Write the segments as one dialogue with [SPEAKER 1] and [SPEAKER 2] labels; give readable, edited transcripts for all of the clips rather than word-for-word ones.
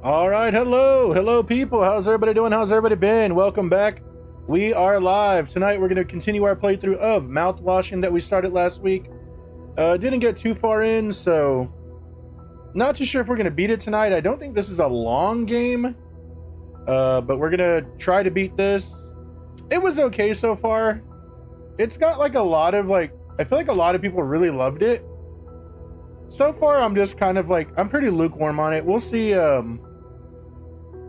[SPEAKER 1] All right, hello people. How's everybody doing? How's everybody been? Welcome back. We are live tonight. We're going to continue our playthrough of Mouthwashing that we started last week. Didn't get too far in, so not too sure if we're going to beat it tonight. I don't think this is a long game, but we're going to try to beat this. It was okay so far. It's got like a lot of I feel like a lot of people really loved it. So far, I'm just kind of I'm pretty lukewarm on it. We'll see.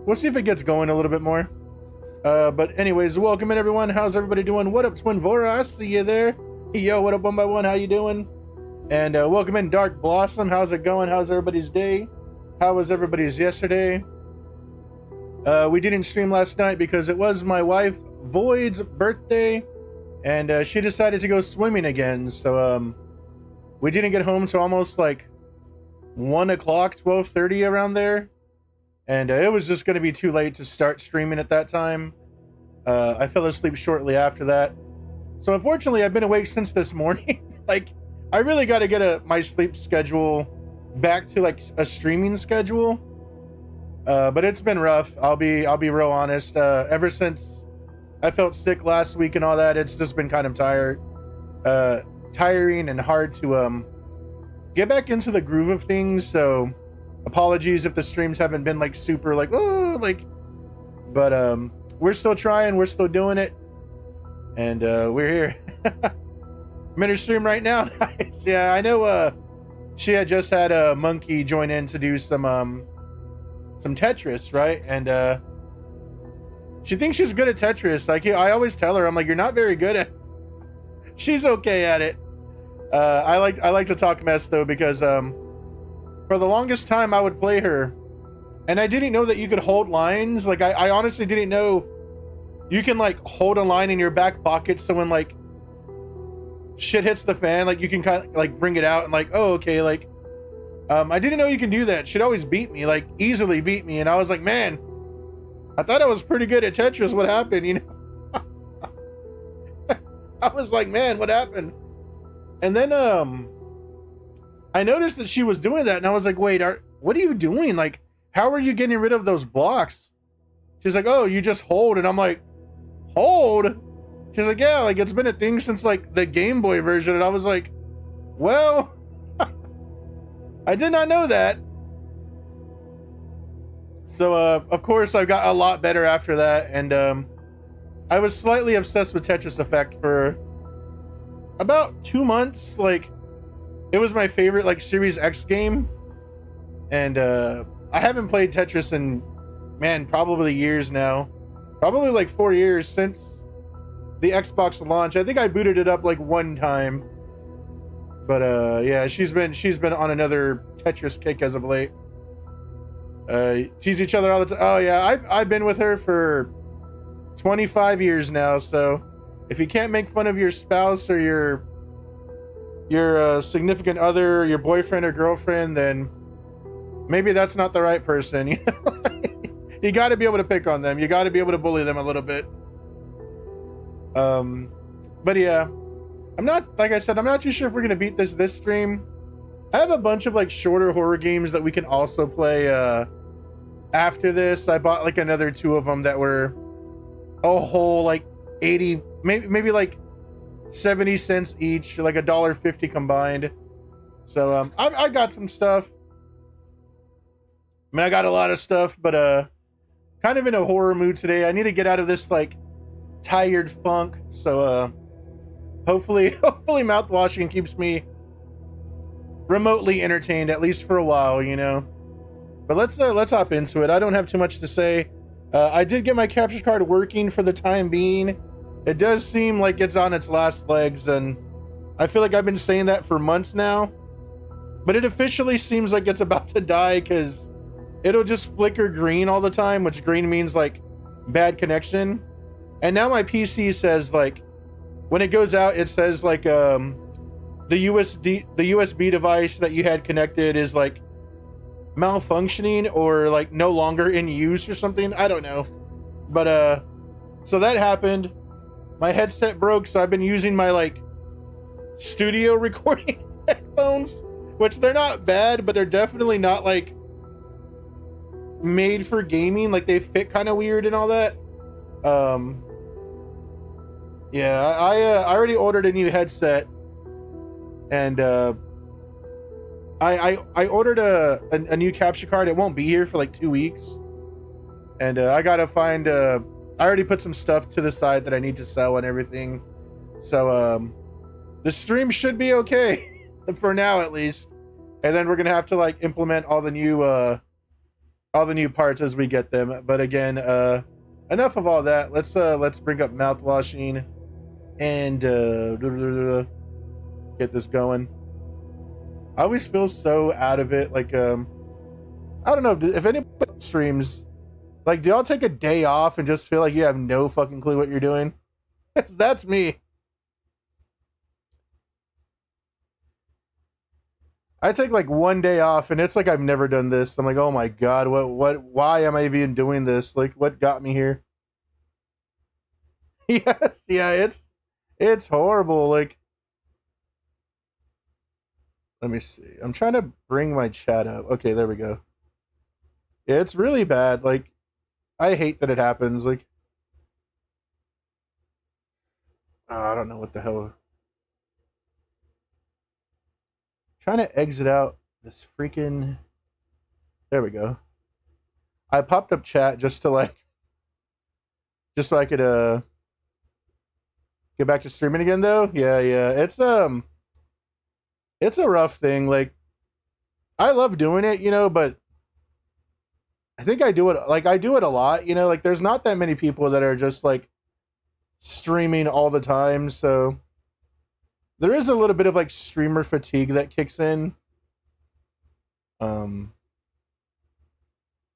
[SPEAKER 1] We'll see if it gets going a little bit more. But anyways, welcome in everyone. How's everybody doing? What up, Twin Vora? I see you there. Yo, what up, 1x1? How you doing? And welcome in Dark Blossom. How's it going? How's everybody's day? How was everybody's yesterday? We didn't stream last night because it was my wife Void's birthday, and she decided to go swimming again. So we didn't get home till almost 1 o'clock, 12:30 around there. And it was just going to be too late to start streaming at that time. I fell asleep shortly after that. So unfortunately, I've been awake since this morning. I really got to get my sleep schedule back to a streaming schedule. But it's been rough. I'll be real honest. Ever since I felt sick last week and all that, it's just been kind of tiring and hard to get back into the groove of things. So apologies if the streams haven't been super but we're still trying, we're still doing it, and we're here. I'm in her stream right now. Yeah, I know. She had just had a monkey join in to do some Tetris, right? And she thinks she's good at Tetris. I always tell her, I'm like, you're not very good at. She's okay at it. I like to talk mess though, because for the longest time I would play her, and I didn't know that you could hold lines. I honestly didn't know you can hold a line in your back pocket, so when shit hits the fan, you can kind of bring it out and oh, okay, I didn't know you can do that. She'd always beat me, easily beat me, and I was like, man, I thought I was pretty good at Tetris. What happened, you know? I was like, man, what happened? And then I noticed that she was doing that, and I was like, wait, what are you doing? How are you getting rid of those blocks? She's like, oh, you just hold. And I'm like, hold? She's like, yeah, it's been a thing since the Game Boy version. And I was like, well, I did not know that. So of course I got a lot better after that, and I was slightly obsessed with Tetris Effect for about 2 months. It was my favorite Series X game, and I haven't played Tetris in, man, probably years now. Probably 4 years since the Xbox launch. I think I booted it up one time. But yeah, she's been on another Tetris kick as of late. Tease each other all the time. Oh yeah, I've been with her for 25 years now, so if you can't make fun of your spouse or your significant other, your boyfriend or girlfriend, then maybe that's not the right person. You know? You got to be able to pick on them. You got to be able to bully them a little bit. But yeah, I'm not, like I said, I'm not too sure if we're gonna beat this stream. I have a bunch of shorter horror games that we can also play after this. I bought another 2 of them that were a whole 80, maybe 70 cents each, $1.50 combined. So I got some stuff. I mean, I got a lot of stuff, but kind of in a horror mood today. I need to get out of this tired funk. So hopefully Mouthwashing keeps me remotely entertained, at least for a while, you know. But let's hop into it. I don't have too much to say. I did get my capture card working for the time being. It does seem like it's on its last legs, and I feel like I've been saying that for months now, but it officially seems like it's about to die, because it'll just flicker green all the time, which green means bad connection. And now my PC says when it goes out, it says the USB device that you had connected is malfunctioning or no longer in use or something. I don't know. But so that happened. My headset broke, so I've been using my studio recording headphones, which they're not bad, but they're definitely not made for gaming. Like they fit kind of weird and all that. Yeah, I already ordered a new headset, and I ordered a new capture card. It won't be here for like 2 weeks, and I gotta find. I already put some stuff to the side that I need to sell and everything, so the stream should be okay for now at least, and then we're gonna have to like implement all the new parts as we get them. But again, enough of all that. Let's bring up mouthwashing and get this going. I always feel so out of it. Like, I don't know if anybody streams, like, do y'all take a day off and just feel like you have no fucking clue what you're doing? That's me. I take like 1 day off and it's like I've never done this. I'm like, oh my god, why am I even doing this? Like, what got me here? Yes, yeah, it's horrible. Like, let me see. I'm trying to bring my chat up. Okay, there we go. Yeah, it's really bad. Like, I hate that it happens. Like, I don't know what the hell. Trying to exit out this freaking. There we go. I popped up chat just to like, just so I could get back to streaming again though. Yeah, it's a rough thing. Like, I love doing it, you know, but I think I do it a lot, you know. Like, there's not that many people that are just like streaming all the time, so there is a little bit of like streamer fatigue that kicks in. I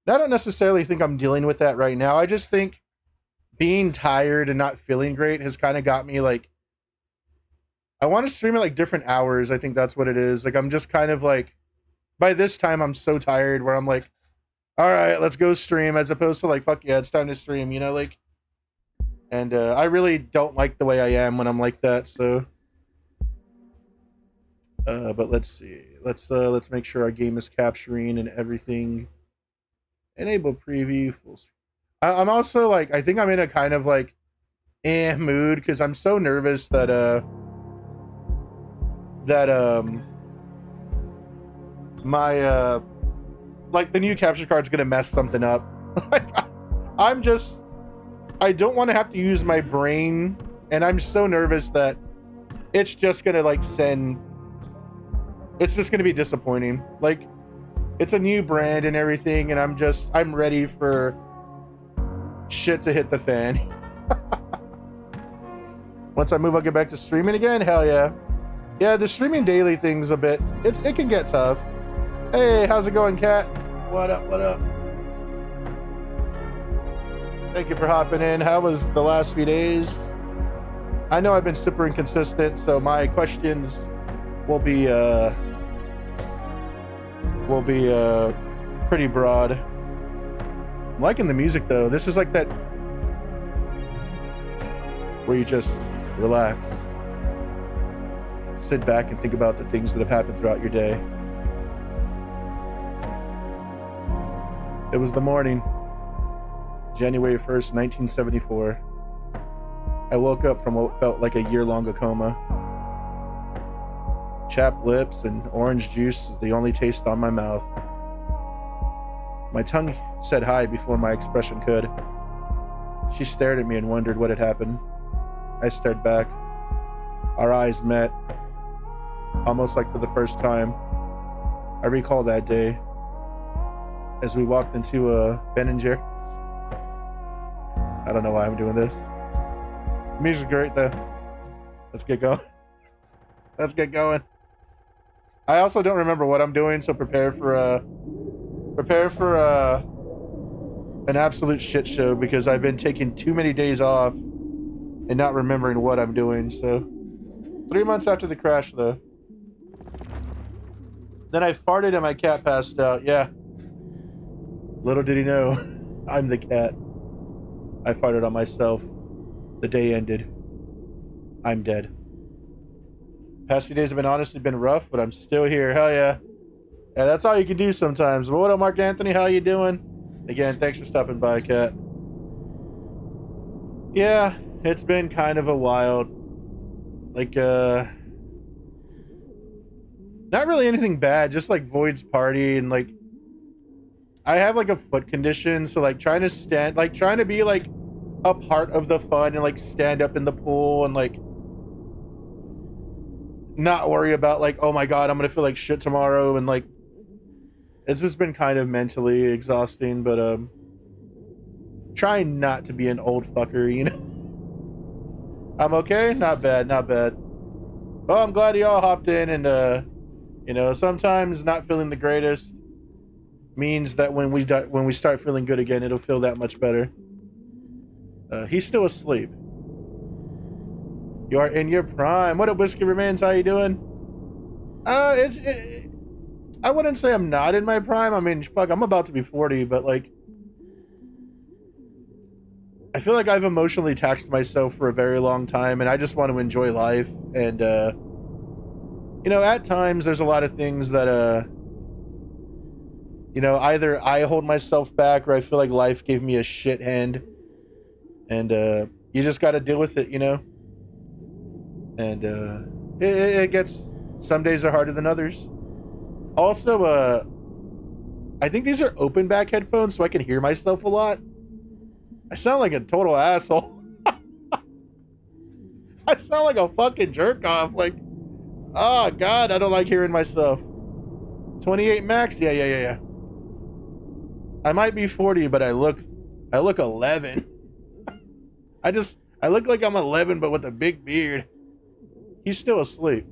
[SPEAKER 1] don't necessarily think I'm dealing with that right now. I just think being tired and not feeling great has kind of got me like, I want to stream at like different hours. I think that's what it is. Like, I'm just kind of like, by this time I'm so tired where I'm like, all right, let's go stream, as opposed to like, fuck yeah, it's time to stream, you know, like, and I really don't like the way I am when I'm like that. So but let's see, let's make sure our game is capturing and everything. Enable preview full screen. I'm also like, I think I'm in a kind of like mood because I'm so nervous that my like the new capture card's gonna mess something up. Like, I don't want to have to use my brain, and I'm so nervous that it's just gonna like it's just gonna be disappointing. Like, it's a new brand and everything, and I'm ready for shit to hit the fan. Once I move, I'll get back to streaming again. Hell yeah. Yeah, the streaming daily thing's a bit, it can get tough. Hey, how's it going, Kat? What up? Thank you for hopping in. How was the last few days? I know I've been super inconsistent, so my questions will be pretty broad. I'm liking the music though. This is like that where you just relax, sit back and think about the things that have happened throughout your day. It was the morning, January 1st, 1974. I woke up from what felt like a year-long coma. Chapped lips and orange juice is the only taste on my mouth. My tongue said hi before my expression could. She stared at me and wondered what had happened. I stared back. Our eyes met, almost like for the first time. I recall that day as we walked into a Ben & Jerry's. I don't know why I'm doing this. The music's great though. Let's get going. Let's get going. I also don't remember what I'm doing, so prepare for an absolute shit show, because I've been taking too many days off and not remembering what I'm doing. So 3 months after the crash though. Then I farted and my cat passed out. Yeah. Little did he know, I'm the cat. I farted on myself. The day ended. I'm dead. Past few days have honestly been rough, but I'm still here. Hell yeah. Yeah, that's all you can do sometimes. But what up, Mark Anthony? How you doing? Again, thanks for stopping by, Kat. Yeah, it's been kind of a wild, like, not really anything bad, just like Void's party, and like, I have like a foot condition, so like trying to be like a part of the fun and like stand up in the pool and like not worry about like, oh my god, I'm gonna feel like shit tomorrow, and like it's just been kind of mentally exhausting, but trying not to be an old fucker, you know. I'm okay, not bad, not bad. Well, I'm glad y'all hopped in, and you know, sometimes not feeling the greatest means that when we start feeling good again, it'll feel that much better. He's still asleep. You are in your prime. What up, Whiskey Remains? How you doing? I wouldn't say I'm not in my prime. I mean, fuck, I'm about to be 40, but like, I feel like I've emotionally taxed myself for a very long time, and I just want to enjoy life. And you know, at times there's a lot of things that you know, either I hold myself back or I feel like life gave me a shit hand, and you just got to deal with it, you know. And it gets, some days are harder than others. Also, I think these are open back headphones, so I can hear myself a lot. I sound like a total asshole. I sound like a fucking jerk off. Like, oh god, I don't like hearing myself. 28 max? Yeah. I might be 40, but I look 11. I look like I'm 11, but with a big beard. He's still asleep.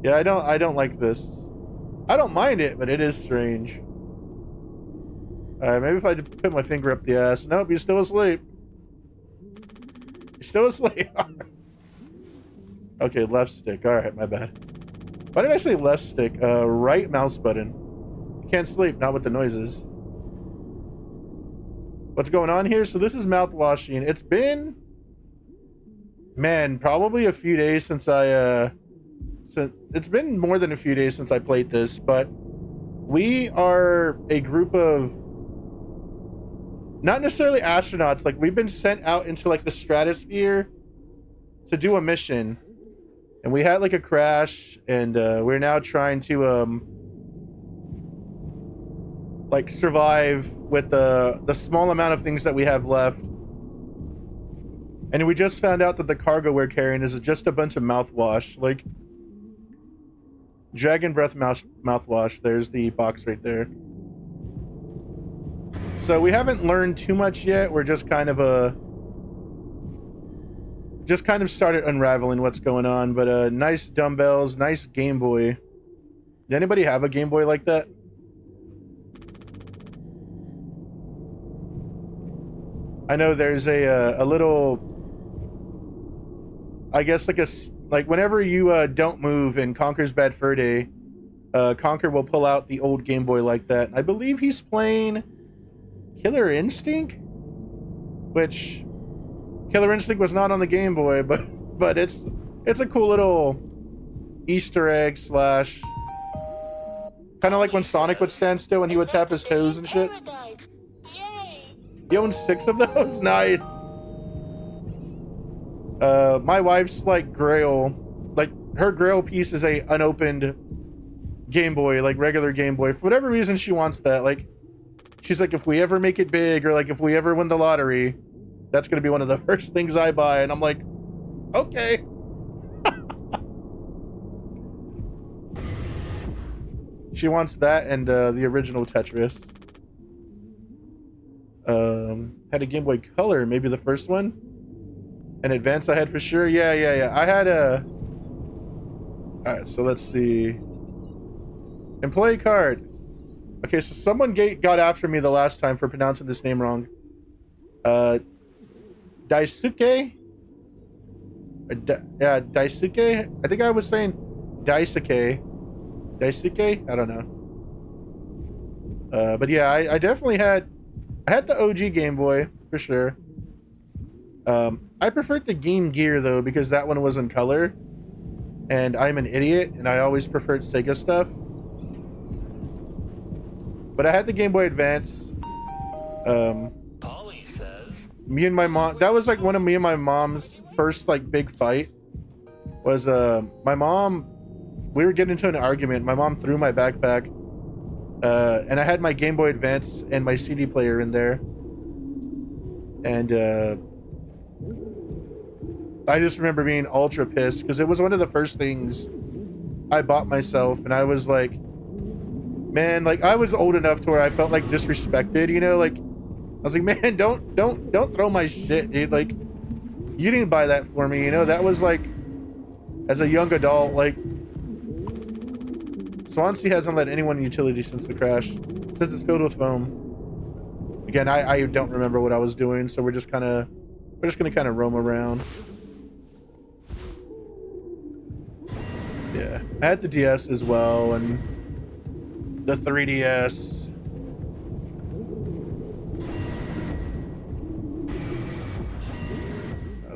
[SPEAKER 1] Yeah, I don't like this. I don't mind it, but it is strange. Alright, maybe if I put my finger up the ass. Nope, he's still asleep. He's still asleep. Okay, left stick. Alright, my bad. Why did I say left stick? Right mouse button. Can't sleep, not with the noises. What's going on here? So this is Mouthwashing. It's been, man, probably a few days since it's been more than a few days since I played this, but we are a group of, not necessarily astronauts, like we've been sent out into like the stratosphere to do a mission, and we had like a crash, and we're now trying to like survive with the small amount of things that we have left. And we just found out that the cargo we're carrying is just a bunch of mouthwash, like Dragon Breath mouthwash. There's the box right there. So we haven't learned too much yet. We're just kind of started unraveling what's going on. But nice dumbbells, nice Game Boy. Did anybody have a Game Boy like that? I know there's a little, I guess like whenever you don't move in Conker's Bad Fur Day, Conker will pull out the old Game Boy like that. I believe he's playing Killer Instinct, which Killer Instinct was not on the Game Boy, but it's a cool little Easter egg slash, kind of like when Sonic would stand still and he would tap his toes and shit. You own 6 of those? Nice. My wife's like grail, like her grail piece is a unopened Game Boy, like regular Game Boy. For whatever reason she wants that. Like, she's like, if we ever make it big, or like if we ever win the lottery, that's gonna be one of the first things I buy. And I'm like, okay. She wants that and the original Tetris. Had a Game Boy Color, maybe the first one. An Advance I had for sure. Yeah. I had a... Alright, so let's see. Employee card. Okay, so someone got after me the last time for pronouncing this name wrong. Daisuke? Yeah, Daisuke? I think I was saying Daisuke. Daisuke? I don't know. But yeah, I definitely had... I had the OG Game Boy, for sure. I preferred the Game Gear, though, because that one was in color. And I'm an idiot, and I always preferred Sega stuff. But I had the Game Boy Advance.
[SPEAKER 2] Polly says
[SPEAKER 1] Me and my mom, that was like one of me and my mom's first like big fight. Was my mom, we were getting into an argument. My mom threw my backpack, and I had my Game Boy Advance and my CD player in there. And I just remember being ultra pissed because it was one of the first things I bought myself, and I was like, man, like I was old enough to where I felt like disrespected, you know, like I was like, man, don't throw my shit, dude. Like, you didn't buy that for me, you know. That was like, as a young adult, like, Swansea hasn't let anyone in utility since the crash. It says it's filled with foam. Again, I don't remember what I was doing, so we're just gonna kind of roam around. Yeah, I had the DS as well, and the 3DS.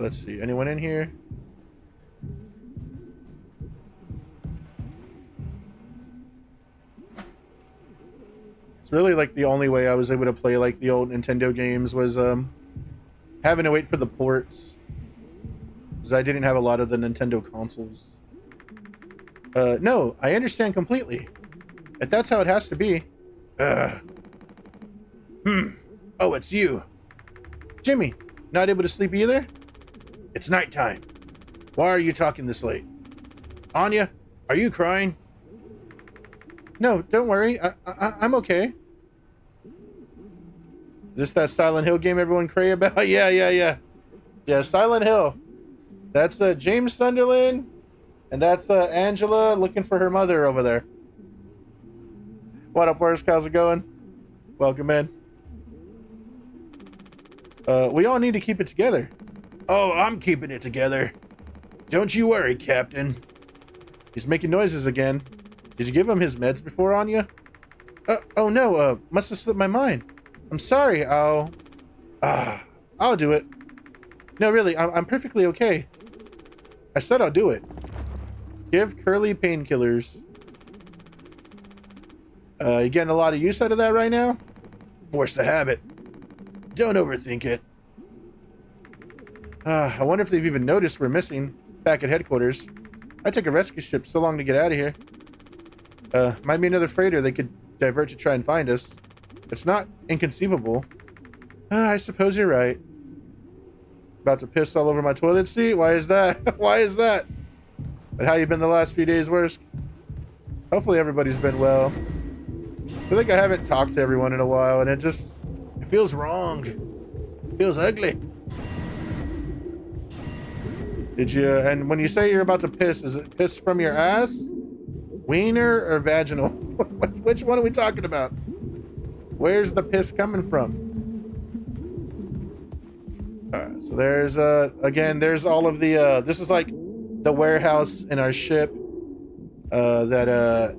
[SPEAKER 1] Let's see, anyone in here? It's really like the only way I was able to play like the old Nintendo games was having to wait for the ports, because I didn't have a lot of the Nintendo consoles. No, I understand completely. If that's how it has to be. Oh, it's you. Jimmy, not able to sleep either? It's nighttime. Why are you talking this late? Anya, are you crying? No, don't worry. I'm okay. This that Silent Hill game everyone cray about? Yeah, Silent Hill. That's James Sunderland, and that's Angela looking for her mother over there. What up, Worst? How's it going? Welcome in. We all need to keep it together. Oh, I'm keeping it together. Don't you worry, Captain. He's making noises again. Did you give him his meds before, Anya? Oh no, must have slipped my mind. I'm sorry, I'll do it. No, really, I'm perfectly okay. I said I'll do it. Give Curly painkillers. You getting a lot of use out of that right now? Force the habit. Don't overthink it. I wonder if they've even noticed we're missing back at headquarters. I took a rescue ship so long to get out of here. Might be another freighter they could divert to try and find us. It's not inconceivable. I suppose you're right. About to piss all over my toilet seat? Why is that? Why is that? But how you been the last few days, Worst? Hopefully everybody's been well. I think I haven't talked to everyone in a while, and it feels wrong. It feels ugly. Did you, and when you say you're about to piss, is it piss from your ass, wiener, or vaginal? Which one are we talking about? Where's the piss coming from? Alright, so there's, again, there's all of the, this is like the warehouse in our ship, that,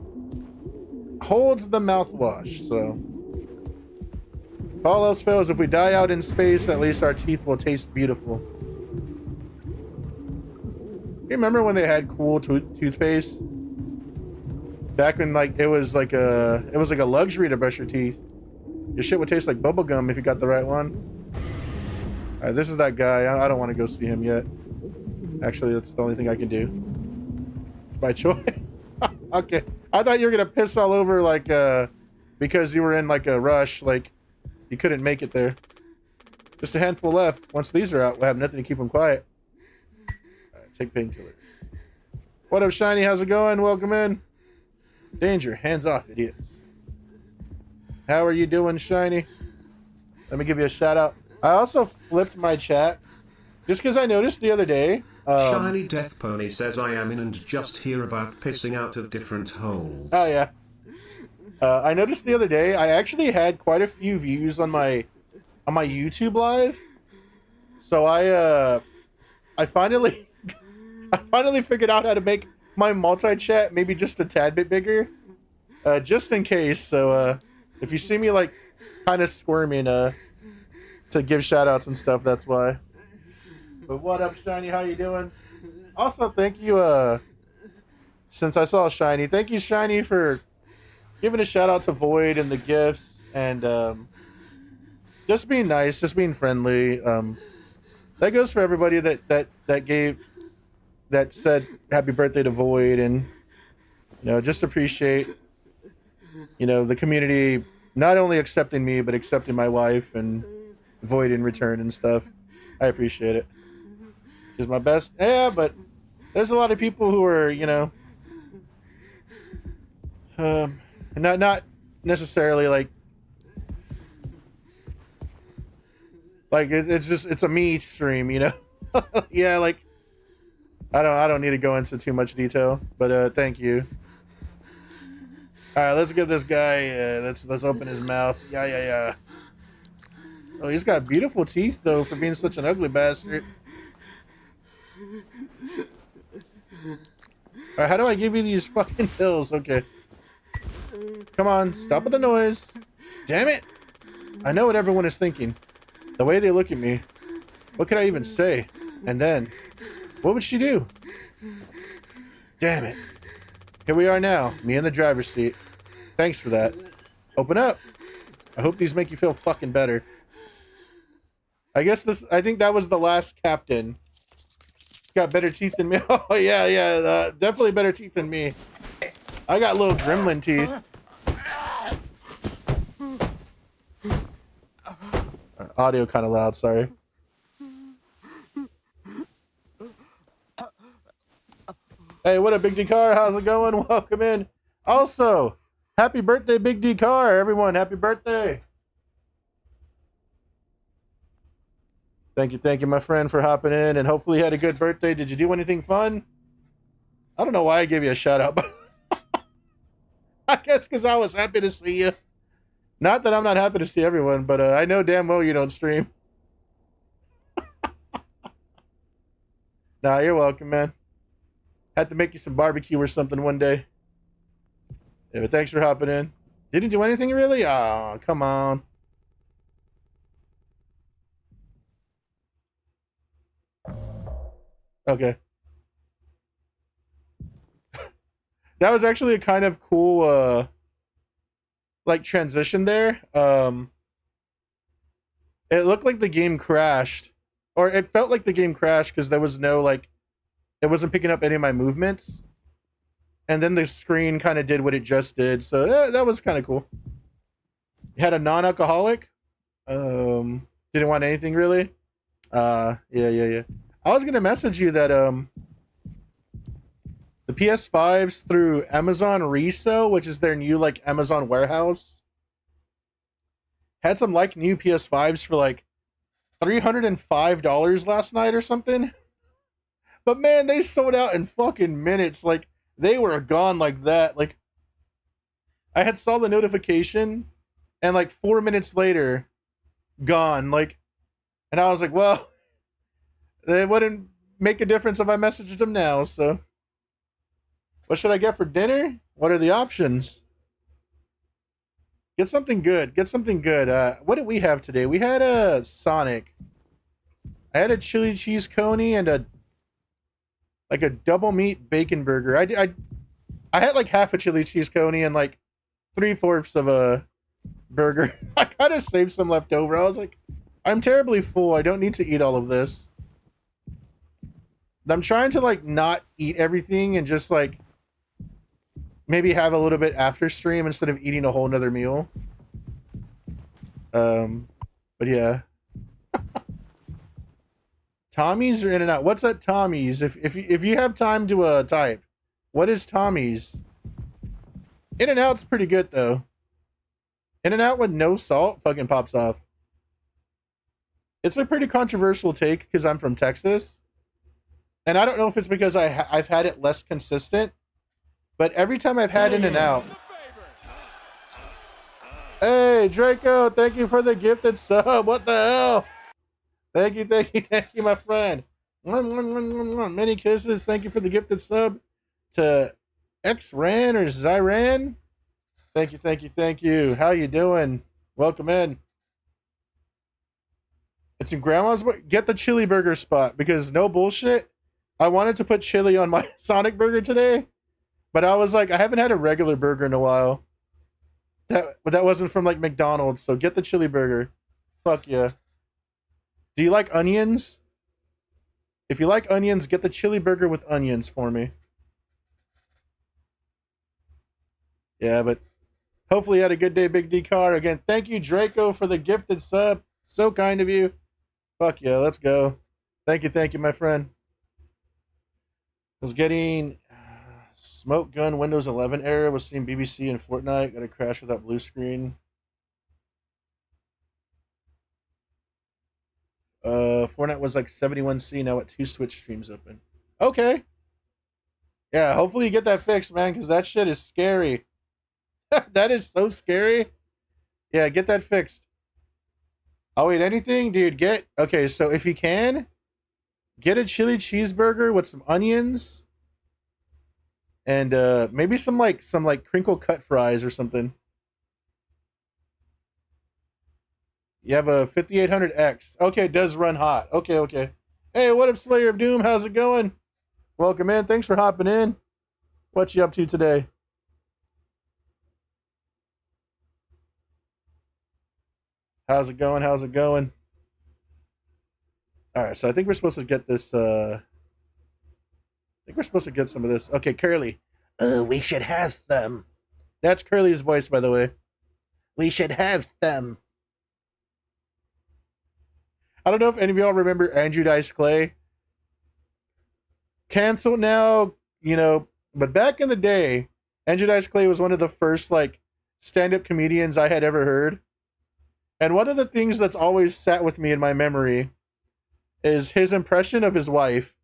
[SPEAKER 1] holds the mouthwash, so. If all else fails, if we die out in space, at least our teeth will taste beautiful. You remember when they had cool toothpaste? Back when like it was like a luxury to brush your teeth. Your shit would taste like bubble gum if you got the right one. Alright, this is that guy. I don't want to go see him yet. Actually, that's the only thing I can do. It's my choice. Okay. I thought you were gonna piss all over like because you were in like a rush, like you couldn't make it there. Just a handful left. Once these are out, we'll have nothing to keep them quiet. Take painkillers. What up, Shiny? How's it going? Welcome in. Danger. Hands off, idiots. How are you doing, Shiny? Let me give you a shout out. I also flipped my chat just because I noticed the other day.
[SPEAKER 3] Shiny Death Pony says I am in and just hear about pissing out of different holes.
[SPEAKER 1] Oh, yeah. I noticed the other day I actually had quite a few views on my YouTube live. So I finally figured out how to make my multi-chat maybe just a tad bit bigger, just in case. So if you see me like kind of squirming to give shout outs and stuff, that's why. But what up, Shiny? How you doing? Also, thank you, since I saw Shiny, thank you, Shiny, for giving a shout out to Void and the gifts, and just being nice, just being friendly. That goes for everybody that said happy birthday to Void, and just appreciate the community not only accepting me but accepting my wife and Void in return and stuff. I appreciate it. She's my best. Yeah, but there's a lot of people who are not necessarily it's a me stream, Yeah, I don't need to go into too much detail, but thank you. All right, let's get this guy. Let's open his mouth. Yeah. Oh, he's got beautiful teeth though for being such an ugly bastard. All right, how do I give you these fucking pills? Okay. Come on, stop with the noise. Damn it! I know what everyone is thinking. The way they look at me. What could I even say? And then, what would she do? Damn it. Here we are now, me in the driver's seat. Thanks for that. Open up. I hope these make you feel fucking better. I think that was the last captain. He's got better teeth than me. Oh, yeah. Definitely better teeth than me. I got little gremlin teeth. Audio kind of loud, sorry. Hey, what up, Big D Car? How's it going? Welcome in. Also, happy birthday, Big D Car. Everyone, happy birthday. Thank you, my friend, for hopping in, and hopefully you had a good birthday. Did you do anything fun? I don't know why I gave you a shout out, but I guess because I was happy to see you. Not that I'm not happy to see everyone, but I know damn well you don't stream. Nah, you're welcome, man. Had to make you some barbecue or something one day. Yeah, but thanks for hopping in. Didn't do anything really? Oh, come on. Okay. That was actually a kind of cool transition there. It looked like the game crashed, or it felt like the game crashed because there was no it wasn't picking up any of my movements, and then the screen kind of did what it just did. So that was kind of cool. You had a non-alcoholic. Didn't want anything really. Yeah. I was gonna message you that the PS5s through Amazon Resale, which is their new Amazon warehouse, had some new PS5s for $305 last night or something. But man, they sold out in fucking minutes. They were gone like that. I had saw the notification and 4 minutes later, gone. And I was like, well, it wouldn't make a difference if I messaged them now, so. What should I get for dinner? What are the options? Get something good. What did we have today? We had a Sonic. I had a chili cheese coney and a double meat bacon burger. I had half a chili cheese coney and 3/4 of a burger. I kind of saved some left over. I was like, I'm terribly full. I don't need to eat all of this. I'm trying to not eat everything and just maybe have a little bit after stream instead of eating a whole nother meal. But yeah. Tommy's or In-N-Out? What's at Tommy's? If you have time to type, what is Tommy's? In-N-Out's pretty good though. In-N-Out with no salt fucking pops off. It's a pretty controversial take because I'm from Texas, and I don't know if it's because I've had it less consistent, but every time I've had In-N-Out. Hey Draco, thank you for the gifted sub. What the hell? Thank you, my friend. Many kisses. Thank you for the gifted sub to X-Ran or Zyran. Thank you. How you doing? Welcome in. It's in Grandma's. Get the chili burger spot because no bullshit. I wanted to put chili on my Sonic burger today, but I was like, I haven't had a regular burger in a while. But that wasn't from like McDonald's, so get the chili burger. Fuck yeah. Do you like onions? If you like onions, get the chili burger with onions for me. Yeah, but hopefully you had a good day, Big D Car. Again, thank you, Draco, for the gifted sub. So kind of you. Fuck yeah, let's go. Thank you, my friend. Was getting smoke gun Windows 11 error. Was seeing BBC and Fortnite. Got a crash without blue screen. Fortnite was like 71C now at 2 Switch streams open. Okay. Yeah, hopefully you get that fixed, man, because that shit is scary. That is so scary. Yeah, get that fixed. Oh wait, anything, dude? Get okay. So if you can, get a chili cheeseburger with some onions and maybe some crinkle cut fries or something. You have a 5800X. Okay, it does run hot. Okay, okay. Hey, what up, Slayer of Doom? How's it going? Welcome in. Thanks for hopping in. What you up to today? How's it going? How's it going? All right, so I think we're supposed to get this. I think we're supposed to get some of this. Okay, Curly. We should have them. That's Curly's voice, by the way. We should have them. I don't know if any of y'all remember Andrew Dice Clay. Canceled now, you know, but back in the day, Andrew Dice Clay was one of the first like stand-up comedians I had ever heard. And one of the things that's always sat with me in my memory is his impression of his wife.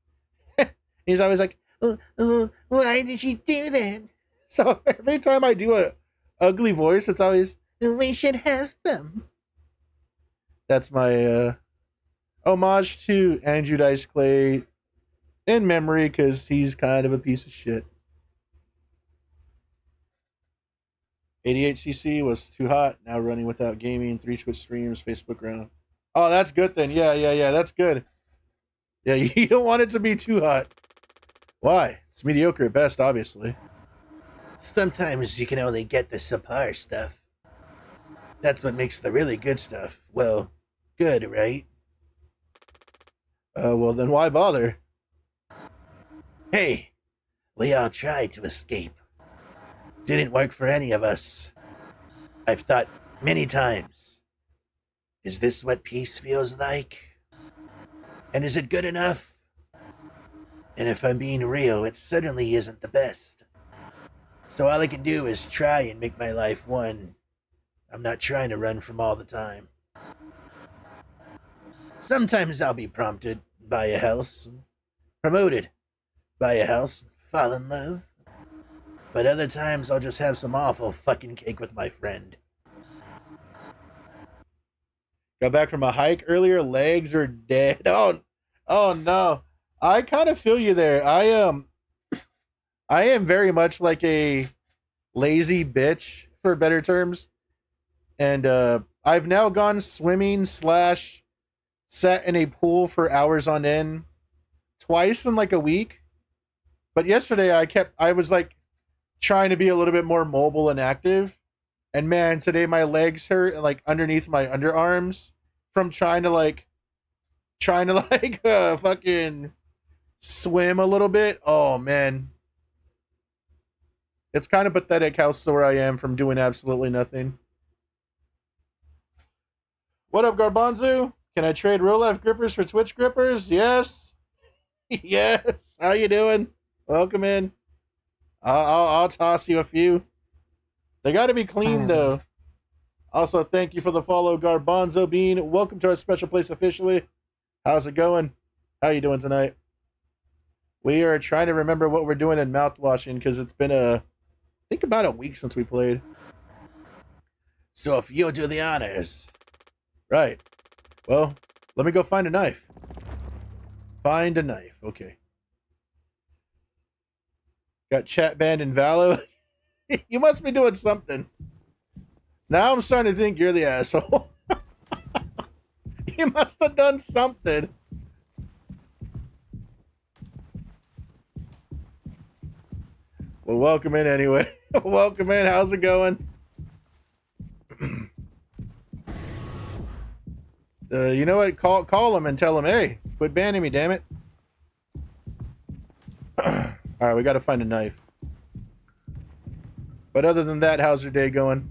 [SPEAKER 1] He's always like, why did she do that? So every time I do a ugly voice, it's always, we should have them. That's my homage to Andrew Dice Clay in memory because he's kind of a piece of shit. 88cc was too hot. Now running without gaming. 3 Twitch streams. Facebook round. Oh, that's good then. Yeah. That's good. Yeah, you don't want it to be too hot. Why? It's mediocre at best, obviously. Sometimes you can only get the subpar stuff. That's what makes the really good stuff, well, good, right? Well then why bother? Hey, we all tried to escape. Didn't work for any of us. I've thought many times, is this what peace feels like? And is it good enough? And if I'm being real, it certainly isn't the best. So all I can do is try and make my life one. I'm not trying to run from all the time. Sometimes I'll be prompted, buy a house, promoted, buy a house, fall in love. But other times I'll just have some awful fucking cake with my friend. Got back from a hike earlier, legs are dead. Oh no. I kind of feel you there. I am very much like a lazy bitch, for better terms. And I've now gone swimming / sat in a pool for hours on end twice in like a week. But yesterday I was like trying to be a little bit more mobile and active. And man, today my legs hurt and like underneath my underarms from trying to fucking swim a little bit. Oh man. It's kind of pathetic how sore I am from doing absolutely nothing. What up, Garbanzo? Can I trade real life grippers for Twitch grippers? Yes. Yes. How you doing? Welcome in. I'll toss you a few. They got to be clean though. Also, thank you for the follow, Garbanzo Bean. Welcome to our special place officially. How's it going? How you doing tonight? We are trying to remember what we're doing in Mouthwashing because it's been I think about a week since we played. So if you'll do the honors. Right. Well, let me go find a knife. Find a knife. Okay. Got chat banned in Valo. You must be doing something. Now I'm starting to think you're the asshole. You must have done something. Well, welcome in anyway. Welcome in. How's it going? You know what? Call him and tell him, hey, quit banning me, damn it. All right, we got to find a knife. But other than that, how's your day going?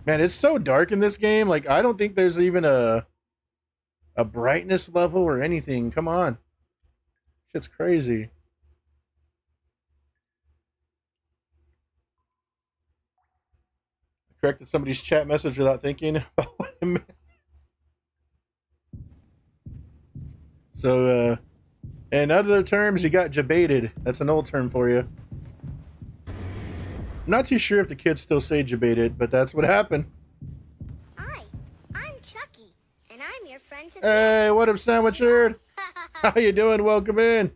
[SPEAKER 1] Man, it's so dark in this game. Like, I don't think there's even a brightness level or anything. Come on. Shit's crazy. I corrected somebody's chat message without thinking. So, in other terms, you got jebaited. That's an old term for you. I'm not too sure if the kids still say jebaited, but that's what happened.
[SPEAKER 2] Hi, I'm Chucky, and I'm your friend today.
[SPEAKER 1] Hey, what up, Sandwich Nerd? How you doing? Welcome in.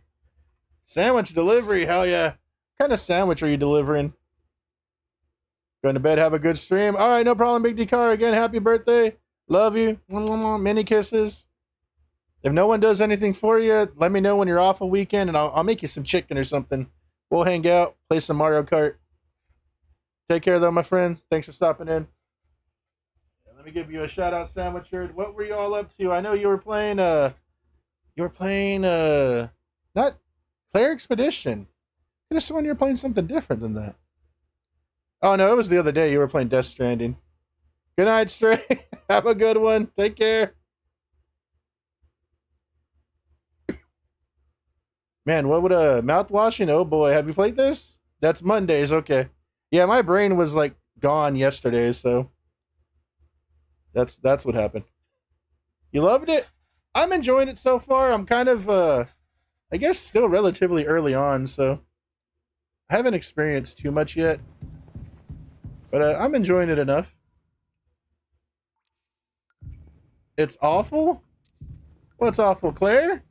[SPEAKER 1] Sandwich delivery, hell yeah. What kind of sandwich are you delivering? Going to bed, have a good stream. All right, no problem, Big D Car. Again, happy birthday. Love you. Many kisses. If no one does anything for you, let me know when you're off a weekend, and I'll make you some chicken or something. We'll hang out, play some Mario Kart. Take care, though, my friend. Thanks for stopping in. Let me give you a shout out, Sandwich Nerd. What were you all up to? I know you were playing. Not Player Expedition. Could have sworn you were playing something different than that. Oh no, it was the other day. You were playing Death Stranding. Good night, Stray. Have a good one. Take care. Man, what would a mouthwashing? Oh boy, have you played this? That's Mondays. Okay. Yeah, my brain was like gone yesterday, so that's what happened. You loved it? I'm enjoying it so far. I'm kind of I guess still relatively early on, so I haven't experienced too much yet. But I'm enjoying it enough. It's awful? What's awful, Claire?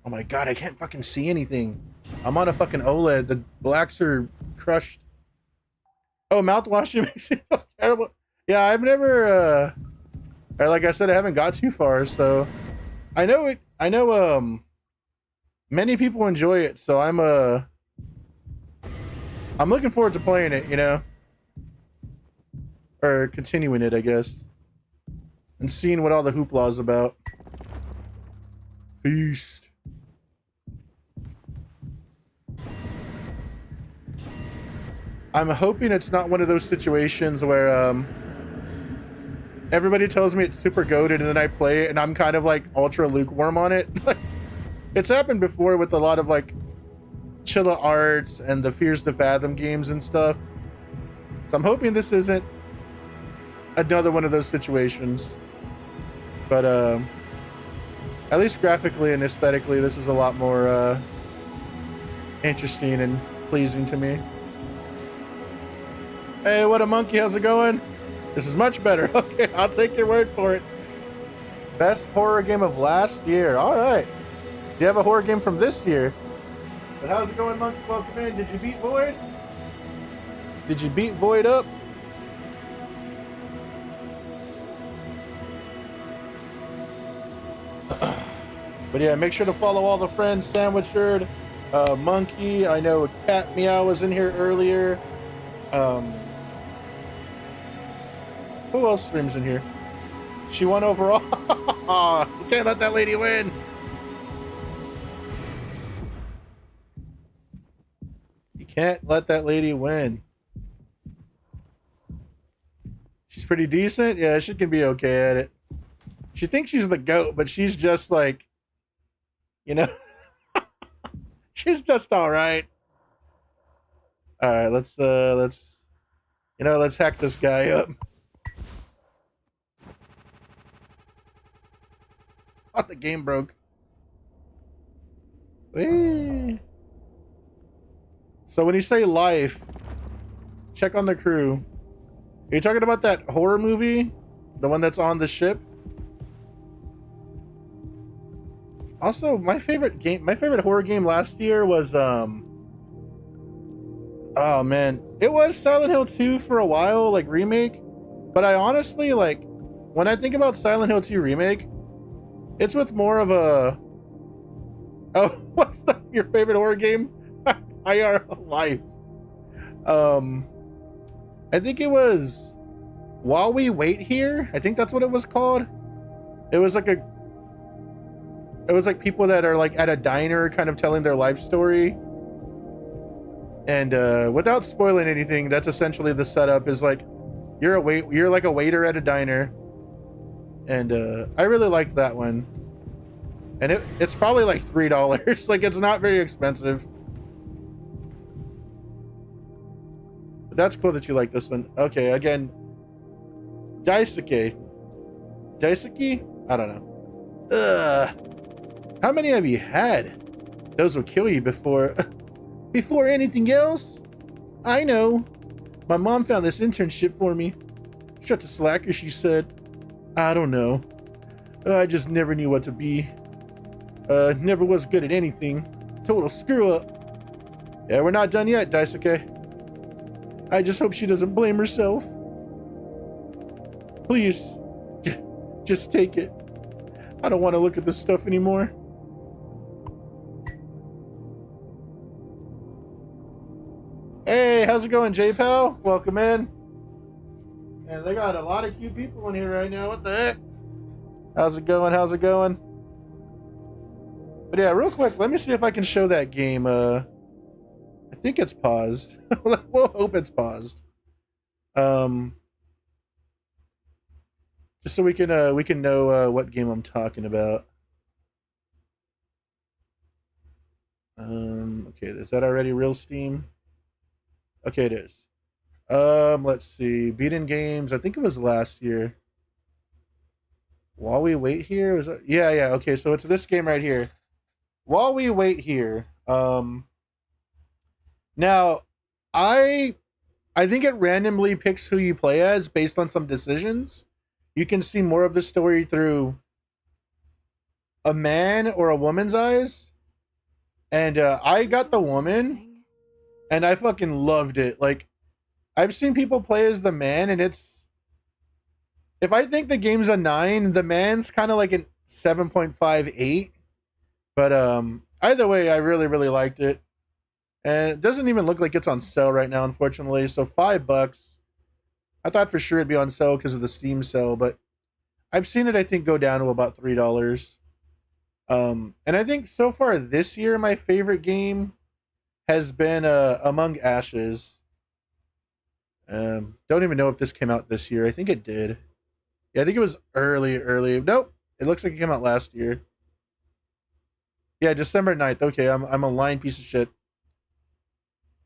[SPEAKER 1] Oh my god, I can't fucking see anything. I'm on a fucking OLED. The blacks are crushed. Oh, mouthwashing makes me feel terrible. Yeah, I've never, like I said, I haven't got too far, so I know many people enjoy it, so I'm looking forward to playing it, you know, or continuing it, I guess, and seeing what all the hoopla is about. Feast. I'm hoping it's not one of those situations where everybody tells me it's super goated and then I play it and I'm kind of like ultra lukewarm on it. It's happened before with a lot of like Chilla Arts and the Fears to Fathom games and stuff. So I'm hoping this isn't another one of those situations. But at least graphically and aesthetically, this is a lot more interesting and pleasing to me. Hey, what a monkey, how's it going? This is much better. Okay, I'll take your word for it. Best horror game of last year. All right. Do you have a horror game from this year? But how's it going, monkey? Welcome in. Did you beat Void? Did you beat Void up? But yeah, make sure to follow all the friends. Sandwich Nerd, Monkey. I know Cat Meow was in here earlier. Who else streams in here? She won overall. You can't let that lady win. You can't let that lady win. She's pretty decent. Yeah, she can be okay at it. She thinks she's the GOAT, but she's just like, you know, she's just all right. All right, let's hack this guy up. Thought the game broke. Whee. So when you say life, check on the crew. Are you talking about that horror movie? The one that's on the ship? Also, my favorite horror game last year was oh man, it was Silent Hill 2 for a while, like remake. But I honestly, like, when I think about Silent Hill 2 remake, it's with more of a... Oh, what's your favorite horror game? IRL life. I think it was While We Wait Here. I think that's what it was called. It was like people that are like at a diner kind of telling their life story. And without spoiling anything, that's essentially the setup is like you're like a waiter at a diner. And I really liked that one. And it's probably like $3. Like it's not very expensive. But that's cool that you like this one. Okay, again, Daisuke. I don't know. Ugh. How many have you had? Those will kill you before anything else. I know. My mom found this internship for me. Shut the slacker, she said. I don't know. I just never knew what to be. Never was good at anything. Total screw up. Yeah, we're not done yet, Daisuke. I just hope she doesn't blame herself. Please, just take it. I don't want to look at this stuff anymore. Hey, how's it going, J-Pal? Welcome in. And they got a lot of cute people in here right now. What the heck? How's it going? How's it going? But yeah, real quick, let me see if I can show that game. I think it's paused. We'll hope it's paused. Just so we can know what game I'm talking about. Okay, is that already real Steam? Okay, it is. Let's see. Beaten Games. I think it was last year. While We Wait Here. Was it? Yeah. Okay, so it's this game right here. While We Wait Here. Now, I think it randomly picks who you play as based on some decisions. You can see more of the story through a man or a woman's eyes. And I got the woman, and I fucking loved it. Like, I've seen people play as the man, and it's... If I think the game's a 9, the man's kind of like a 7.58. But either way, I really, really liked it. And it doesn't even look like it's on sale right now, unfortunately. So $5. I thought for sure it'd be on sale because of the Steam sale, but I've seen it, I think, go down to about $3. And I think so far this year, my favorite game has been Among Ashes. Don't even know if this came out this year. I think it did. Yeah, I think it was early. Nope. It looks like it came out last year. Yeah, December 9th. Okay, I'm a lying piece of shit.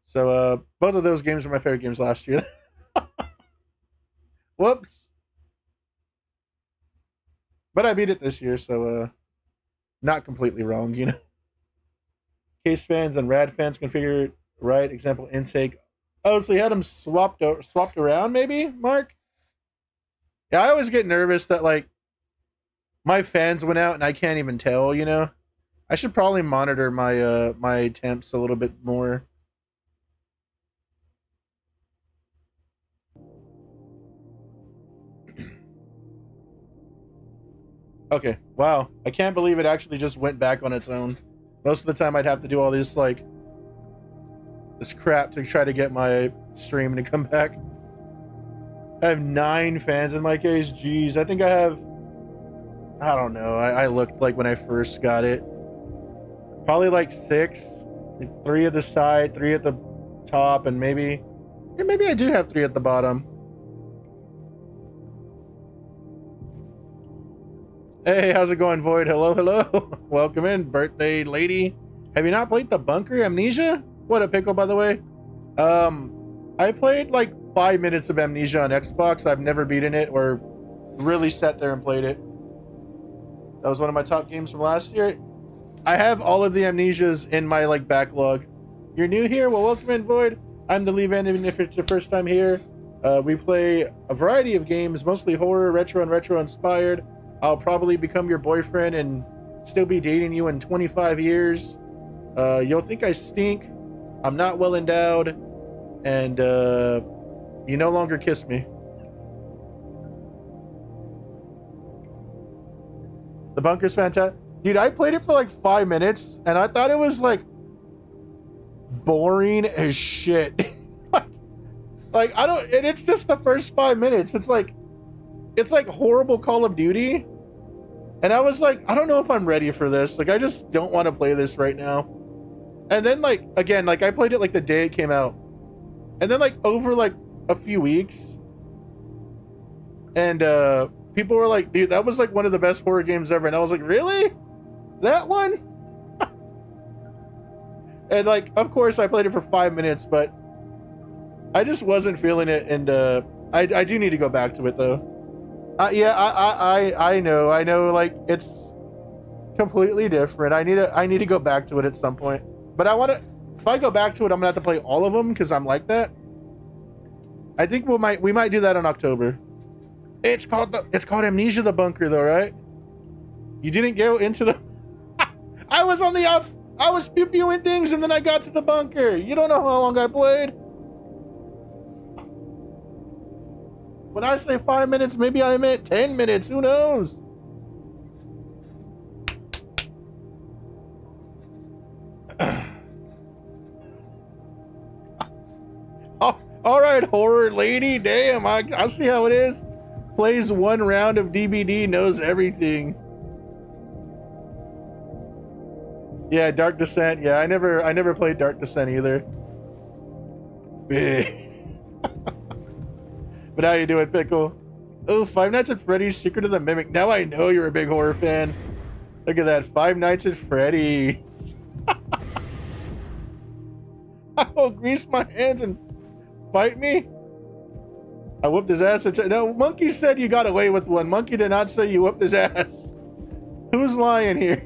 [SPEAKER 1] So both of those games were my favorite games last year. Whoops. But I beat it this year, so not completely wrong, you know. Case fans and rad fans configure it right. Example intake. Oh, so you had them swapped around, maybe, Mark? Yeah, I always get nervous that like my fans went out and I can't even tell, you know. I should probably monitor my my attempts a little bit more. Okay, wow. I can't believe it actually just went back on its own. Most of the time I'd have to do all this like this crap to try to get my stream to come back. I have 9 fans in my case. Jeez, I think I have, I don't know. I looked like when I first got it. Probably like 6. Like 3 at the side, 3 at the top, and maybe I do have 3 at the bottom. Hey, how's it going, Void? Hello. Welcome in, birthday lady. Have you not played the Bunker Amnesia? What a pickle, by the way. I played like 5 minutes of Amnesia on Xbox. I've never beaten it or really sat there and played it. That was one of my top games from last year. I have all of the Amnesias in my like backlog. You're new here? Well, welcome in, Void. I'm the Levan, even if it's your first time here. We play a variety of games, mostly horror, retro, and retro inspired. I'll probably become your boyfriend and still be dating you in 25 years. You'll think I stink. I'm not well endowed. And you no longer kiss me. The Bunker's fantastic. Dude, I played it for like 5 minutes and I thought it was like boring as shit. Like I don't, and it's just the first 5 minutes. It's like horrible Call of Duty. And I was like, I don't know if I'm ready for this. Like I just don't want to play this right now. And then like, again, like I played it like the day it came out. And then like over like a few weeks. And people were like, dude, that was like one of the best horror games ever. And I was like, really? That one? And like, of course I played it for 5 minutes, but I just wasn't feeling it. And I do need to go back to it though. Yeah, I know, like it's completely different. I need to go back to it at some point. But I want to, if I go back to it, I'm gonna have to play all of them because I'm like that. I think we might do that in October. It's called Amnesia the Bunker though, right? You didn't go into the I was on the outs. I was pew-pewing things and then I got to the bunker. You don't know how long I played. When I say 5 minutes, maybe I meant 10 minutes. Who knows? Oh, all right, horror lady. Damn, I see how it is. Plays one round of DBD, knows everything. Yeah, Dark Descent. Yeah, I never played Dark Descent either. But how you doing, Pickle? Oh, Five Nights at Freddy's Secret of the Mimic. Now I know you're a big horror fan. Look at that, Five Nights at Freddy's. I will grease my hands and fight me. I whooped his ass. No, Monkey said you got away with one. Monkey did not say you whooped his ass. Who's lying here?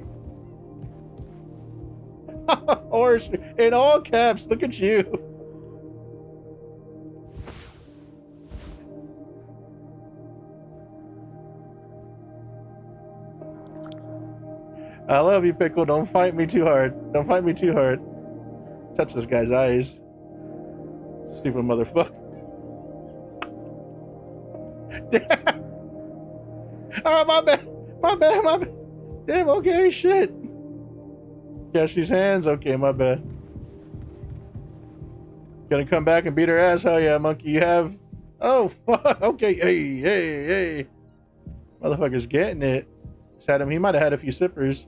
[SPEAKER 1] Horse in all caps. Look at you. I love you, Pickle. Don't fight me too hard. Don't fight me too hard. Touch this guy's eyes. Stupid motherfucker. Oh, my bad. My bad. Damn, okay, shit. Catch these hands. Okay, my bad. Gonna come back and beat her ass? Hell yeah, Monkey. You have... Oh, fuck. Okay, hey. Motherfucker's getting it. Just had him. He might have had a few sippers.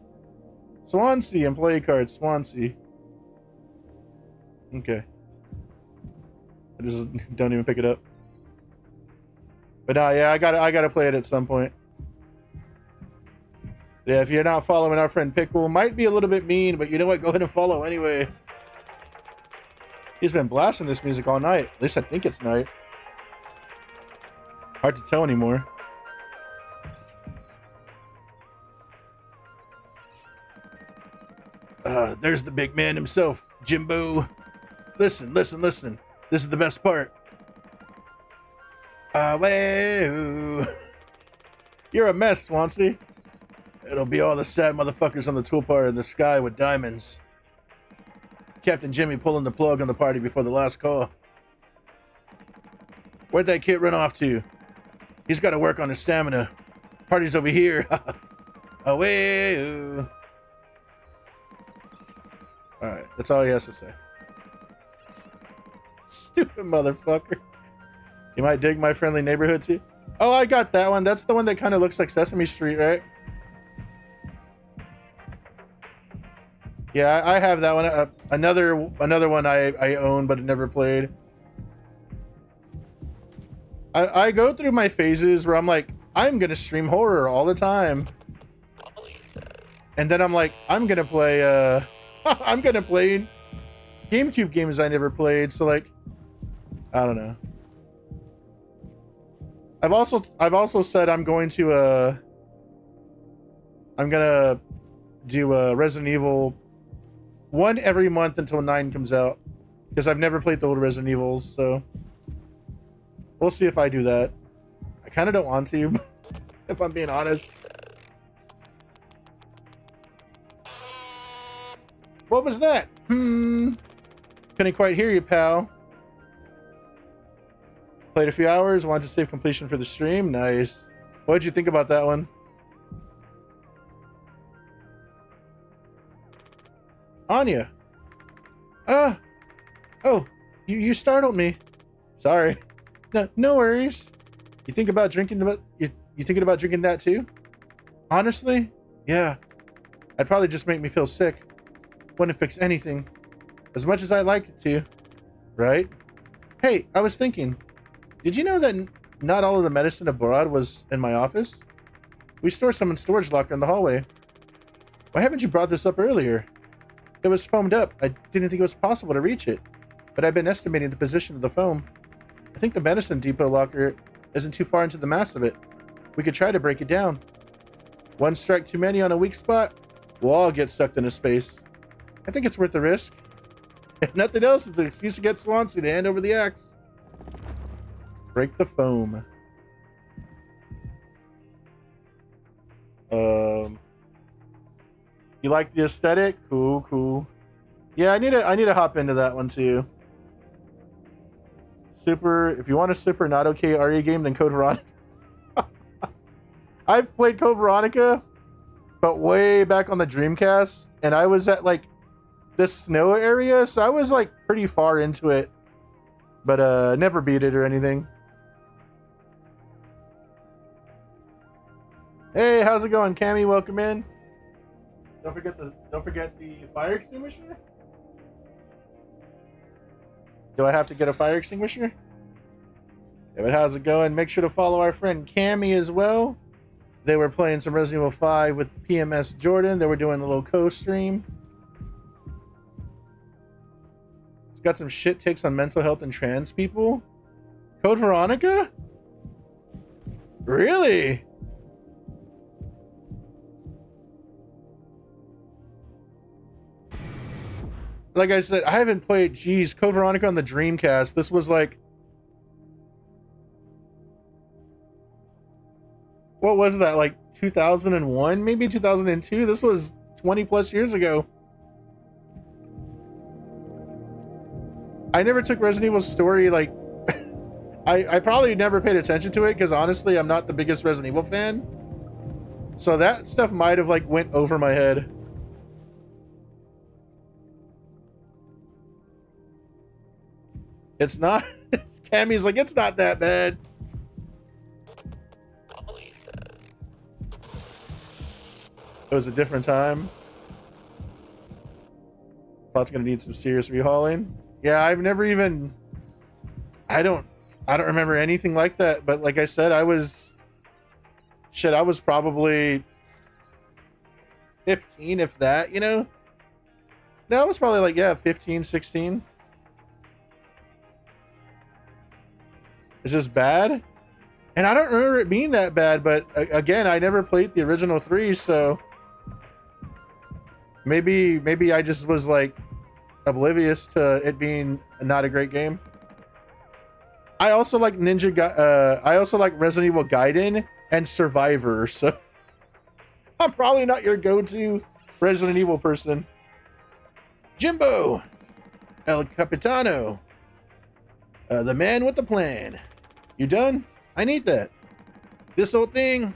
[SPEAKER 1] Swansea and play cards. Swansea. Okay. I just don't even pick it up. But nah, yeah, I gotta play it at some point. Yeah, if you're not following our friend Pickle, might be a little bit mean, but you know what? Go ahead and follow anyway. He's been blasting this music all night. At least I think it's night. Hard to tell anymore. There's the big man himself, Jimbo. Listen. This is the best part. Whoa. You're a mess, Swansea. It'll be all the sad motherfuckers on the toolbar in the sky with diamonds. Captain Jimmy pulling the plug on the party before the last call. Where'd that kid run off to? He's got to work on his stamina. Party's over here. Away. Alright, that's all he has to say. Stupid motherfucker. You might dig my friendly neighborhood too. Oh, I got that one. That's the one that kind of looks like Sesame Street, right? Yeah, I have that one. Another one I own but never played. I go through my phases where I'm like, I'm gonna stream horror all the time, and then I'm like, I'm gonna play I'm gonna play GameCube games I never played. So like, I don't know. I've also said I'm gonna do Resident Evil 1 every month until 9 comes out, because I've never played the old Resident Evils, so we'll see if I do that. I kind of don't want to, if I'm being honest. What was that? Couldn't quite hear you, pal. Played a few hours, wanted to save completion for the stream. Nice. What did you think about that one? Anya. Oh, you startled me. Sorry. No worries. You think about drinking you thinking about drinking that too? Honestly, yeah. I'd probably just make me feel sick. Wouldn't fix anything. As much as I like it to, right? Hey, I was thinking, did you know that not all of the medicine abroad was in my office? We store some in storage locker in the hallway. Why haven't you brought this up earlier? It was foamed up. I didn't think it was possible to reach it, but I've been estimating the position of the foam. I think the medicine depot locker isn't too far into the mass of it. We could try to break it down. One strike too many on a weak spot, we'll all get sucked into space. I think it's worth the risk. If nothing else, it's an excuse to get Swansea to hand over the axe. Break the foam. You like the aesthetic? Cool. Yeah, I need to hop into that one too. If you want a super not okay RE game, then Code Veronica. I've played Code Veronica, but way back on the Dreamcast, and I was at like this snow area, so I was like pretty far into it, but never beat it or anything. Hey, how's it going, Cammy? Welcome in. Don't forget the fire extinguisher. Do I have to get a fire extinguisher? Yeah, but how's it going? Make sure to follow our friend Cammy as well. They were playing some Resident Evil 5 with PMS Jordan. They were doing a little co-stream. It's got some shit takes on mental health and trans people. Code Veronica? Really? Like I said, I haven't played, geez, Code Veronica on the Dreamcast. This was like, what was that, like 2001, maybe 2002? This was 20 plus years ago. I never took Resident Evil's story, like, I probably never paid attention to it, because honestly, I'm not the biggest Resident Evil fan. So that stuff might have, like, went over my head. It's not. Cammy's like, it's not that bad. It was a different time. Plot's gonna need some serious rehauling. Yeah, I've never even. I don't remember anything like that. But like I said, I was probably 15, if that. You know. No, I was probably like 15, 16. It's just bad, and I don't remember it being that bad. But again, I never played the original 3, so maybe I just was like oblivious to it being not a great game. I also like I also like Resident Evil Gaiden and Survivor, so I'm probably not your go-to Resident Evil person. Jimbo, El Capitano, the man with the plan. You done? I need that. This whole thing,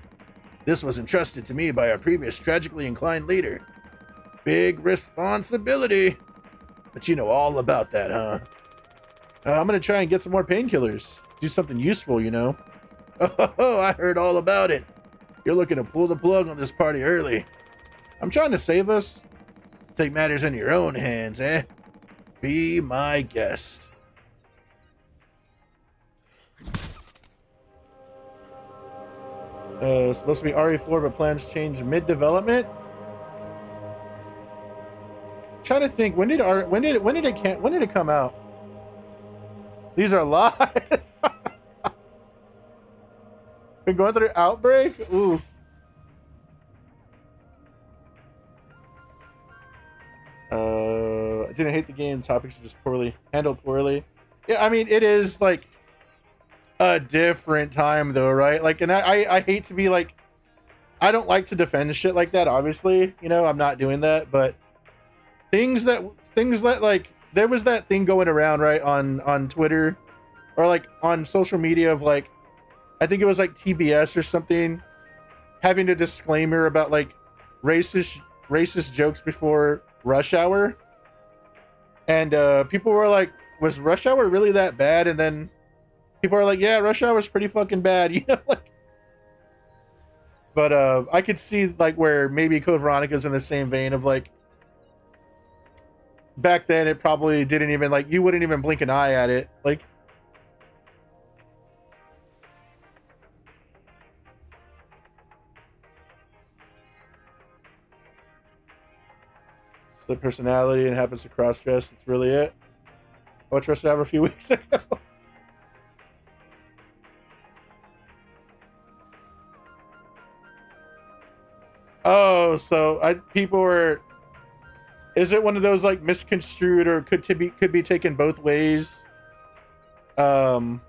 [SPEAKER 1] this was entrusted to me by our previous tragically inclined leader. Big responsibility. But you know all about that, huh? I'm gonna try and get some more painkillers. Do something useful, you know. Oh, I heard all about it. You're looking to pull the plug on this party early. I'm trying to save us. Take matters in your own hands, eh? Be my guest. Supposed to be RE4, but plans change mid-development. Trying to think, when did it come out? These are lies. Been going through Outbreak. Ooh. I didn't hate the game. Topics are just handled poorly. Yeah, I mean, it is like a different time though, right? Like, and I hate to be like, I don't like to defend shit like that, obviously, you know, I'm not doing that, but things that like, there was that thing going around, right, on Twitter or like on social media of like, I think it was like TBS or something, having a disclaimer about like racist jokes before rush hour, and people were like, was Rush Hour really that bad? And then people are like, yeah, Rush Hour was pretty fucking bad, you know, like. But I could see like where maybe Code Veronica's in the same vein of like, back then it probably didn't even like, you wouldn't even blink an eye at it, like. Split personality and happens to cross dress. That's really it. I watched Rush Hour a few weeks ago. Oh, so people were. Is it one of those like misconstrued or could be taken both ways? Where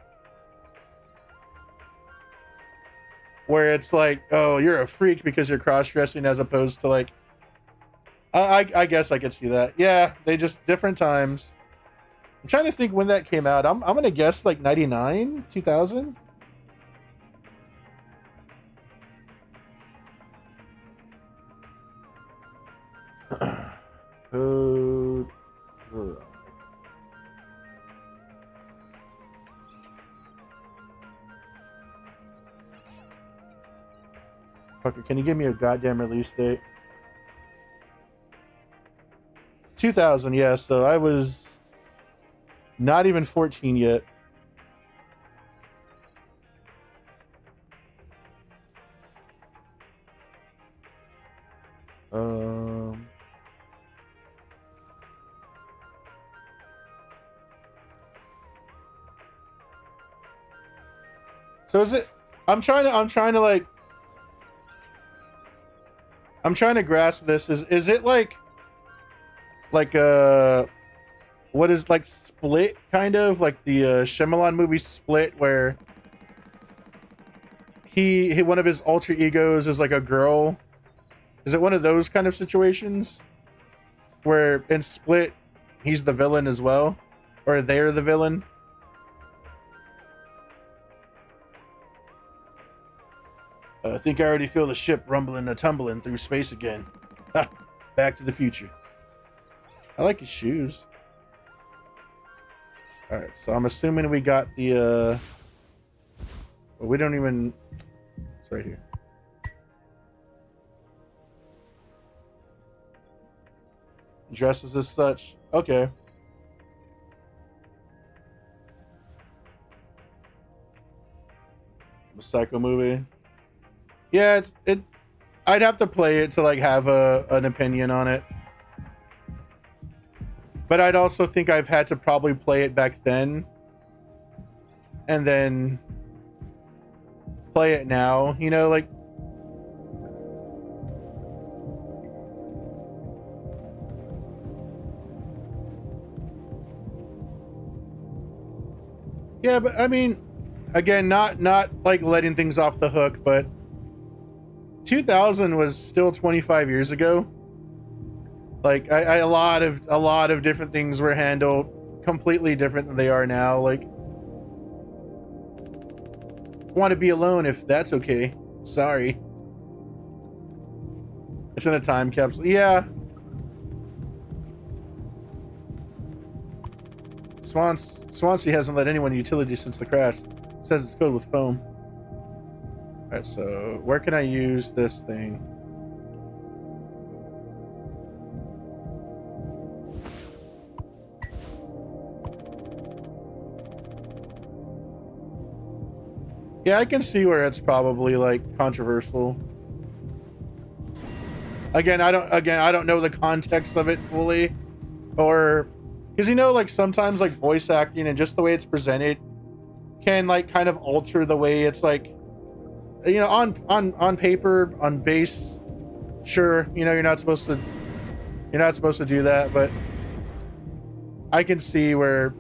[SPEAKER 1] it's like, oh, you're a freak because you're cross dressing, as opposed to like. I guess I could see that. Yeah, they just different times. I'm trying to think when that came out. I'm gonna guess like 99, 2000. Code Veronica. Fucker, can you give me a goddamn release date? 2000, yeah, so I was not even 14 yet. So is it? I'm trying to grasp this. Is it like what is like Split, kind of like the Shyamalan movie Split, where he one of his alter egos is like a girl? Is it one of those kind of situations where in Split he's the villain as well, or they're the villain? I think I already feel the ship rumbling and tumbling through space again. Ha! Back to the future. I like his shoes. Alright, so I'm assuming we got the well, we don't even. It's right here. Dresses as such. Okay. The Psycho movie. Yeah, it. I'd have to play it to like have an opinion on it. But I'd also think I've had to probably play it back then, and then play it now. You know, like. Yeah, but I mean, again, not like letting things off the hook, but 2000 was still 25 years ago. Like a lot of different things were handled completely different than they are now. Like, want to be alone if that's okay. Sorry. It's in a time capsule. Yeah. Swansea hasn't let anyone utility since the crash. It says it's filled with foam. Alright, so where can I use this thing? Yeah, I can see where it's probably like controversial. Again, I don't know the context of it fully, or because, you know, like sometimes like voice acting and just the way it's presented can like kind of alter the way it's like, you know, on paper, on base, sure, you know, you're not supposed to do that, but I can see where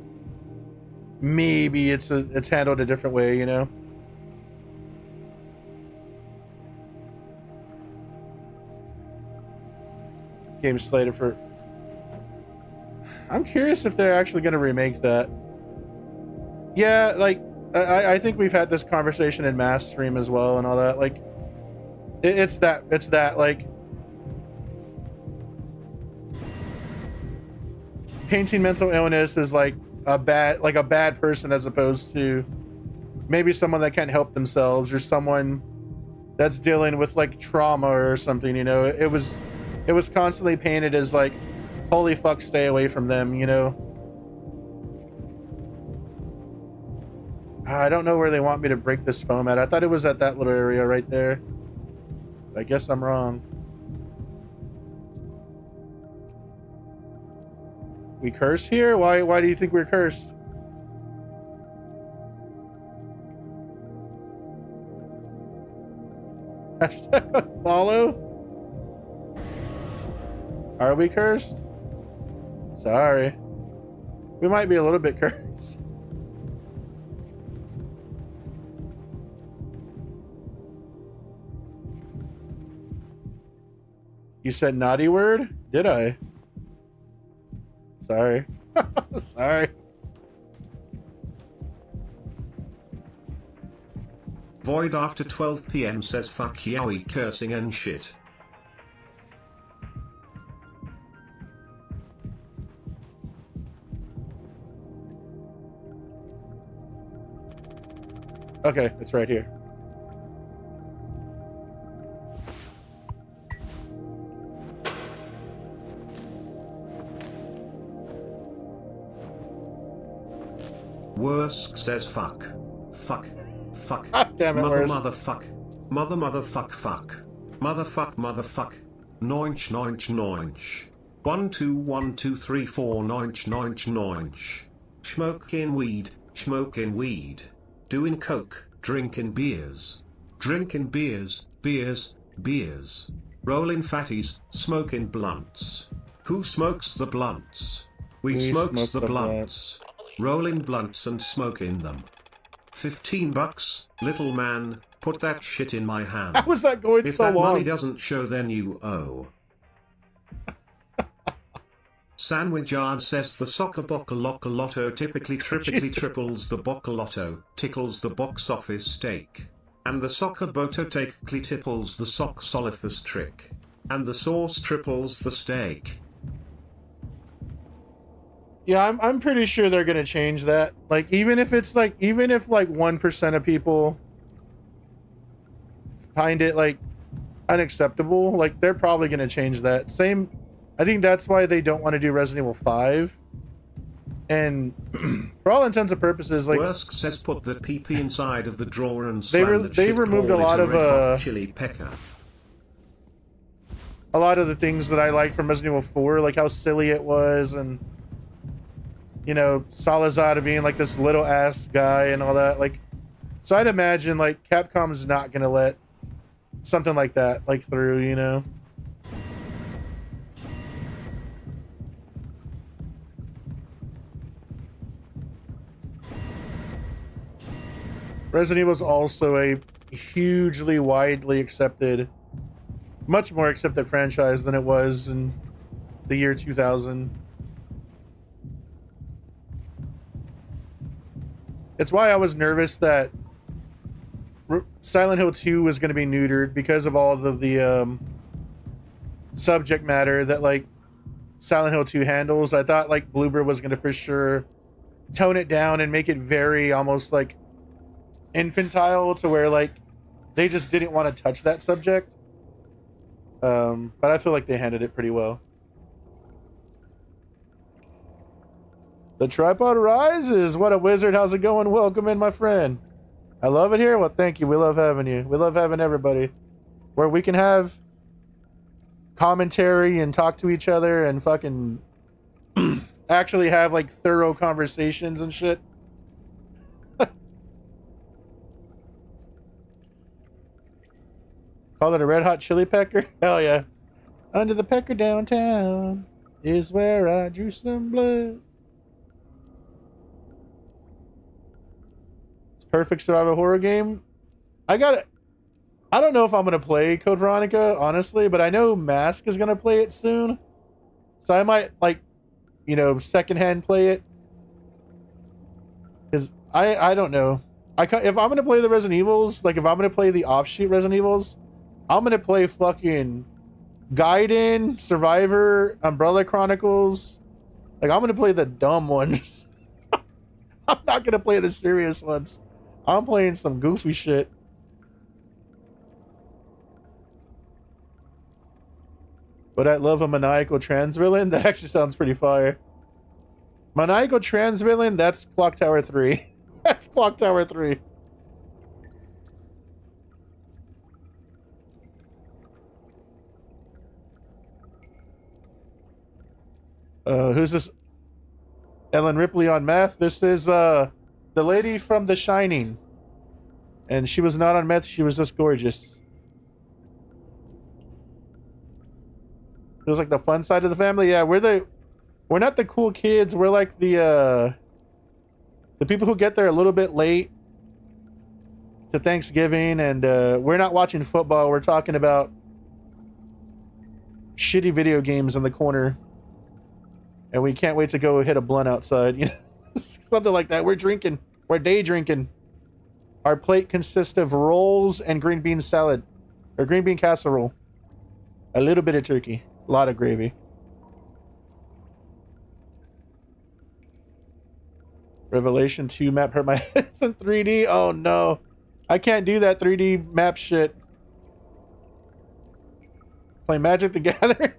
[SPEAKER 1] maybe it's handled a different way, you know. Game slated for. I'm curious if they're actually going to remake that. Yeah, like I think we've had this conversation in Mass Stream as well and all that. Like, it's that like painting mental illness is like a bad person, as opposed to maybe someone that can't help themselves, or someone that's dealing with like trauma or something. You know, it was constantly painted as like, holy fuck, stay away from them, you know. I don't know where they want me to break this foam at. I thought it was at that little area right there. I guess I'm wrong. We curse here? Why do you think we're cursed? Hashtag follow? Are we cursed? Sorry. We might be a little bit cursed. You said naughty word? Did I? Sorry. Sorry.
[SPEAKER 3] Void after 12 p.m. says fuck yowie cursing and shit.
[SPEAKER 1] Okay, it's right here.
[SPEAKER 3] Worsk says fuck. Fuck. Fuck.
[SPEAKER 1] God damn it,
[SPEAKER 3] Mother
[SPEAKER 1] Worsk.
[SPEAKER 3] motherfuck. Mother motherfuck fuck. Motherfuck motherfuck. Noinch noinch noinch. 1 2 1 2 3 4 noinch noinch noinch. Smoking weed, smoking weed. Doing coke, drinking beers. Drinking beers, beers, beers. Rolling fatties, smoking blunts. Who smokes the blunts? We smokes the blunts. Rolling blunts and smoking them. $15, little man, put that shit in my hand.
[SPEAKER 1] How was that going
[SPEAKER 3] if
[SPEAKER 1] so
[SPEAKER 3] that
[SPEAKER 1] long?
[SPEAKER 3] money doesn't show, then you owe. Sandwich Yard says the soccer boca lotto typically triples the boca lotto, tickles the box office stake. And the soccer boto takely tipples the sock solifus trick. And the sauce triples the steak.
[SPEAKER 1] Yeah, I'm pretty sure they're gonna change that. Like, even if 1% of people find it like unacceptable, like they're probably gonna change that. Same, I think that's why they don't want to do Resident Evil 5. And for all intents and purposes, like,
[SPEAKER 3] Worsk says put the PP inside of the drawer and slam that
[SPEAKER 1] they
[SPEAKER 3] shit,
[SPEAKER 1] removed a
[SPEAKER 3] call it
[SPEAKER 1] lot of
[SPEAKER 3] red hot chili pecker.
[SPEAKER 1] a lot of the things that I liked from Resident Evil 4, like how silly it was, and you know, Salazar being like this little ass guy and all that. Like, so I'd imagine like Capcom's not gonna let something like that like through, you know. Resident Evil is also a hugely widely accepted, much more accepted franchise than it was in the year 2000. It's why I was nervous that Silent Hill 2 was going to be neutered because of all of the subject matter that like Silent Hill 2 handles. I thought like Bloober was going to for sure tone it down and make it very almost like infantile, to where like they just didn't want to touch that subject. But I feel like they handled it pretty well. The tripod rises. What a wizard. How's it going? Welcome in, my friend. I love it here. Well, thank you. We love having you. We love having everybody. Where we can have commentary and talk to each other and fucking actually have like thorough conversations and shit. Call it a red hot chili pecker? Hell yeah. Under the pecker downtown is where I drew some blood. Perfect survival horror game. I don't know if I'm gonna play Code Veronica, honestly, but I know Mask is gonna play it soon, so I might, like, you know, secondhand play it, because I don't know. If I'm gonna play the Resident Evils, like if I'm gonna play the offshoot Resident Evils, I'm gonna play fucking Gaiden, Survivor, Umbrella Chronicles. Like, I'm gonna play the dumb ones. I'm not gonna play the serious ones. I'm playing some goofy shit. But I love a maniacal trans villain. That actually sounds pretty fire. Maniacal trans villain, that's Clock Tower 3. That's Clock Tower 3. Who's this? Ellen Ripley on meth. This is the lady from The Shining. And she was not on meth, she was just gorgeous. It was like the fun side of the family. Yeah, we're not the cool kids, we're like the people who get there a little bit late to Thanksgiving, and we're not watching football, we're talking about shitty video games in the corner. And we can't wait to go hit a blunt outside, you know, something like that. We're drinking. We're day drinking. Our plate consists of rolls and green bean salad, or green bean casserole. A little bit of turkey, a lot of gravy. Revelation 2 map hurt my head in 3D. Oh no, I can't do that 3D map shit. Play Magic the Gathering.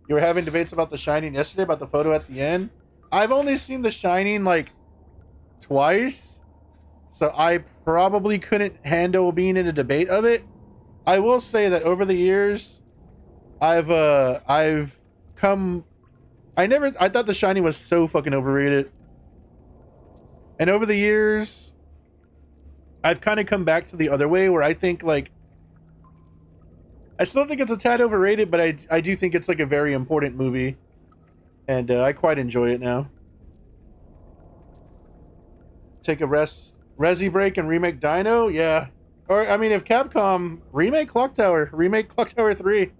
[SPEAKER 1] You were having debates about The Shining yesterday, about the photo at the end. I've only seen The Shining like twice, so I probably couldn't handle being in a debate of it. I will say that over the years, I've come. I thought The Shining was so fucking overrated, and over the years, I've kind of come back to the other way, where I think like. I still think it's a tad overrated, but I do think it's like a very important movie. And I quite enjoy it now. Take a resi break and remake Dino? Yeah. Or, I mean, if Capcom, remake Clock Tower 3.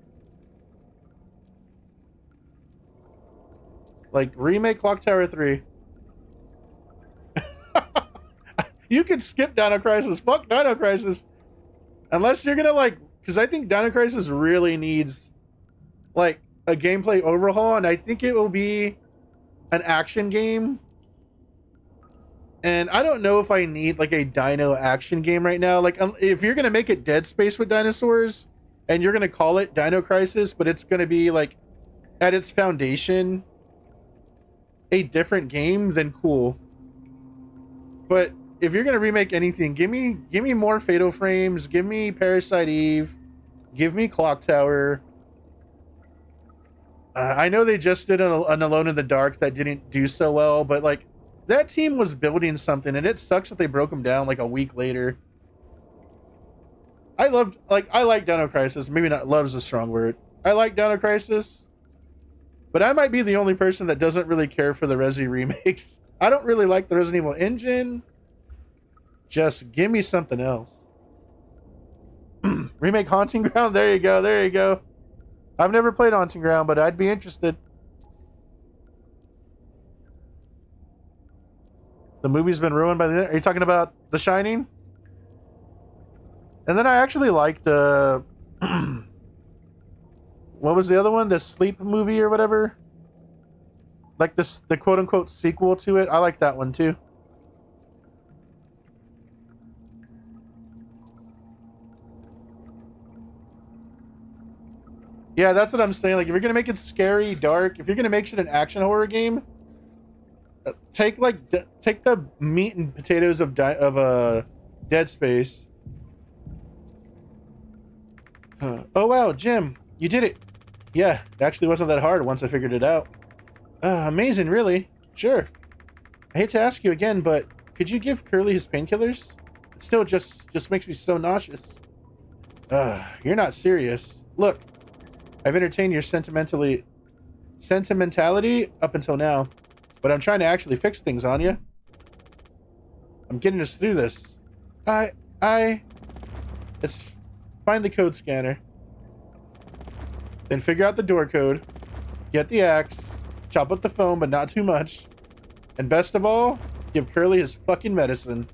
[SPEAKER 1] Like, remake Clock Tower 3. You could skip Dino Crisis. Fuck Dino Crisis. Unless you're gonna, like... Because I think Dino Crisis really needs, like, a gameplay overhaul, and I think it will be an action game. And I don't know if I need, like, a dino action game right now. Like, if you're going to make it Dead Space with dinosaurs, and you're going to call it Dino Crisis, but it's going to be, like, at its foundation, a different game, then cool. But... if you're gonna remake anything, give me more Fatal Frames, give me Parasite Eve, give me Clock Tower. I know they just did an Alone in the Dark that didn't do so well, but like that team was building something, and it sucks that they broke them down like a week later. I like Dino Crisis. Maybe not love's a strong word. I like Dino Crisis, but I might be the only person that doesn't really care for the Resi remakes. I don't really like the Resident Evil engine. Just give me something else. Remake Haunting Ground? There you go, there you go. I've never played Haunting Ground, but I'd be interested. The movie's been ruined by the... Are you talking about The Shining? And then I actually liked... what was the other one? The Sleep movie or whatever? Like the quote-unquote sequel to it. I like that one too. Yeah, that's what I'm saying. Like, if you're gonna make it scary, dark, if you're gonna make shit an action horror game, take the meat and potatoes of Dead Space. Oh wow, Jim, you did it. Yeah, it actually wasn't that hard once I figured it out. Amazing, really. Sure. I hate to ask you again, but could you give Curly his painkillers? It still just makes me so nauseous. You're not serious. Look. I've entertained your sentimentality up until now, but I'm trying to actually fix things on you. I'm getting us through this. Let's find the code scanner. Then figure out the door code. Get the axe. Chop up the phone, but not too much. And best of all, give Curly his fucking medicine.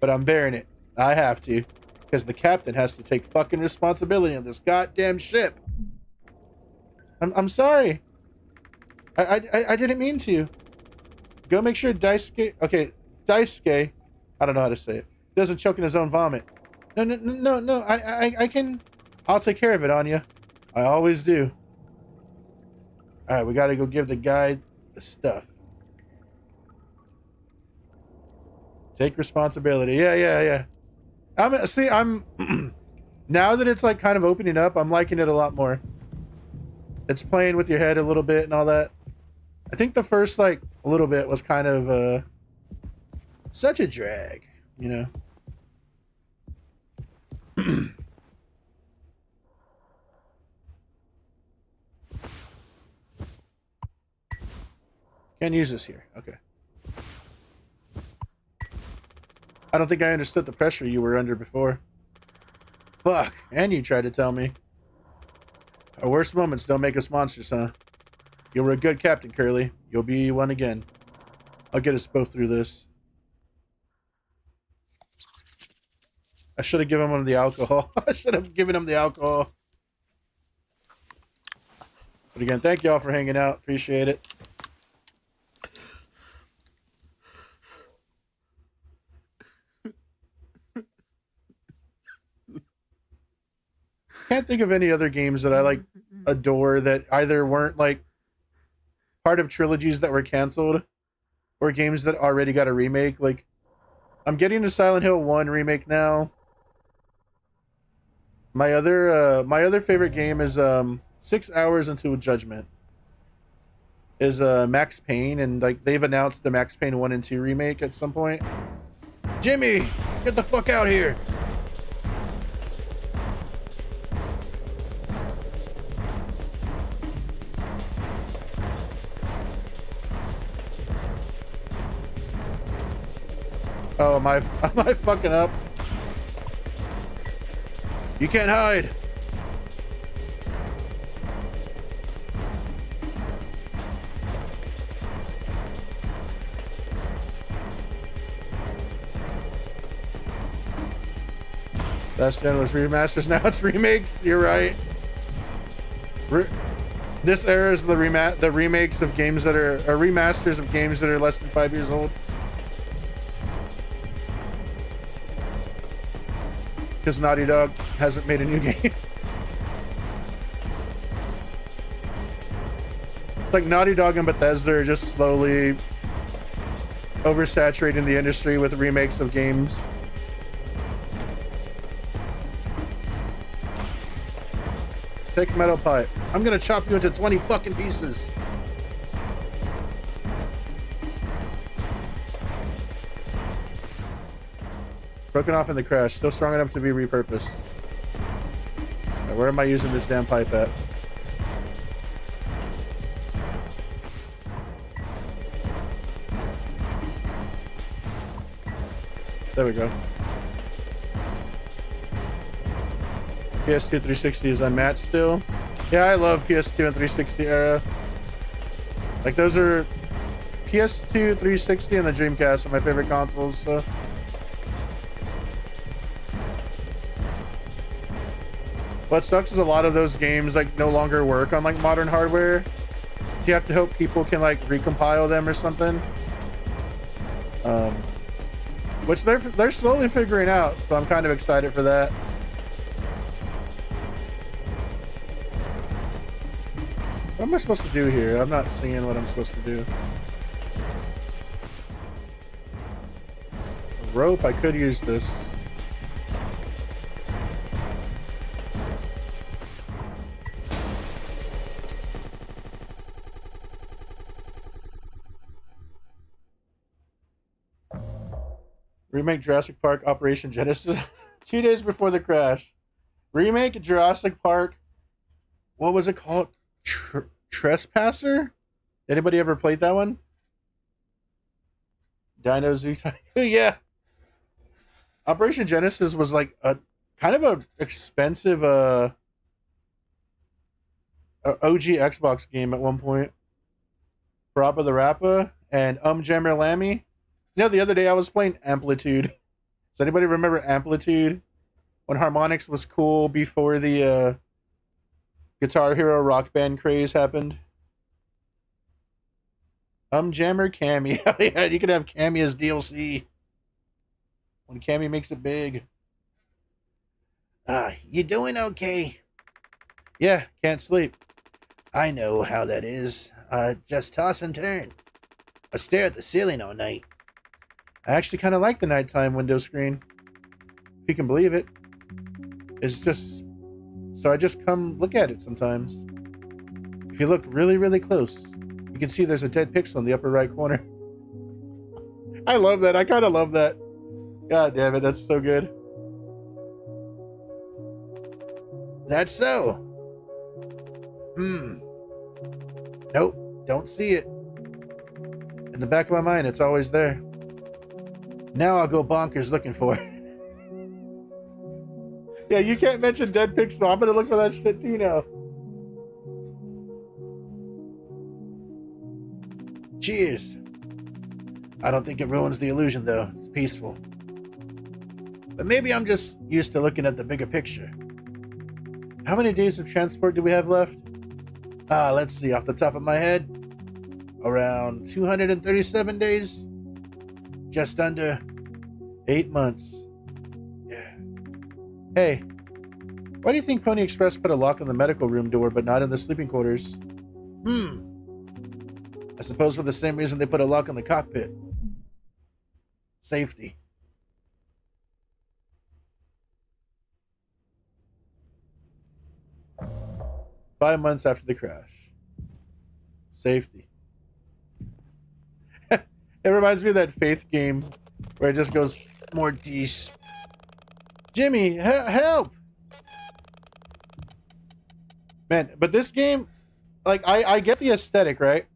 [SPEAKER 1] But I'm bearing it. I have to. Because the captain has to take fucking responsibility on this goddamn ship. I'm sorry. I didn't mean to. Go make sure Daisuke, okay, Daisuke, I don't know how to say it, doesn't choke in his own vomit. No, no, no, no, no, I can, I'll take care of it, Anya. I always do. All right, we got to go give the guy the stuff. Take responsibility. Yeah, yeah, yeah. I'm now that it's like kind of opening up, I'm liking it a lot more. It's playing with your head a little bit and all that. I think the first like a little bit was kind of such a drag, you know. Can't use this here. Okay. I don't think I understood the pressure you were under before. Fuck. And you tried to tell me. Our worst moments don't make us monsters, huh? You were a good captain, Curly. You'll be one again. I'll get us both through this. I should have given him the alcohol. I should have given him the alcohol. But again, thank y'all for hanging out. Appreciate it. Can't think of any other games that I like adore that either weren't like part of trilogies that were canceled or games that already got a remake. Like I'm getting a Silent Hill 1 remake now. My other favorite game is 6 Hours Until Judgment. Is Max Payne, and like they've announced the Max Payne 1 and 2 remake at some point. Jimmy, get the fuck out here. Oh, am I fucking up? You can't hide. Last gen was remasters, now it's remakes. You're right. This era is the remakes of games that are remasters of games that are less than 5 years old. Because Naughty Dog hasn't made a new game. It's like Naughty Dog and Bethesda are just slowly oversaturating the industry with remakes of games. Take metal pipe. I'm gonna chop you into 20 fucking pieces. Broken off in the crash. Still strong enough to be repurposed. Right, where am I using this damn pipe at? There we go. PS2 360 is unmatched still. Yeah, I love PS2 and 360 era. Like those are PS2, 360, and the Dreamcast are my favorite consoles. So. What sucks is a lot of those games like no longer work on like modern hardware. So you have to hope people can like recompile them or something. Which they're slowly figuring out, so I'm kind of excited for that. What am I supposed to do here? I'm not seeing what I'm supposed to do. A rope, I could use this. Remake Jurassic Park Operation Genesis 2 days before the crash. Remake Jurassic Park. What was it called? Trespasser? Anybody ever played that one? Dino Zoo Tycoon? Yeah. Operation Genesis was like a kind of a expensive OG Xbox game at one point. Parappa the Rappa and Jammer Lammy. You know, the other day I was playing Amplitude. Does anybody remember Amplitude? When harmonics was cool before the Guitar Hero Rock Band craze happened. Jammer Cammy. Yeah, you can have Cammy as DLC. When Cammy makes it big. You doing okay? Yeah, can't sleep. I know how that is. Just toss and turn. I stare at the ceiling all night. I actually kind of like the nighttime window screen. If you can believe it. It's just... So I just come look at it sometimes. If you look really, really close, you can see there's a dead pixel in the upper right corner. I love that. I kind of love that. God damn it, that's so good. That's so. Nope, don't see it. In the back of my mind, it's always there. Now I'll go bonkers looking for it. Yeah, you can't mention dead pixel. I'm gonna look for that shit too now. Cheers. I don't think it ruins the illusion though. It's peaceful. But maybe I'm just used to looking at the bigger picture. How many days of transport do we have left? Let's see, off the top of my head. Around 237 days. Just under 8 months. Yeah. Hey, why do you think Pony Express put a lock on the medical room door but not in the sleeping quarters? I suppose for the same reason they put a lock on the cockpit. Safety. "5 months after the crash. Safety." It reminds me of that Faith game where it just goes more deesh. Jimmy, help! Man, but this game, like, I get the aesthetic, right?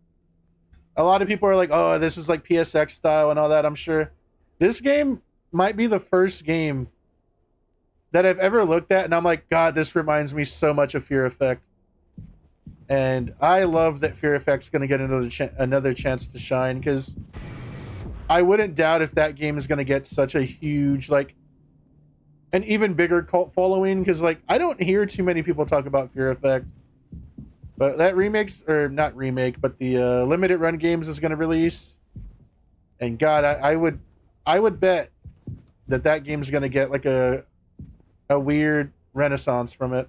[SPEAKER 1] A lot of people are like, oh, this is like PSX style and all that, I'm sure. This game might be the first game that I've ever looked at and I'm like, God, this reminds me so much of Fear Effect. And I love that Fear Effect's going to get another chance to shine, because I wouldn't doubt if that game is going to get such a huge, like, an even bigger cult following, because, like, I don't hear too many people talk about Fear Effect. But that not remake, but the limited run games is going to release. And God, I would bet that game's going to get like a weird renaissance from it.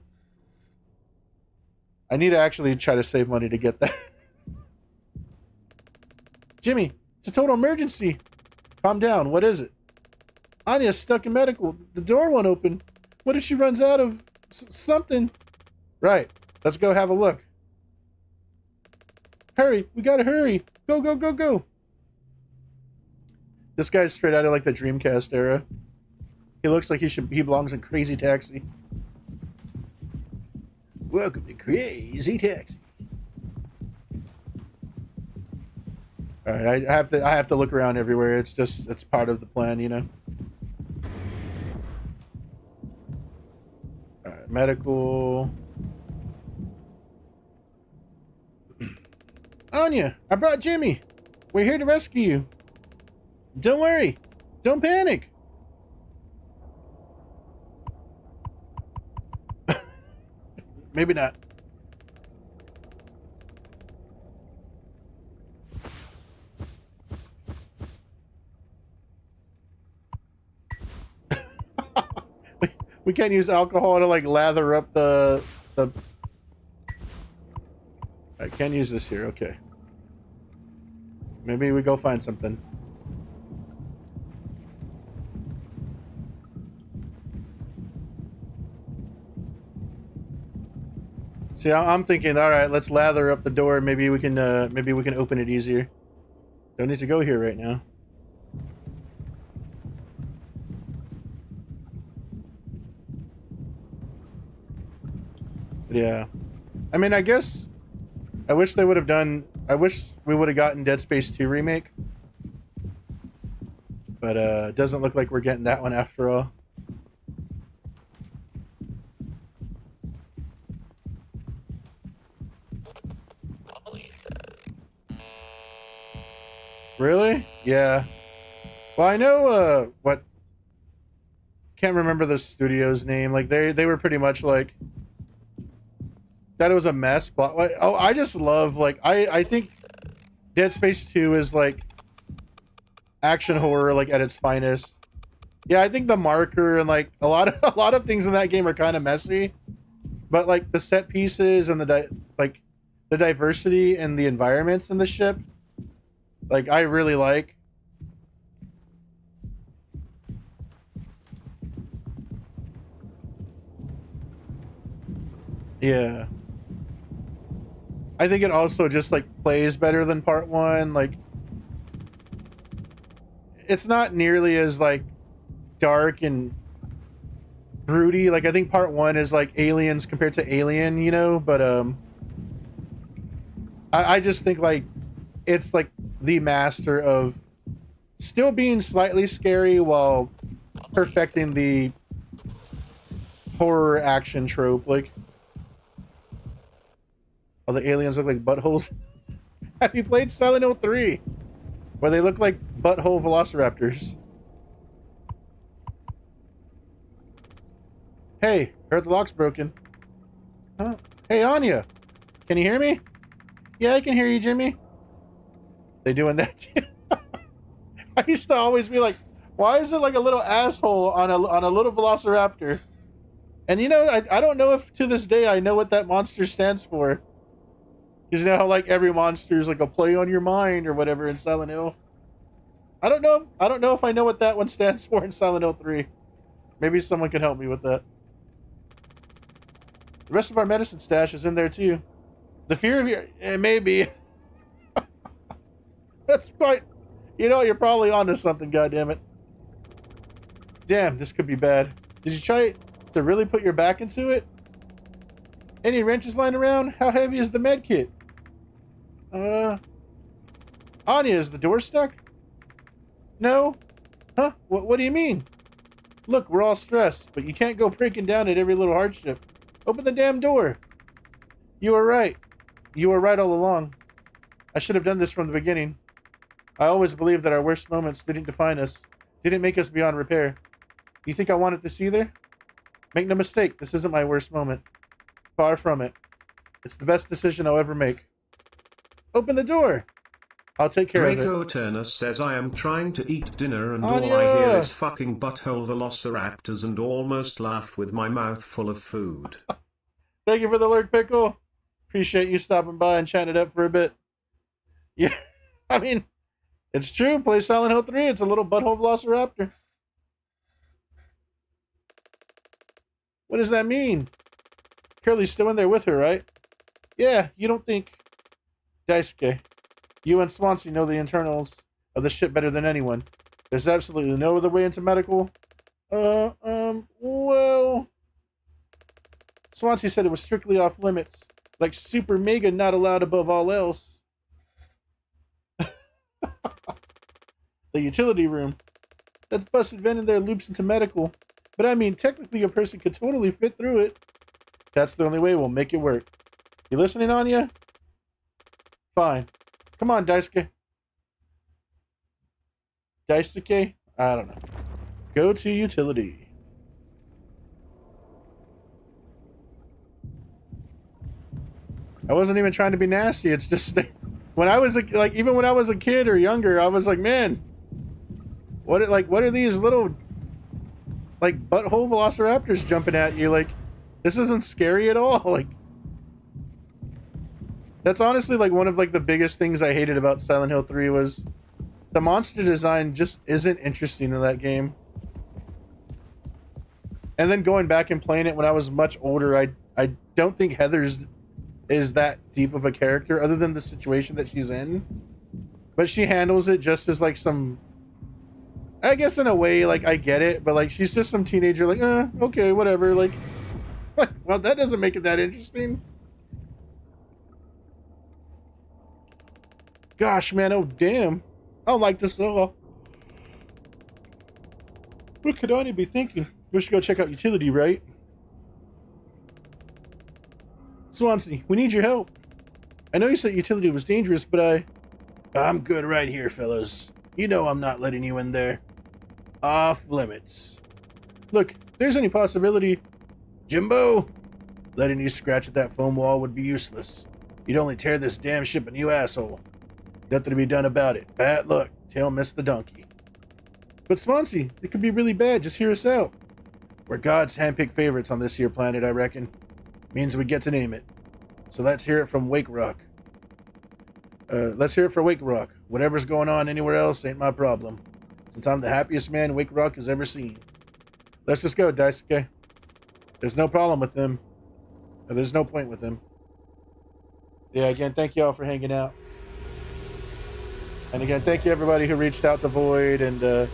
[SPEAKER 1] I need to actually try to save money to get that. Jimmy, it's a total emergency. Calm down. What is it? Anya's stuck in medical. The door won't open. What if she runs out of something? Right. Let's go have a look. Hurry. We gotta hurry. Go, go, go, go. This guy's straight out of like the Dreamcast era. He looks like he belongs in Crazy Taxi. Welcome to Crazy Taxi. All right, I have to look around everywhere. It's part of the plan, you know. All right, medical. Anya, I brought Jimmy. We're here to rescue you. Don't worry. Don't panic. Maybe not. We can't use alcohol to like lather up the I can't use this here. Okay. Maybe we go find something. See, I'm thinking, all right, let's lather up the door. Maybe we can open it easier. Don't need to go here right now. But yeah, I mean, I guess I wish they would have done. I wish we would have gotten Dead Space 2 remake, but it doesn't look like we're getting that one after all. Really? Yeah. Well, I know what. Can't remember the studio's name. Like they were pretty much like that. It was a mess. But oh, I just love like I think Dead Space 2 is like action horror like at its finest. Yeah, I think the marker and like a lot of things in that game are kind of messy, but like the set pieces and like the diversity and the environments in the ship, like I really like. Yeah. I think it also just like plays better than part one. Like it's not nearly as like dark and broody. Like I think part one is like Aliens compared to Alien, you know, but I just think like it's like the master of still being slightly scary while perfecting the horror action trope. Like all the aliens look like buttholes. Have you played Silent Hill 3? Where they look like butthole velociraptors. Hey, heard the lock's broken. Huh? Hey, Anya. Can you hear me? Yeah, I can hear you, Jimmy. They doing that too? I used to always be like, why is it like a little asshole on a little velociraptor? And you know, I don't know if to this day I know what that monster stands for. Because you know how like every monster is like a play on your mind or whatever in Silent Hill. I don't know if I know what that one stands for in Silent Hill 3. Maybe someone can help me with that. The rest of our medicine stash is in there too. The fear of your maybe. That's quite. You know, you're probably onto something. Goddammit. Damn, this could be bad. Did you try to really put your back into it? Any wrenches lying around? How heavy is the med kit? Anya, is the door stuck? No? Huh? What do you mean? Look, we're all stressed, but you can't go breaking down at every little hardship. Open the damn door. You were right. You were right all along. I should have done this from the beginning. I always believed that our worst moments didn't define us, didn't make us beyond repair. You think I wanted this either? Make no mistake, this isn't my worst moment. Far from it. It's the best decision I'll ever make. Open the door! I'll take care of it.
[SPEAKER 3] Draco Turner says I am trying to eat dinner and
[SPEAKER 1] Anya!
[SPEAKER 3] all I hear is fucking butthole velociraptors and almost laugh with my mouth full of food.
[SPEAKER 1] Thank you for the lurk, Pickle. Appreciate you stopping by and chatting it up for a bit. Yeah, I mean, it's true. Play Silent Hill 3. It's a little butthole velociraptor. What does that mean? Curly's still in there with her, right? Yeah, you don't think... Daisuke, you and Swansea know the internals of the ship better than anyone. There's absolutely no other way into medical. Well... Swansea said it was strictly off limits. Like super mega not allowed above all else. The utility room. That busted vent in there loops into medical. But I mean, technically a person could totally fit through it. That's the only way we'll make it work. You listening, Anya? Fine. Come on, Daisuke. Daisuke? I don't know. Go to utility. I wasn't even trying to be nasty. It's just when I was like, even when I was a kid or younger, I was like, man, what are these little like butthole velociraptors jumping at you? Like, this isn't scary at all. Like, that's honestly like one of like the biggest things I hated about Silent Hill 3 was the monster design just isn't interesting in that game. And then going back and playing it when I was much older, I don't think Heather's is that deep of a character other than the situation that she's in. But she handles it just as like some, I guess in a way, like I get it, but like she's just some teenager like, okay, whatever. Like, well, that doesn't make it that interesting. Gosh, man, oh damn. I don't like this at all. What could Anya be thinking? We should go check out utility, right? Swansea, we need your help. I know you said utility was dangerous, but I'm good right here, fellas. You know I'm not letting you in there. Off limits. Look, if there's any possibility... Jimbo, letting you scratch at that foam wall would be useless. You'd only tear this damn ship a new asshole. Nothing to be done about it. Bad luck. Tell Miss the donkey. But Swansea, it could be really bad. Just hear us out. We're God's handpicked favorites on this here planet, I reckon. Means we get to name it. So let's hear it from Wake Rock. Let's hear it for Wake Rock. Whatever's going on anywhere else ain't my problem. Since I'm the happiest man Wake Rock has ever seen. Let's just go, Daisuke. There's no problem with him. There's no point with him. Yeah, again, thank you all for hanging out. And again, thank you everybody who reached out to Void and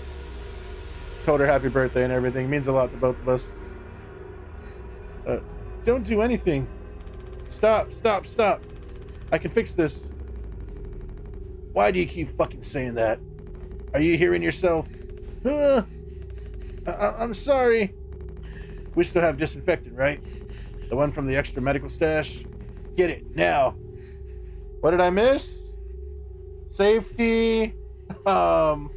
[SPEAKER 1] told her happy birthday and everything. It means a lot to both of us. Don't do anything. Stop, stop, stop. I can fix this. Why do you keep fucking saying that? Are you hearing yourself? I'm sorry. We still have disinfectant, right? The one from the extra medical stash? Get it, now. What did I miss? Safety. The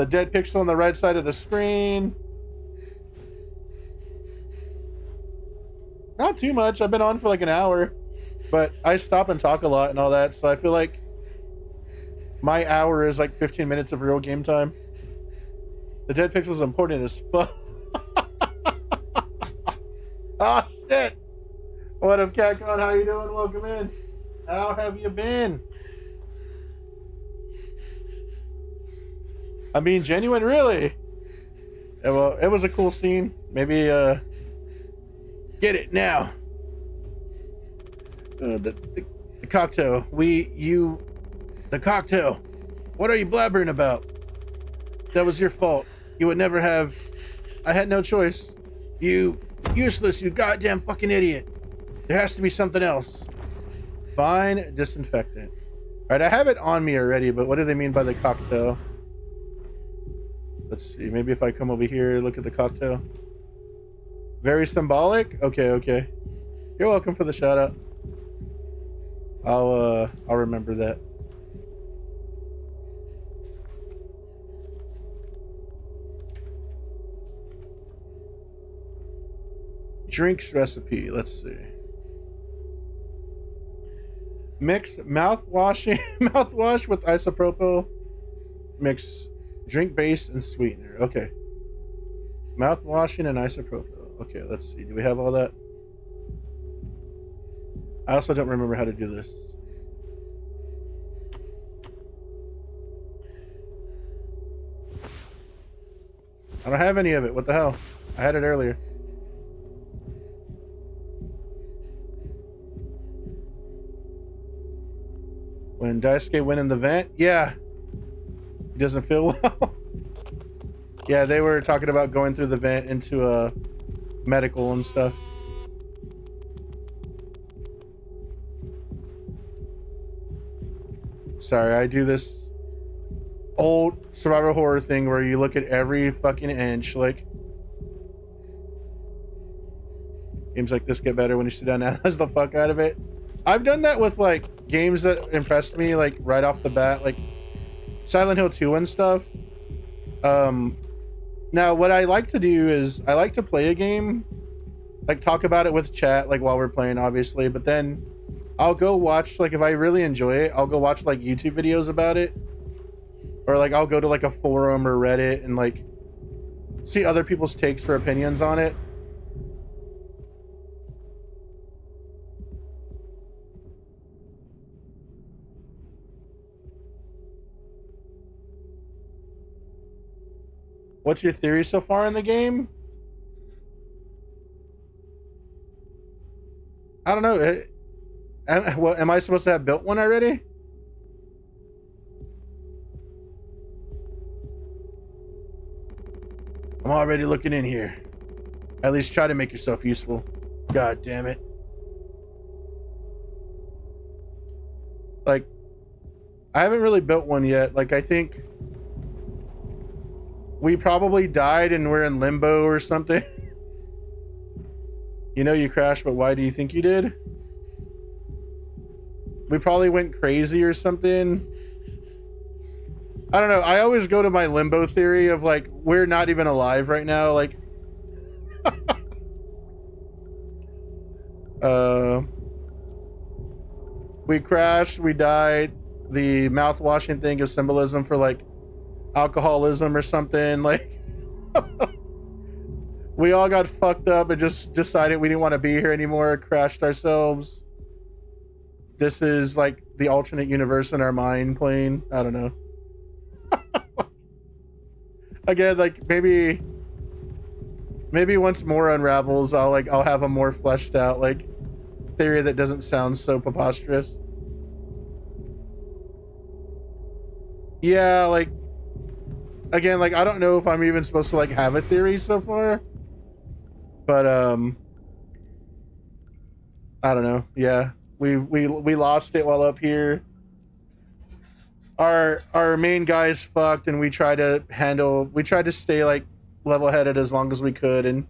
[SPEAKER 1] dead pixel on the right side of the screen. Not too much. I've been on for like an hour. But I stop and talk a lot and all that, so I feel like my hour is like 15 minutes of real game time. The dead pixel is important as fuck. Oh shit! What up, Catcon? How you doing? Welcome in. How have you been? I mean, genuine, really. Yeah, well, it was a cool scene. Maybe, get it now. The cocktail. The cocktail. What are you blabbering about? That was your fault. You would never have. I had no choice. You useless, you goddamn fucking idiot. There has to be something else. Fine, disinfectant. Alright, I have it on me already, but what do they mean by the cocktail? Let's see, maybe if I come over here, look at the cocktail. Very symbolic? Okay, okay. You're welcome for the shout out. I'll remember that. Drinks recipe, let's see. Mix mouthwash with isopropyl. Mix drink base and sweetener. Okay. Mouthwashing and isopropyl. Okay, let's see. Do we have all that? I also don't remember how to do this. I don't have any of it. What the hell? I had it earlier. When Daisuke went in the vent? Yeah. He doesn't feel well. Yeah, they were talking about going through the vent into a medical and stuff. Sorry, I do this old survival horror thing where you look at every fucking inch, like games like this get better when you sit down and analyze the fuck out of it. I've done that with like games that impressed me like right off the bat, like Silent Hill 2 and stuff. Now what I like to do is I like to play a game, like talk about it with chat, like while we're playing obviously, but then I'll go watch, like if I really enjoy it, I'll go watch like YouTube videos about it, or like I'll go to like a forum or Reddit and like see other people's takes or opinions on it. What's your theory so far in the game? I don't know. Am I supposed to have built one already? I'm already looking in here. At least try to make yourself useful. God damn it. Like, I haven't really built one yet. Like, I think we probably died and we're in limbo or something. You know you crashed, but why do you think you did? We probably went crazy or something. I don't know. I always go to my limbo theory of like, we're not even alive right now. Like, We crashed, we died. The mouth washing thing is symbolism for like alcoholism or something. Like we all got fucked up and just decided we didn't want to be here anymore, crashed ourselves. This is like the alternate universe in our mind playing. I don't know. Again, like maybe once more unravels, I'll have a more fleshed out like theory that doesn't sound so preposterous. Yeah, like again, like I don't know if I'm even supposed to like have a theory so far, but I don't know. Yeah, we lost it while up here. Our main guy's fucked, and we tried to stay like level headed as long as we could, and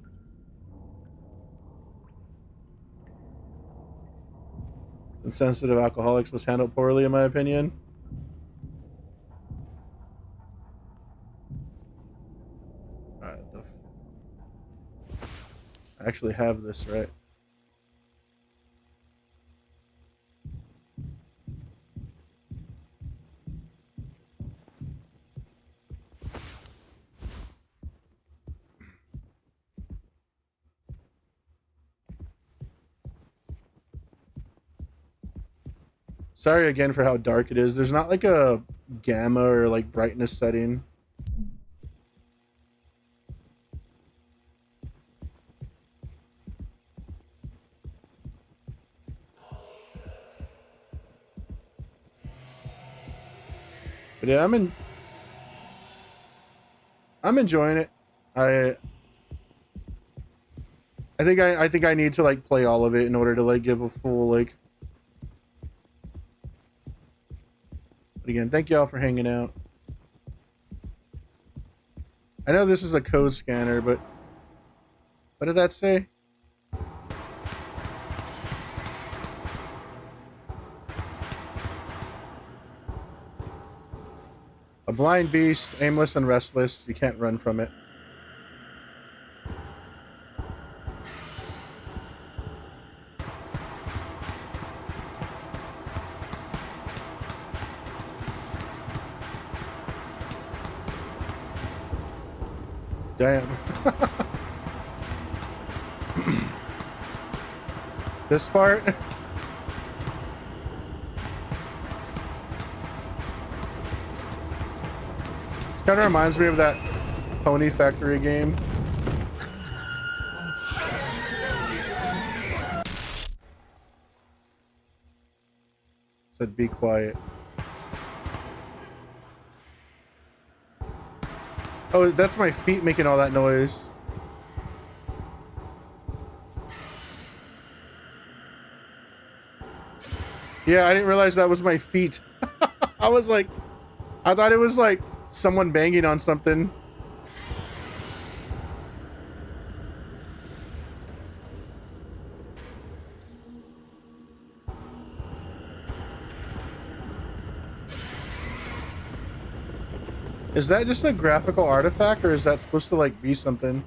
[SPEAKER 1] insensitive alcoholics was handled poorly in my opinion. Alright, I actually have this right. Sorry again for how dark it is. There's not like a gamma or like brightness setting. But yeah, I'm enjoying it. I think I need to like play all of it in order to like give a full like. But again, thank y'all for hanging out. I know this is a code scanner, but what did that say? A blind beast, aimless and restless. You can't run from it. Damn. This part? Kind of reminds me of that Pony Factory game. Said be quiet. Oh, that's my feet making all that noise. Yeah, I didn't realize that was my feet. I thought it was like someone banging on something. Is that just a graphical artifact, or is that supposed to like be something?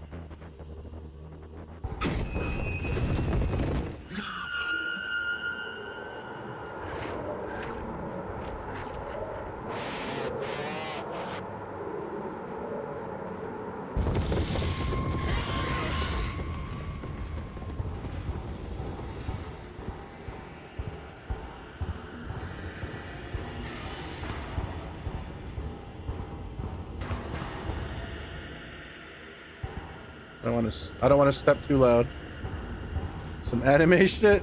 [SPEAKER 1] I don't want to step too loud. Some anime shit.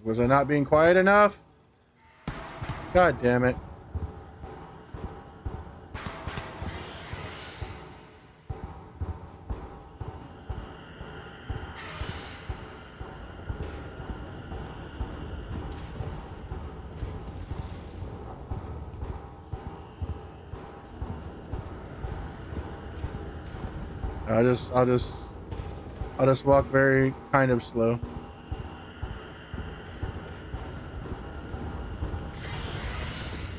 [SPEAKER 1] Was I not being quiet enough? God damn it. I'll just walk very kind of slow.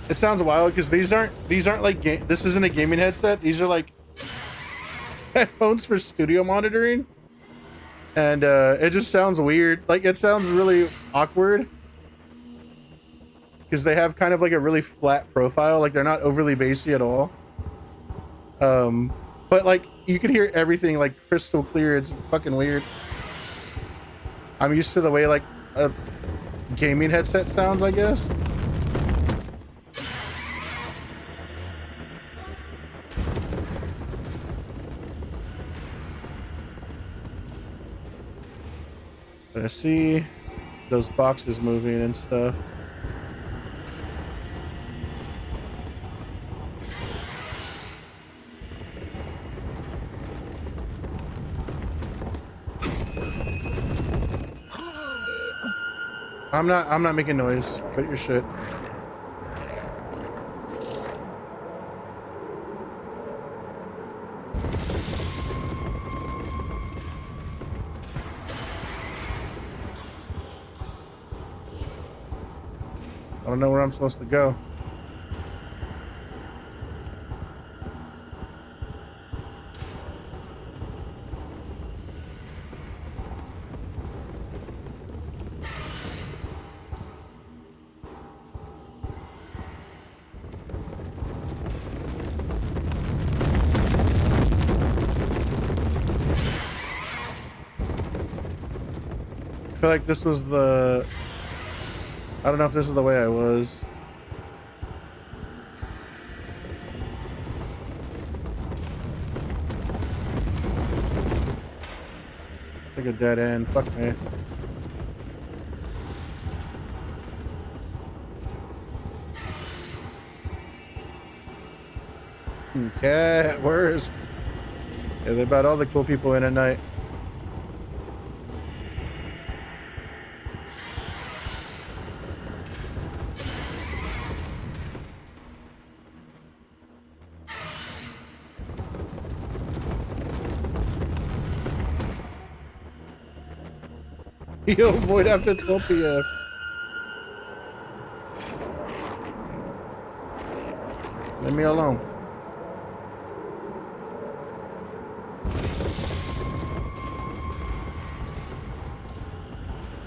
[SPEAKER 1] It sounds wild because these aren't like this isn't a gaming headset. These are like headphones for studio monitoring, and it just sounds weird. Like it sounds really awkward because they have kind of like a really flat profile. Like they're not overly bassy at all. But like you can hear everything like crystal clear. It's fucking weird. I'm used to the way like a gaming headset sounds, I guess. But I see those boxes moving and stuff. I'm not making noise. Quit your shit. I don't know where I'm supposed to go. I feel like this was the... I don't know if this is the way I was. It's like a dead end. Fuck me. Cat, where's... Yeah, they brought all the cool people in at night. You avoid after 12 p.m. Leave me alone.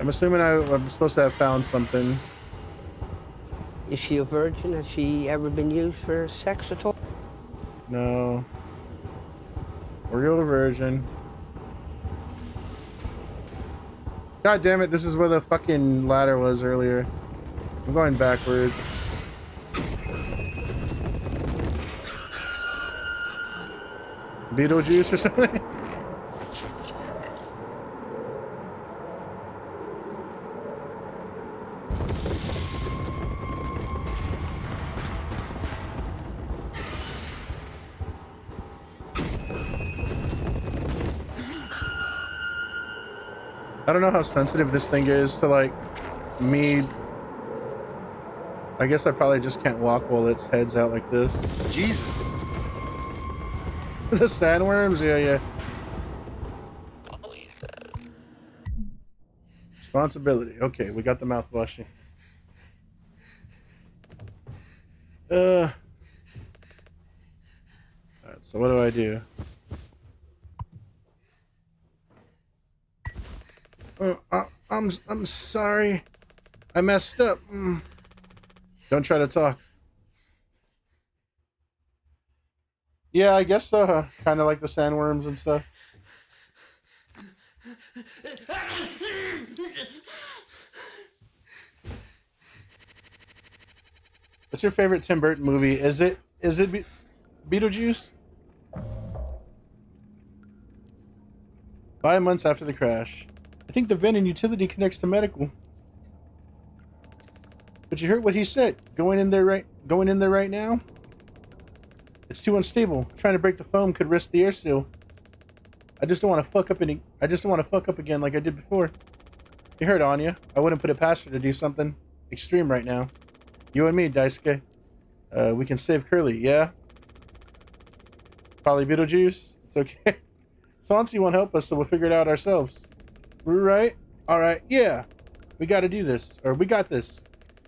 [SPEAKER 1] I'm assuming I'm supposed to have found something.
[SPEAKER 4] Is she a virgin? Has she ever been used for sex at all?
[SPEAKER 1] No. Real virgin. God damn it, this is where the fucking ladder was earlier. I'm going backwards. Beetlejuice or something? I don't know how sensitive this thing is to like me. I guess I probably just can't walk while its head's out like this.
[SPEAKER 5] Jesus.
[SPEAKER 1] The sandworms? Yeah. Responsibility. Okay, we got the mouthwashing. Alright, so what do I do? I'm sorry. I messed up. Don't try to talk. Yeah, I guess kind of like the sandworms and stuff. What's your favorite Tim Burton movie? Is it Beetlejuice? 5 months after the crash. I think the vent and utility connects to medical. But you heard what he said. Going in there right now? It's too unstable. Trying to break the foam could risk the air seal. I just don't want to fuck up again like I did before. You heard Anya. I wouldn't put it past her to do something extreme right now. You and me, Daisuke. We can save Curly, yeah? Probably Beetlejuice. It's okay. Swansea won't help us, so we'll figure it out ourselves. We're right? Alright, yeah. We gotta do this. Or we got this.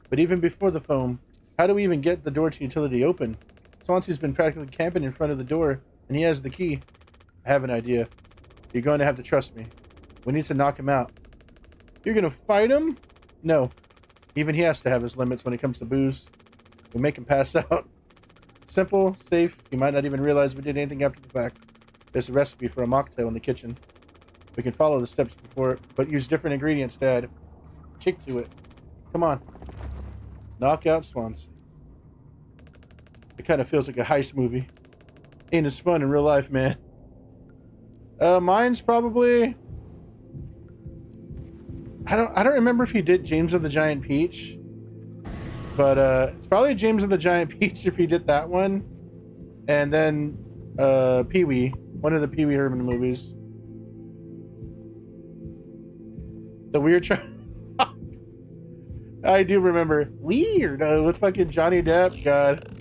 [SPEAKER 1] But even before the foam, how do we even get the door to utility open? Swansea's been practically camping in front of the door, and he has the key. I have an idea. You're going to have to trust me. We need to knock him out. You're gonna fight him? No. Even he has to have his limits when it comes to booze. We make him pass out. Simple, safe. You might not even realize we did anything after the fact. There's a recipe for a mocktail in the kitchen. We can follow the steps before, but use different ingredients to add kick to it. Come on. Knock out Swansea. It kind of feels like a heist movie. Ain't as fun in real life, man. Mine's probably... I don't remember if he did James and the Giant Peach. But it's probably James and the Giant Peach if he did that one. And then Pee-wee. One of the Pee-wee Herman movies. The weird I do remember. Weird with fucking Johnny Depp. God.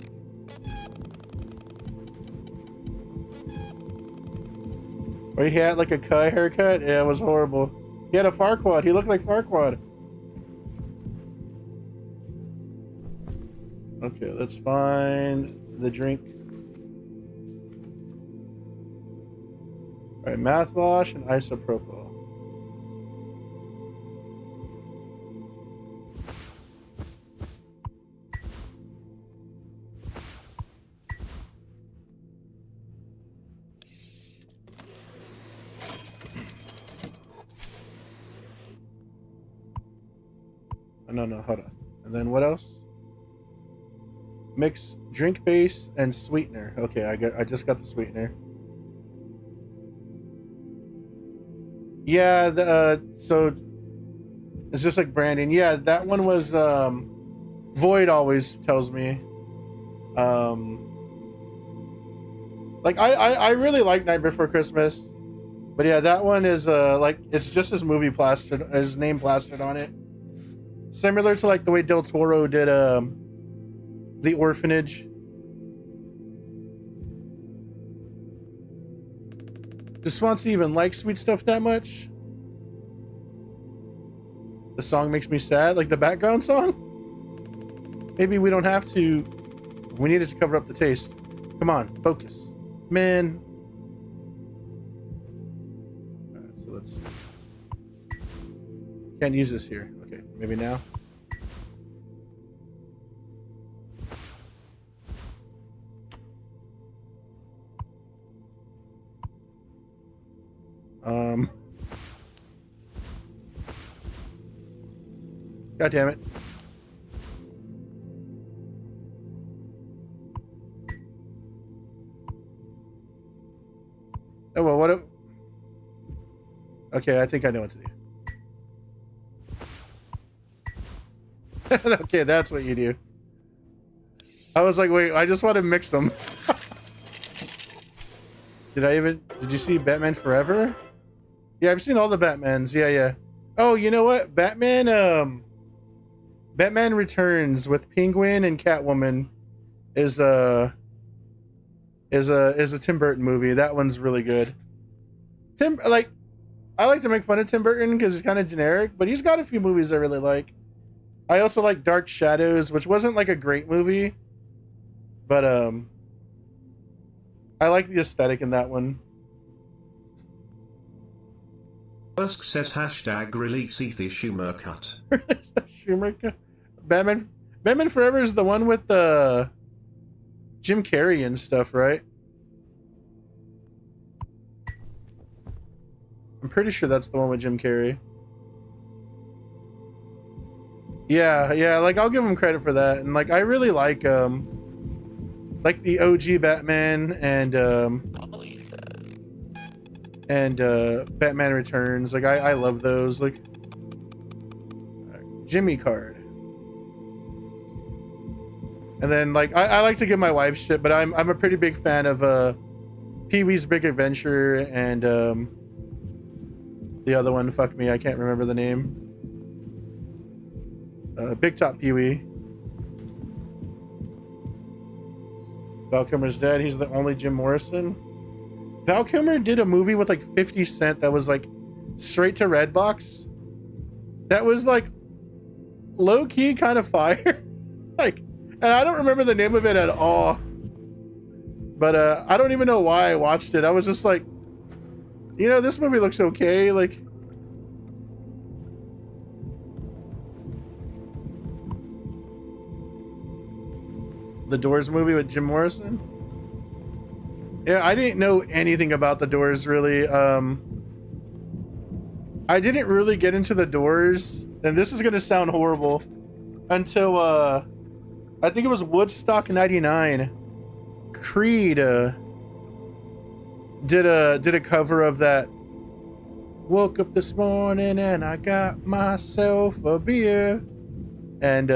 [SPEAKER 1] Where he had like a Kai haircut? Yeah, it was horrible. He had a Farquaad. He looked like Farquaad. Okay, let's find the drink. Alright, mouthwash and isopropyl. No, hold on. And then what else? Mix drink base and sweetener. Okay, I just got the sweetener. Yeah, so it's just like branding. Yeah, that one was Void always tells me. Like I really like Night Before Christmas. But yeah, that one is like it's just his movie plastered, his name plastered on it. Similar to like the way Del Toro did The Orphanage. Does Swansea even like sweet stuff that much? The song makes me sad, like the background song? Maybe we don't have to. We need it to cover up the taste. Come on, focus. Man. Alright, so let's... Can't use this here. Okay, maybe now. God damn it. Oh, well, what... Okay, I think I know what to do. Okay, that's what you do. I was like, wait, I just want to mix them. Did you see Batman Forever? Yeah, I've seen all the Batmans. Yeah. Oh, you know what? Batman Returns with Penguin and Catwoman is a Tim Burton movie. That one's really good. I like to make fun of Tim Burton because he's kind of generic, but he's got a few movies I really like. I also like Dark Shadows, which wasn't like a great movie, but I like the aesthetic in that one.
[SPEAKER 3] Bursk says hashtag release Ether Schumer cut.
[SPEAKER 1] Schumer cut. Batman Forever is the one with Jim Carrey and stuff, right? I'm pretty sure that's the one with Jim Carrey. Yeah, like I'll give him credit for that, and like I really like the OG Batman and Batman Returns. Like I love those. Like Jimmy Card. And then like I like to give my wife shit, but I'm a pretty big fan of Pee-wee's Big Adventure and the other one, fuck me, I can't remember the name. Big Top Pee-wee. Val Kilmer's dead. He's the only Jim Morrison. Val Kilmer did a movie with like 50 Cent that was like straight to Redbox. That was like low key kind of fire. Like, and I don't remember the name of it at all. But I don't even know why I watched it. I was just like, you know, this movie looks okay. Like, the Doors movie with Jim Morrison. Yeah, I didn't know anything about the Doors really. I didn't really get into the Doors, and this is gonna sound horrible, until I think it was Woodstock '99. Creed did a cover of that. Woke up this morning and I got myself a beer, and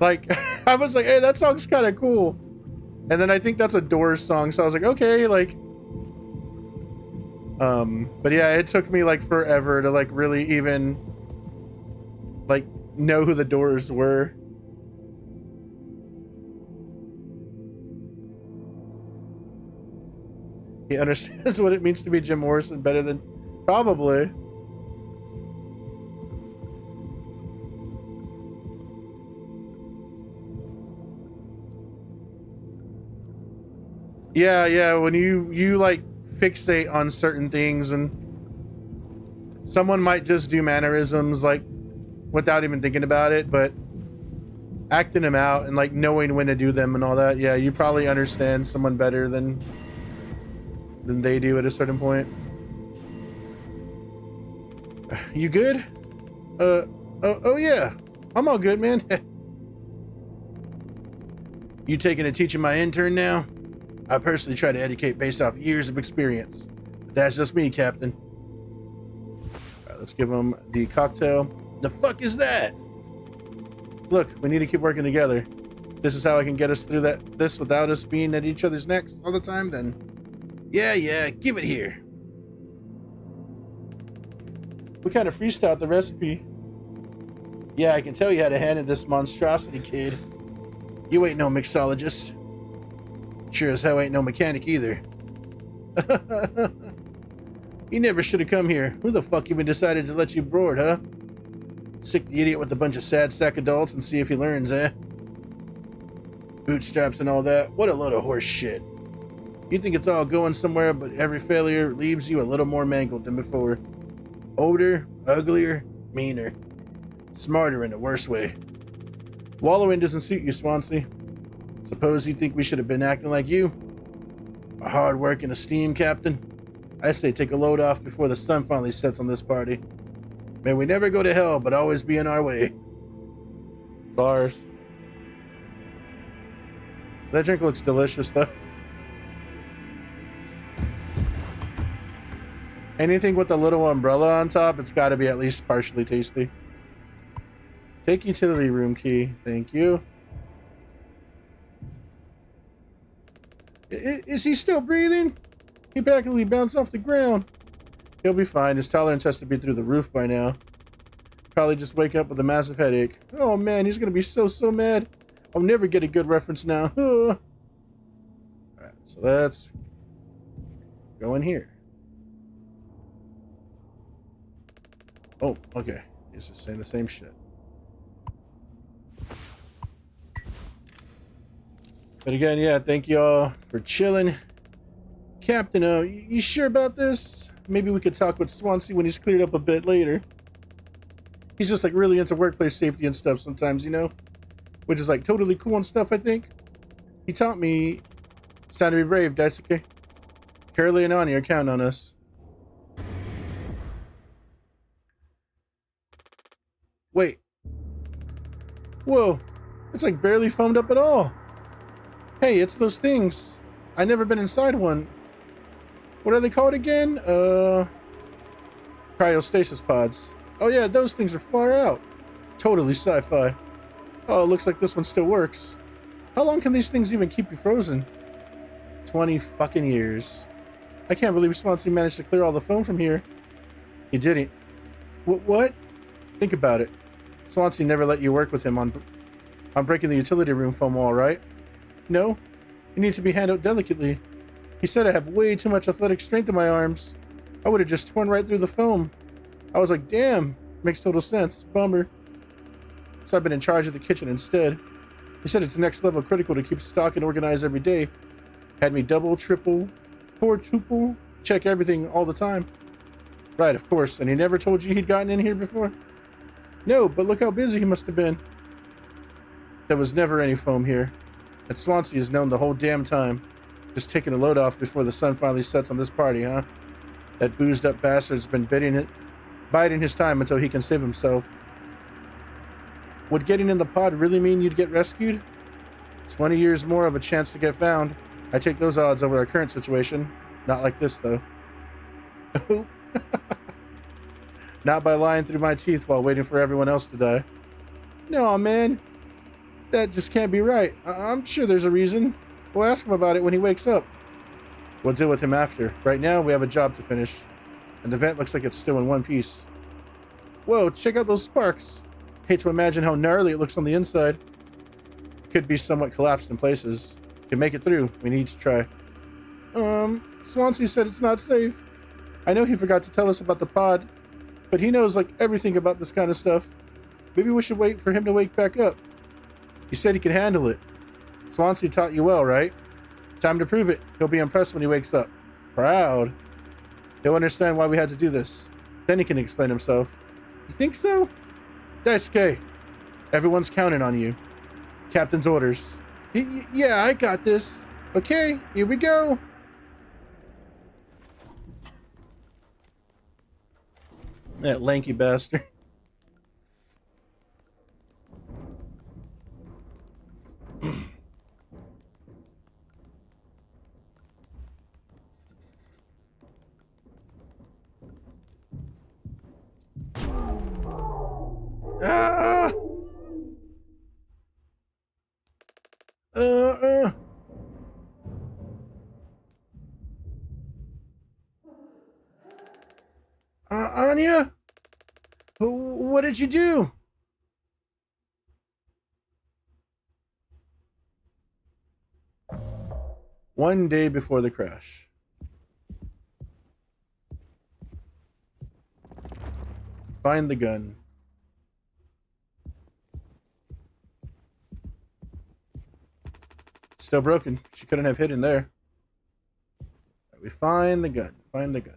[SPEAKER 1] like I was like, hey, that song's kind of cool. And then I think that's a Doors song, so I was like, okay, like, but yeah, it took me like forever to like really even like know who the Doors were. He understands what it means to be Jim Morrison better than probably. Yeah, when you like fixate on certain things, and someone might just do mannerisms like without even thinking about it, but acting them out and like knowing when to do them and all that, yeah, you probably understand someone better than they do at a certain point. You good? Oh yeah, I'm all good, man. You taking and teaching my intern now? I personally try to educate based off years of experience. But that's just me, Captain. Alright, let's give him the cocktail. The fuck is that? Look, we need to keep working together. This is how I can get us through this without us being at each other's necks all the time, then yeah, give it here. We kind of freestyled the recipe. Yeah, I can tell you how to handle this monstrosity, kid. You ain't no mixologist. Sure as hell ain't no mechanic either. You never should have come here. Who the fuck even decided to let you board, huh? Sick the idiot with a bunch of sad sack adults and see if he learns, eh? Bootstraps and all that. What a load of horse shit. You think it's all going somewhere, but every failure leaves you a little more mangled than before. Older, uglier, meaner. Smarter in a worse way. Wallowing doesn't suit you, Swansea. Suppose you think we should have been acting like you? A hard work and a steam, Captain. I say take a load off before the sun finally sets on this party. May we never go to hell, but always be in our way. Bars. That drink looks delicious, though. Anything with a little umbrella on top, it's got to be at least partially tasty. Take utility room key. Thank you. Is he still breathing? He practically bounced off the ground. He'll be fine. His tolerance has to be through the roof by now. Probably just wake up with a massive headache. Oh man, he's gonna be so mad. I'll never get a good reference now. Alright, so let's go in here. Oh, okay. He's just saying the same shit. But again, yeah, thank you all for chilling. Captain, you sure about this? Maybe we could talk with Swansea when he's cleared up a bit later. He's just like really into workplace safety and stuff sometimes, you know? Which is like totally cool and stuff, I think. He taught me it's time to be brave, Daisuke. Curly and Ani are counting on us. Wait. Whoa. It's like barely foamed up at all. Hey, it's those things. I've never been inside one. What are they called again? Cryostasis pods. Oh yeah, those things are far out. Totally sci-fi. Oh, it looks like this one still works. How long can these things even keep you frozen? 20 fucking years. I can't believe Swansea managed to clear all the foam from here. He didn't. What? Think about it. Swansea never let you work with him on breaking the utility room foam wall, right? No? It needs to be handled delicately. He said I have way too much athletic strength in my arms. I would have just torn right through the foam. I was like, damn, makes total sense. Bummer. So I've been in charge of the kitchen instead. He said it's next level critical to keep stock and organized every day. Had me double, triple, quadruple, check everything all the time. Right, of course. And he never told you he'd gotten in here before? No, but look how busy he must have been. There was never any foam here. And Swansea is known the whole damn time. Just taking a load off before the sun finally sets on this party, huh? That boozed up bastard's been biding his time until he can save himself. Would getting in the pod really mean you'd get rescued? 20 years more of a chance to get found. I take those odds over our current situation. Not like this, though. Not by lying through my teeth while waiting for everyone else to die. No, man. That just can't be right. I'm sure there's a reason. We'll ask him about it when he wakes up. We'll deal with him after. Right now, we have a job to finish. And the vent looks like it's still in one piece. Whoa, check out those sparks. Hate to imagine how gnarly it looks on the inside. Could be somewhat collapsed in places. Can make it through. We need to try. Swansea said it's not safe. I know he forgot to tell us about the pod, but he knows like everything about this kind of stuff. Maybe we should wait for him to wake back up. He said he can handle it. Swansea taught you well, right? Time to prove it. He'll be impressed when he wakes up. Proud. He'll understand why we had to do this. Then he can explain himself. You think so? Daisuke, everyone's counting on you. Captain's orders. Yeah, I got this. Okay, here we go. That lanky bastard. Ah! Anya? What did you do? One day before the crash. Find the gun. Still broken. She couldn't have hidden there. Right, we find the gun. Find the gun.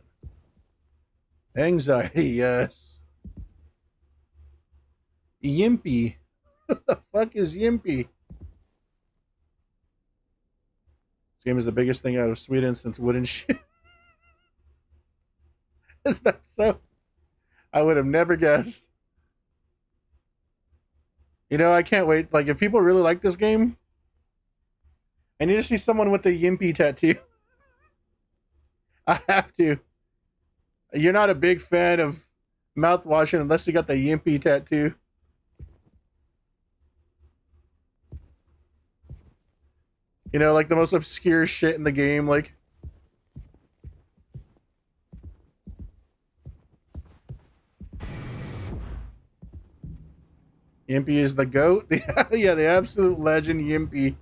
[SPEAKER 1] Anxiety, yes. Yimpy. What the fuck is Yimpy? This game is the biggest thing out of Sweden since wooden shit. Is that so? I would have never guessed. You know, I can't wait. Like, if people really like this game, I need to see someone with a Yimpy tattoo. I have to. You're not a big fan of mouthwashing unless you got the Yimpy tattoo. You know, like the most obscure shit in the game, like... Yimpy is the GOAT? Yeah, the absolute legend Yimpy.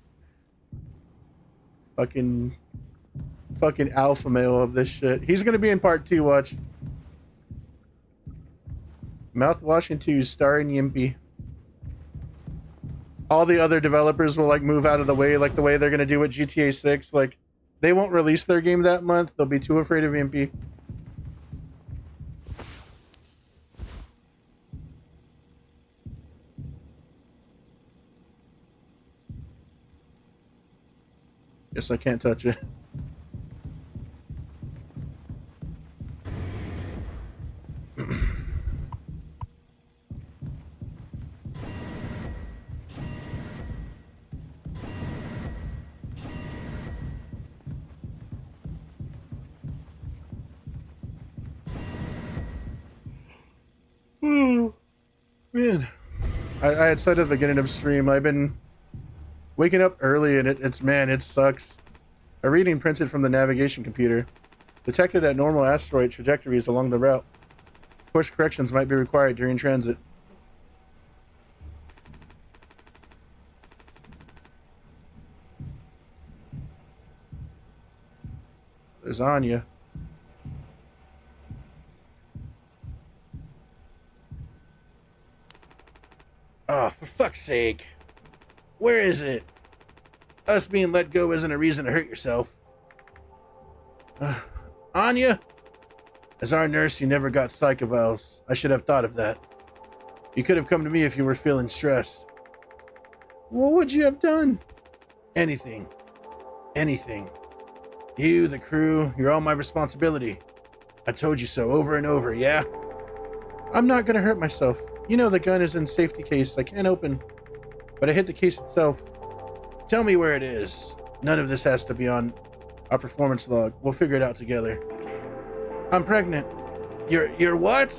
[SPEAKER 1] Fucking alpha male of this shit. He's gonna be in part 2, watch. Mouthwashing 2 starring Yimpy. All the other developers will like move out of the way, like the way they're gonna do with GTA 6. Like, they won't release their game that month. They'll be too afraid of Yimpy. Guess I can't touch it. Oh, man. I had said at the beginning of stream, I've been waking up early and it sucks. A reading printed from the navigation computer detected at normal asteroid trajectories along the route. Course corrections might be required during transit. Where's Anya? Oh, for fuck's sake. Where is it? Us being let go isn't a reason to hurt yourself. Anya? As our nurse, you never got psych evals. I should have thought of that. You could have come to me if you were feeling stressed. What would you have done? Anything. Anything. You, the crew, you're all my responsibility. I told you so over and over, yeah? I'm not gonna hurt myself. You know the gun is in safety case. I can't open. But I hit the case itself. Tell me where it is. None of this has to be on our performance log. We'll figure it out together. I'm pregnant. You're what?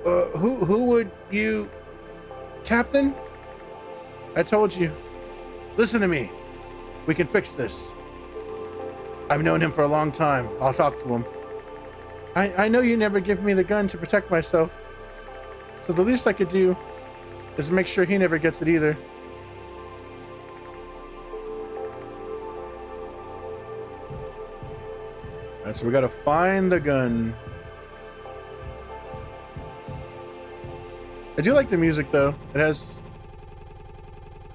[SPEAKER 1] Who would you... Captain? I told you. Listen to me. We can fix this. I've known him for a long time. I'll talk to him. I know you never give me the gun to protect myself. So the least I could do is make sure he never gets it either. Alright, so we gotta find the gun. I do like the music though. It has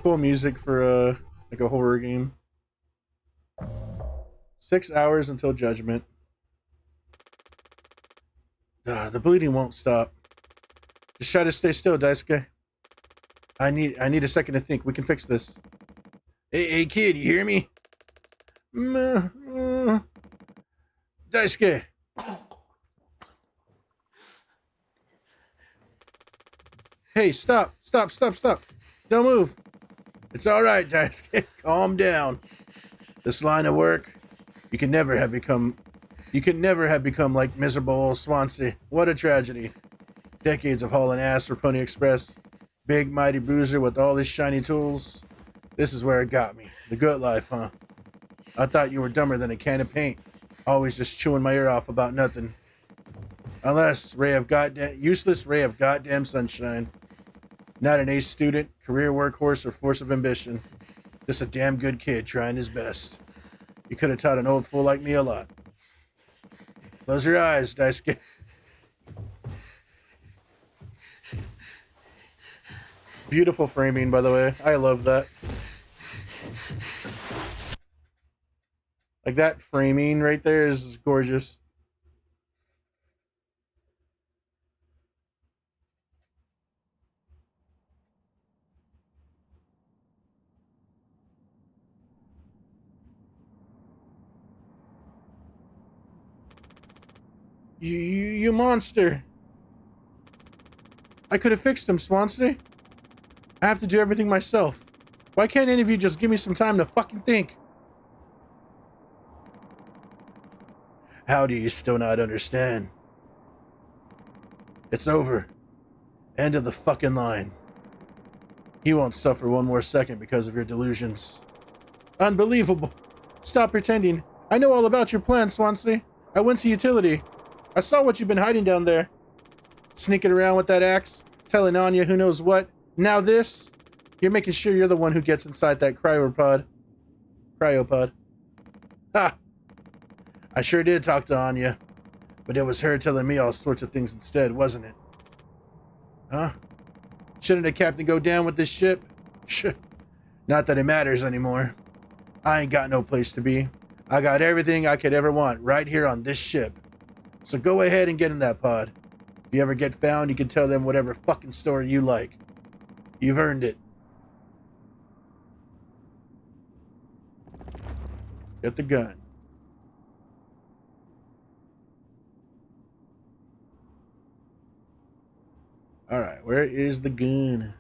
[SPEAKER 1] cool music for like a horror game. 6 hours until judgment. The bleeding won't stop. Just try to stay still, Daisuke. I need a second to think. We can fix this. Hey kid, you hear me? Daisuke. Hey, stop. Don't move. It's all right, Daisuke. Calm down. This line of work, you can never have become like miserable old Swansea. What a tragedy. Decades of hauling ass for Pony Express. Big mighty bruiser with all his shiny tools. This is where it got me. The good life, huh? I thought you were dumber than a can of paint. Always just chewing my ear off about nothing. Unless useless ray of goddamn sunshine. Not an ace student, career workhorse, or force of ambition. Just a damn good kid trying his best. You could have taught an old fool like me a lot. Close your eyes, Daisuke. Beautiful framing, by the way. I love that. Like, that framing right there is gorgeous. You monster. I could have fixed him, Swansea. I have to do everything myself. Why can't any of you just give me some time to fucking think? How do you still not understand? It's over. End of the fucking line. He won't suffer one more second because of your delusions. Unbelievable. Stop pretending. I know all about your plan, Swansea. I went to utility. I saw what you've been hiding down there. Sneaking around with that axe, telling Anya who knows what. Now this? You're making sure you're the one who gets inside that cryopod. Ha! I sure did talk to Anya. But it was her telling me all sorts of things instead, wasn't it? Huh? Shouldn't the captain go down with this ship? Not that it matters anymore. I ain't got no place to be. I got everything I could ever want right here on this ship. So go ahead and get in that pod. If you ever get found, you can tell them whatever fucking story you like. You've earned it. Get the gun. Alright, where is the gun?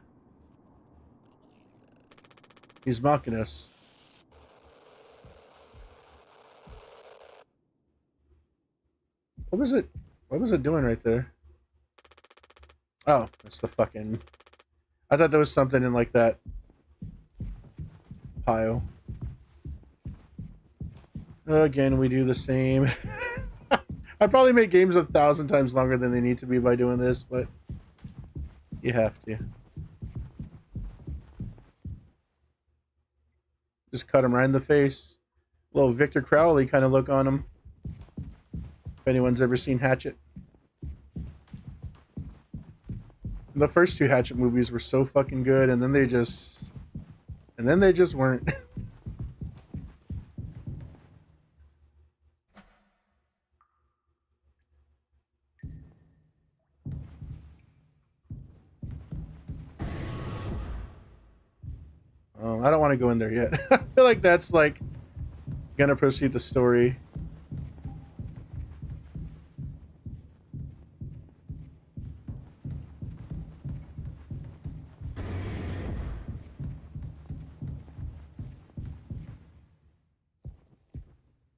[SPEAKER 1] He's mocking us. What was it? What was it doing right there? Oh, that's the fucking... I thought there was something in like that pile. Again, we do the same. I probably make games 1,000 times longer than they need to be by doing this, but you have to. Just cut him right in the face. Little Victor Crowley kind of look on him. If anyone's ever seen Hatchet. The first two Hatchet movies were so fucking good, and then they just weren't. I don't want to go in there yet. I feel like that's like gonna proceed the story.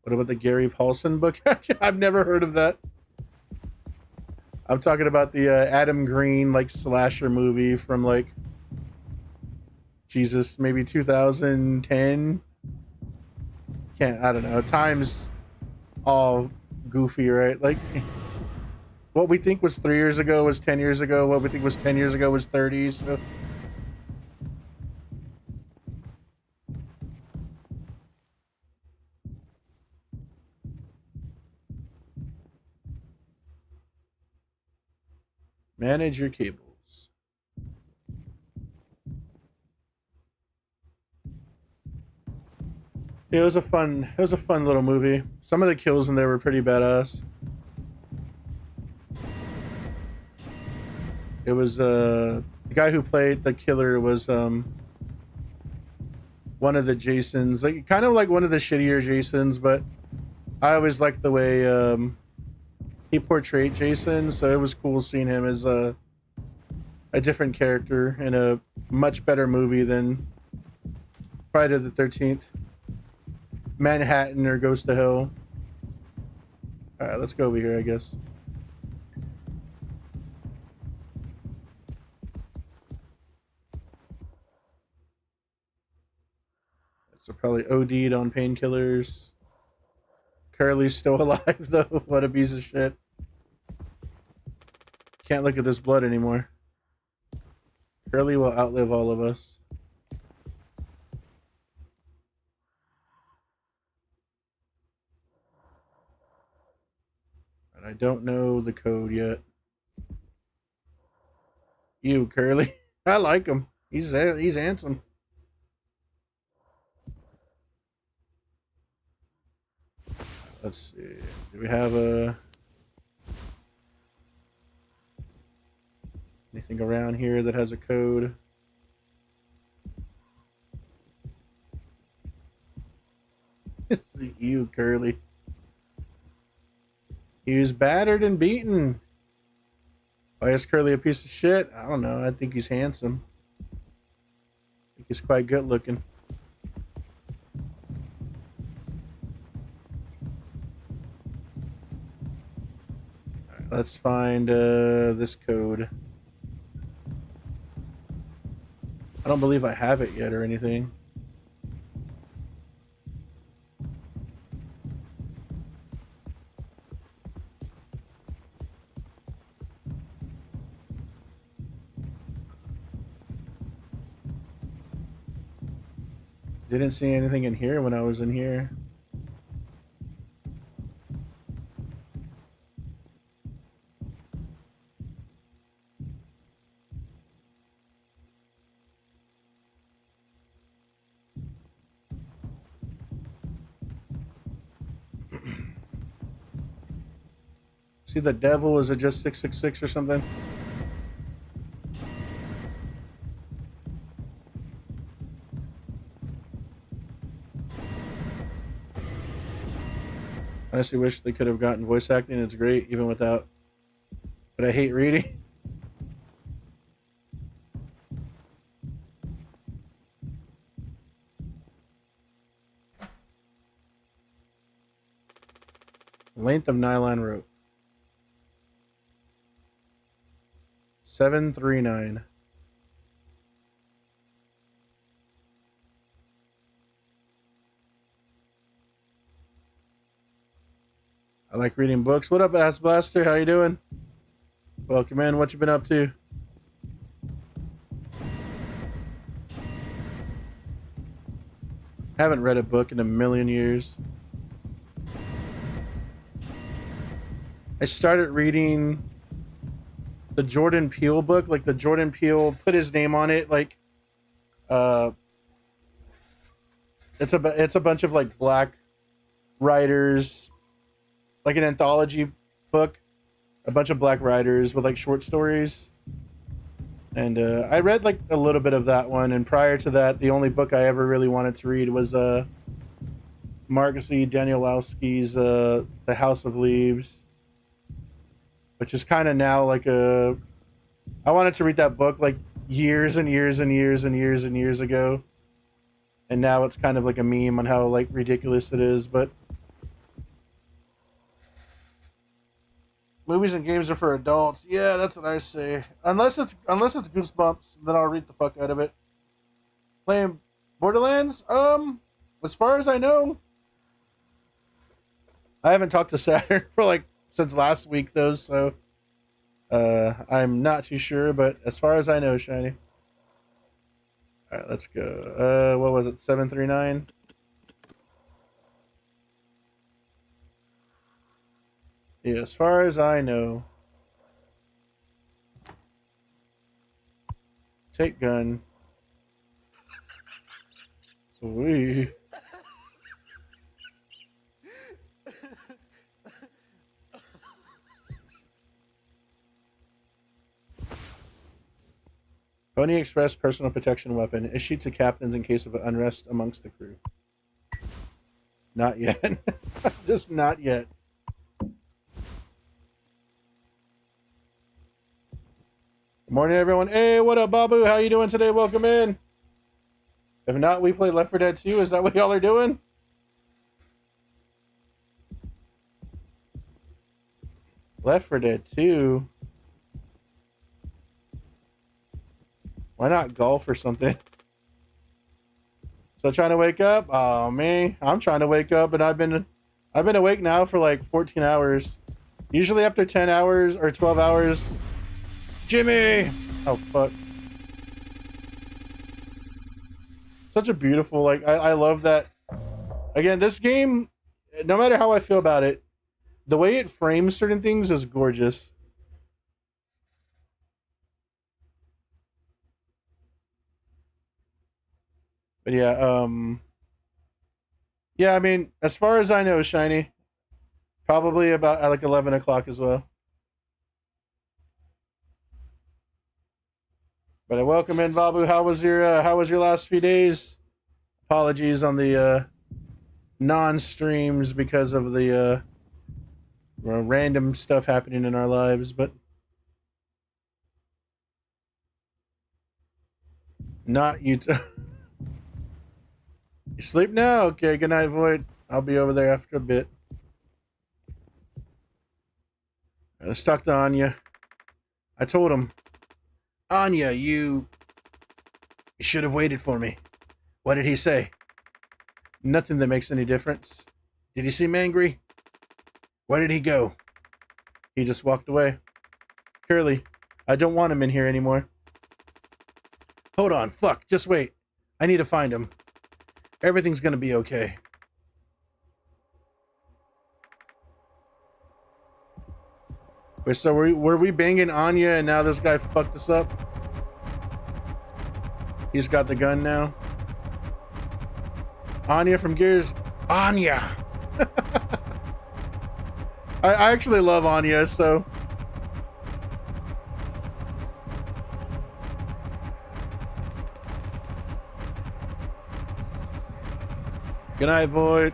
[SPEAKER 1] What about the Gary Paulson book? I've never heard of that. I'm talking about the Adam Green like slasher movie from like Jesus, maybe 2010. I don't know. Time's all goofy, right? Like what we think was 3 years ago was 10 years ago. What we think was 10 years ago was 30. So manage your cables. Yeah, it was a fun little movie. Some of the kills in there were pretty badass. It was the guy who played the killer was one of the Jasons, like kind of like one of the shittier Jasons, but I always liked the way he portrayed Jason, so it was cool seeing him as a different character in a much better movie than Friday the 13th, Manhattan, or Ghost of Hell. All right, let's go over here, I guess. So probably OD'd on painkillers. Curly's still alive though. What a piece of shit. Can't look at this blood anymore. Curly will outlive all of us. And I don't know the code yet. You, Curly. I like him. He's handsome. Let's see. Do we have anything around here that has a code? You, Curly. He was battered and beaten. Why is Curly a piece of shit? I don't know. I think he's handsome. I think he's quite good looking. Let's find this code. I don't believe I have it yet or anything. Didn't see anything in here when I was in here. See, the devil, is it just 666 or something? I honestly wish they could have gotten voice acting. It's great even without, but I hate reading. Length of nylon rope. 739. I like reading books. What up, Ass Blaster? How you doing? Welcome in. What you been up to? Haven't read a book in a million years. I started reading the Jordan Peele book. Like the Jordan Peele put his name on it. Like, it's a bunch of like black writers, like an anthology book, a bunch of black writers with like short stories. And I read like a little bit of that one. And prior to that, the only book I ever really wanted to read was Mark Z. Danielowski's The House of Leaves, which is kind of now like a. I wanted to read that book like years and years and years and years and years ago, and now it's kind of like a meme on how like ridiculous it is. But movies and games are for adults. Yeah, that's what I say. Unless it's Goosebumps, then I'll read the fuck out of it. Playing Borderlands? As far as I know, I haven't talked to Saturn for like since last week though, so I'm not too sure, but as far as I know, Shiny. Alright, let's go. What was it? 739? Yeah, as far as I know. Take gun. Wee. Pony Express personal protection weapon issued to captains in case of unrest amongst the crew. Not yet. Just not yet. Good morning, everyone. Hey, what up, Babu? How you doing today? Welcome in. If not, we play Left 4 Dead 2. Is that what y'all are doing? Left 4 Dead 2? Why not golf or something? Still trying to wake up? Oh, me. I'm trying to wake up, and I've been awake now for like 14 hours. Usually after 10 hours or 12 hours. Jimmy! Oh, fuck. Such a beautiful, like, I love that. Again, this game, no matter how I feel about it, the way it frames certain things is gorgeous. But yeah, yeah, I mean, as far as I know, Shiny, probably about at like 11 o'clock as well. But I welcome in, Babu. How was your last few days? Apologies on the non-streams because of the random stuff happening in our lives, but not you. You sleep now? Okay, good night, Void. I'll be over there after a bit. Let's talk to Anya. I told him, Anya, you should have waited for me. What did he say? Nothing that makes any difference. Did he seem angry? Where did he go? He just walked away. Curly, I don't want him in here anymore. Hold on, fuck, just wait. I need to find him. Everything's gonna be okay. Wait, so were we banging Anya and now this guy fucked us up? He's got the gun now. Anya from Gears. Anya! I actually love Anya, so... Good night, Void.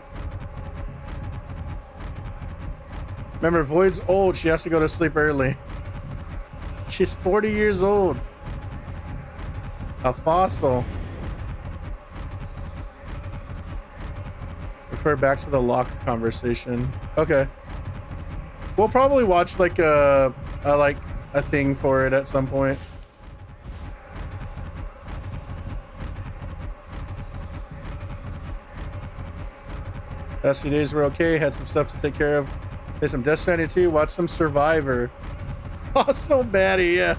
[SPEAKER 1] Remember, Void's old. She has to go to sleep early. She's 40 years old. A fossil. Refer back to the lock conversation. Okay. We'll probably watch like a thing for it at some point. Last few days were okay. Had some stuff to take care of. Did some Death Stranding 2. Watch some Survivor. Oh, so baddie, yeah.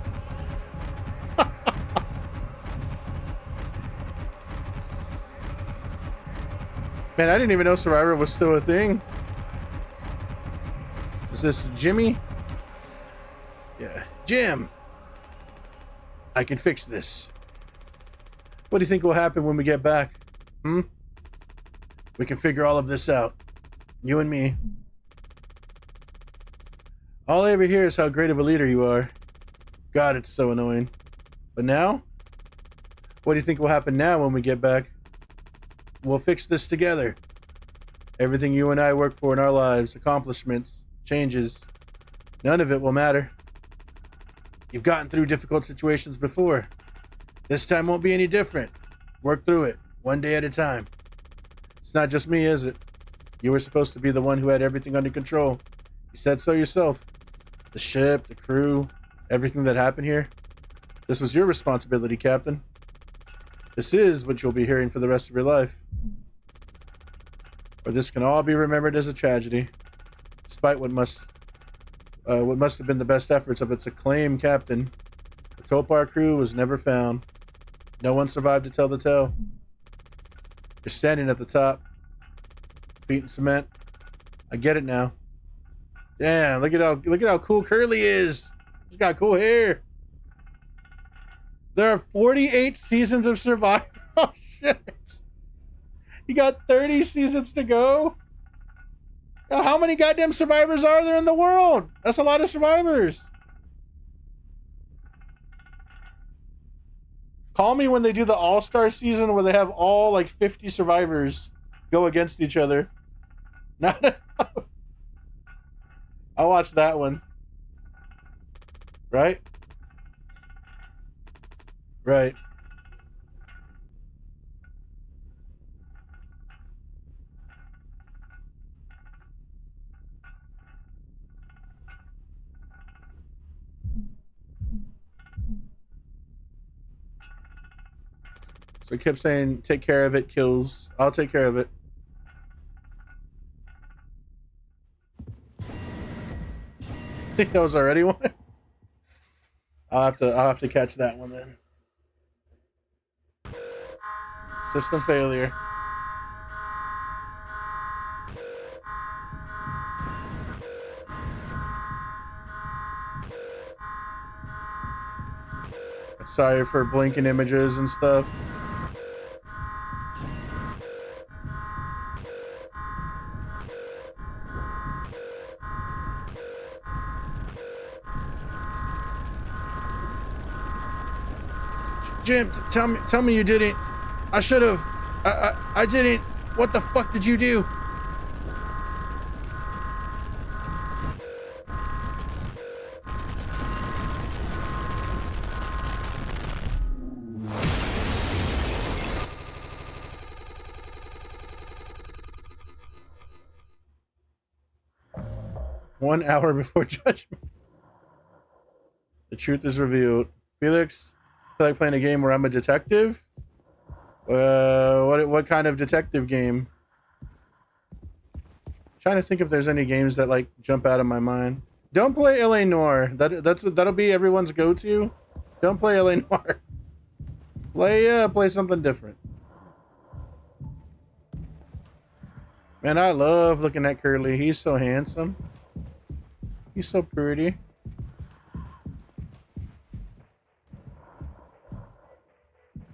[SPEAKER 1] Man, I didn't even know Survivor was still a thing. Is this Jimmy? Yeah. Jim! I can fix this. What do you think will happen when we get back? Hmm? We can figure all of this out. You and me. All I ever hear is how great of a leader you are. God, it's so annoying. But now? What do you think will happen now when we get back? We'll fix this together. Everything you and I work for in our lives, accomplishments, changes, none of it will matter. You've gotten through difficult situations before. This time won't be any different. Work through it, one day at a time. It's not just me, is it? You were supposed to be the one who had everything under control. You said so yourself. The ship, the crew, everything that happened here. This was your responsibility, Captain. This is what you'll be hearing for the rest of your life. Or this can all be remembered as a tragedy, despite what must have been the best efforts of its acclaimed captain. The Topar crew was never found. No one survived to tell the tale. You're standing at the top, feet in cement. I get it now. Damn, look at how cool Curly is. He's got cool hair. There are 48 seasons of Survivor. Oh shit. You got 30 seasons to go. Now, how many goddamn survivors are there in the world? That's a lot of survivors. Call me when they do the all-star season where they have all like 50 survivors go against each other. Not enough. I'll watch that one. Right? Right. So he kept saying, take care of it, kills. I'll take care of it. I think that was already one. I'll have to catch that one then. System failure. Sorry for blinking images and stuff. Jim, tell me you didn't. I should have. I didn't. What the fuck did you do? One hour before judgment. The truth is revealed. Felix, I feel like playing a game where I'm a detective? What kind of detective game? Trying to think if there's any games that like jump out of my mind. Don't play LA Noire. That'll be everyone's go-to. Don't play LA Noire. Play something different. Man, I love looking at Curly. He's so handsome. He's so pretty.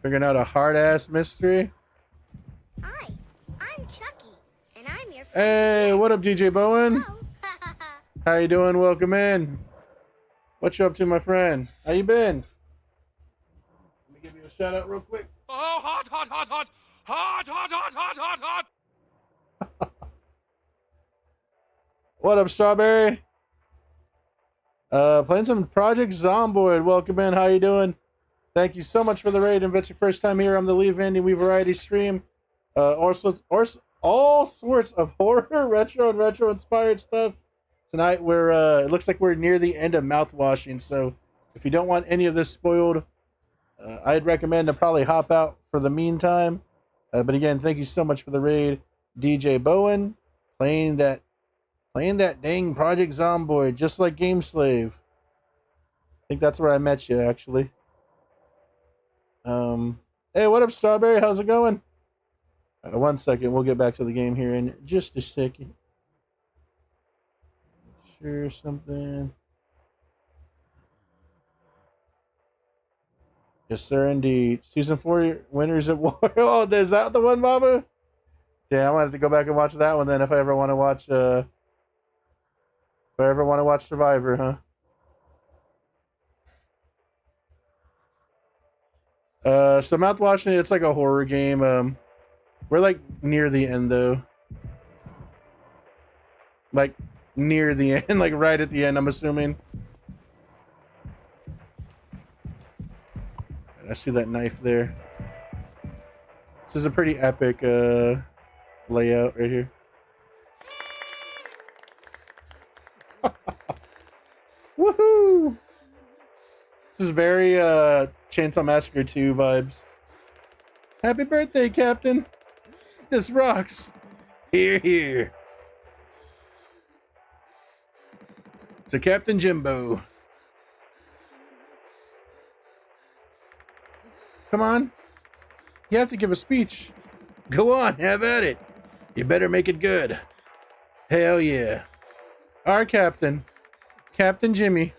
[SPEAKER 1] Figuring out a hard-ass mystery.
[SPEAKER 2] Hi, I'm Chucky, and I'm your friend.
[SPEAKER 1] Hey, what up, DJ Bowen?
[SPEAKER 2] Hello.
[SPEAKER 1] How you doing? Welcome in. What you up to, my friend? How you been? Let me give you a shout out real quick.
[SPEAKER 5] Oh, hot, hot, hot, hot, hot, hot, hot, hot, hot, hot.
[SPEAKER 1] What up, Strawberry? Playing some Project Zomboid. Welcome in. How you doing? Thank you so much for the raid. If it's your first time here on the Leave Andy We Variety stream, all sorts of horror, retro, and retro-inspired stuff. Tonight we're it looks like we're near the end of Mouthwashing, so if you don't want any of this spoiled, I'd recommend to probably hop out for the meantime. But again, thank you so much for the raid, DJ Bowen, playing that dang Project Zomboid, just like Game Slave. I think that's where I met you, actually. Hey, what up, Strawberry? How's it going? 1 second, we'll get back to the game here in just a second. Sure, something. Yes, sir, indeed. Season 4 winners at war. Oh, is that the one, Mama? Yeah, I'm gonna have to go back and watch that one then if I ever want to watch Survivor, huh? So Mouthwashing, it's like a horror game. We're like near the end though. Like near the end, like right at the end, I'm assuming. I see that knife there. This is a pretty epic layout right here. Woohoo! This is very Chainsaw Massacre 2 vibes. Happy birthday, Captain! This rocks! Here, here. To Captain Jimbo. Come on. You have to give a speech. Go on, have at it. You better make it good. Hell yeah. Our captain, Captain Jimmy.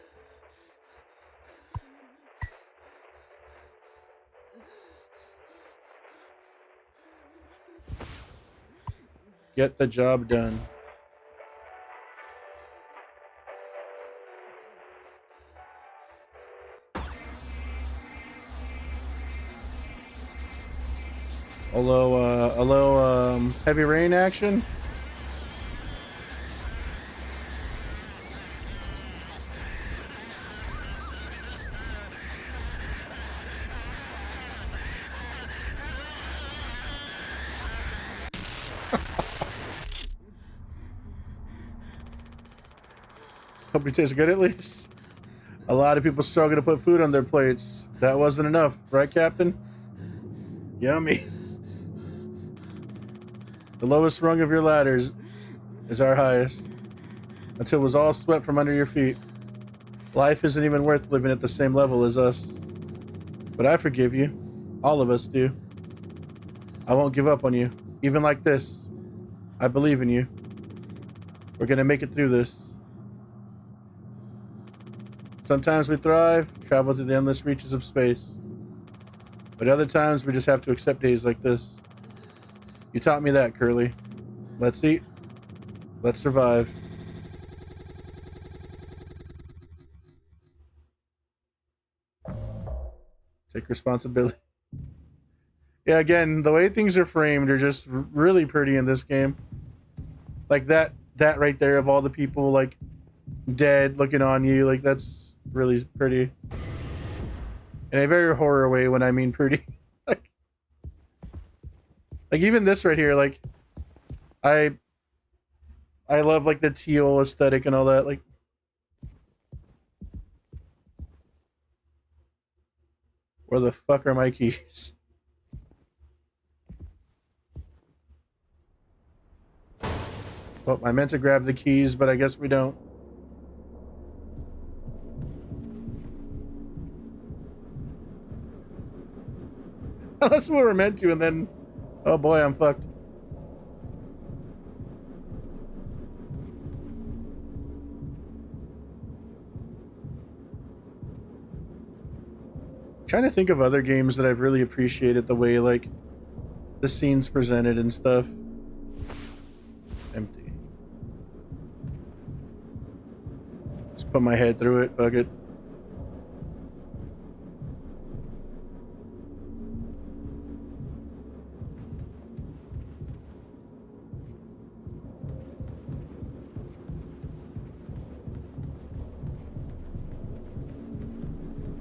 [SPEAKER 1] Get the job done. Hello, heavy rain action. Hope it tastes good at least. A lot of people struggle to put food on their plates. That wasn't enough, right, Captain? Yummy. The lowest rung of your ladders is our highest, until it was all swept from under your feet. Life isn't even worth living at the same level as us. But I forgive you. All of us do. I won't give up on you, even like this. I believe in you. We're gonna make it through this. Sometimes we thrive, travel to the endless reaches of space. But other times we just have to accept days like this. You taught me that, Curly. Let's eat. Let's survive. Take responsibility. Yeah, again, the way things are framed are just really pretty in this game. Like that right there of all the people like dead looking on you, like that's really pretty. In a very horror way when I mean pretty. like even this right here, like I love like the teal aesthetic and all that. Like where the fuck are my keys? Well, I meant to grab the keys, but I guess we don't. That's what we're meant to, and then, oh boy, I'm fucked. Trying to think of other games that I've really appreciated the way, like, the scenes presented and stuff. Empty. Just put my head through it, fuck it.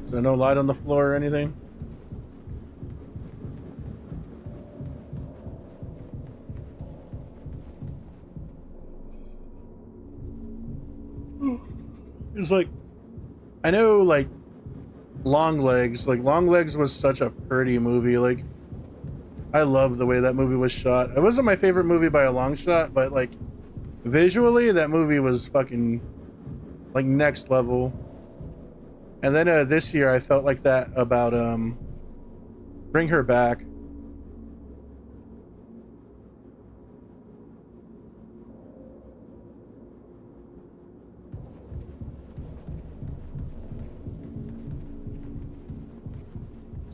[SPEAKER 1] Is there no light on the floor or anything? It's like, I know, like, Long Legs was such a pretty movie. Like, I love the way that movie was shot. It wasn't my favorite movie by a long shot, but like, visually, that movie was fucking, like, next level. And then this year, I felt like that about Bring Her Back.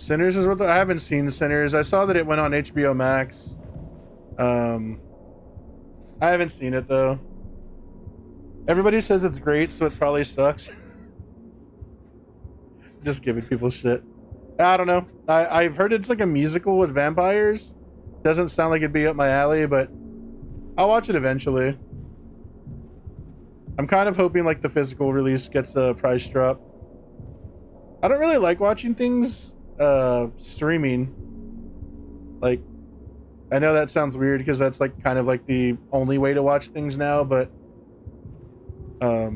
[SPEAKER 1] Sinners is what I haven't seen Sinners. I saw that it went on HBO Max. I haven't seen it though. Everybody says it's great, so it probably sucks. Just giving people shit. I don't know. I've heard it's like a musical with vampires. Doesn't sound like it'd be up my alley, but I'll watch it eventually. I'm kind of hoping like the physical release gets a price drop. I don't really like watching things streaming. Like, I know that sounds weird because that's like kind of like the only way to watch things now, but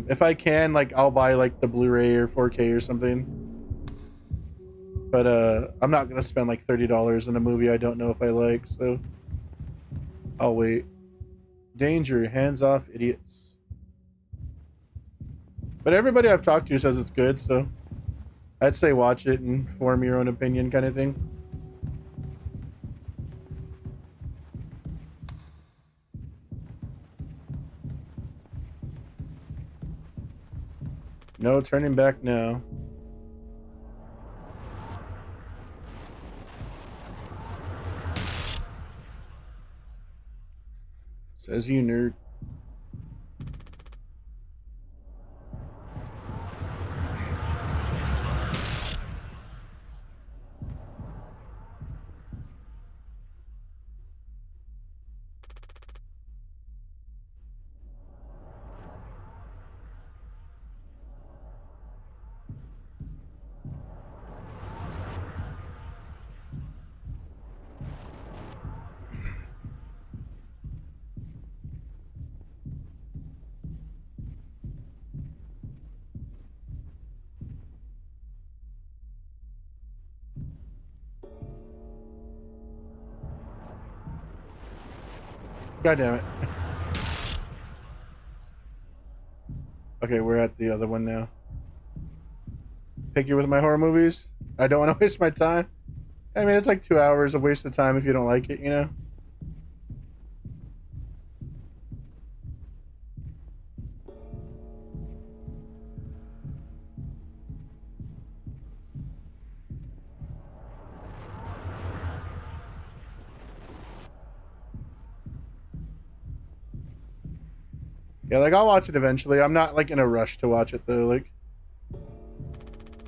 [SPEAKER 1] if I can, like, I'll buy like the Blu-ray or 4K or something. But I'm not gonna spend like $30 in a movie I don't know if I like, so I'll wait. Danger, hands off, idiots. But everybody I've talked to says it's good, so I'd say watch it and form your own opinion kind of thing. No turning back now. Says you, nerd. God damn it. Okay, we're at the other one now. Picky with my horror movies. I don't want to waste my time. I mean, it's like 2 hours of wasted time if you don't like it, you know? Yeah, like, I'll watch it eventually. I'm not, like, in a rush to watch it, though. Like,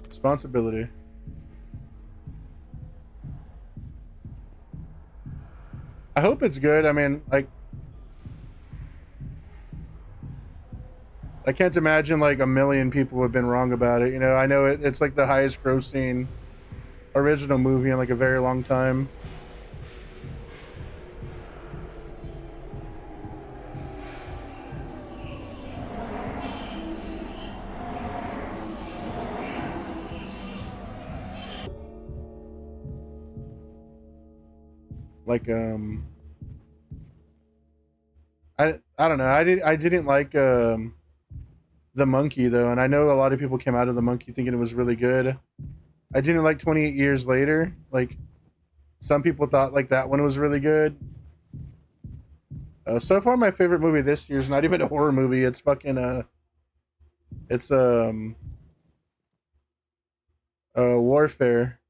[SPEAKER 1] responsibility. I hope it's good. I mean, like, I can't imagine, like, a million people have been wrong about it. You know, I know it's, like, the highest grossing original movie in, like, a very long time. Like, I don't know. I didn't like the Monkey though, and I know a lot of people came out of the Monkey thinking it was really good. I didn't like 28 Years Later. Like, some people thought like that one was really good. So far, my favorite movie this year is not even a horror movie. It's fucking it's Warfare.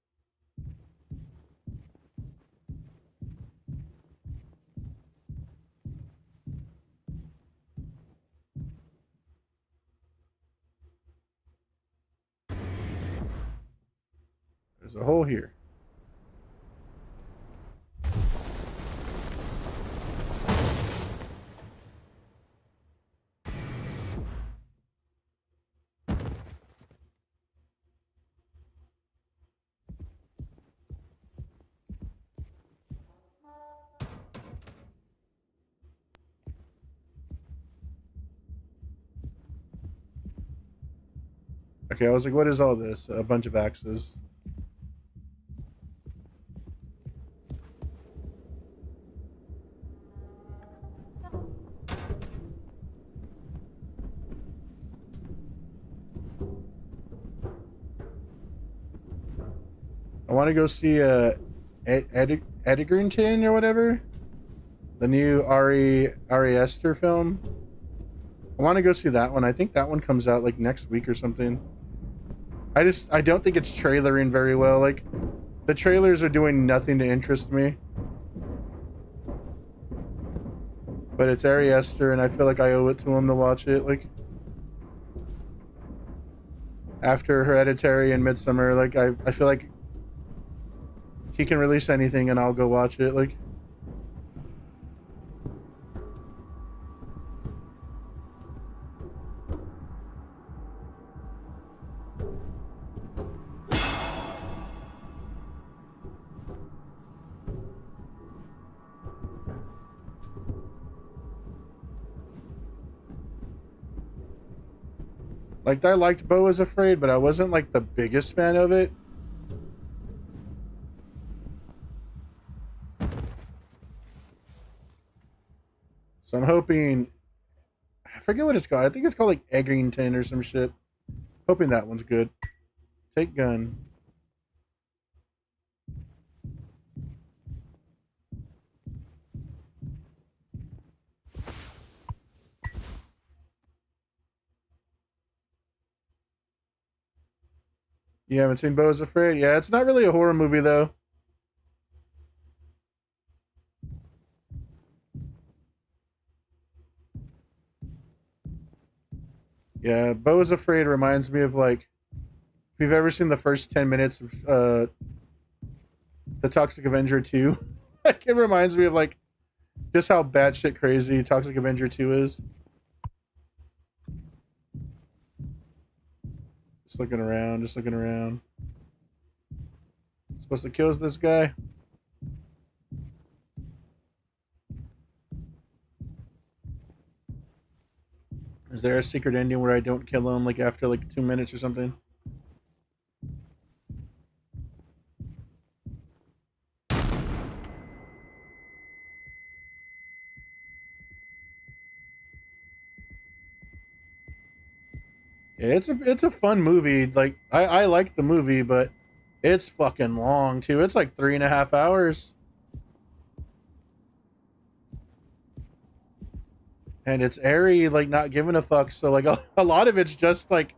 [SPEAKER 1] There's a hole here. Okay, I was like, what is all this? A bunch of axes. I want to go see Edgerton or whatever, the new Ari Aster film. I want to go see that one. I think that one comes out like next week or something. I don't think it's trailering very well. Like, The trailers are doing nothing to interest me. But it's Ari Aster, and I feel like I owe it to him to watch it. Like, after Hereditary and Midsummer, like, I feel like he can release anything and I'll go watch it. Like, I liked Beau is Afraid, but I wasn't like the biggest fan of it. So I'm hoping, I forget what it's called. I think it's called like Egrington or some shit. Hoping that one's good. Take Gun. You haven't seen Beau is Afraid? Yeah, it's not really a horror movie though. Yeah, Beau is Afraid reminds me of like, if you've ever seen the first 10 minutes of the Toxic Avenger 2, like, it reminds me of like just how batshit crazy Toxic Avenger 2 is. Just looking around, just looking around. Supposed to kill this guy. Is there a secret ending where I don't kill him like after like 2 minutes or something? Yeah, it's a fun movie. Like, I like the movie, but it's fucking long too. It's like 3.5 hours. And it's airy, like, not giving a fuck. So like a lot of it's just like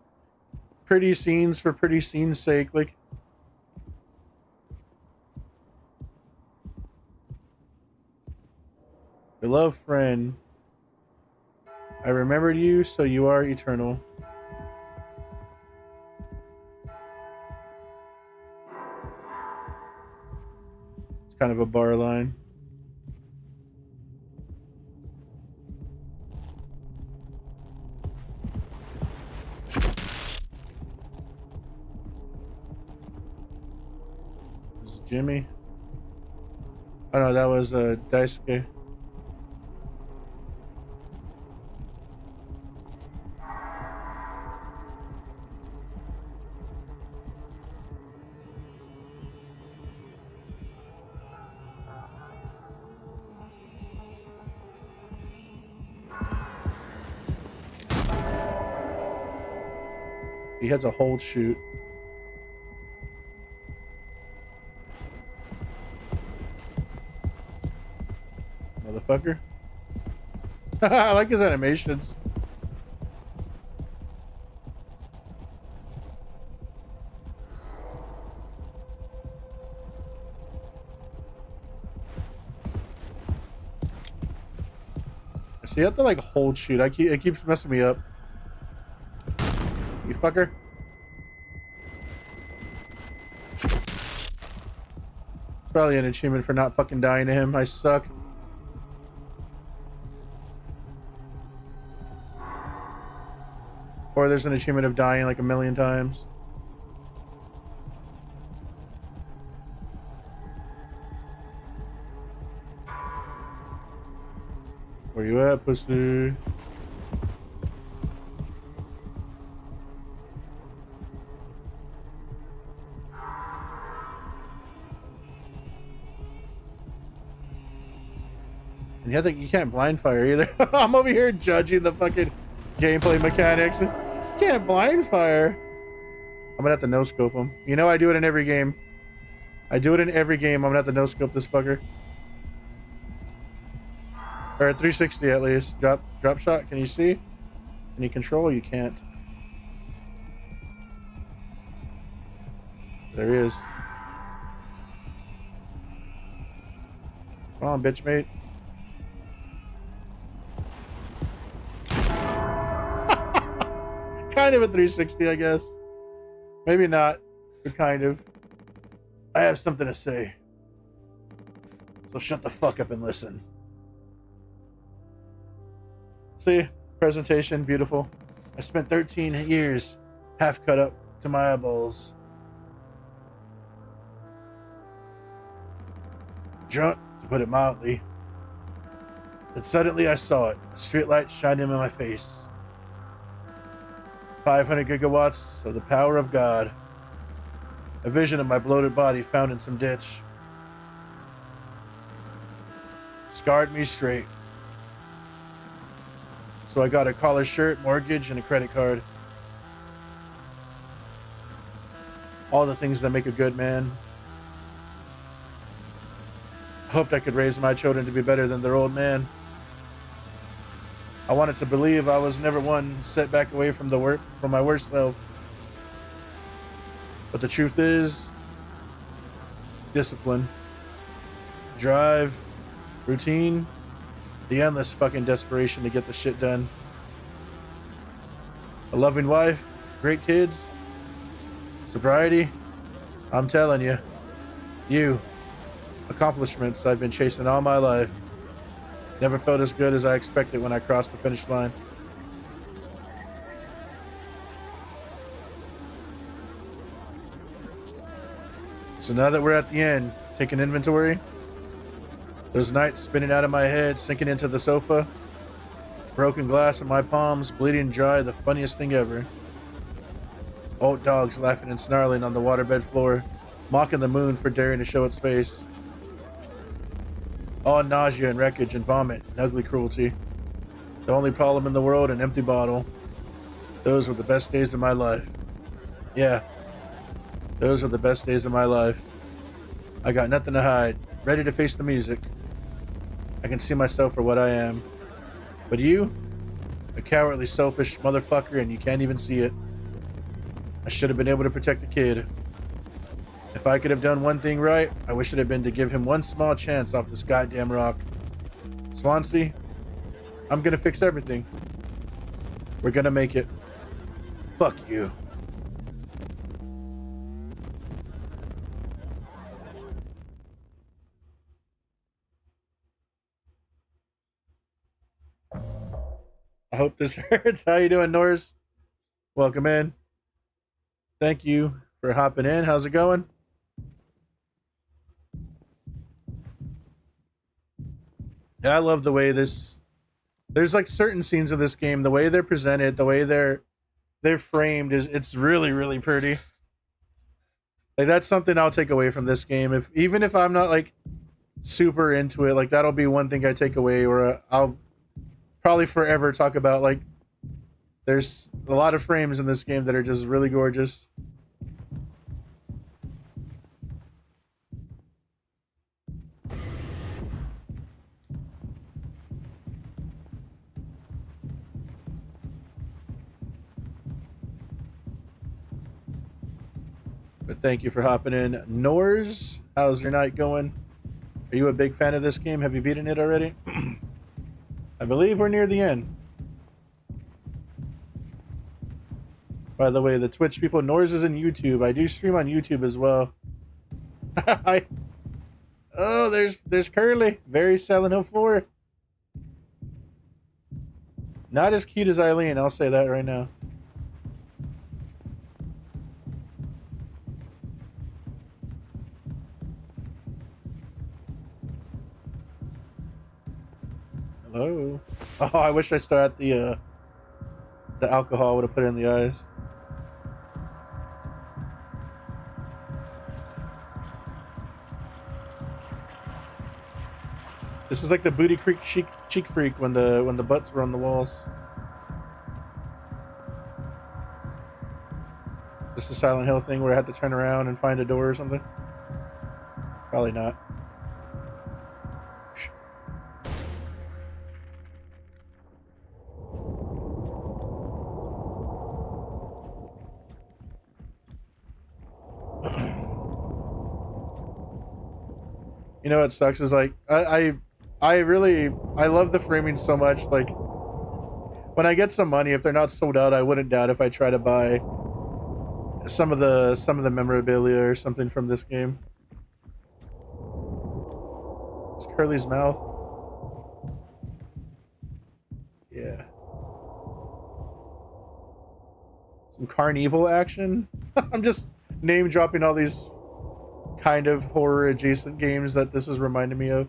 [SPEAKER 1] pretty scenes for pretty scenes' sake. Like, beloved friend, I remembered you, so you are eternal. It's kind of a bar line. This is Jimmy. Oh no, that was Daisuke. He has a hold shoot. Motherfucker. I like his animations. So you have to like hold shoot. It keeps messing me up. You fucker. It's probably an achievement for not fucking dying to him. I suck. Or there's an achievement of dying like 1,000,000 times. Where you at, pussy? And you can't blind fire either. I'm over here judging the fucking gameplay mechanics. Can't blind fire. I'm gonna have to no scope him. You know I do it in every game. I do it in every game. I'm gonna have to no scope this fucker. Or 360 at least. Drop shot. Can you see? Can you control? You can't. There he is. Come on, bitch mate. Kind of a 360, I guess. Maybe not, but kind of. I have something to say. So shut the fuck up and listen. See? Presentation, beautiful. I spent 13 years half cut up to my eyeballs. Drunk, to put it mildly. Then suddenly I saw it. Streetlights shining in my face. 500 gigawatts of the power of God. A vision of my bloated body found in some ditch. Scarred me straight. So I got a collar shirt, mortgage, and a credit card. All the things that make a good man. I hoped I could raise my children to be better than their old man. I wanted to believe I was never one set back away from from my worst self. But the truth is, discipline, drive, routine, the endless fucking desperation to get the shit done. A loving wife, great kids, sobriety. I'm telling you, accomplishments I've been chasing all my life. Never felt as good as I expected when I crossed the finish line. So now that we're at the end, taking inventory, those nights spinning out of my head, sinking into the sofa, broken glass in my palms, bleeding dry, the funniest thing ever. Old dogs laughing and snarling on the waterbed floor, mocking the moon for daring to show its face. All nausea and wreckage and vomit and ugly cruelty. The only problem in the world, an empty bottle. Those were the best days of my life. Yeah, those were the best days of my life. I got nothing to hide, ready to face the music. I can see myself for what I am. But you? A cowardly, selfish motherfucker, and you can't even see it. I should have been able to protect the kid. If I could have done one thing right, I wish it had been to give him one small chance off this goddamn rock. Swansea, I'm gonna fix everything. We're gonna make it. Fuck you. I hope this hurts. How you doing, Norris? Welcome in. Thank you for hopping in. How's it going? Yeah, I love the way there's like certain scenes of this game, the way they're presented, the way they're framed it's really, really pretty. Like that's something I'll take away from this game. Even if I'm not like super into it, like that'll be one thing I take away, or I'll probably forever talk about. Like there's a lot of frames in this game that are just really gorgeous. But thank you for hopping in. Nors, how's your night going? Are you a big fan of this game? Have you beaten it already? I believe we're near the end. By the way, the Twitch people, Nors is in YouTube. I do stream on YouTube as well. Oh, there's Curly. Very Silent Hill 4. Not as cute as Eileen, I'll say that right now. Hello. Oh, I wish I still had the alcohol. Would have put it in the eyes. This is like the Booty Creek cheek freak when the butts were on the walls. This is a Silent Hill thing where I had to turn around and find a door or something. Probably not. You know what sucks is like I really love the framing so much. Like when I get some money, if they're not sold out, I wouldn't doubt if I try to buy some of the memorabilia or something from this game. It's Curly's mouth. Yeah. Some Carnival action. I'm just name dropping all these kind of horror adjacent games that this is reminding me of.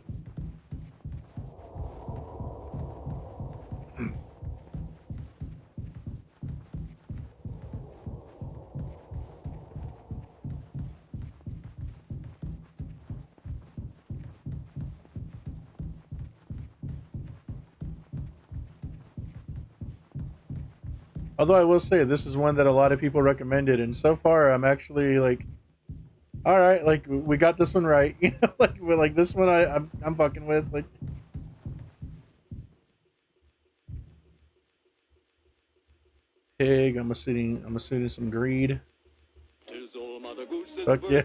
[SPEAKER 1] Although I will say this is one that a lot of people recommended, and so far I'm actually like, all right, like we got this one right, you know, like we're like this one I'm fucking with, like. Pig, I'm assuming some greed. Fuck yeah.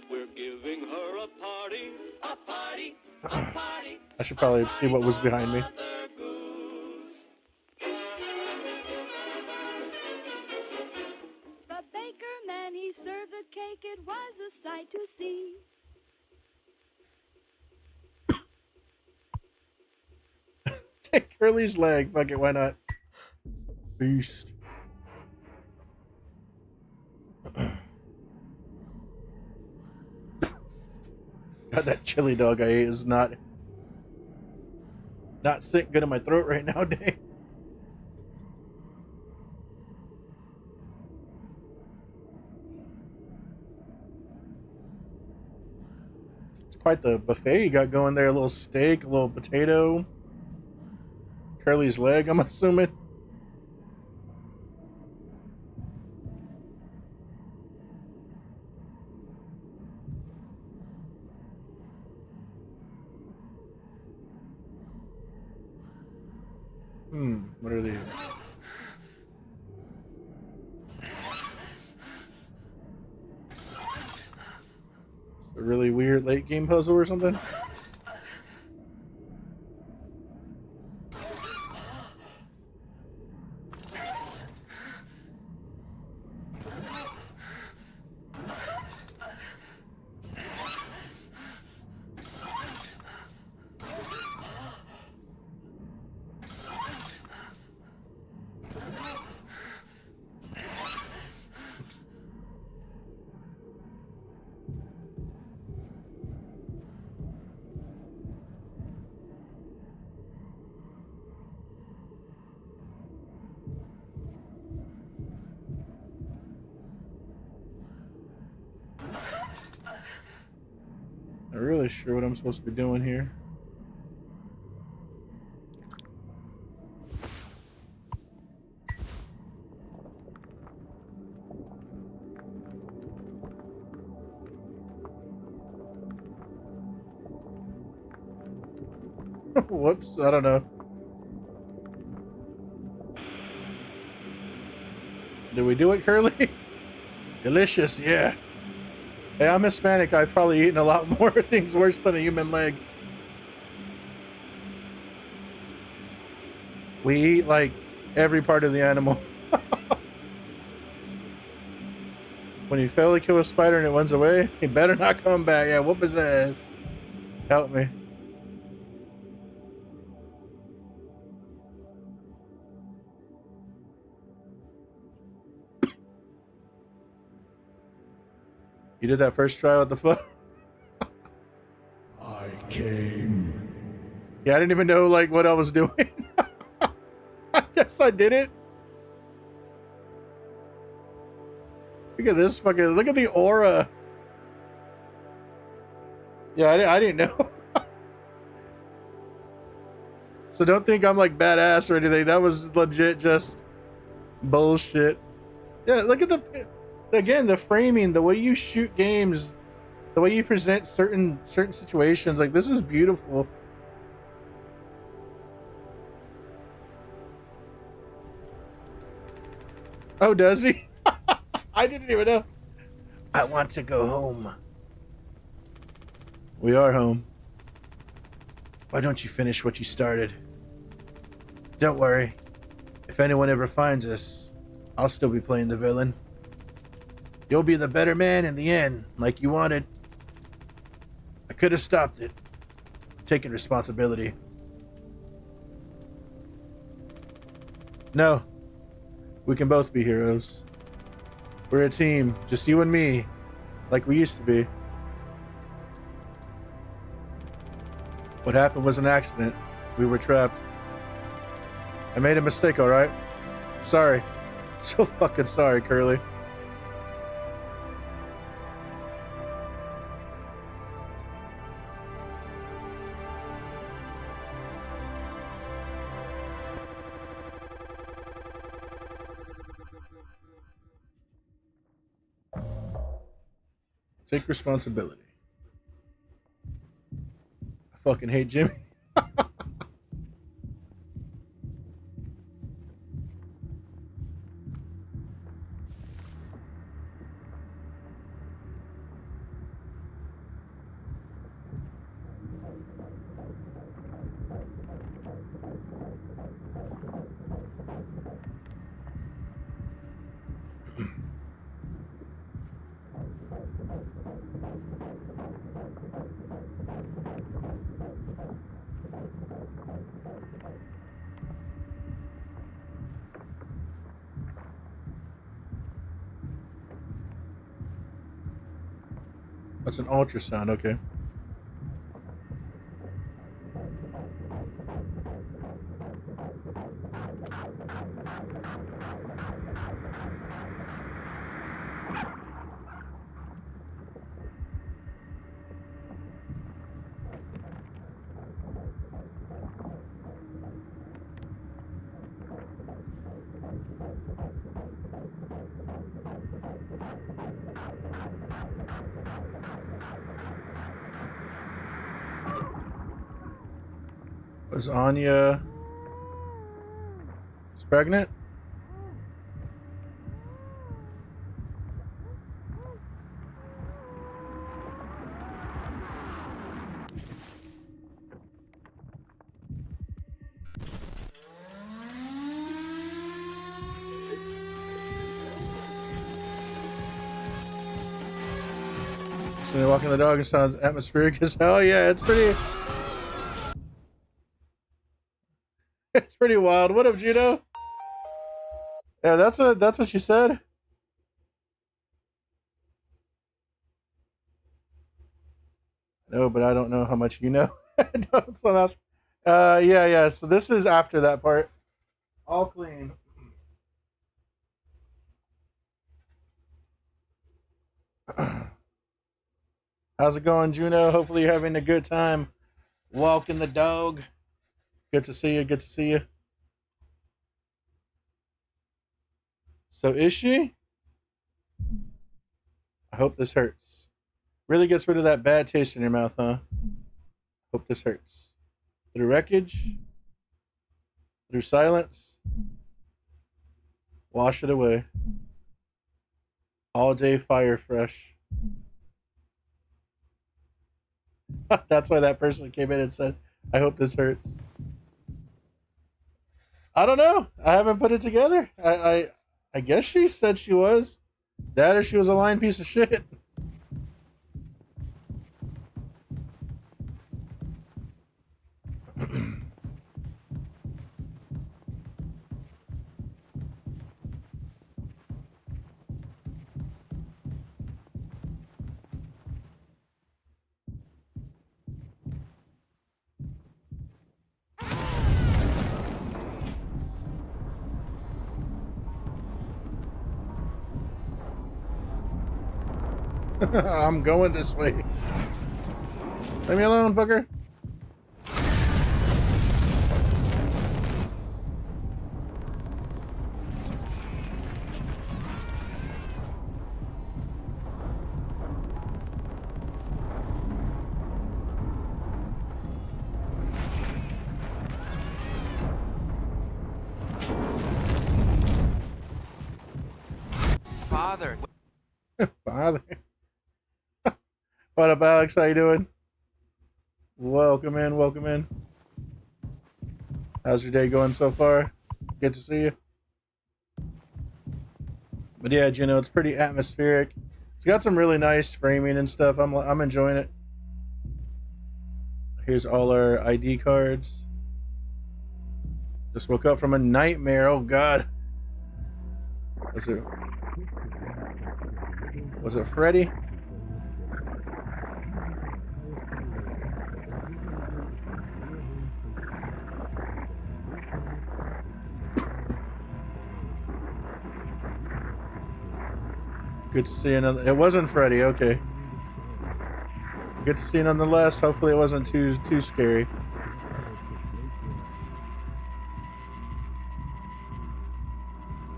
[SPEAKER 6] We're giving her a party, a party, a party.
[SPEAKER 1] I should probably see what was behind me.
[SPEAKER 7] The baker man, he served the cake, it was a sight to see.
[SPEAKER 1] Take Curly's leg, fuck it, why not? Beast. God, that chili dog I ate is not sitting good in my throat right now, Dave. It's quite the buffet you got going there. A little steak, a little potato, Curly's leg, I'm assuming. What are these? A really weird late game puzzle or something? Not really sure what I'm supposed to be doing here. Whoops, I don't know. Did we do it, Curly? Delicious, yeah. Hey, I'm Hispanic. I've probably eaten a lot more things worse than a human leg. We eat like every part of the animal. When you fail to kill a spider and it runs away, he better not come back. Yeah, whoop his ass. Help me. You did that first try with the foot?
[SPEAKER 6] I came.
[SPEAKER 1] Yeah, I didn't even know like what I was doing. I guess I did it. Look at this fucking, look at the aura. Yeah, I didn't know. So don't think I'm like badass or anything. That was legit just bullshit. Yeah, look at again, the framing, the way you shoot games, the way you present certain situations, like this is beautiful. Oh, does he? I didn't even know. I want to go home. We are home. Why don't you finish what you started? Don't worry. If anyone ever finds us, I'll still be playing the villain. You'll be the better man in the end, like you wanted. I could have stopped it. Taking responsibility. No. We can both be heroes. We're a team, just you and me, like we used to be. What happened was an accident. We were trapped. I made a mistake, alright? Sorry. So fucking sorry, Curly. Take responsibility. I fucking hate Jimmy. That's an ultrasound, okay. Was Anya pregnant? So you're walking the dog and sounds atmospheric as hell. Yeah, it's pretty. It's pretty wild. What up, Judo? Yeah, that's what she said. No, but I don't know how much you know. No, someone else. Yeah. So this is after that part. All clean. How's it going, Juno? Hopefully you're having a good time walking the dog. Good to see you. Good to see you. So is she? I hope this hurts. Really gets rid of that bad taste in your mouth, huh? Hope this hurts. Through wreckage? Through silence? Wash it away. All day fire fresh. That's why that person came in and said, I hope this hurts. I don't know. I haven't put it together. I guess she said she was. That or she was a lying piece of shit. I'm going this way. Leave me alone, fucker.
[SPEAKER 5] Father.
[SPEAKER 1] Father. What up, Alex? How you doing? Welcome in, welcome in. How's your day going so far? Good to see you. But yeah, Juno, it's pretty atmospheric. It's got some really nice framing and stuff. I'm enjoying it. Here's all our ID cards. Just woke up from a nightmare. Oh God. Was it Freddy? Good to see you. It wasn't Freddy. Okay. Good to see you nonetheless. Hopefully it wasn't too scary.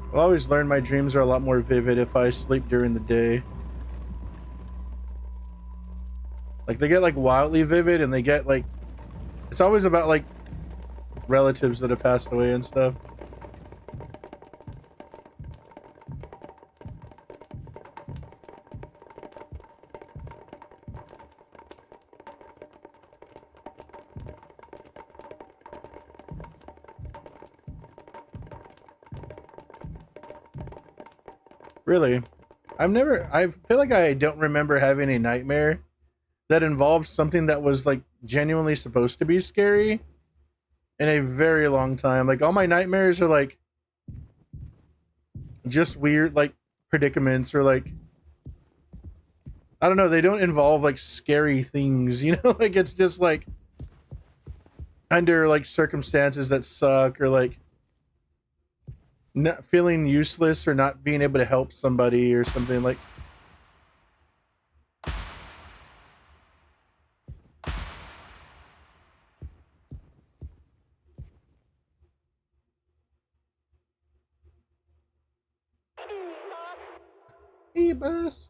[SPEAKER 1] I've always learned my dreams are a lot more vivid if I sleep during the day. Like they get like wildly vivid, and they get like, it's always about like relatives that have passed away and stuff. Really? I feel like I don't remember having a nightmare that involved something that was like genuinely supposed to be scary in a very long time. Like all my nightmares are like just weird like predicaments, or like, I don't know, they don't involve like scary things, you know? Like it's just like under like circumstances that suck, or like not feeling useless or not being able to help somebody or something like. Hey, boss.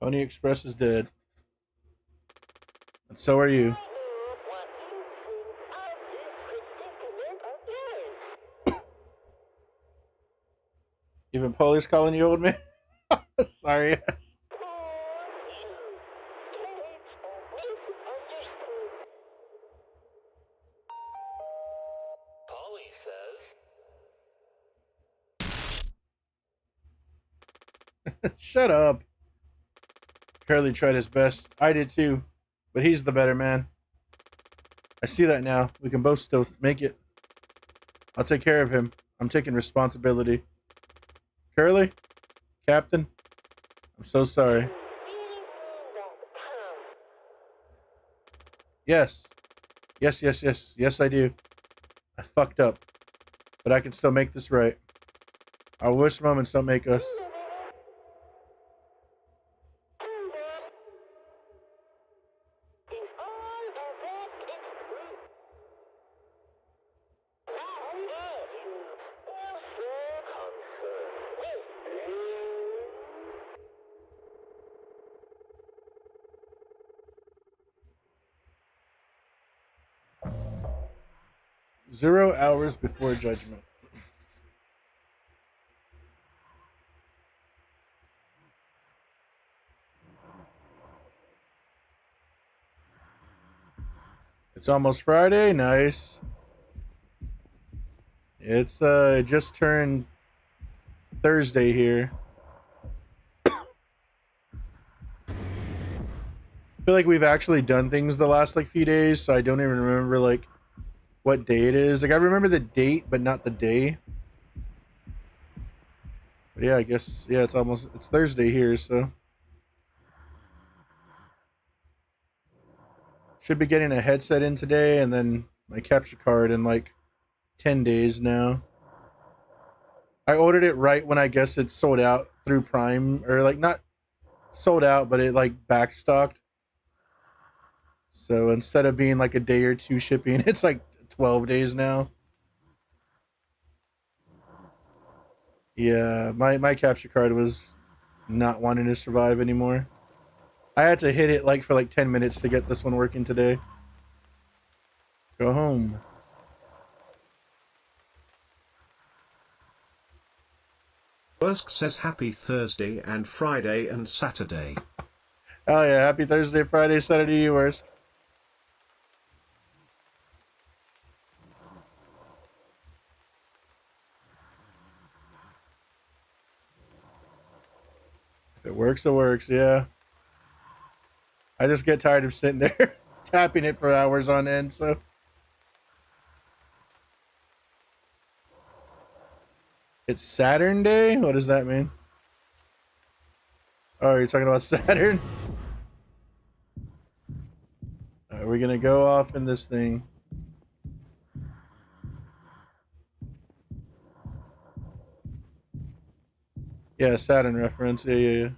[SPEAKER 1] Pony Express is dead. And so are you. Even Polly's calling you old man? Sorry. Shut up. Curly tried his best. I did too. But he's the better man. I see that now. We can both still make it. I'll take care of him. I'm taking responsibility. Curly? Captain? I'm so sorry. Yes. Yes, I do. I fucked up. But I can still make this right. Our worst moments don't make us. Zero hours before judgment. It's almost Friday. Nice. It's just turned Thursday here. I feel like we've actually done things the last like few days, so I don't even remember like what day it is. Like I remember the date, but not the day. But yeah, I guess it's Thursday here, so should be getting a headset in today, and then my capture card in like 10 days now. I ordered it right when I guess it sold out through Prime, or like not sold out, but it like backstocked. So instead of being like a day or two shipping, it's like 12 days now. Yeah, my capture card was not wanting to survive anymore. I had to hit it like for like 10 minutes to get this one working today. Go home.
[SPEAKER 3] Bursk says happy Thursday and Friday and Saturday.
[SPEAKER 1] Oh yeah, happy Thursday, Friday, Saturday, you worst. If it works, it works, yeah. I just get tired of sitting there tapping it for hours on end, so. It's Saturn Day? What does that mean? Oh, you're talking about Saturn? Alright, we're gonna go off in this thing. Yeah, Saturn reference. Yeah, yeah, yeah.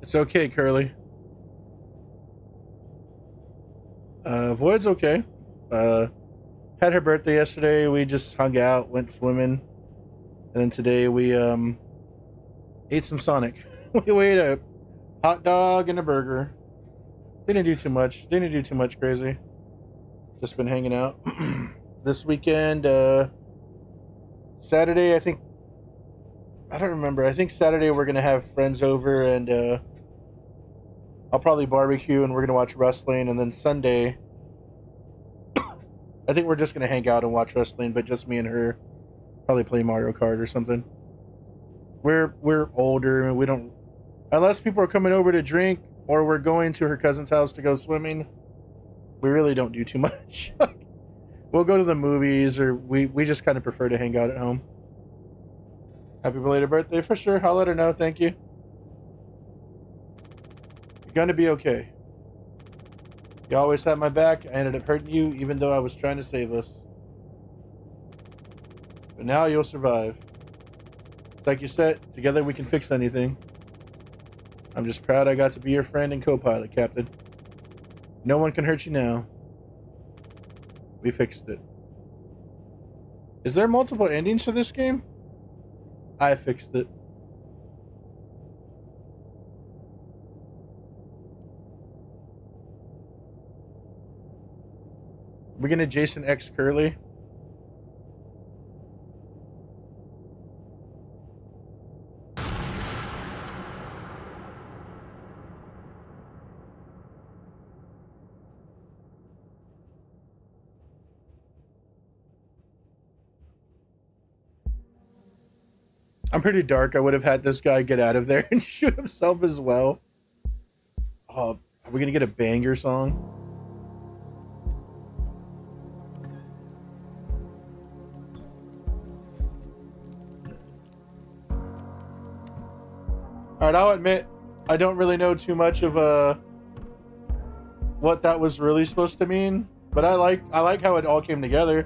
[SPEAKER 1] It's okay, Curly. Void's okay. Had her birthday yesterday. We just hung out, went swimming, and then today we ate some Sonic. We ate a hot dog and a burger. Didn't do too much. Didn't do too much crazy. Just been hanging out. This weekend, Saturday, I think. I don't remember. I think Saturday we're gonna have friends over, and I'll probably barbecue, and we're gonna watch wrestling, and then Sunday, I think we're just gonna hang out and watch wrestling, but just me and her. Probably play Mario Kart or something. We're older and we don't, unless people are coming over to drink or we're going to her cousin's house to go swimming. We really don't do too much. We'll go to the movies, or we just kind of prefer to hang out at home. Happy belated birthday for sure. I'll let her know. Thank you. You're gonna be okay. You always had my back. I ended up hurting you, even though I was trying to save us. But now you'll survive. It's like you said, together we can fix anything. I'm just proud I got to be your friend and co-pilot, Captain. No one can hurt you now. We fixed it. Is there multiple endings to this game? I fixed it. We're gonna Jason X Curly. I'm pretty dark. I would have had this guy get out of there and shoot himself as well. Are we gonna get a banger song? Alright, I'll admit, I don't really know too much of what that was really supposed to mean, but I like how it all came together.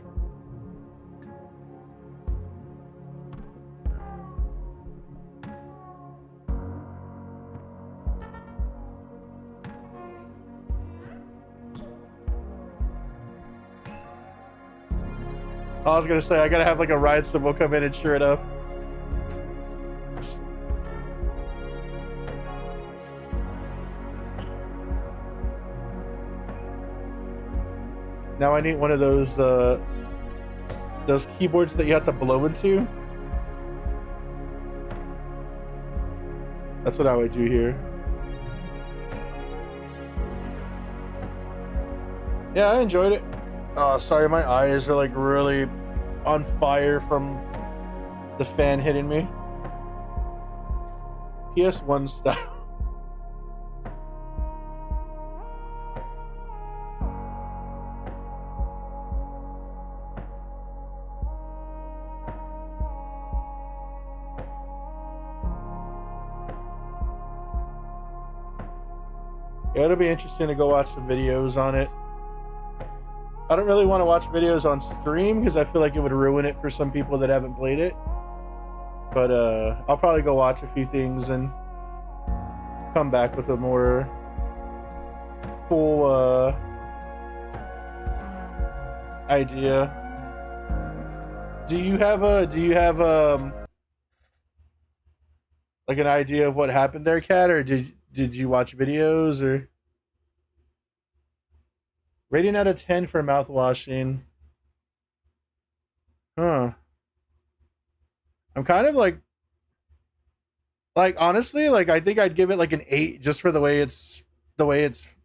[SPEAKER 1] I was gonna say, I gotta have like a ride symbol come in, and sure enough. Now I need one of those keyboards that you have to blow into. That's what I would do here. Yeah, I enjoyed it. Oh, sorry, my eyes are like really on fire from the fan hitting me. PS1 style. Yeah, it'll be interesting to go watch some videos on it. I don't really want to watch videos on stream because I feel like it would ruin it for some people that haven't played it. But I'll probably go watch a few things and come back with a more full idea. Do you have like an idea of what happened there, Kat, or did you watch videos or rating out of 10 for mouthwashing? Huh. I'm kind of like honestly, like I think I'd give it like an 8 just for the way it's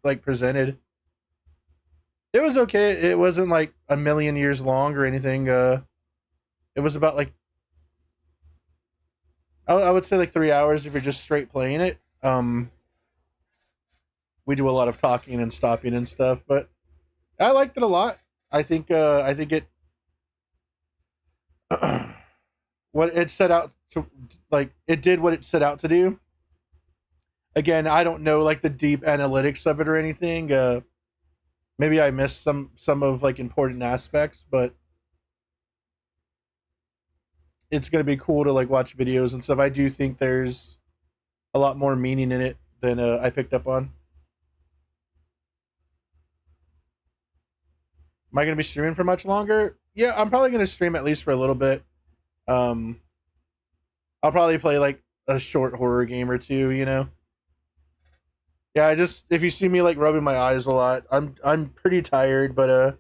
[SPEAKER 1] like presented. It was okay. It wasn't like a million years long or anything. It was about like I would say like 3 hours if you're just straight playing it. We do a lot of talking and stopping and stuff, but I liked it a lot. I think it what it set out to like it did what it set out to do. Again, I don't know like the deep analytics of it or anything. Maybe I missed some of like important aspects, but it's gonna be cool to like watch videos and stuff. I do think there's a lot more meaning in it than I picked up on. Am I gonna be streaming for much longer? Yeah, I'm probably gonna stream at least for a little bit. Um, I'll probably play like a short horror game or two. You know. Yeah, I just if you see me like rubbing my eyes a lot, I'm pretty tired, but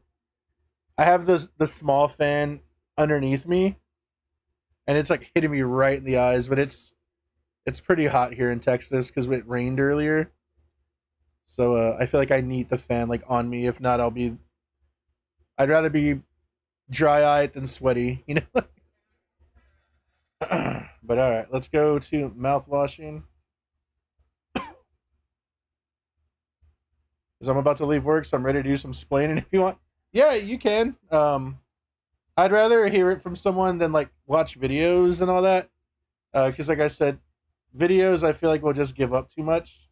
[SPEAKER 1] I have the small fan underneath me, and it's like hitting me right in the eyes. But it's pretty hot here in Texas because it rained earlier, so I feel like I need the fan like on me. If not, I'd rather be dry eyed than sweaty, you know. But all right, let's go to mouthwashing because I'm about to leave work, so I'm ready to do some splaining. If you want, yeah, you can. I'd rather hear it from someone than like watch videos and all that. Because like I said, videos I feel like will just give up too much.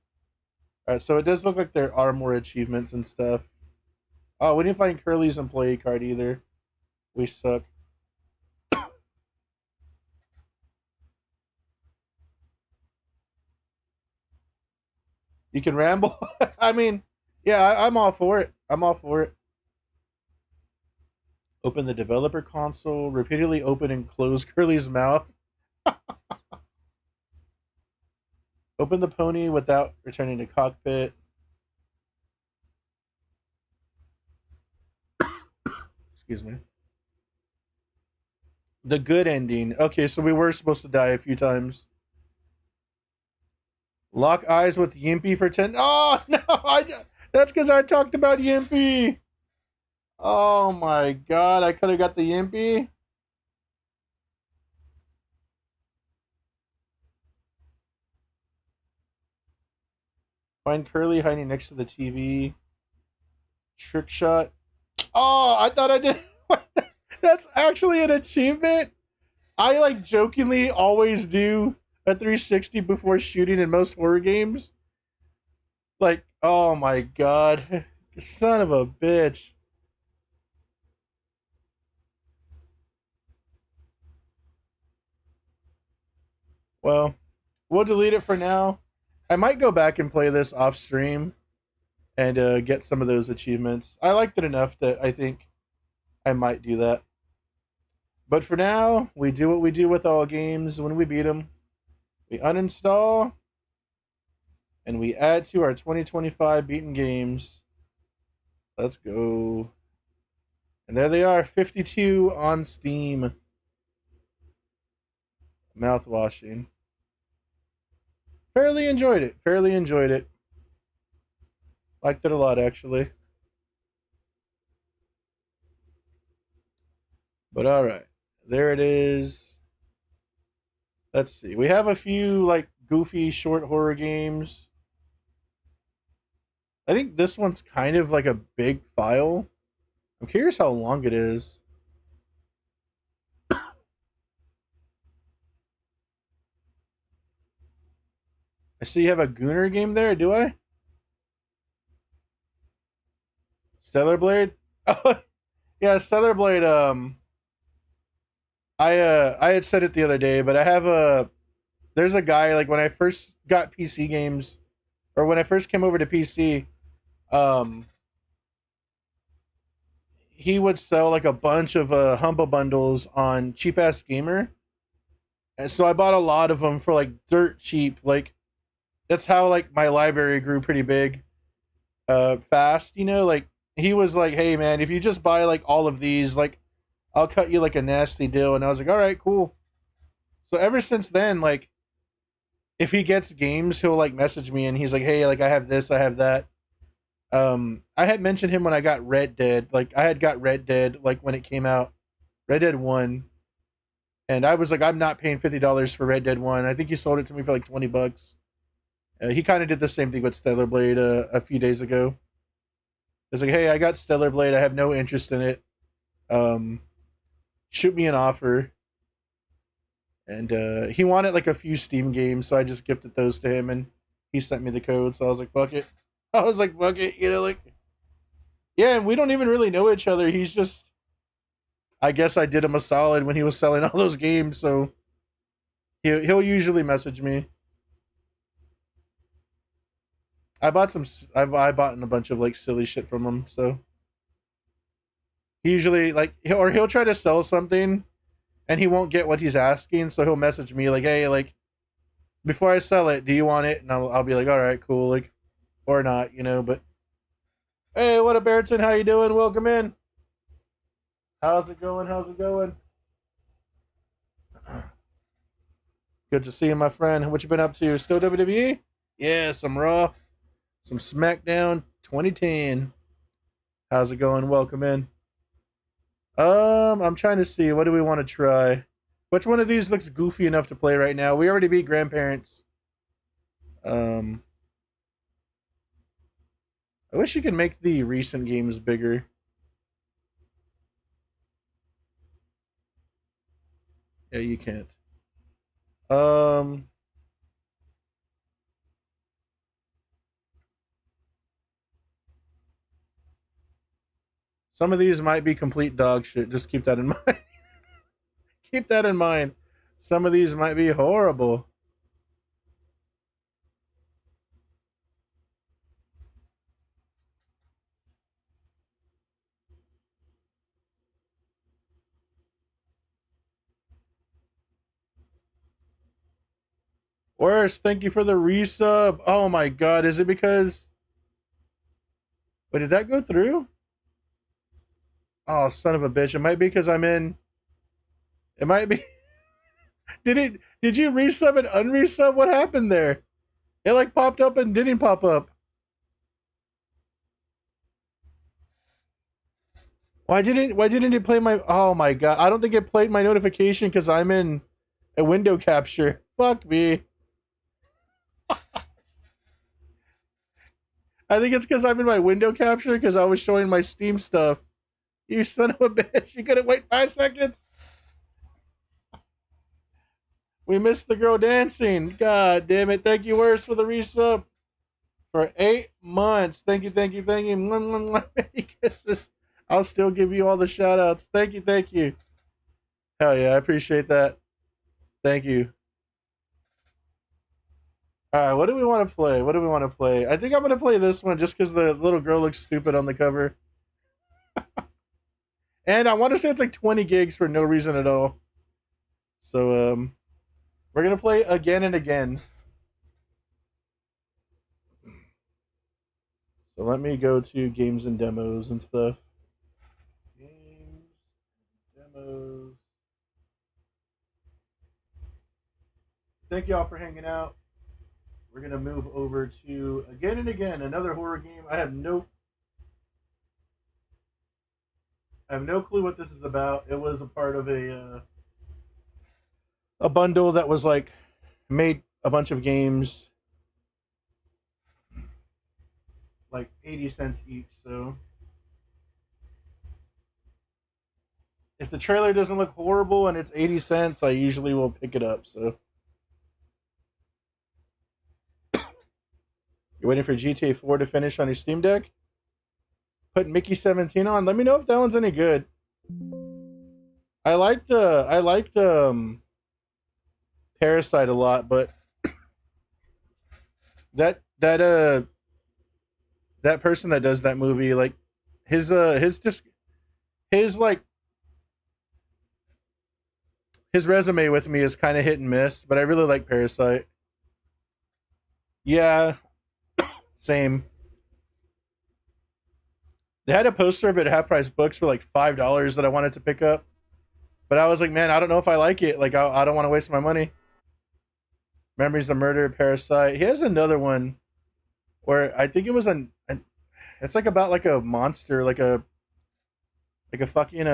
[SPEAKER 1] All right, so it does look like there are more achievements and stuff. Oh, we didn't find Curly's employee card either. We suck. You can ramble. I mean, yeah, I'm all for it. I'm all for it. Open the developer console. Repeatedly open and close Curly's mouth. Open the pony without returning to cockpit. Excuse me. The good ending. Okay, so we were supposed to die a few times. Lock eyes with Yimpy for 10. Oh, no. That's because I talked about Yimpy. Oh, my God. I could have got the Yimpy. Find Curly hiding next to the TV. Trick shot. Oh, I thought I did. That's actually an achievement. I like jokingly always do a 360 before shooting in most horror games. Like, oh my god. Son of a bitch. Well, we'll delete it for now. I might go back and play this off stream and get some of those achievements. I liked it enough that I think I might do that. But for now, we do what we do with all games when we beat them. We uninstall and we add to our 2025 beaten games. Let's go. And there they are, 52 on Steam. Mouthwashing. Fairly enjoyed it. Fairly enjoyed it. Liked it a lot, actually. But all right, there it is. Let's see. We have a few like goofy short horror games. I think this one's kind of like a big file. I'm curious how long it is. I see you have a Gooner game there, do I? Stellar Blade? Oh, yeah, Stellar Blade. I had said it the other day, but I have a there's a guy like when I first got PC games or when I first came over to PC, um, he would sell like a bunch of humble bundles on cheap ass gamer, and so I bought a lot of them for like dirt cheap. Like that's how like my library grew pretty big, fast. You know, like he was like, "Hey man, if you just buy like all of these, like I'll cut you like a nasty deal." And I was like, "All right, cool." So ever since then, like if he gets games, he'll like message me and he's like, "Hey, like I have this, I have that." I had mentioned him when I got Red Dead. Like I had got Red Dead like when it came out, Red Dead 1, and I was like, I'm not paying $50 for Red Dead 1. I think he sold it to me for like $20. He kind of did the same thing with Stellar Blade a few days ago. It's like, hey, I got Stellar Blade. I have no interest in it. Um, Shoot me an offer. And he wanted like a few Steam games, so I just gifted those to him, and he sent me the code. So I was like, fuck it. I was like, fuck it, you know, like, yeah. And we don't even really know each other. He's just, I guess I did him a solid when he was selling all those games. So he'll usually message me. I bought some. I bought a bunch of like silly shit from him. So he usually like he'll try to sell something, and he won't get what he's asking. So he'll message me like, hey, like before I sell it, do you want it? And I'll be like, all right, cool, like or not, you know. But hey, what up, Ayrton? How you doing? Welcome in. How's it going? How's it going? Good to see you, my friend. What you been up to? Still WWE? Yeah, some Raw, some SmackDown 2010. How's it going? Welcome in. I'm trying to see. What do we want to try? Which one of these looks goofy enough to play right now? We already beat Grandparents. Um, I wish you could make the recent games bigger. Yeah, you can't. Um, some of these might be complete dog shit. Just keep that in mind. Keep that in mind. Some of these might be horrible. Worse, thank you for the resub. Oh my god, is it because wait, did that go through? Oh son of a bitch. It might be because I'm in it might be did you resub and unresub? What happened there? It like popped up and didn't pop up. Why didn't it play my oh my god. I don't think it played my notification because I'm in a window capture. Fuck me. I think it's because I'm in my window capture because I was showing my Steam stuff. You son of a bitch. You couldn't wait 5 seconds? We missed the girl dancing. God damn it. Thank you, Worse, for the resub. For 8 months. Thank you, thank you, thank you. Mwah, mwah, mwah. Kisses. I'll still give you all the shout outs. Thank you, thank you. Hell yeah, I appreciate that. Thank you. Alright, what do we want to play? What do we want to play? I think I'm going to play this one just because the little girl looks stupid on the cover. And I want to say it's like 20 gigs for no reason at all. So, we're going to play again and again. So let me go to games and demos and stuff. Games, demos. Thank y'all for hanging out. We're gonna move over to again and again another horror game. I have no clue what this is about. It was a part of a bundle that was like made a bunch of games, like 80 cents each. So if the trailer doesn't look horrible and it's 80 cents, I usually will pick it up. So you're waiting for GTA 4 to finish on your Steam Deck? put Mickey 17 on. Let me know if that one's any good. I liked Parasite a lot, but that that person that does that movie, like his like his resume with me is kind of hit and miss, but I really like Parasite. Yeah, same. They had a poster of it at half price books for like $5 that I wanted to pick up, but I was like, man, I don't know if I like it. Like, I don't want to waste my money. Memories of Murder, Parasite. He has another one where I think it was it's like about like a monster, like a fucking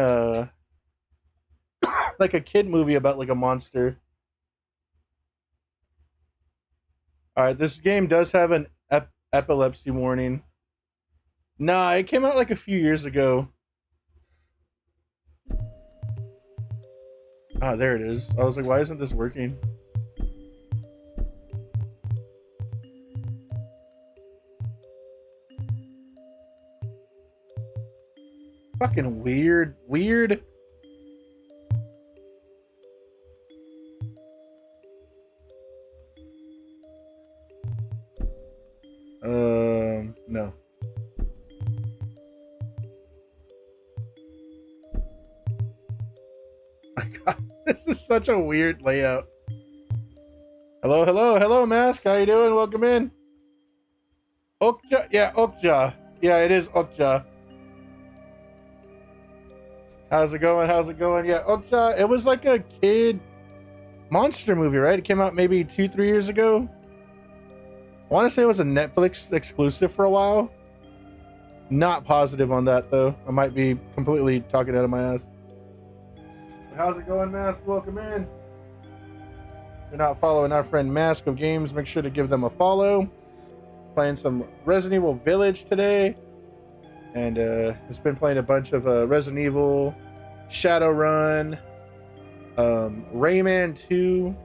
[SPEAKER 1] like a kid movie about like a monster. All right, this game does have an epilepsy warning. Nah, it came out like a few years ago. Ah, there it is. I was like, why isn't this working? Fucking weird. Weird. No. My God, this is such a weird layout. Hello, hello, hello, Mask. How you doing? Welcome in. Okja, yeah, Okja. Yeah, it is Okja. How's it going? How's it going? Yeah, Okja. It was like a kid monster movie, right? It came out maybe 2, 3 years ago. I want to say it was a Netflix exclusive for a while. Not positive on that though. I might be completely talking out of my ass. But how's it going, Mask? Welcome in. If you're not following our friend Mask of Games, make sure to give them a follow. Playing some Resident Evil Village today, and it's been playing a bunch of Resident Evil, Shadowrun, Rayman 2.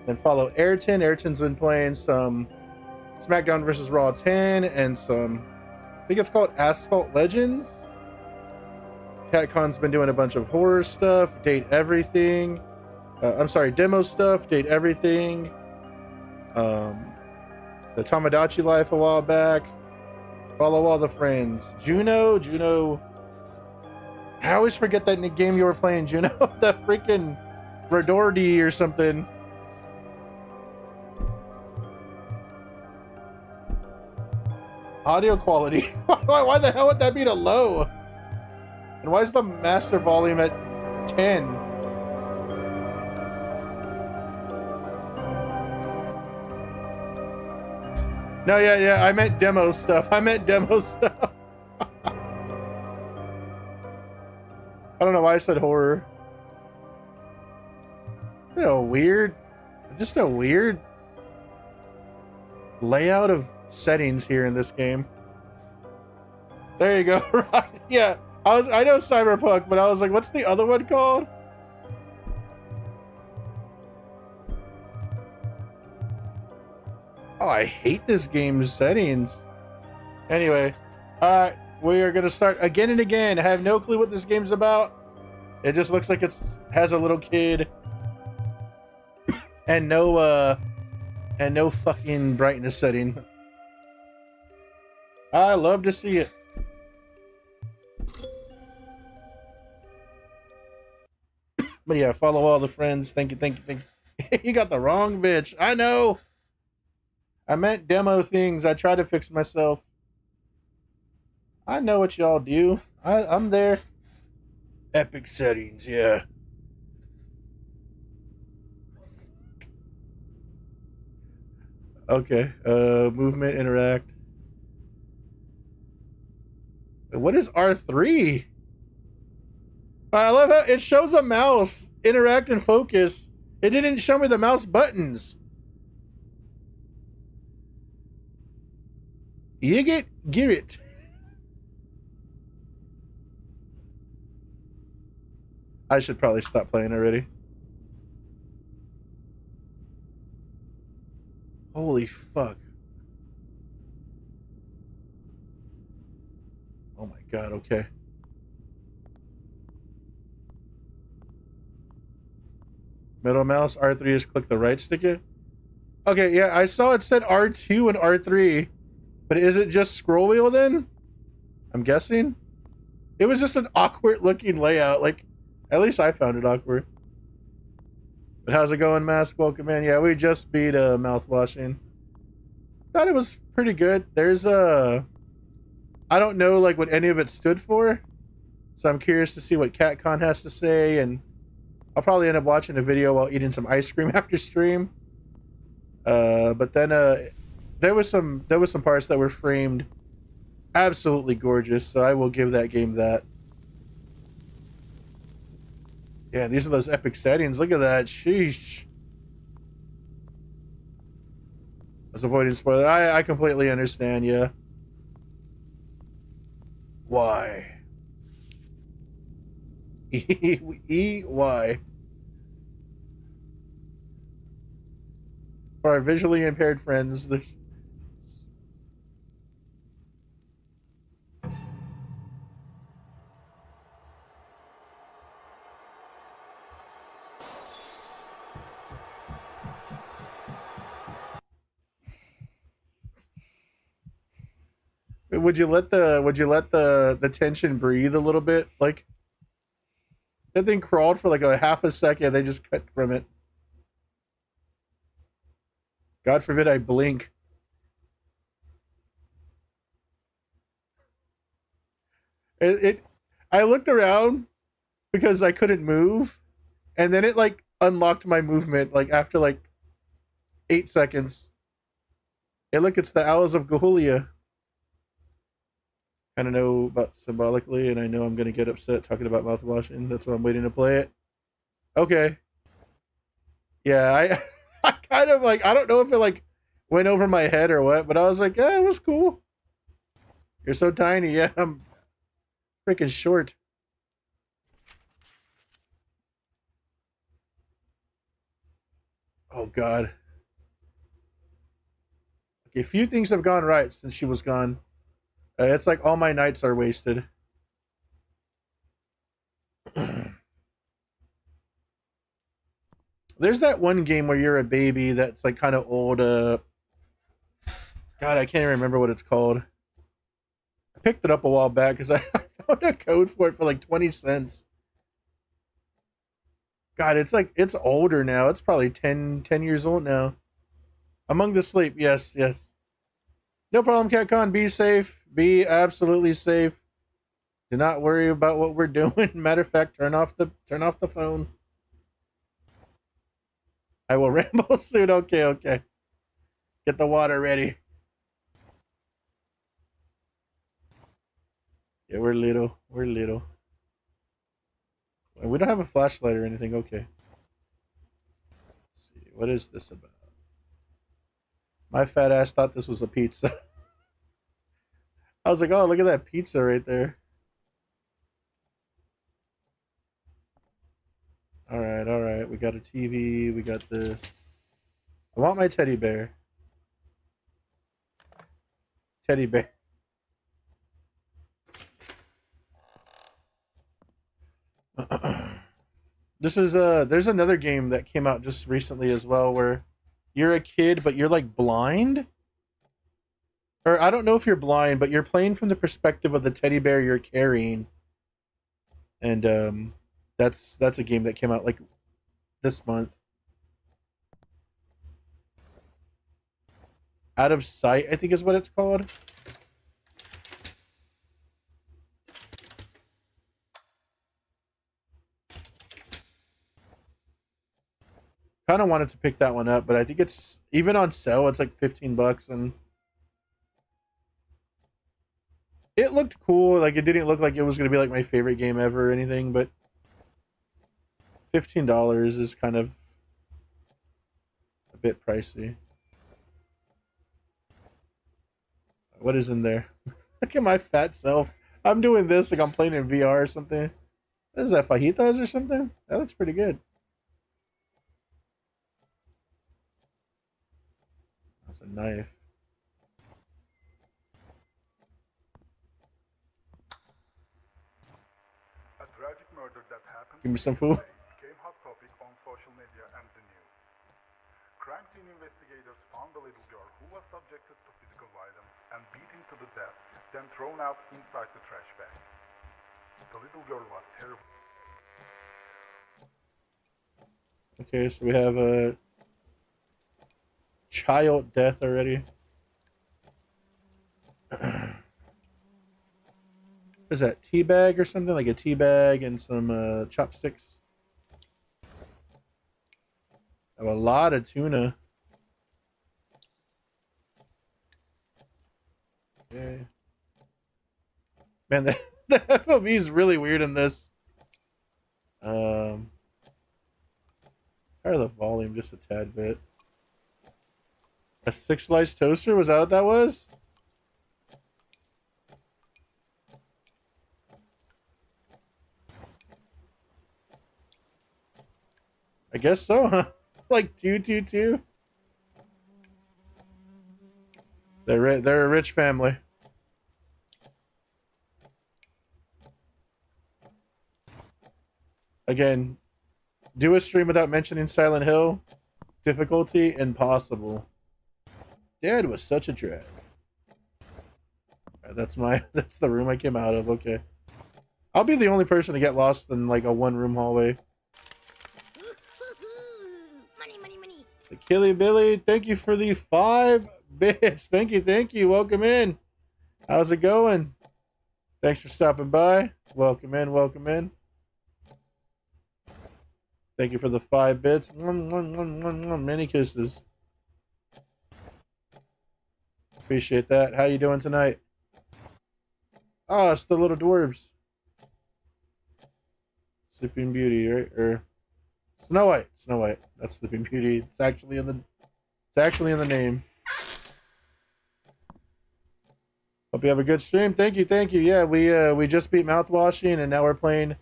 [SPEAKER 1] Then follow Ayrton. Ayrton's been playing some SmackDown vs. Raw 10 and some, I think it's called Asphalt Legends. CatCon's been doing a bunch of horror stuff, Date Everything. I'm sorry, demo stuff, Date Everything. The Tamagotchi Life a while back. Follow all the friends. Juno. I always forget that game you were playing, Juno. The freaking Redordi or something. Audio quality. Why the hell would that be to low? And why is the master volume at 10? No, yeah, I meant demo stuff. I don't know why I said horror. Just a weird layout of settings here in this game. There you go. Right. Yeah, I know Cyberpunk, but I was like, what's the other one called? Oh, I hate this game's settings. Anyway, alright, we are gonna start again and again. I have no clue what this game's about. It just looks like has a little kid and no fucking brightness setting. I love to see it. But yeah, follow all the friends. Thank you. You got the wrong bitch. I know. I meant demo things. I try to fix myself. I know what y'all do. I'm there. Epic settings, yeah. Okay. Movement, interact. What is R3? I love how it shows a mouse. Interact and focus. It didn't show me the mouse buttons. Get it. I should probably stop playing already. Holy fuck. Oh my god, okay. Middle mouse, R3 is click the right stick. Okay, yeah, I saw it said R2 and R3, but is it just scroll wheel then? I'm guessing. It was just an awkward looking layout. Like, at least I found it awkward. But how's it going, Mask? Welcome in. Yeah, we just beat Mouthwashing. Thought it was pretty good. There's I don't know like what any of it stood for, so I'm curious to see what CatCon has to say, and I'll probably end up watching a video while eating some ice cream after stream. But then there was some parts that were framed absolutely gorgeous, so I will give that game that. Yeah, these are those epic settings. Look at that. Sheesh. I was avoiding spoiler. I completely understand, yeah. Why? E-Y. For our visually impaired friends, there's... Would you let the tension breathe a little bit? Like that thing crawled for like a half a second, they just cut from it. God forbid I blink. It I looked around because I couldn't move, and then it like unlocked my movement like after like 8 seconds. Hey, look, it's the Owls of Gahulia. I don't know about symbolically, and I know I'm gonna get upset talking about mouthwashing. That's why I'm waiting to play it. Okay. Yeah, I I kind of like I don't know if it like went over my head or what, but I was like, yeah, it was cool. You're so tiny. Yeah, I'm freaking short. Oh god. Okay, a few things have gone right since she was gone. It's like all my nights are wasted. There's that one game where you're a baby that's like kind of old. God, I can't even remember what it's called. I picked it up a while back because I found a code for it for like 20 cents. God, it's like it's older now. It's probably 10 years old now. Among the Sleep, yes, yes. No problem, CatCon. Be safe. Be absolutely safe. Do not worry about what we're doing. Matter of fact, turn off the phone. I will ramble soon. Okay, okay. Get the water ready. Yeah, we're little. We're little. We don't have a flashlight or anything. Okay. Let's see. What is this about? My fat ass thought this was a pizza. I was like, oh, look at that pizza right there. All right, all right. We got a TV. We got this. I want my teddy bear. Teddy bear. This is there's another game that came out just recently as well where you're a kid but you're like blind. Or I don't know if you're blind, but you're playing from the perspective of the teddy bear you're carrying. And that's a game that came out like this month. Out of Sight, I think is what it's called. Kind of wanted to pick that one up, but I think it's even on sale. It's like $15, and it looked cool. Like it didn't look like it was gonna be like my favorite game ever or anything, but $15 is kind of a bit pricey. What is in there? Look at my fat self. I'm doing this like I'm playing in VR or something. What is that, fajitas or something? That looks pretty good. That's a knife. Give me some food.
[SPEAKER 8] Became hot topic on social media and the news. Crime scene investigators found a little girl who was subjected to physical violence and beaten to the death, then thrown out inside the trash bag. The little girl was terrible.
[SPEAKER 1] Okay, so we have a child death already. Is that tea bag or something? Like a tea bag and some chopsticks. I have a lot of tuna. Okay. Man, the FOV is really weird in this. Sorry, the volume just a tad bit. A 6-slice toaster? Was that what that was? I guess so, huh? Like 222. They're a rich family. Again, do a stream without mentioning Silent Hill. Difficulty impossible. Dad was such a drag. Right, that's the room I came out of. Okay. I'll be the only person to get lost in like a one-room hallway.
[SPEAKER 2] Money, money, money.
[SPEAKER 1] The Killy Billy, thank you for the 5 bits. Thank you. Welcome in. How's it going? Thanks for stopping by. Welcome in. Thank you for the 5 bits. Many kisses. Appreciate that. How you doing tonight? Oh, it's the little dwarves. Sleeping Beauty, right? Or Snow White. That's Sleeping Beauty. It's actually in the name. Hope you have a good stream. Thank you. Yeah, we just beat Mouthwashing and now we're playing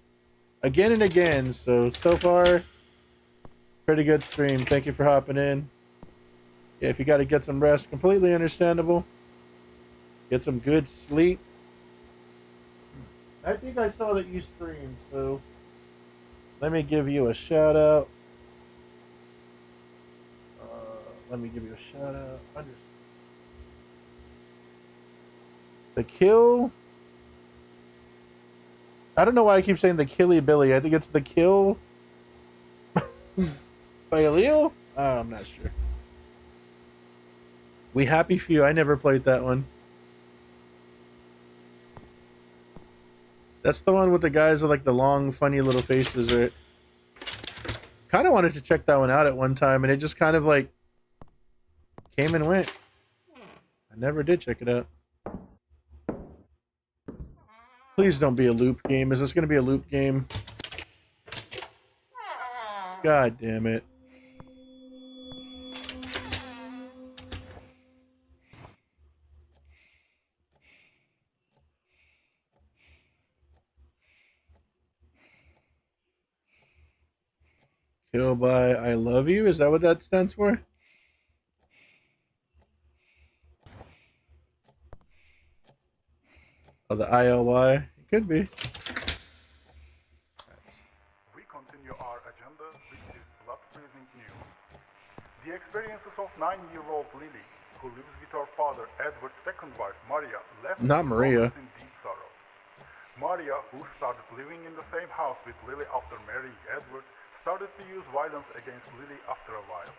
[SPEAKER 1] again and again. So far, pretty good stream. Thank you for hopping in. Yeah, if you got to get some rest, completely understandable. Get some good sleep. I think I saw that you streamed, so let me give you a shout out. The Kill. I don't know why I keep saying the Killy Billy. I think it's the Kill by Leo. I'm not sure. We Happy Few. I never played that one. That's the one with the guys with like the long, funny little faces, right? Kind of wanted to check that one out at one time, and it just kind of like came and went. I never did check it out. Please don't be a loop game. Is this going to be a loop game? God damn it. Kill by I love you? Is that what that stands for? Oh, the ILY? It could be.
[SPEAKER 8] We continue our agenda with this blood-freezing news. The experiences of 9-year-old Lily, who lives with her father Edward's second wife Maria, left
[SPEAKER 1] Not Maria.
[SPEAKER 8] in deep sorrow. Maria, who started living in the same house with Lily after marrying Edward, started to use violence against Lily after a while.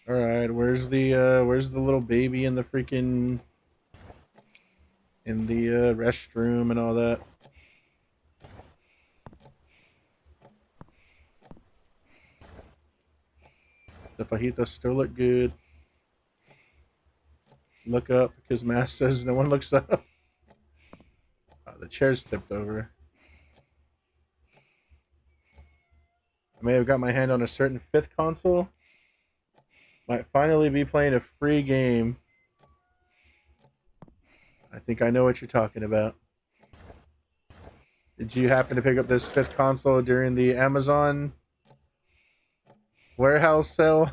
[SPEAKER 1] All right, where's the little baby in the freaking restroom and all that? The fajitas still look good. Look up because Mass says no one looks up. Oh, the chair's tipped over. I may have got my hand on a certain 5th console. Might finally be playing a free game. I think I know what you're talking about. Did you happen to pick up this 5th console during the Amazon warehouse sale?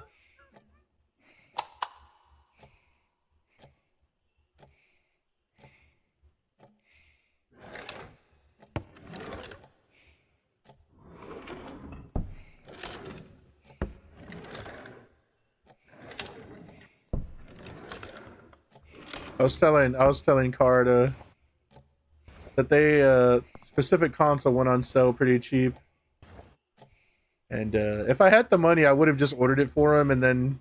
[SPEAKER 1] I was telling Carter that they specific console went on sale pretty cheap. And if I had the money, I would have just ordered it for him and then,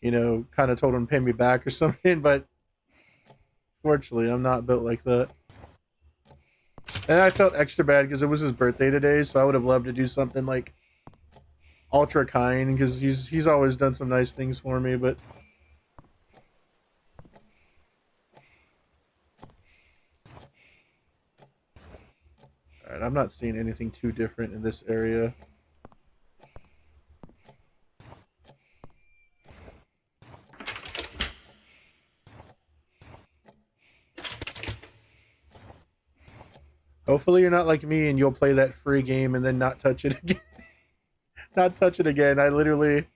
[SPEAKER 1] you know, kind of told him to pay me back or something. But fortunately, I'm not built like that. And I felt extra bad because it was his birthday today, so I would have loved to do something like ultra kind because he's always done some nice things for me. But all right, I'm not seeing anything too different in this area. Hopefully you're not like me and you'll play that free game and then not touch it again. Not touch it again. I literally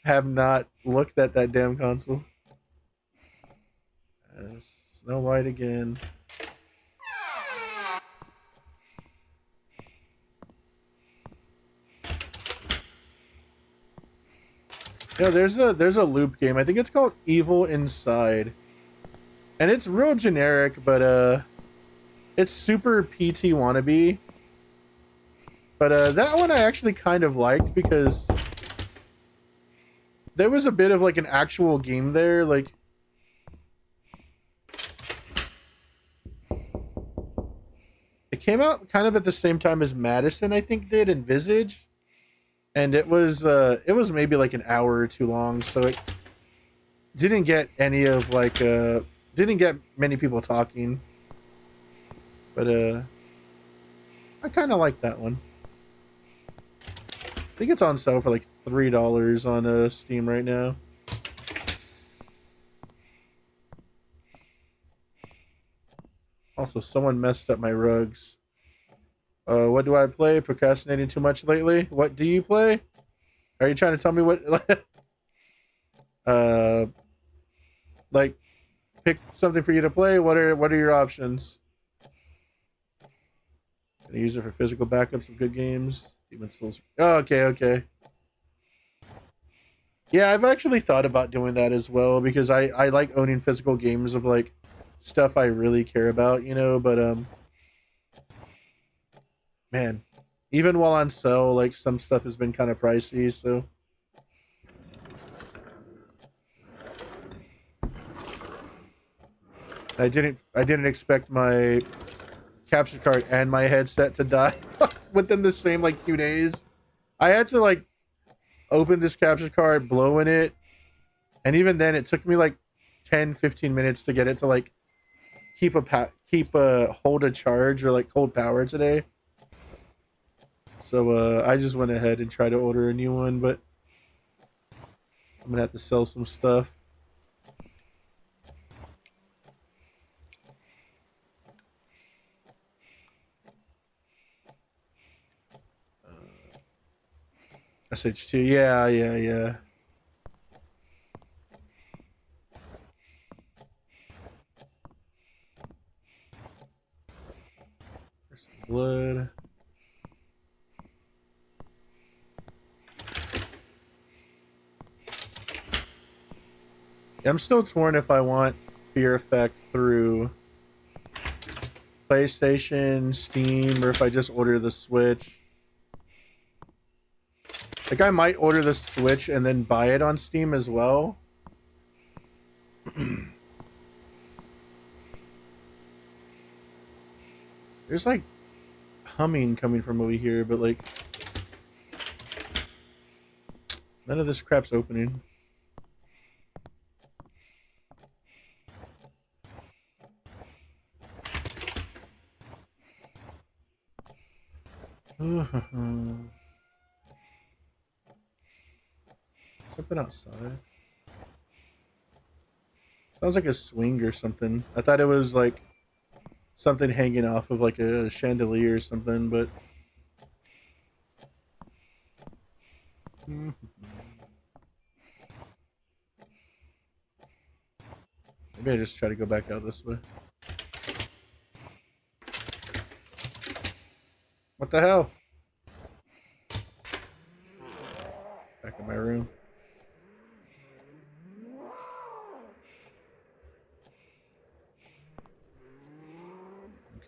[SPEAKER 1] have not looked at that damn console. Snow White again. You know, there's a loop game. I think it's called Evil Inside. And it's real generic, but it's super PT wannabe. But that one I actually kind of liked because there was a bit of like an actual game there. Like, it came out kind of at the same time as Madison, I think, did, and Visage. And it was maybe like an hour or two long, so it didn't get any of like didn't get many people talking. But I kind of like that one. I think it's on sale for like $3 on Steam right now. Also, someone messed up my rugs. What do I play? Procrastinating too much lately? What do you play? Are you trying to tell me what? Like, pick something for you to play. What are your options? Gonna use it for physical backups of good games. Demon Souls. Oh, okay. Yeah, I've actually thought about doing that as well because I like owning physical games of like stuff I really care about, you know. But man, even while on sale, like some stuff has been kind of pricey, so. I didn't expect my capture card and my headset to die within the same like 2 days. I had to like open this capture card, blow in it, and even then it took me like 10-15 minutes to get it to like keep hold a charge or like hold power today. So I just went ahead and tried to order a new one, but I'm gonna have to sell some stuff. SH2, yeah. There's some blood. Yeah, I'm still torn if I want Fear Effect through PlayStation, Steam, or if I just order the Switch. Like, I might order the Switch and then buy it on Steam as well. There's like humming coming from over here, but like none of this crap's opening. Something outside. Sounds like a swing or something. I thought it was like something hanging off of like a chandelier or something, but maybe I just try to go back out this way. What the hell? Back in my room.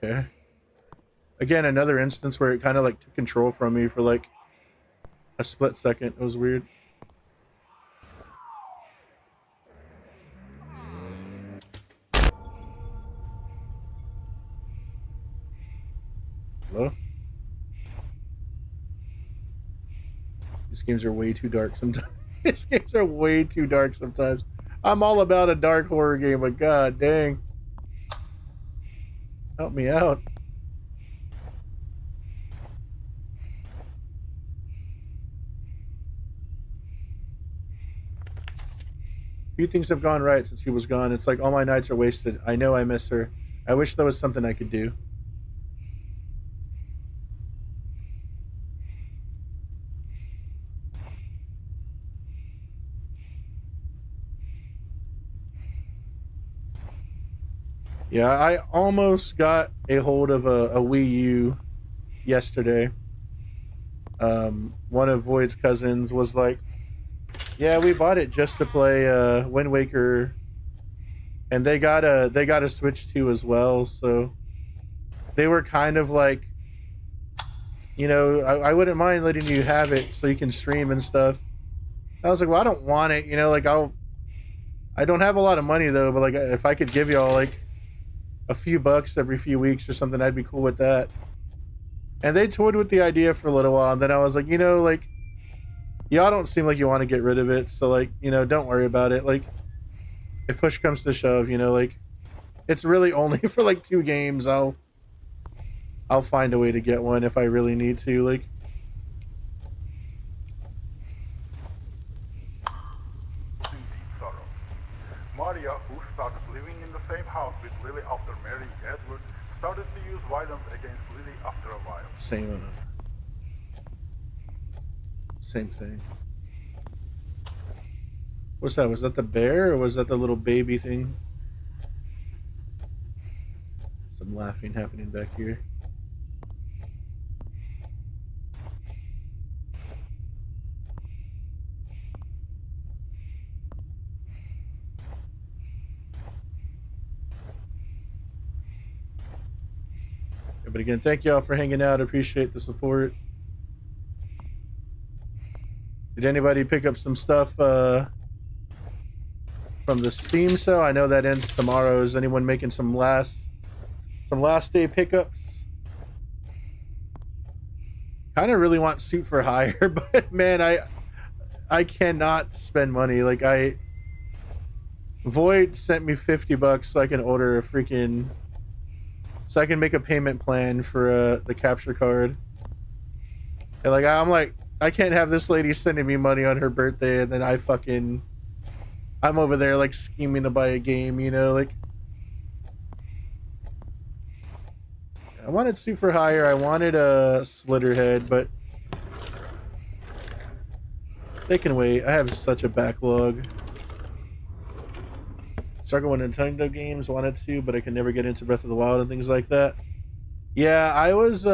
[SPEAKER 1] Okay. Again, another instance where it kind of like took control from me for like a split second. It was weird. Hello? These games are way too dark sometimes. These games are way too dark sometimes. I'm all about a dark horror game, but god dang. Help me out. Few things have gone right since she was gone. It's like all my nights are wasted. I know I miss her. I wish there was something I could do. Yeah, I almost got a hold of a Wii U yesterday. One of Void's cousins was like, "Yeah, we bought it just to play Wind Waker," and they got a Switch 2 as well. So they were kind of like, you know, I wouldn't mind letting you have it so you can stream and stuff. I was like, well, I don't want it, you know, like I don't have a lot of money though, but like if I could give y'all like a few bucks every few weeks or something, I'd be cool with that. And they toyed with the idea for a little while, and then I was like, you know, like y'all don't seem like you want to get rid of it, so like, you know, don't worry about it. Like if push comes to shove, you know, like it's really only for like 2 games. I'll find a way to get one if I really need to. Like,
[SPEAKER 8] in deep sorrow. Maria, who started living in the same house with Lily after marrying Edward, started to use violence against Lily after a while.
[SPEAKER 1] same thing. What's that? Was that the bear or was that the little baby thing? Some laughing happening back here. But again, thank y'all for hanging out. Appreciate the support. Did anybody pick up some stuff from the Steam sale? I know that ends tomorrow. Is anyone making some last day pickups? Kind of really want Suit for Hire, but man, I cannot spend money. Like Void sent me $50 so I can order a freaking, so I can make a payment plan for the capture card. And like I'm like, I can't have this lady sending me money on her birthday and then I'm over there like scheming to buy a game, you know, like I wanted Suit for Hire, I wanted a Slitterhead, but they can wait. I have such a backlog. Struggle with Nintendo games, wanted to, but I can never get into Breath of the Wild and things like that. Yeah, I was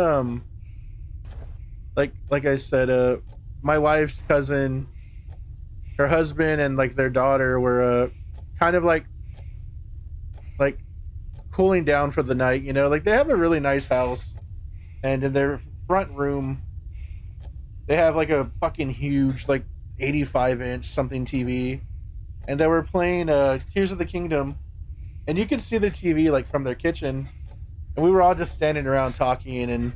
[SPEAKER 1] like I said, my wife's cousin, her husband and like their daughter were kind of like cooling down for the night, you know, like they have a really nice house, and in their front room they have like a fucking huge like 85-inch something TV, and they were playing Tears of the Kingdom, and you could see the TV like from their kitchen, and we were all just standing around talking and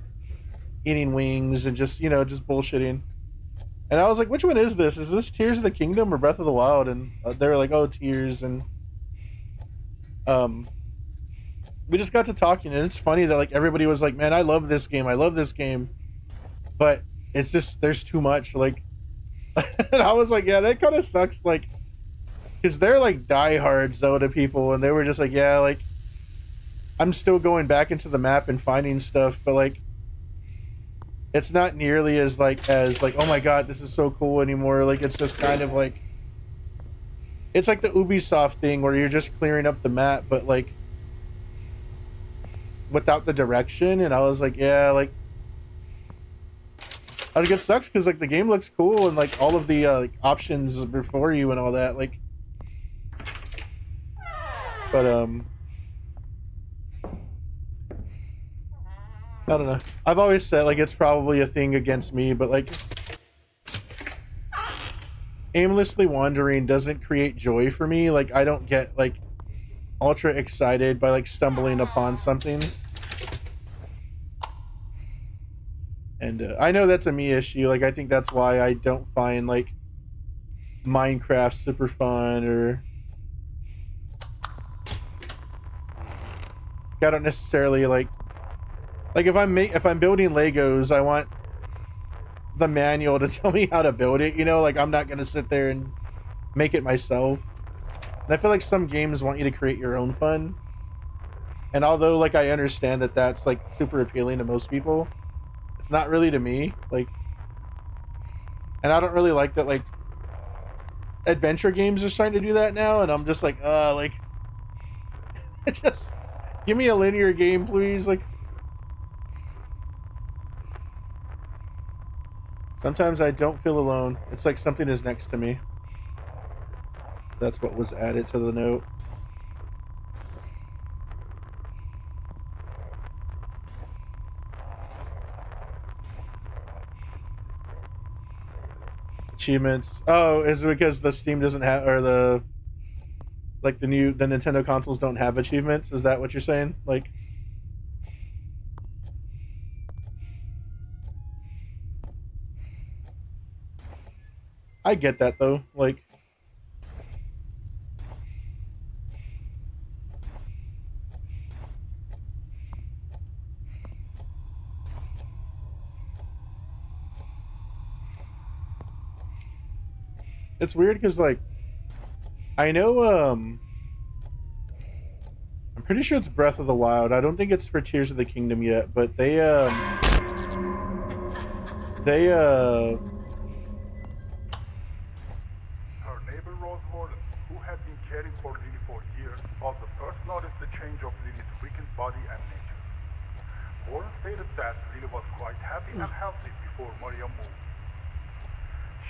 [SPEAKER 1] eating wings and just, you know, just bullshitting. And I was like, which one is this? Is this Tears of the Kingdom or Breath of the Wild? And they were like, oh, Tears. And we just got to talking, and it's funny that like everybody was like, man, I love this game, but it's just there's too much, like and I was like, yeah, that kind of sucks, like because they're like diehard Zelda people, and they were just like, yeah, like I'm still going back into the map and finding stuff, but like it's not nearly as like oh my god, this is so cool anymore. Like it's just kind of like it's like the Ubisoft thing where you're just clearing up the map, but like without the direction. And I was like, yeah, like I think it sucks because like the game looks cool and like all of the like options before you and all that, like, but I don't know. I've always said like it's probably a thing against me, but like aimlessly wandering doesn't create joy for me. Like I don't get like ultra excited by like stumbling upon something. And I know that's a me issue. Like I think that's why I don't find like Minecraft super fun, or I don't necessarily like if I'm building Legos, I want the manual to tell me how to build it, you know? Like I'm not going to sit there and make it myself. And I feel like some games want you to create your own fun. And although like I understand that that's like super appealing to most people, it's not really to me. Like, and I don't really like that like adventure games are starting to do that now, and I'm just like just give me a linear game, please. Like sometimes I don't feel alone. It's like something is next to me. That's what was added to the note. Achievements. Oh, is it because the Steam doesn't have, or the Nintendo consoles don't have achievements? Is that what you're saying? Like, I get that though. Like, it's weird because like I know I'm pretty sure it's Breath of the Wild. I don't think it's for Tears of the Kingdom yet, but they
[SPEAKER 8] Her neighbor Rose Warren, who had been caring for Lily for years, was the first to notice the change of Lily's weakened body and nature. Warren stated that Lily was quite happy and healthy before Maria moved.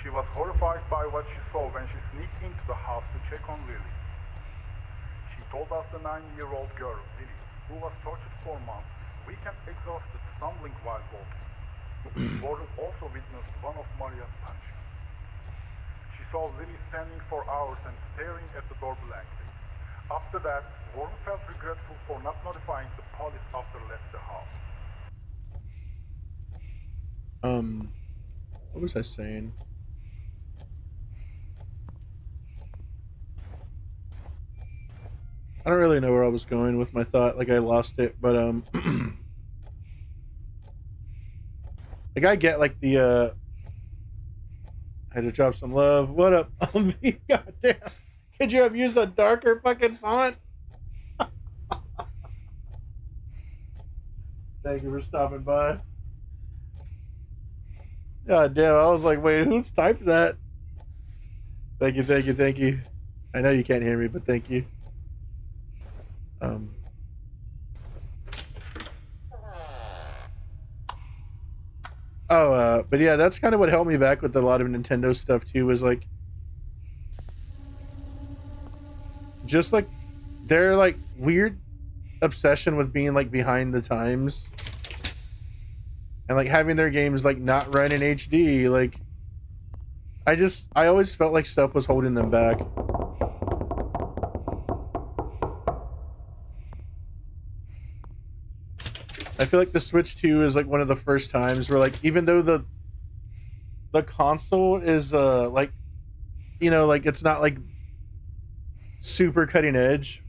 [SPEAKER 8] She was horrified by what she saw when she sneaked into the house to check on Lily. She told us the 9-year-old girl, Lily, who was tortured for months, weak and exhausted, stumbling while walking. Warren also witnessed one of Maria's punches. She saw Lily standing for hours and staring at the door blankly. After that, Warren felt regretful for not notifying the police after left the house.
[SPEAKER 1] what was I saying? I don't really know where I was going with my thought. Like I lost it, but like I get like the I had to drop some love. What up? Goddamn. Could you have used a darker fucking font? Thank you for stopping by. God damn, I was like, wait, who's typed that? Thank you, thank you, thank you. I know you can't hear me, but thank you. But yeah, that's kind of what held me back with a lot of Nintendo stuff too, was like just like their like weird obsession with being like behind the times and like having their games like not run in HD. Like I always felt like stuff was holding them back. I feel like the Switch 2 is like one of the first times where like even though the console is like, you know, like it's not like super cutting edge,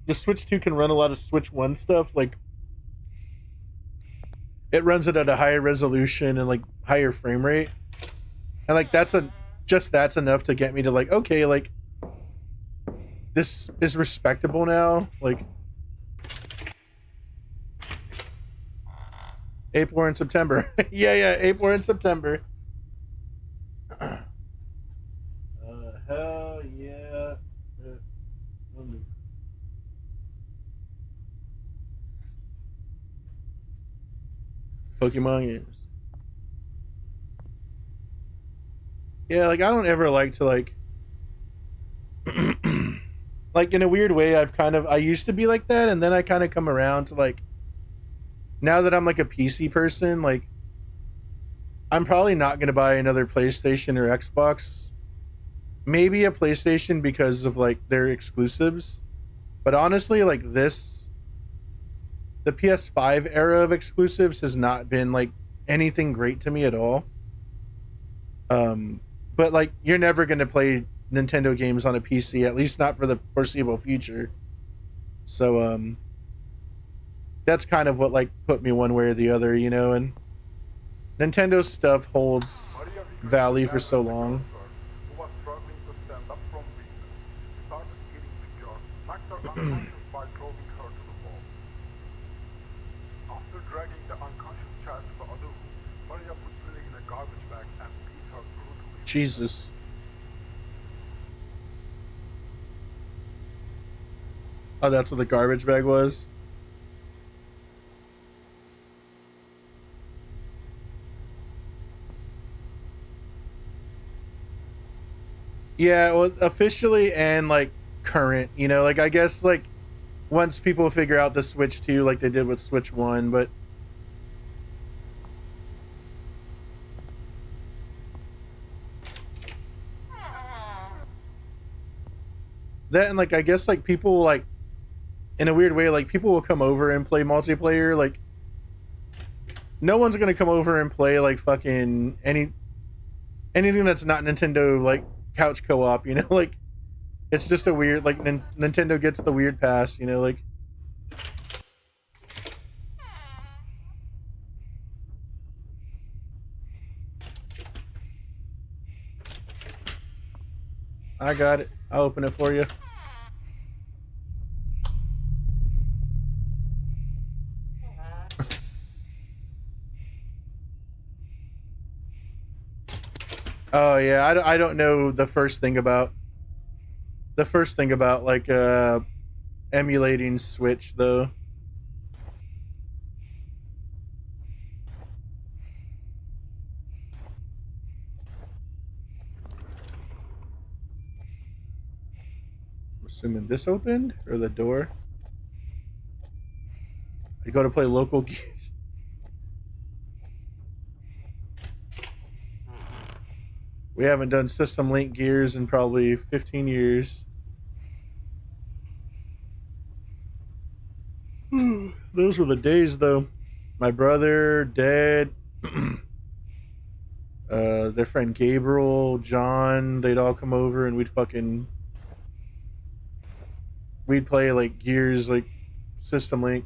[SPEAKER 1] the Switch 2 can run a lot of Switch 1 stuff. Like it runs it at a higher resolution and like higher frame rate, and like that's enough to get me to like, okay, like this is respectable now. Like April and September. yeah, April and September. Hell yeah. Pokemon games. Yeah, like I don't ever like to like like in a weird way I used to be like that, and then I kind of come around to like now that I'm like a PC person, like I'm probably not gonna buy another PlayStation or Xbox. Maybe a PlayStation because of like their exclusives. But honestly, like the PS5 era of exclusives has not been like anything great to me at all. Um, but like you're never gonna play Nintendo games on a PC, at least not for the foreseeable future. So that's kind of what like put me one way or the other, you know. And Nintendo stuff holds
[SPEAKER 8] Maria
[SPEAKER 1] value for
[SPEAKER 8] Victor's
[SPEAKER 1] so
[SPEAKER 8] dad was a
[SPEAKER 1] long.
[SPEAKER 8] girl who was struggling to stand up from weakness. He started hitting the girl, knocked her unconscious by throwing her to the wall. After dragging the unconscious child to the other room, Maria put Lily in a garbage bag and beat her brutally.
[SPEAKER 1] Jesus. Oh, that's what the garbage bag was? Yeah, well, officially and like current, you know, like I guess like once people figure out the Switch 2 like they did with Switch 1, but that and like I guess like people like in a weird way like people will come over and play multiplayer like no one's going to come over and play like fucking anything that's not Nintendo like couch co-op, you know, like it's just a weird like Nintendo gets the weird pass, you know, like I got it. I'll open it for you. Oh yeah, I don't know the first thing about like emulating Switch though. I'm assuming this opened or the door. I go to play local gears. We haven't done System Link Gears in probably 15 years. Those were the days though. My brother, dad, their friend Gabriel, John, they'd all come over and we'd play like Gears, like System Link.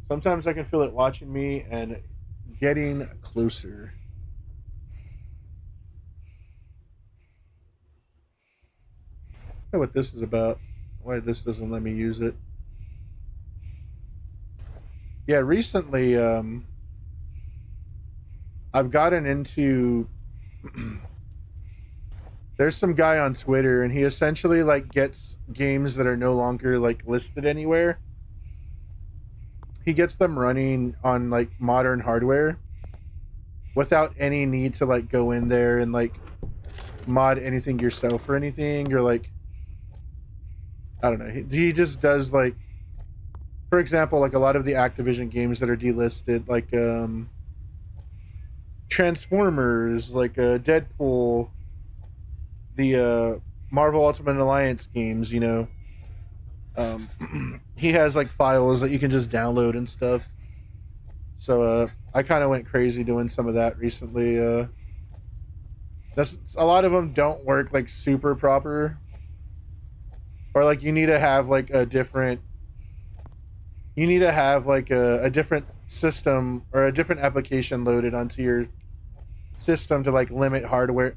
[SPEAKER 1] Sometimes I can feel it watching me and getting closer. I don't know what this is about. Why this doesn't let me use it. Yeah, recently I've gotten into there's some guy on Twitter and he essentially like gets games that are no longer like listed anywhere. He gets them running on like modern hardware without any need to like go in there and like mod anything yourself or anything or like I don't know. He just does like for example like a lot of the Activision games that are delisted like Transformers, like Deadpool, the Marvel Ultimate Alliance games, you know. He has like files that you can just download and stuff. So I kind of went crazy doing some of that recently. That's a lot of them don't work like super proper, or like you need to have like a different. You need to have like a different system or a different application loaded onto your system to like limit hardware,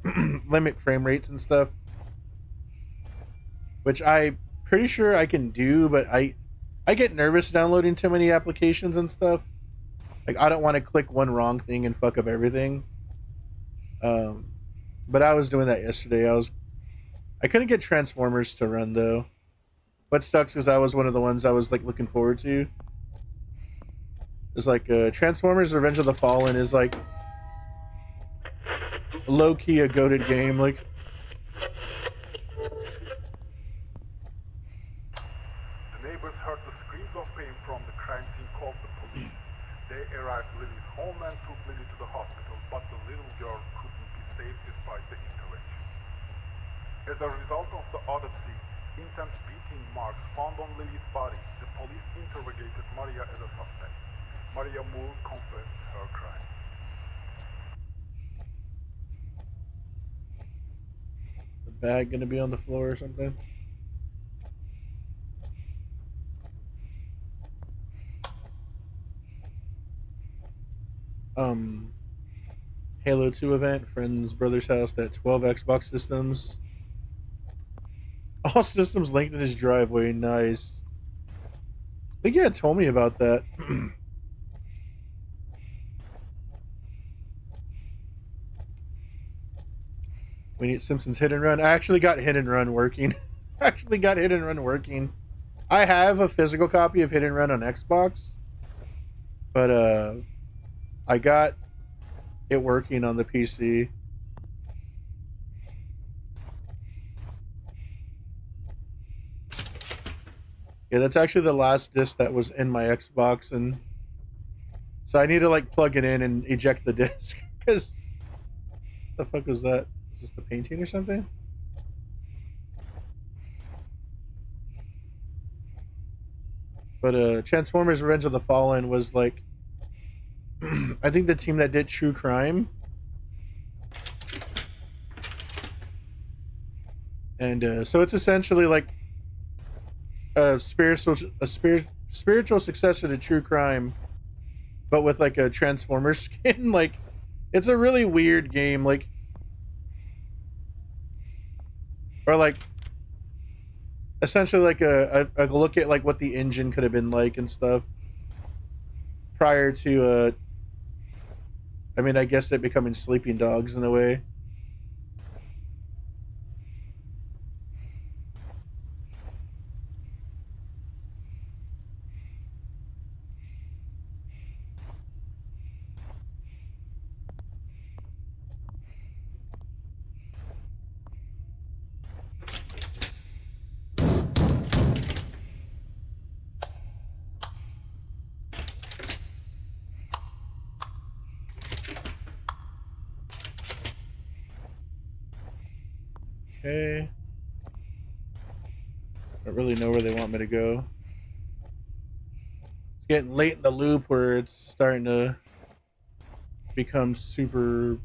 [SPEAKER 1] limit frame rates and stuff. Which I pretty sure I can do, but I get nervous downloading too many applications and stuff. Like I don't want to click one wrong thing and fuck up everything. Um, but I was doing that yesterday. I couldn't get Transformers to run though. What sucks is that was one of the ones I was like looking forward to. It's like Transformers: Revenge of the Fallen is like low key a goated game. Like
[SPEAKER 8] The neighbors heard the screams of pain from the crime scene, called the police. They arrived at Lily's home and took Lily to the hospital, but the little girl couldn't be saved despite the intervention. As a result of the autopsy, intense beating marks found on Lily's body, the police interrogated Maria as a suspect. Maria Moore confessed her crime.
[SPEAKER 1] The bag gonna be on the floor or something? Halo 2 event, friend's brother's house, that 12 Xbox systems. All systems linked in his driveway, nice. I think you had told me about that. We need Simpsons Hit and Run. I actually got Hit and Run working. I have a physical copy of Hit and Run on Xbox, but I got it working on the PC. Yeah, that's actually the last disc that was in my Xbox, and so I need to like plug it in and eject the disc because the fuck was that? Is this the painting or something? But Transformers Revenge of the Fallen was like I think the team that did True Crime. And so it's essentially like a spiritual successor to True Crime, but with like a Transformers skin. Like, it's a really weird game. Like, or like essentially like a look at like what the engine could have been like and stuff prior to I mean, I guess it becoming Sleeping Dogs in a way. Okay. Don't really know where they want me to go. It's getting late in the loop where it's starting to become super.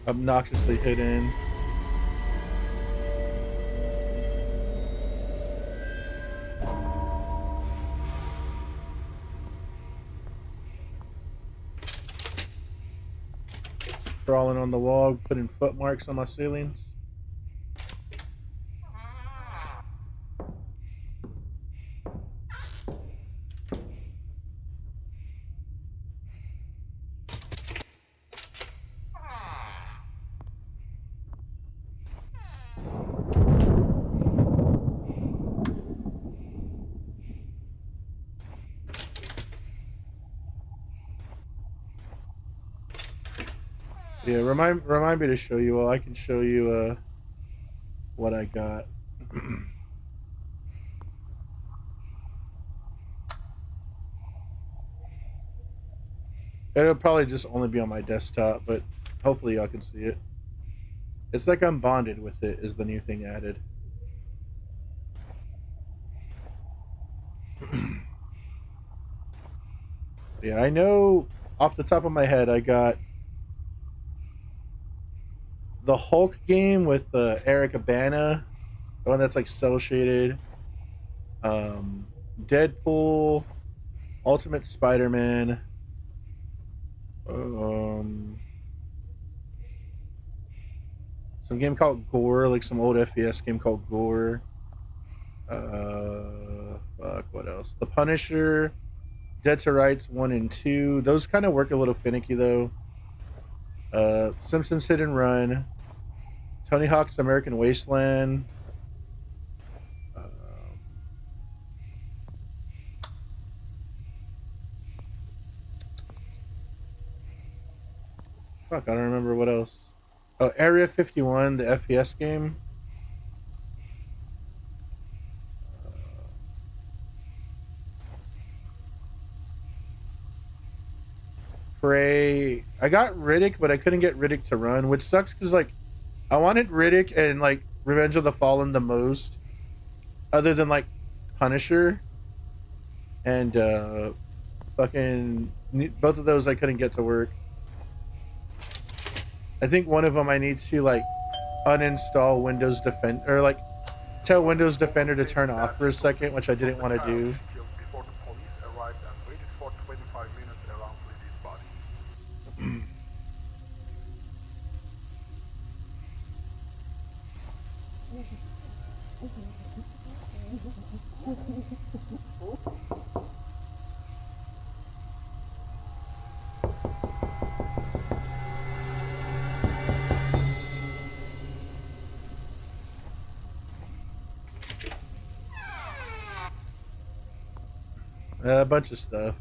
[SPEAKER 1] Obnoxiously hidden. Crawling on the wall, putting footmarks on my ceilings. Yeah, remind me to show you all. I can show you what I got. It'll probably just only be on my desktop, but hopefully y'all can see it. It's like I'm bonded with it is the new thing added. Yeah, I know off the top of my head I got the Hulk game with Eric Abana, the one that's like cell shaded. Um, Deadpool, Ultimate Spider-Man. Um, some game called Gore, like some old FPS game called Gore. Fuck, what else? The Punisher, Dead to Rights 1 and 2. Those kind of work a little finicky though. Simpsons Hit and Run, Tony Hawk's American Wasteland. Fuck, I don't remember what else. Oh, Area 51, the FPS game. Prey. I got Riddick, but I couldn't get Riddick to run, which sucks because like I wanted Riddick and like Revenge of the Fallen the most, other than like Punisher and fucking both of those I couldn't get to work. I think one of them I need to like uninstall Windows Defender or like tell Windows Defender to turn off for a second, which I didn't want to do.
[SPEAKER 8] Killed before the police arrived and waited for 25 minutes around Liddy's body.
[SPEAKER 1] A bunch of stuff.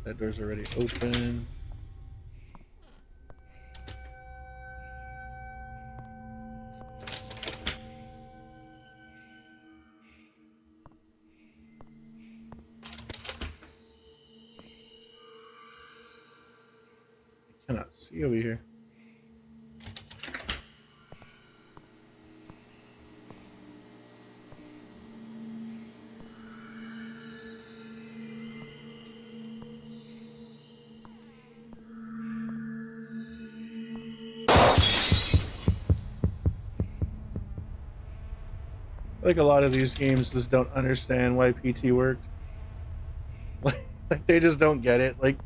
[SPEAKER 1] That door's already open. I cannot see over here. Like a lot of these games just don't understand why PT worked. Like they just don't get it. Like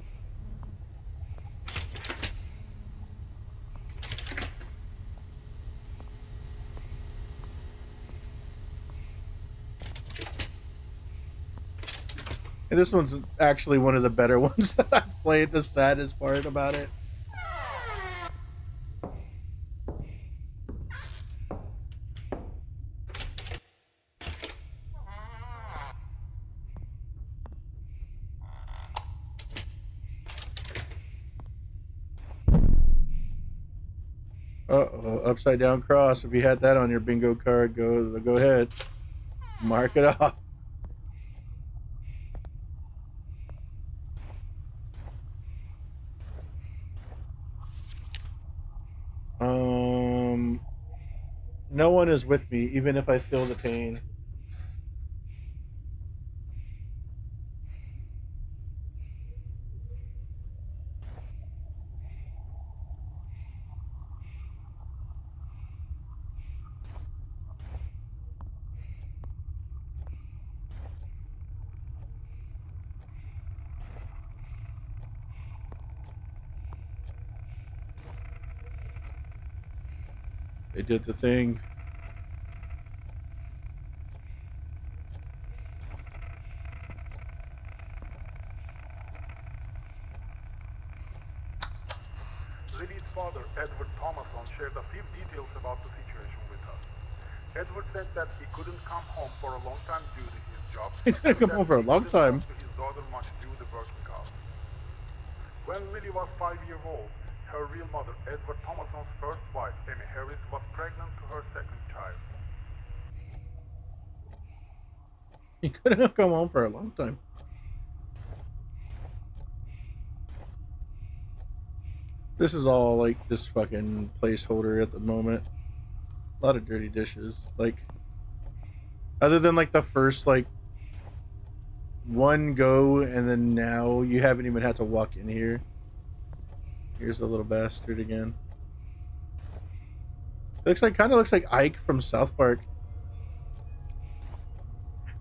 [SPEAKER 1] and this one's actually one of the better ones that I've played. The saddest part about it. Uh-oh, upside down cross. If you had that on your bingo card, go ahead. Mark it off. No one is with me, even if I feel the pain. They did the thing.
[SPEAKER 8] Liddy's father, Edward Thomason, shared a few details about the situation with us. Edward said that he couldn't come home for a long time due to his job.
[SPEAKER 1] He's gonna come home for a long time.
[SPEAKER 8] He couldn't talk to his daughter much due to the working hours. When Liddy was 5 years old, her real mother, Edward Thomason's first wife, Amy Harris, was pregnant to her second child.
[SPEAKER 1] He couldn't come home for a long time. This is all like this fucking placeholder at the moment. A lot of dirty dishes. Like, other than like the first like one go, and then now you haven't even had to walk in here. Here's the little bastard again. Kind of looks like Ike from South Park.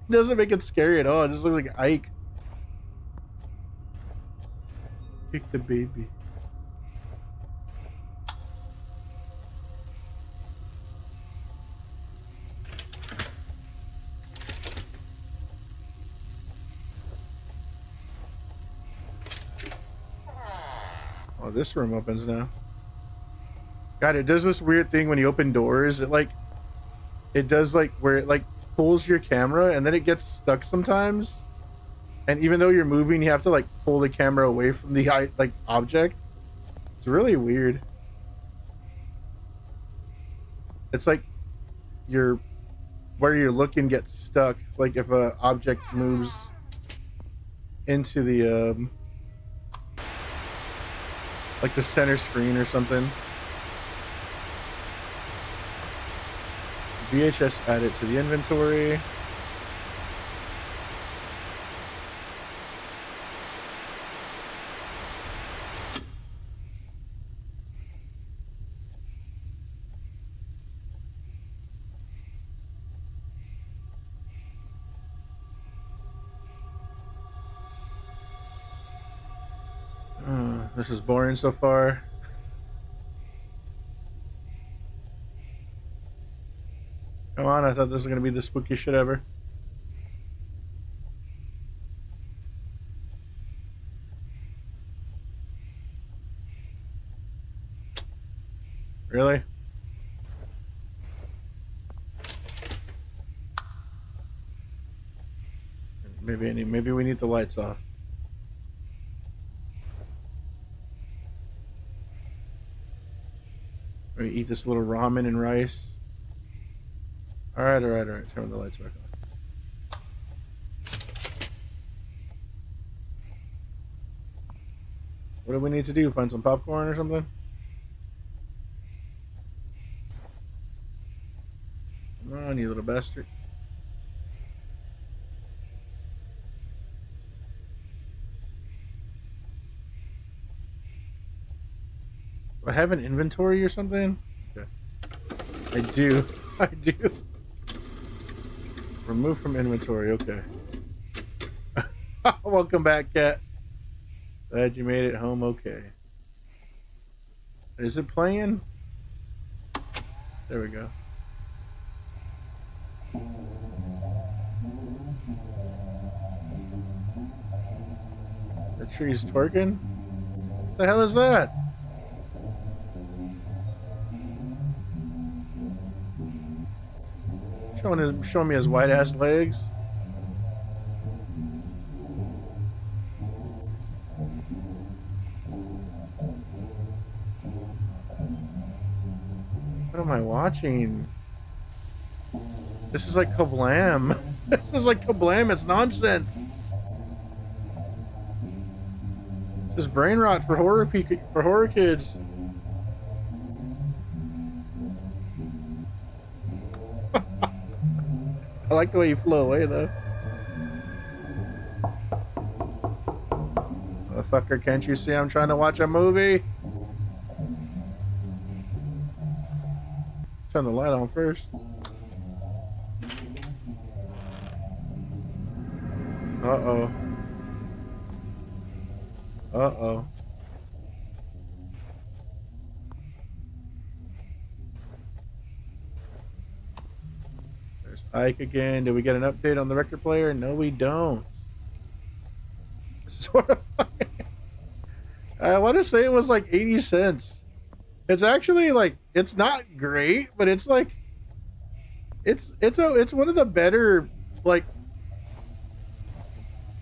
[SPEAKER 1] Doesn't make it scary at all. It just looks like Ike. Kick the baby. Oh, this room opens now. God, it does this weird thing when you open doors. It does like where it like pulls your camera and then it gets stuck sometimes. And even though you're moving, you have to like pull the camera away from the like object. It's really weird. It's like where you're looking gets stuck. Like if a object moves into the like the center screen or something. VHS added to the inventory. This is boring so far. Come on, I thought this was gonna be the spooky shit ever. Really? Maybe we need the lights off. We eat this little ramen and rice. All right. Turn the lights back on. What do we need to do? Find some popcorn or something? Come on, you little bastard. Do I have an inventory or something? Okay. I do. I do. Remove from inventory. Okay. Welcome back, cat. Glad you made it home okay. Is it playing? There we go. The tree's twerking? What the hell is that? Showing me his white ass legs. What am I watching? This is like Kablam. This is like Kablam. It's nonsense. Just brain rot for horror kids. I like the way you flew away though. Motherfucker, can't you see I'm trying to watch a movie? Turn the light on first. Uh-oh. Uh-oh. There's Ike again. Did we get an update on the record player? No, we don't. This is horrifying. I want to say it was like 80 cents. It's actually like, it's not great, but it's like, it's one of the better like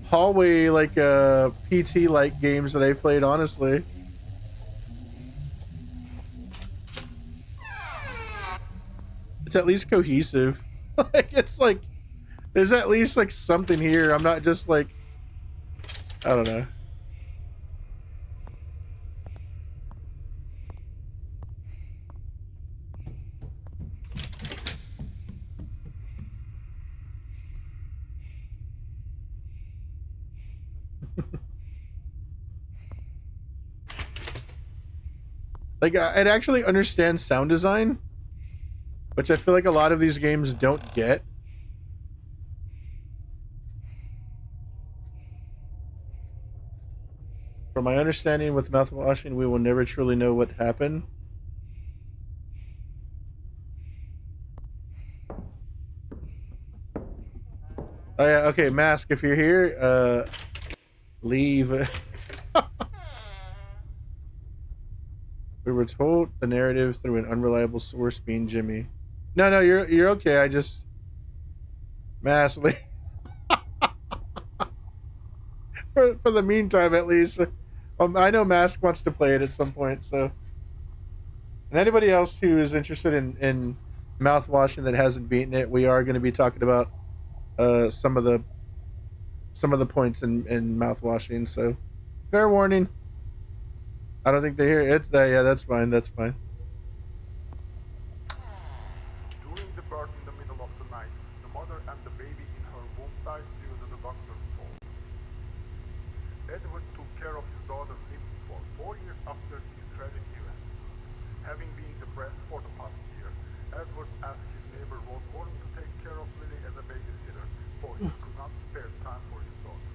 [SPEAKER 1] hallway like PT like games that I played, honestly. It's at least cohesive. Like it's like there's at least like something here. I'm not just like, I don't know. Like it actually understands sound design, which I feel like a lot of these games don't get. From my understanding with Mouthwashing, we will never truly know what happened. Oh yeah, okay, Mask, if you're here, leave. We were told the narrative through an unreliable source, being Jimmy. No, you're okay. I just massively for the meantime at least. I know Mask wants to play it at some point, so. And anybody else who is interested in mouthwashing that hasn't beaten it, we are going to be talking about some of the points in mouthwashing. So, fair warning. I don't think they hear it. Yeah, that's fine. That's fine.
[SPEAKER 8] During the birth in the middle of the night, the mother and the baby in her womb died due to the doctor's fault. Edward took care of his daughter Lily for 4 years after this tragic event. Having been depressed for the past year, Edward asked his neighbor Rod Warren to take care of Lily as a babysitter, for he could not spare time for his daughter.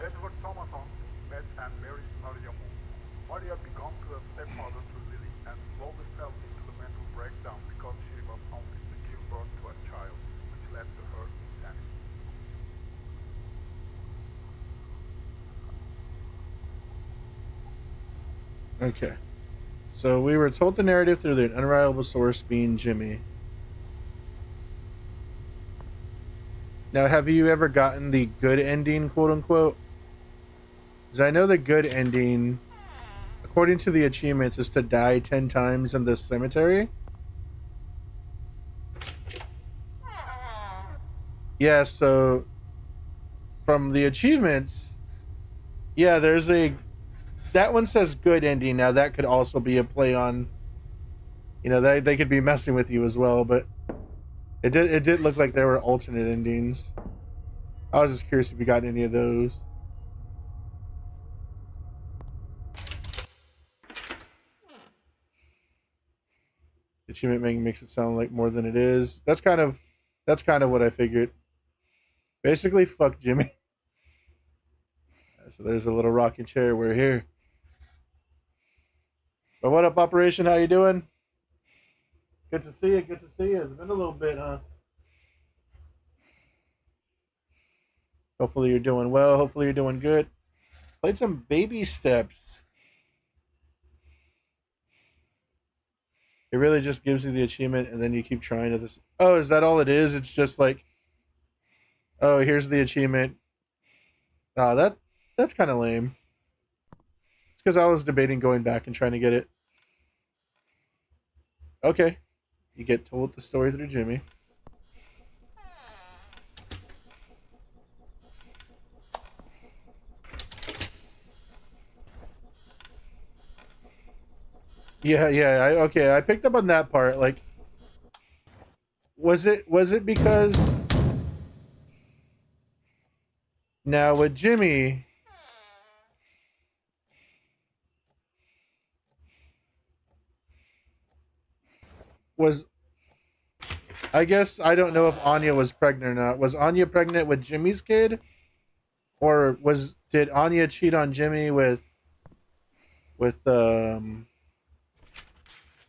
[SPEAKER 8] Edward Thomason met and married Maria Moon. Maria began to a stepmother to Lily and slowly fell into the mental breakdown because she was unfit to give birth to a child, which led to her insanity.
[SPEAKER 1] Okay. So we were told the narrative through the unreliable source, being Jimmy. Now, have you ever gotten the good ending, quote unquote? Because I know the good ending, according to the achievements, is to die 10 times in the cemetery. Yeah, so from the achievements, yeah, there's a, that one says good ending. Now that could also be a play on, you know, they could be messing with you as well, but it did look like there were alternate endings. I was just curious if you got any of those. Achievement makes it sound like more than it is. That's kind of what I figured. Basically, fuck Jimmy. So there's a little rocking chair. We're here. But what up, Operation? How you doing? Good to see you. Good to see you. It's been a little bit, huh? Hopefully you're doing well. Hopefully you're doing good. Played some baby steps. It really just gives you the achievement, and then you keep trying to this. Oh, is that all it is? It's just like, oh, here's the achievement. Oh, that's kind of lame. It's because I was debating going back and trying to get it. Okay, you get told the story through Jimmy. Yeah. Okay, I picked up on that part. Like, was it because now with Jimmy? Was I guess I don't know if Anya was pregnant or not. Was Anya pregnant with Jimmy's kid, or did Anya cheat on Jimmy with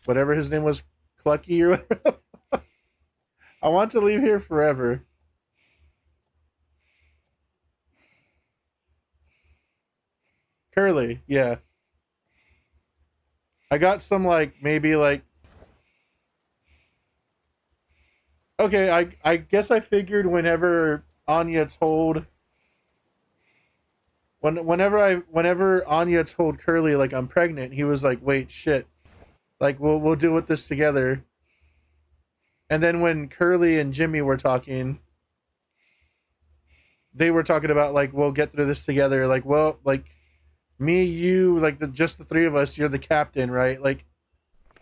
[SPEAKER 1] whatever his name was, Clucky or whatever? I want to leave here forever. Curly, yeah. I got some like maybe like. Okay, I guess I figured whenever Anya told whenever Anya told Curly like I'm pregnant, he was like, wait, shit. Like we'll deal with this together. And then when Curly and Jimmy were talking, they were talking about like we'll get through this together. Like, well, like me, you, like just the three of us, you're the captain, right? Like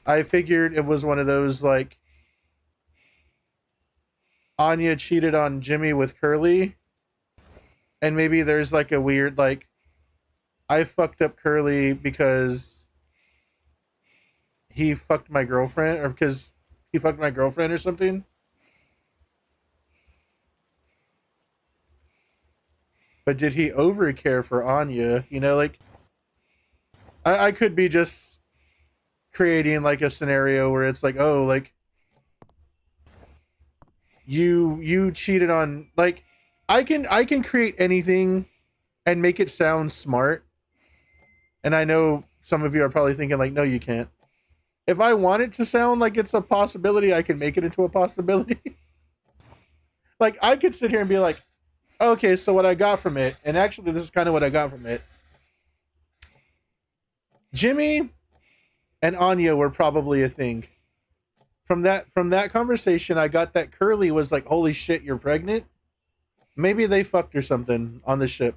[SPEAKER 1] I figured it was one of those like Anya cheated on Jimmy with Curly, and maybe there's like a weird like I fucked up Curly because he fucked my girlfriend, or because he fucked my girlfriend or something. But did he over care for Anya? You know, like I could be just creating like a scenario where it's like, oh, like you cheated on, like I can create anything and make it sound smart. And I know some of you are probably thinking like, no, you can't. If I want it to sound like it's a possibility, I can make it into a possibility. Like, I could sit here and be like, okay, so what I got from it, and actually this is kind of what I got from it. Jimmy and Anya were probably a thing. From that conversation, I got that Curly was like, holy shit, you're pregnant? Maybe they fucked or something on the ship.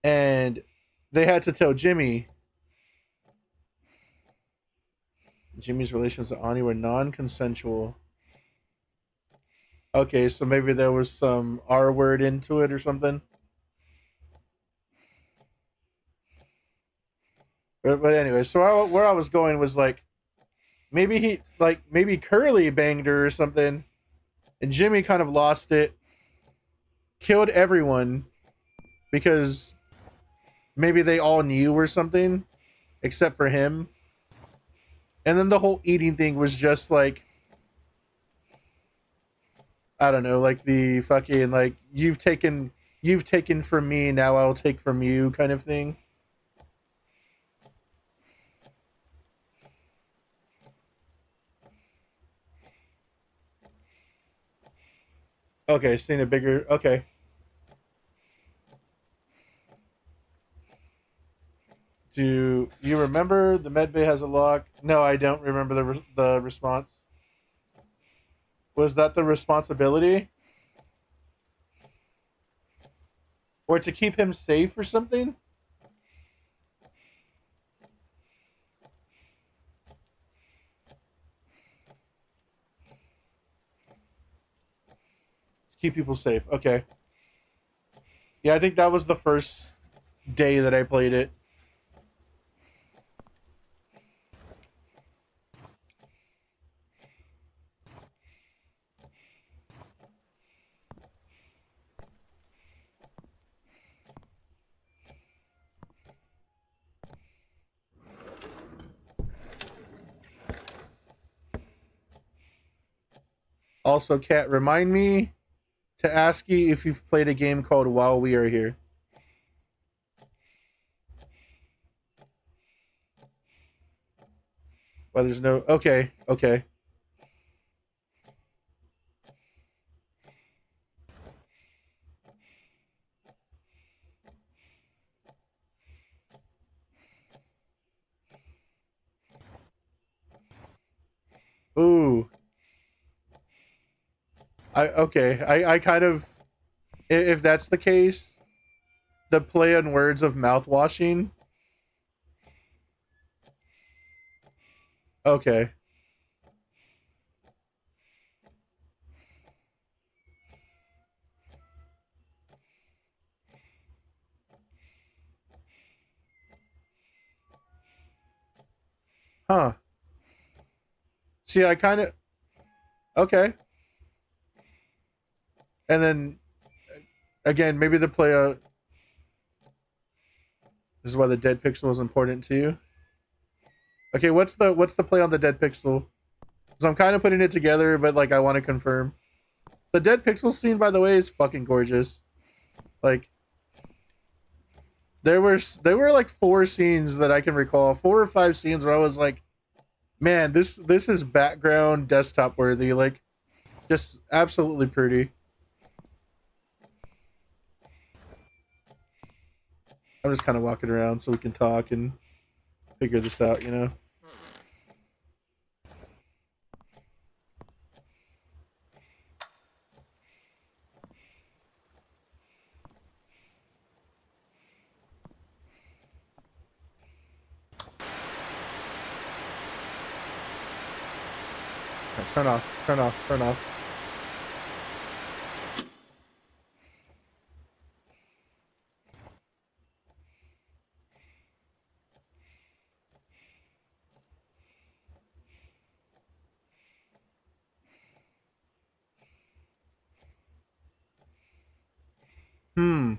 [SPEAKER 1] And they had to tell Jimmy. Jimmy's relations with Anya were non-consensual. Okay, so maybe there was some R word into it or something. But anyway, so where I was going was like, maybe Curly banged her or something, and Jimmy kind of lost it, killed everyone because maybe they all knew or something, except for him. And then the whole eating thing was just like, I don't know, like the fucking like you've taken from me, now I'll take from you kind of thing. Okay, seeing a bigger. Okay. Do you remember the medbay has a lock? No, I don't remember the response. Was that the responsibility? Or to keep him safe or something? To keep people safe. Okay. Yeah, I think that was the first day that I played it. Also, Kat, remind me to ask you if you've played a game called While We Are Here. Well, there's no. Okay, okay. Ooh. I kind of, if that's the case, the play on words of mouthwashing. Okay. Huh. See, I kind of. Okay. And then again, maybe the play. This is why the dead pixel is important to you. Okay, what's the play on the dead pixel? Because I'm kind of putting it together, but like I want to confirm. The dead pixel scene, by the way, is fucking gorgeous. Like there were like 4 scenes that I can recall, 4 or 5 scenes where I was like, man, this is background desktop worthy. Like, just absolutely pretty. I'm just kind of walking around so we can talk and figure this out, you know. Right, turn off, turn off, turn off. Hmm.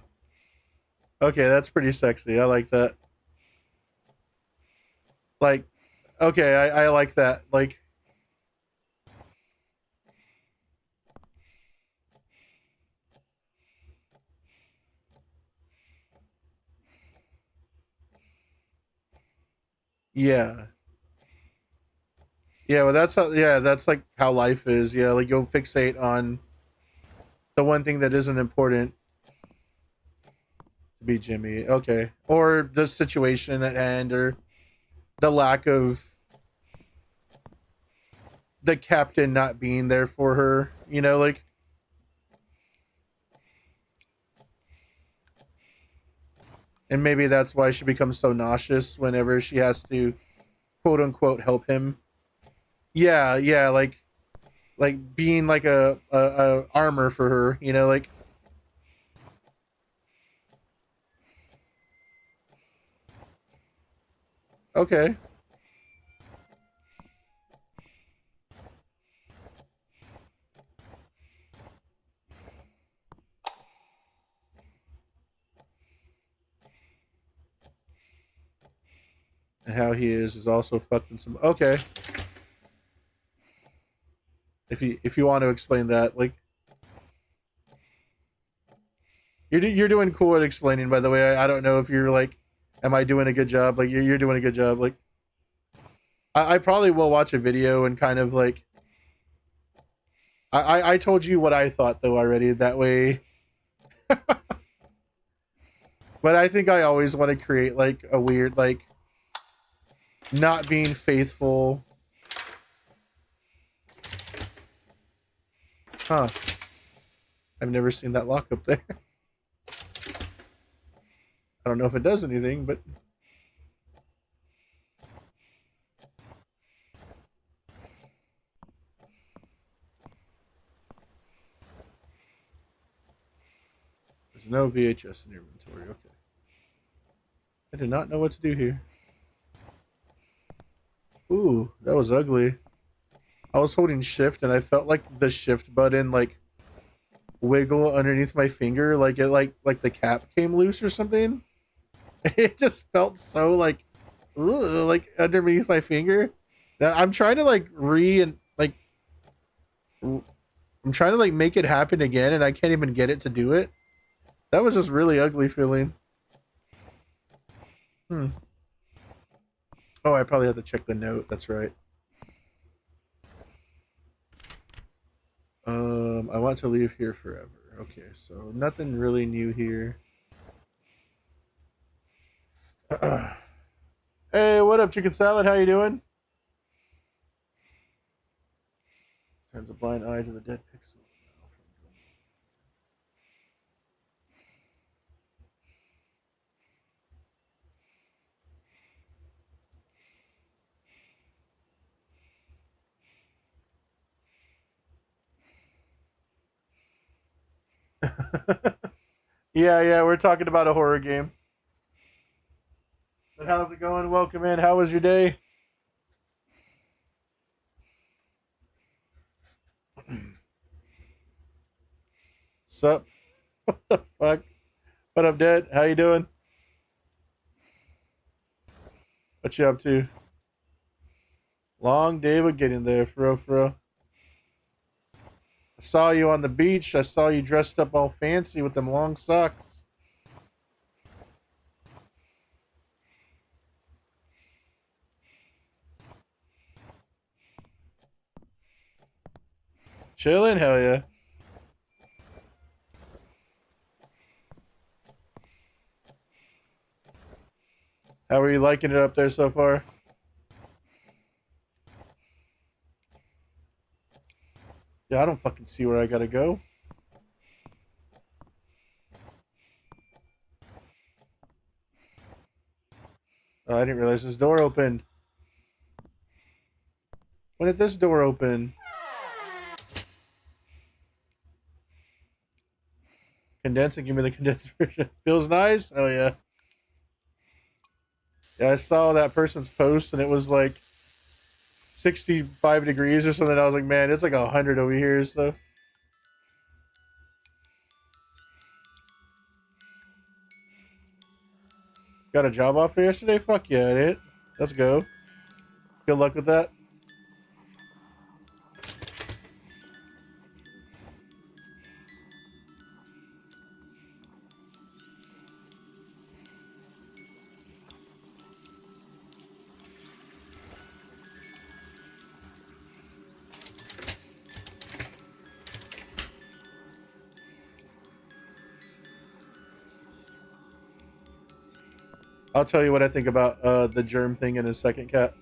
[SPEAKER 1] Okay, that's pretty sexy. I like that. Like, okay, I like that. Like, Yeah. Yeah, well that's how, yeah, that's like how life is. Yeah, like you'll fixate on the one thing that isn't important to be Jimmy. Okay. Or the situation at hand or the lack of the captain not being there for her, you know, like and maybe that's why she becomes so nauseous whenever she has to quote unquote help him. Yeah, yeah, like being like a armor for her, you know, like okay. And how he is also fucking some okay. If you want to explain that, like you're doing cool at explaining. By the way, I don't know if you're like, am I doing a good job? Like you're doing a good job. Like I probably will watch a video and kind of like I told you what I thought though already. That way, but I think I always want to create like a weird like not being faithful. Huh? I've never seen that lock up there. I don't know if it does anything, but there's no VHS in your inventory. Okay. I did not know what to do here. Ooh, that was ugly. I was holding shift and I felt like the shift button like wiggle underneath my finger, like it like the cap came loose or something. It just felt so like ugh, like underneath my finger. Now I'm trying to like and like I'm trying to like make it happen again and I can't even get it to do it. That was just really ugly feeling. Hmm. Oh, I probably have to check the note. That's right. I want to leave here forever. Okay, so nothing really new here. Hey, what up, chicken salad? How you doing? Turns a blind eye to the dead pixel. Yeah, yeah, we're talking about a horror game. But how's it going? Welcome in. How was your day? Sup? What the fuck? What up, Dad? How you doing? What you up to? Long day but getting there, for real, for real. I saw you on the beach. I saw you dressed up all fancy with them long socks. Chilling? Hell yeah. How are you liking it up there so far? Yeah, I don't fucking see where I gotta go. Oh, I didn't realize this door opened. When did this door open? Condensing, give me the condensed version. Feels nice? Oh yeah. Yeah, I saw that person's post and it was like 65 degrees or something. I was like, man, it's like 100 over here, so. Got a job offer yesterday? Fuck yeah, I did. Let's go. Good luck with that. I'll tell you what I think about the germ thing in a second, Cat.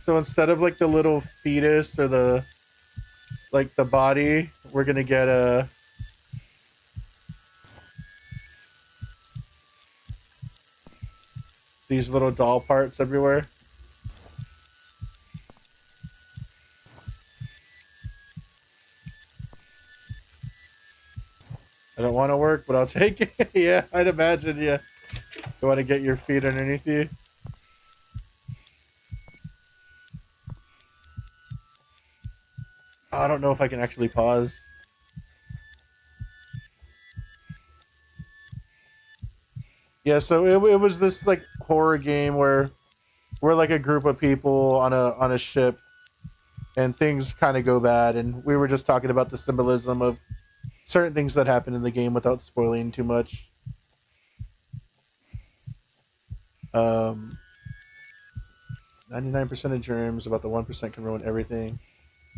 [SPEAKER 1] So instead of like the little fetus or the like the body, we're gonna get these little doll parts everywhere. I don't want to work, but I'll take it. Yeah, I'd imagine. Yeah, you want to get your feet underneath you. I don't know if I can actually pause. Yeah, so it was this like horror game where we're like a group of people on a ship, and things kind of go bad, and we were just talking about the symbolism of certain things that happen in the game without spoiling too much. 99% of germs, about the 1% can ruin everything.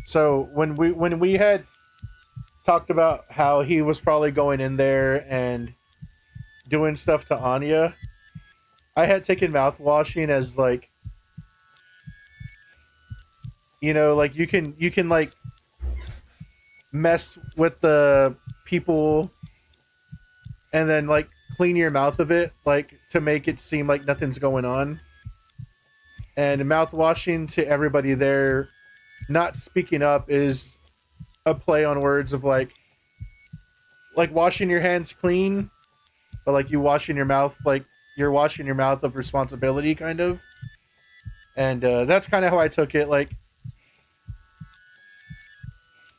[SPEAKER 1] So when we had talked about how he was probably going in there and doing stuff to Anya, I had taken mouthwashing as like, you know, like you can like mess with the people and then like clean your mouth of it, like to make it seem like nothing's going on. And mouthwashing to everybody there, not speaking up is a play on words of like washing your hands clean, but like you washing your mouth, like you're washing your mouth of responsibility, kind of. And that's kind of how I took it, like,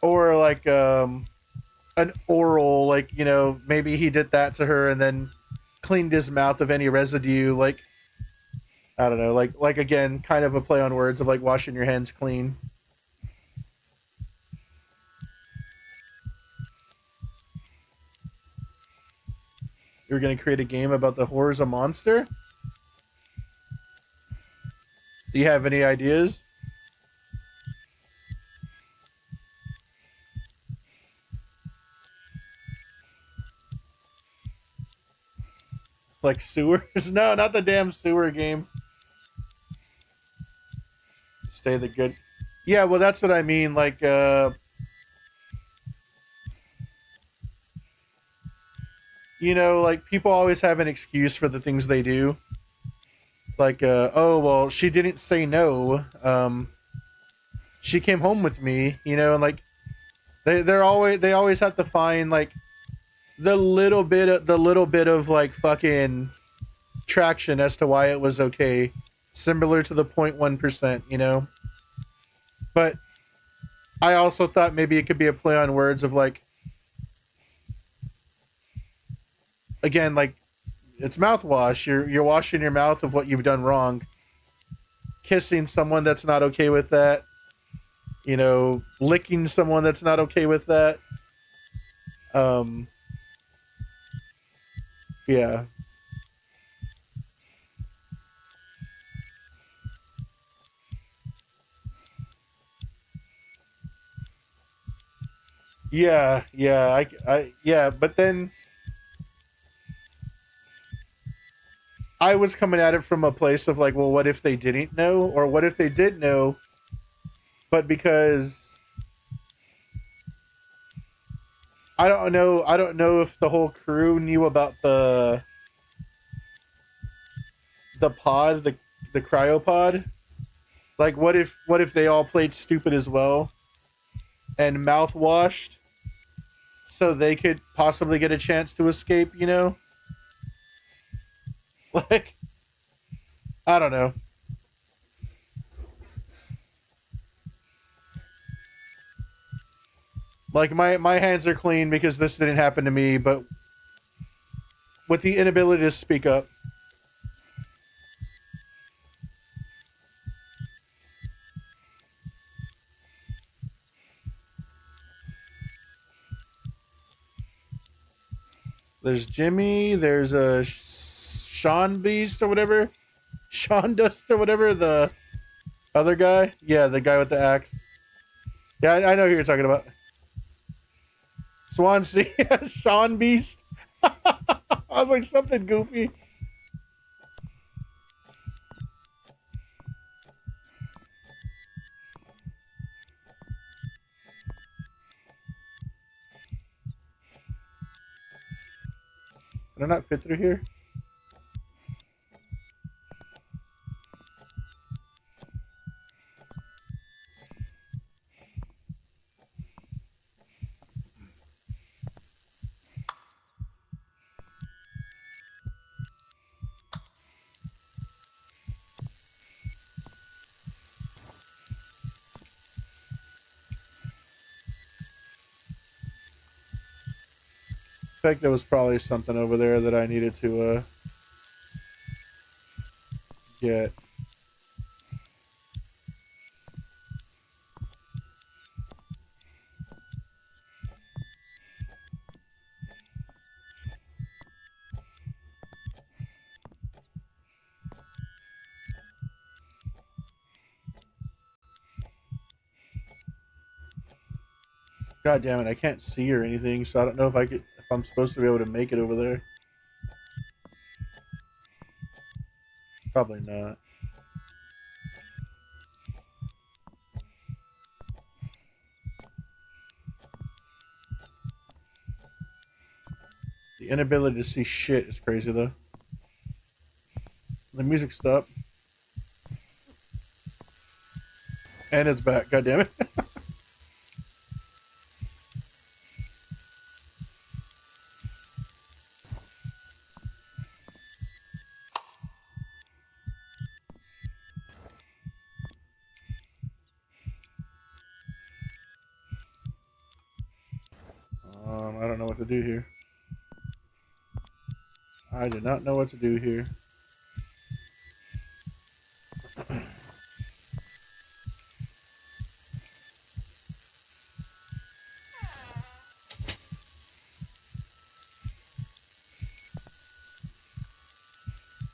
[SPEAKER 1] or like an oral, like, you know, maybe he did that to her and then cleaned his mouth of any residue, like, I don't know, like again, kind of a play on words of like washing your hands clean. You're gonna create a game about the horrors of Monster? Do you have any ideas? Like sewers? No, not the damn sewer game. Stay the good. Yeah, well, that's what I mean. Like, you know, like people always have an excuse for the things they do. Like, oh, well, she didn't say no. She came home with me, you know, and like they always have to find like the little bit of like fucking traction as to why it was okay, similar to the 0.1%, you know. But I also thought maybe it could be a play on words of like, again, like it's mouthwash. You're washing your mouth of what you've done wrong. Kissing someone that's not okay with that. You know, licking someone that's not okay with that. Yeah. Yeah, but then I was coming at it from a place of like, well, what if they didn't know? Or what if they did know, but because I don't know if the whole crew knew about the pod, the cryopod. Like what if they all played stupid as well and mouthwashed so they could possibly get a chance to escape, you know? Like, I don't know. Like my hands are clean because this didn't happen to me, but with the inability to speak up. There's Jimmy, there's a Sean Beast or whatever. Sean Dust or whatever, the other guy. Yeah, the guy with the axe. Yeah, I know who you're talking about. Swansea, Sean Beast. I was like something goofy. Did I not fit through here? I think there was probably something over there that I needed to get. God damn it, I can't see or anything, so I don't know if I'm supposed to be able to make it over there. Probably not. The inability to see shit is crazy though. The music stopped. And it's back, god damn it. I don't know what to do here. I do not know what to do here.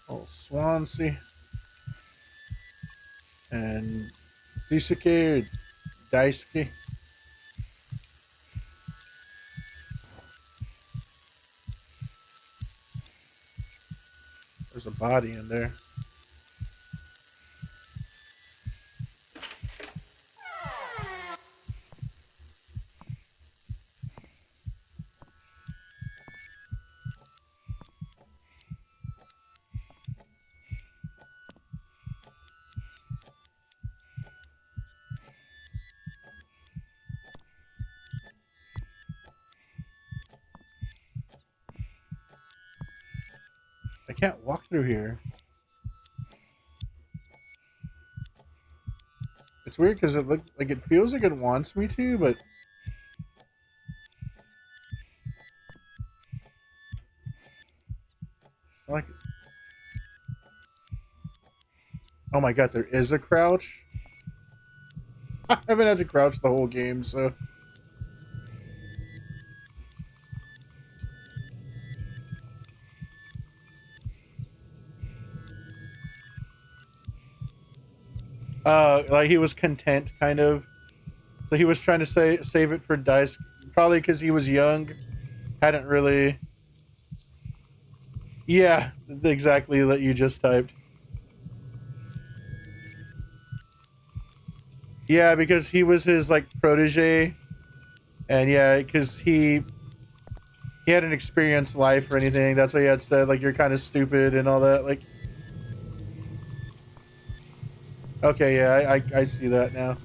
[SPEAKER 1] Oh, Swansea. And Disake or Daisuke. There's a body in there. I can't walk through here. It's weird because it feels like it wants me to, but like, oh my god, there is a crouch. I haven't had to crouch the whole game, so like he was content, kind of. So he was trying to save it for dice, probably because he was young, hadn't really. Yeah, exactly that you just typed. Yeah, because he was his like protege, and yeah, because he hadn't experienced life or anything. That's what he had said. Like, you're kind of stupid and all that. Like, okay, yeah, I see that now.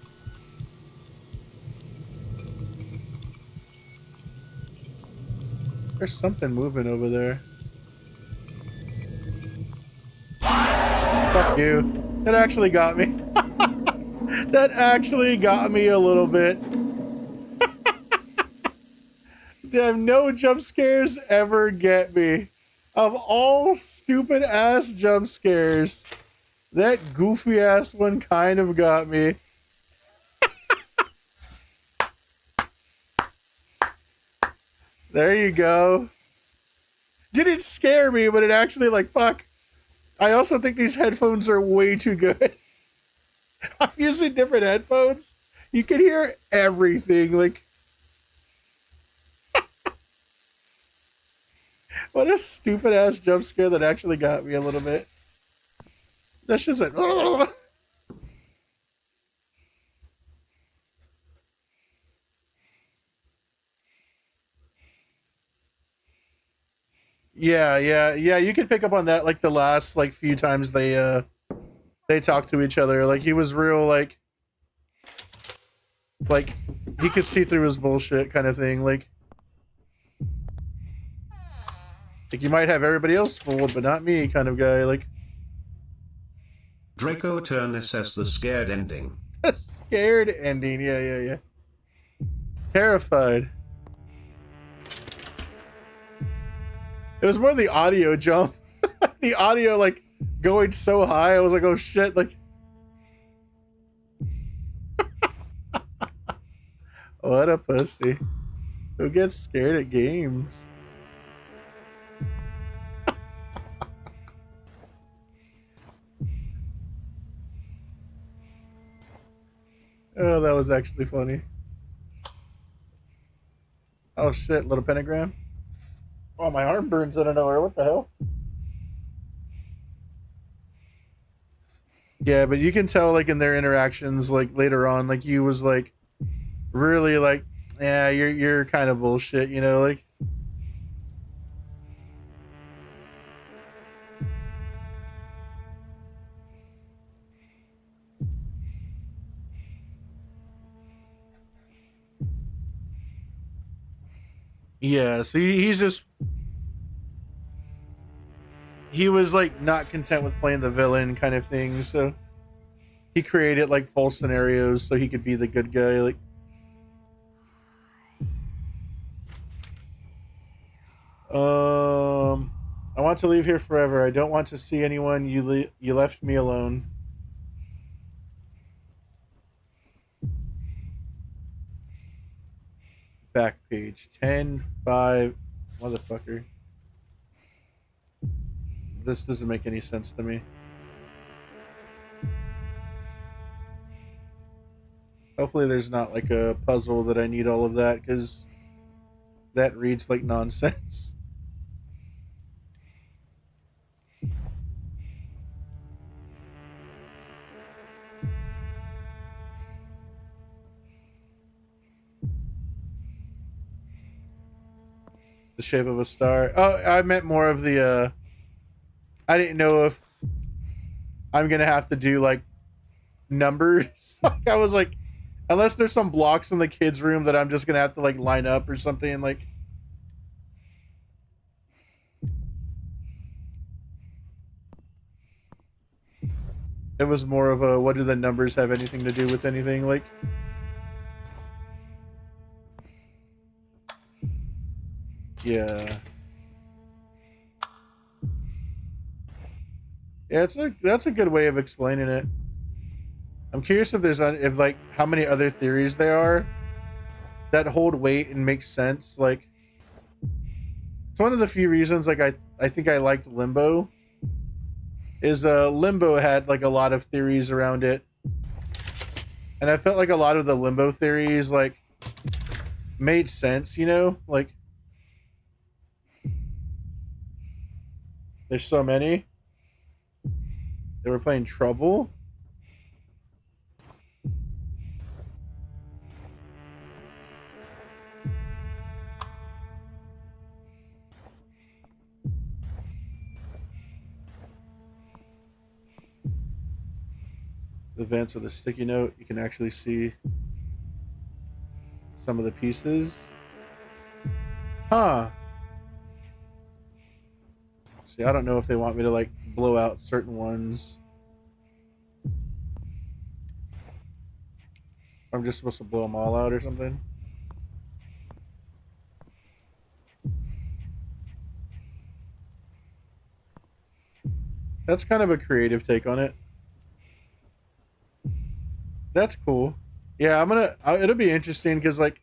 [SPEAKER 1] There's something moving over there. Fuck you. That actually got me. That actually got me a little bit. Damn, no jump scares ever get me. Of all stupid ass jump scares, that goofy ass one kind of got me. There you go. Didn't scare me, but it actually, like, fuck. I also think these headphones are way too good. I'm using different headphones. You can hear everything. Like, what a stupid ass jump scare that actually got me a little bit. That's just like, yeah. You can pick up on that like the last like few times they talk to each other. Like he was real like he could see through his bullshit kind of thing. Like you might have everybody else fooled, but not me kind of guy. Like
[SPEAKER 3] Draco Eterna says the scared ending.
[SPEAKER 1] scared ending. Yeah. Terrified. It was more the audio jump. The audio like going so high. I was like, oh shit, like what a pussy. Who gets scared at games? Oh, that was actually funny. Oh shit, little pentagram. Oh, my arm burns out of nowhere. What the hell? Yeah, but you can tell like in their interactions like later on, like you was like really like, yeah, you're kind of bullshit, you know, like yeah, so he's just he was like not content with playing the villain kind of thing, so he created like false scenarios so he could be the good guy. Like, I want to leave here forever. I don't want to see anyone. You left me alone. Back page 10-5. Motherfucker. This doesn't make any sense to me. Hopefully there's not like a puzzle that I need all of that, because that reads like nonsense. The shape of a star. Oh, I meant more of the I didn't know if I'm gonna have to do like numbers. Like I was like, unless there's some blocks in the kids' room that I'm just gonna have to like line up or something. Like, it was more of a what do the numbers have anything to do with anything? Like, yeah. Yeah, that's a good way of explaining it. I'm curious if like how many other theories there are that hold weight and make sense. Like, it's one of the few reasons like I think I liked Limbo. Is Limbo had like a lot of theories around it, and I felt like a lot of the Limbo theories like made sense. You know, like there's so many. They were playing Trouble. The vents with a sticky note. You can actually see some of the pieces. Huh. See, I don't know if they want me to like blow out certain ones. I'm just supposed to blow them all out or something. That's kind of a creative take on it. That's cool. Yeah, it'll be interesting because like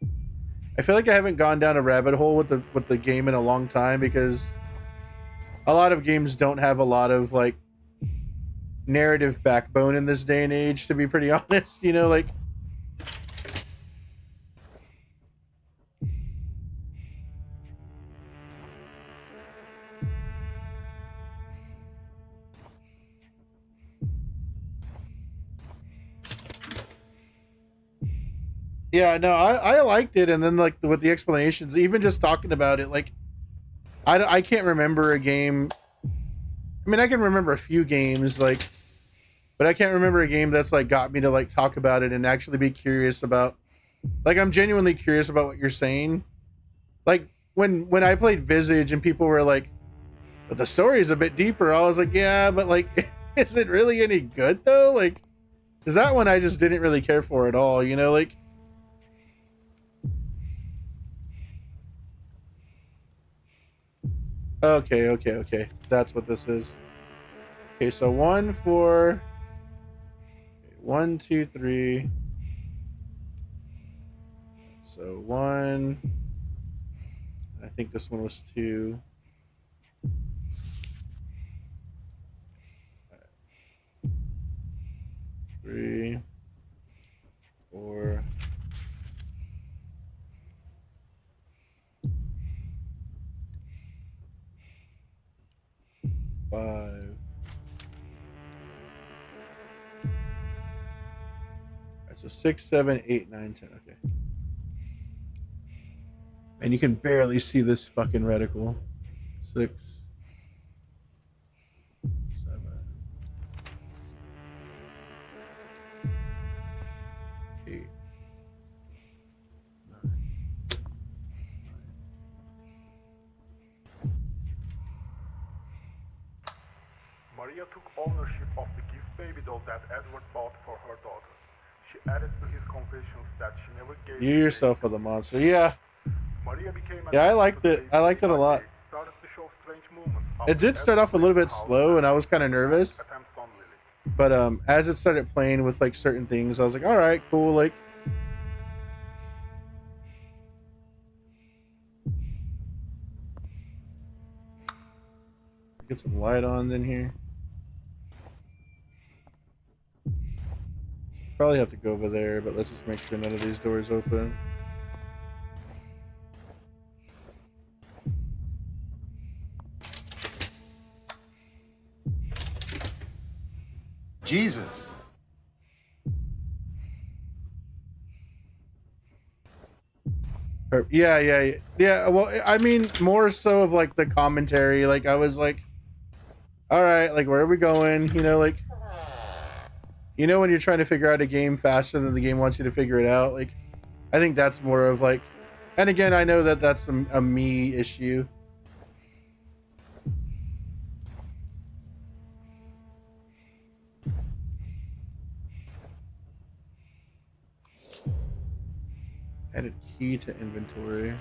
[SPEAKER 1] I feel like I haven't gone down a rabbit hole with the game in a long time, because a lot of games don't have a lot of like narrative backbone in this day and age, to be pretty honest. You know, like, yeah, no, I liked it, and then like with the explanations, even just talking about it, like I can't remember a game. I mean, I can remember a few games, like, but I can't remember a game that's like got me to like talk about it and actually be curious about. Like, I'm genuinely curious about what you're saying. Like when I played Visage and people were like, "But the story is a bit deeper," I was like, "Yeah, but like, is it really any good though?" Like, because that one I just didn't really care for at all. You know, like. Okay. That's what this is. Okay, so 1, 4, 1, 2, 3. So 1. I think this one was 2. 3, 4. 5. That's a 6, 7, 8, 9, 10. Okay. And you can barely see this fucking reticle. 6, 7, 8, 9.
[SPEAKER 8] Maria took ownership of the gift baby doll that Edward bought for her daughter. She added to his confessions that she never gave
[SPEAKER 1] You yourself are the monster. Yeah.
[SPEAKER 8] Maria became
[SPEAKER 1] Yeah, I liked it. I liked it a lot.
[SPEAKER 8] Started to show strange movements
[SPEAKER 1] It did start off a little bit slow, and I was kind of nervous.
[SPEAKER 8] attempts on Lily.
[SPEAKER 1] But as it started playing with like certain things, I was like, all right, cool. Like, get some light on in here. Probably have to go over there, but let's just make sure none of these doors open.
[SPEAKER 9] Jesus.
[SPEAKER 1] Yeah. Well, I mean, more so of like the commentary. Like, I was like, all right, like, where are we going? You know, like, you know, when you're trying to figure out a game faster than the game wants you to figure it out. Like, I think that's more of like, and again, I know that that's a me issue. Added key to inventory.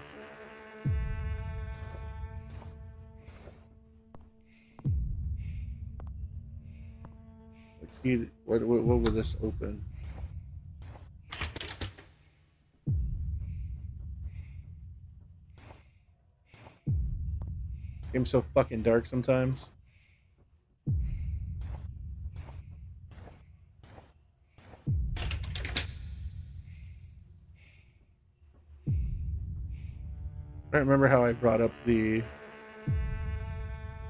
[SPEAKER 1] The key. What will this open? Game's so fucking dark sometimes. I don't remember how I brought up the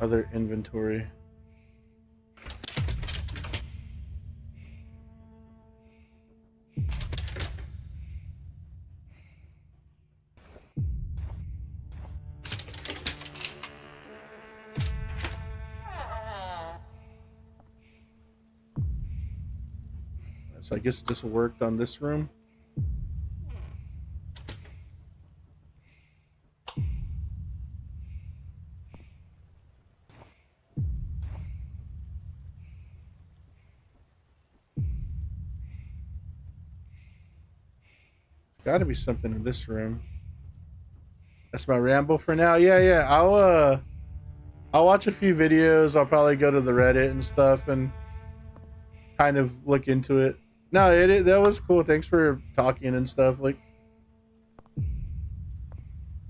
[SPEAKER 1] other inventory. So I guess this worked on this room. Got to be something in this room. That's my ramble for now. Yeah. I'll watch a few videos. I'll probably go to the Reddit and stuff and kind of look into it. No, that was cool. Thanks for talking and stuff. Like,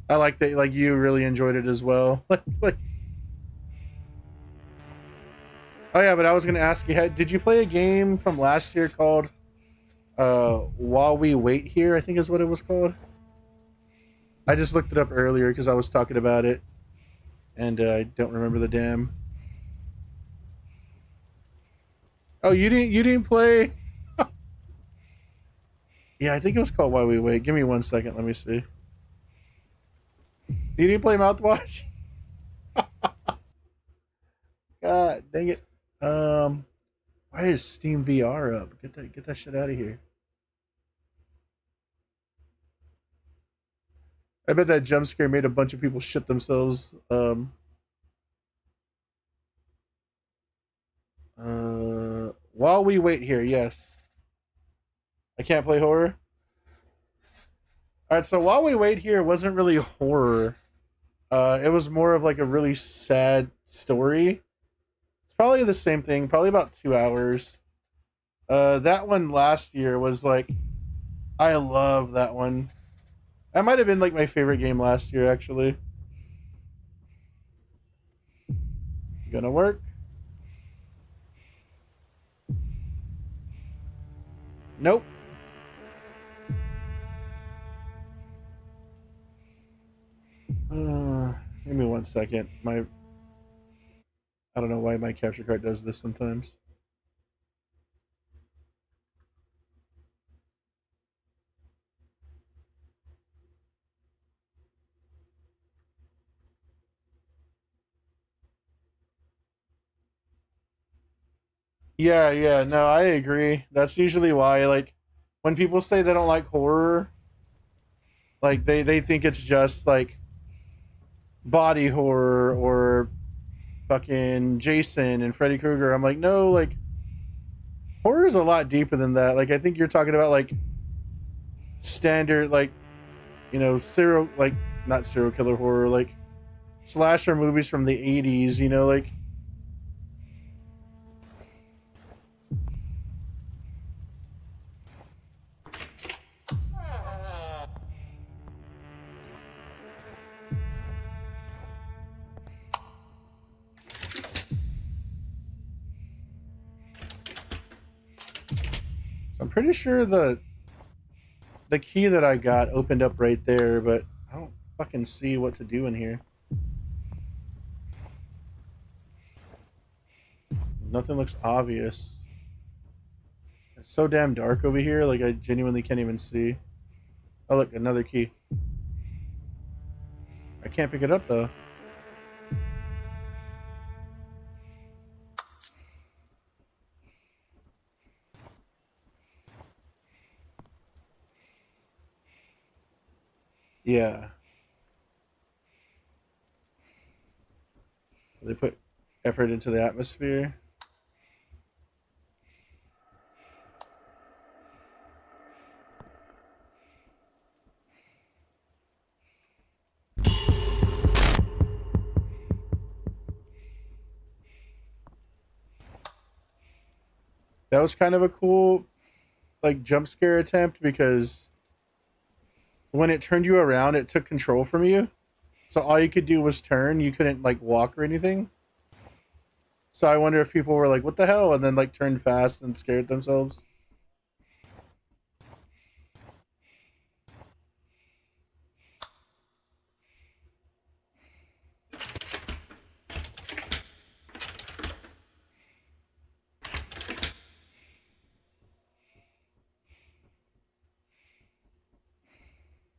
[SPEAKER 1] I like that. Like, you really enjoyed it as well. like. Oh yeah, but I was gonna ask you, did you play a game from last year called While We Wait Here? I think is what it was called. I just looked it up earlier because I was talking about it, and I don't remember the damn. Oh, you didn't play? Yeah, I think it was called While We Wait. Give me 1 second. Let me see. You didn't play Mouthwash? God dang it. Why is Steam VR up? Get that shit out of here. I bet that jump scare made a bunch of people shit themselves. While we wait here, yes. I can't play horror. All right, so while we wait here wasn't really horror. It was more of like a really sad story. It's probably the same thing, probably about 2 hours. That one last year was like, I love that one. That might have been like my favorite game last year, actually. Gonna work? Nope. Give me 1 second. I don't know why my capture card does this sometimes. Yeah, yeah, no, I agree. That's usually why, like, when people say they don't like horror, like they think it's just like body horror or fucking Jason and Freddy Krueger. I'm like, no, like horror is a lot deeper than that. Like, I think you're talking about like standard, like, serial, like, not serial killer horror, like slasher movies from the 80s. Like, I'm pretty sure the key that I got opened up right there, but I don't fucking see what to do in here. Nothing looks obvious. It's so damn dark over here, like I genuinely can't even see. Oh look, another key. I can't pick it up though. Yeah. They put effort into the atmosphere. That was kind of a cool like jump scare attempt because when it turned you around, it took control from you. So all you could do was turn. You couldn't like walk or anything. So I wonder if people were like, "What the hell?" and then like turned fast and scared themselves.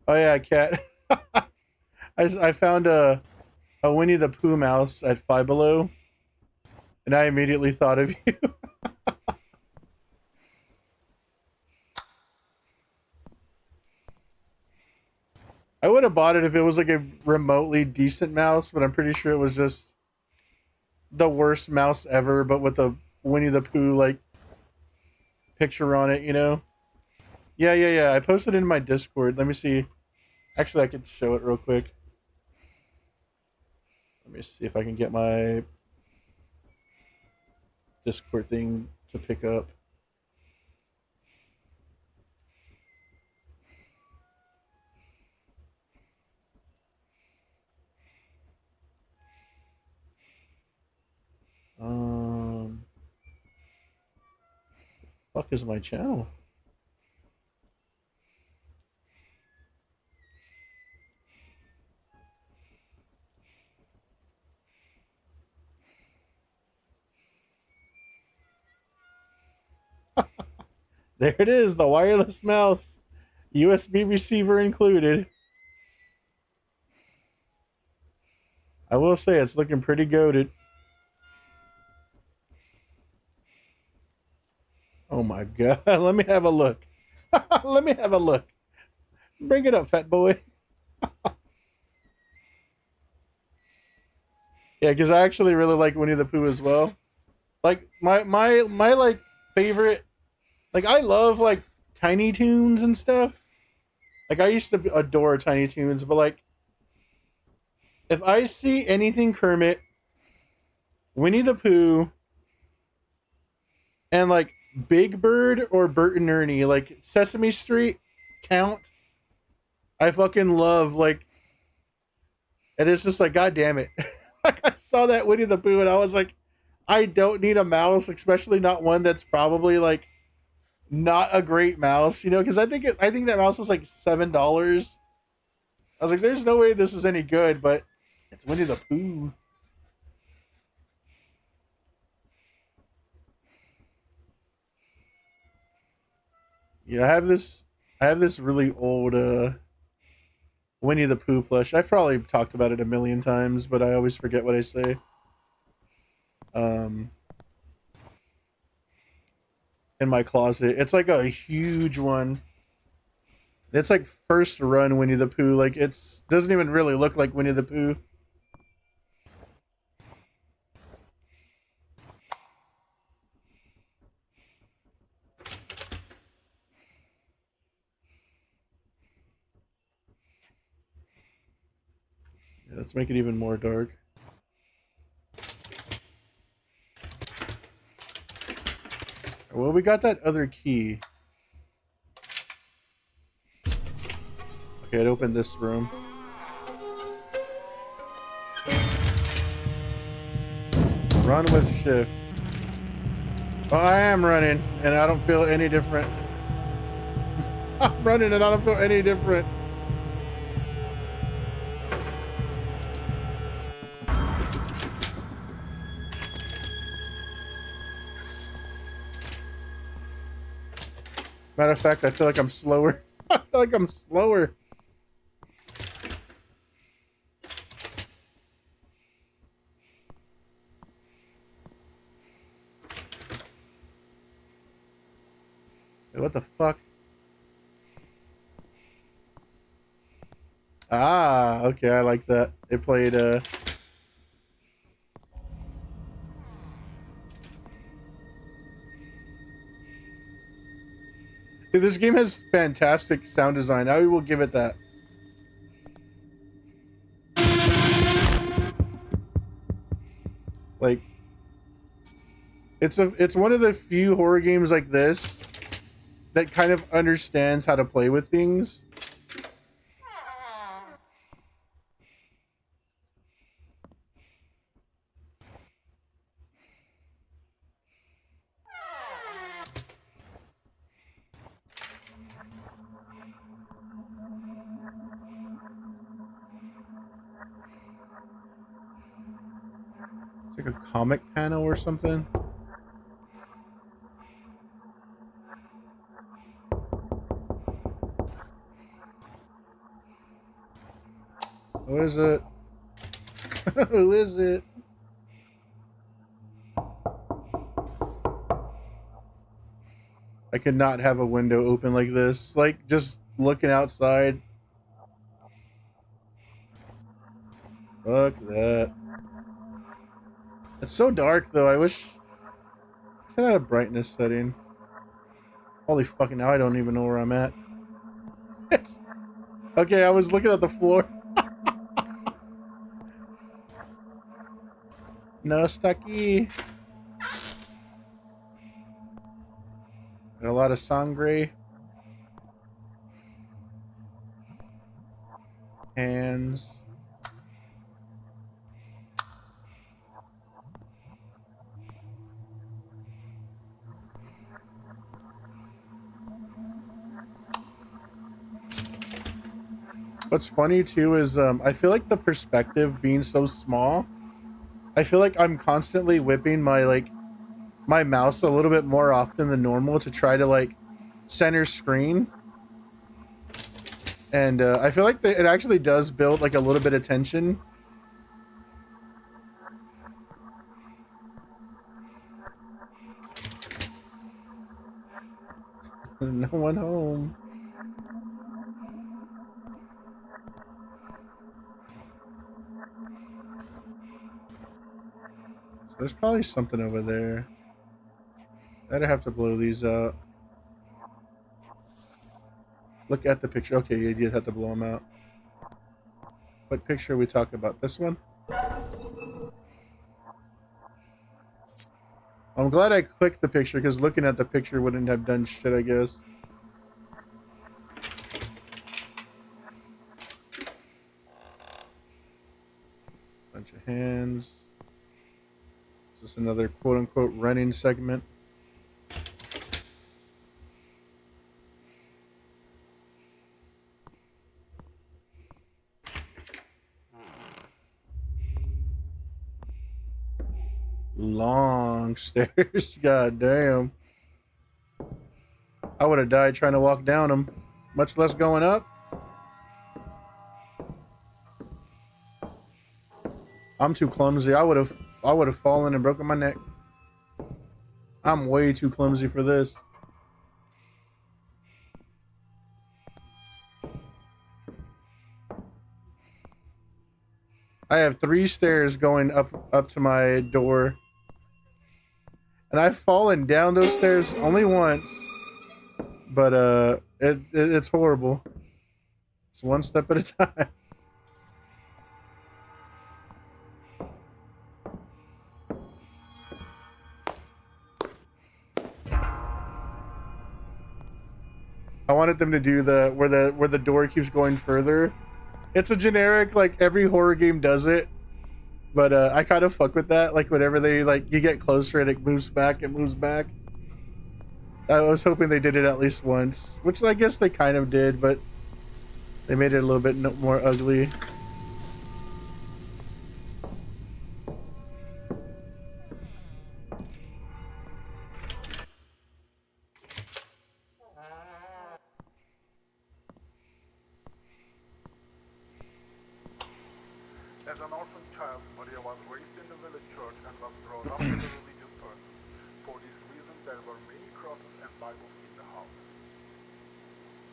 [SPEAKER 1] Oh yeah, cat. I found a Winnie the Pooh mouse at Five Below, and I immediately thought of you. I would have bought it if it was like a remotely decent mouse, but I'm pretty sure it was just the worst mouse ever, but with a Winnie the Pooh like picture on it. Yeah, yeah, yeah. I posted it in my Discord. Let me see. Actually, I could show it real quick. Let me see if I can get my Discord thing to pick up. Um, Fuck is my channel? There it is, the wireless mouse. USB receiver included. I will say it's looking pretty goated. Oh my god, let me have a look. Let me have a look. Bring it up, fat boy. Yeah, because I actually really like Winnie the Pooh as well. Like my like favorite, like I love like Tiny Toons and stuff. Like I used to adore Tiny Toons, but like if I see anything Kermit, Winnie the Pooh, and like Big Bird or Bert and Ernie, like Sesame Street count. I fucking love like, and it's just like, god damn it. Like I saw that Winnie the Pooh and I was like, I don't need a mouse, especially not one that's probably like not a great mouse, you know, because I think that mouse was like $7. I was like, there's no way this is any good, but it's Winnie the Pooh. Yeah, I have this really old Winnie the Pooh plush. I've probably talked about it a million times, but I always forget what I say. Um, in my closet. It's like a huge one. It's like first run Winnie the Pooh. Like it's doesn't even really look like Winnie the Pooh. Yeah, let's make it even more dark. Well, we got that other key. Okay, I'd open this room. Run with shift. Oh, I am running, and I don't feel any different. I'm running, and I don't feel any different. Matter of fact, I feel like I'm slower. I feel like I'm slower. Wait, what the fuck? Ah, okay, I like that. It played, Dude, this game has fantastic sound design. I will give it that. Like, it's one of the few horror games like this that kind of understands how to play with things. It's like a comic panel or something. Who is it? Who is it? I could not have a window open like this. Like, just looking outside. Fuck that. It's so dark, though. I wish I had a brightness setting. Holy fucking, now I don't even know where I'm at. Okay, I was looking at the floor. No stucky. And a lot of sangre. Hands. What's funny too is I feel like the perspective being so small, I feel like I'm constantly whipping my mouse a little bit more often than normal to try to like center screen, and I feel like it actually does build like a little bit of tension. No one home. So there's probably something over there. I'd have to blow these out. Look at the picture. Okay, you did have to blow them out. What picture are we talking about? This one? I'm glad I clicked the picture because looking at the picture wouldn't have done shit, I guess. Bunch of hands. Is this another quote-unquote running segment? Long stairs. God damn. I would have died trying to walk down them, much less going up. I'm too clumsy. I would have fallen and broken my neck. I'm way too clumsy for this. I have 3 stairs going up to my door. And I've fallen down those stairs only once. But it's horrible. It's one step at a time. I wanted them to do the where the door keeps going further. It's a generic, like every horror game does it, but I kind of fuck with that. Like whenever they like you get closer and it moves back, it moves back. I was hoping they did it at least once, which I guess they kind of did, but they made it a little bit more ugly.
[SPEAKER 8] As an orphan child, Maria was raised in the village church and was brought up as a religious person. For this reason, there were many crosses and Bibles in the house,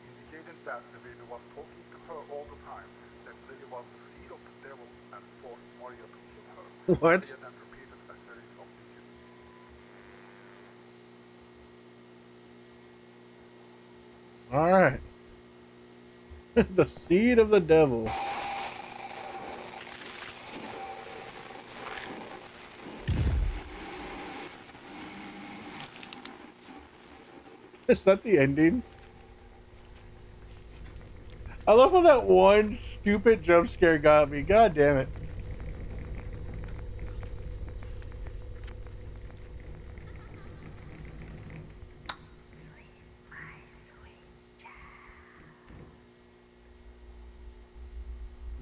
[SPEAKER 8] indicating that the baby was talking to her all the time, that Lily was the seed of the devil and forced Maria to kill her.
[SPEAKER 1] What?
[SPEAKER 8] Maria then repeated a series of digits.
[SPEAKER 1] All right. The seed of the devil. Is that the ending? I love how that one stupid jump scare got me. God damn it.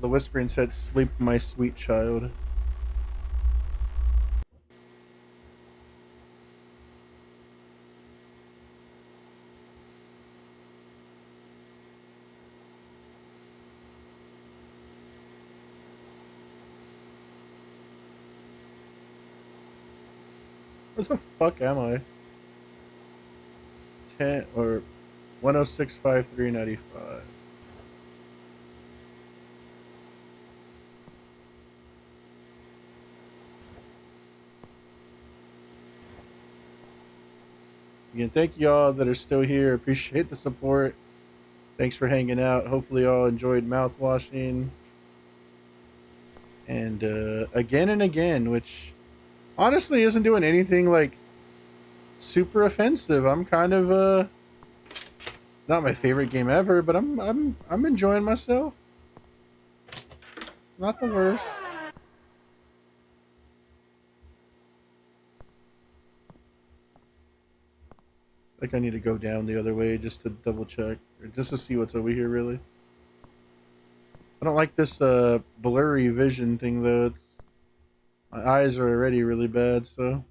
[SPEAKER 1] The whispering said, "Sleep, my sweet child." What the fuck am I? 10 or 1065395. Again, thank y'all that are still here. Appreciate the support. Thanks for hanging out. Hopefully y'all enjoyed Mouthwashing. And again and again, which honestly isn't doing anything like super offensive. I'm kind of not my favorite game ever, but I'm enjoying myself. Not the worst. Like I need to go down the other way just to double check, or just to see what's over here really. I don't like this blurry vision thing though. My eyes are already really bad, so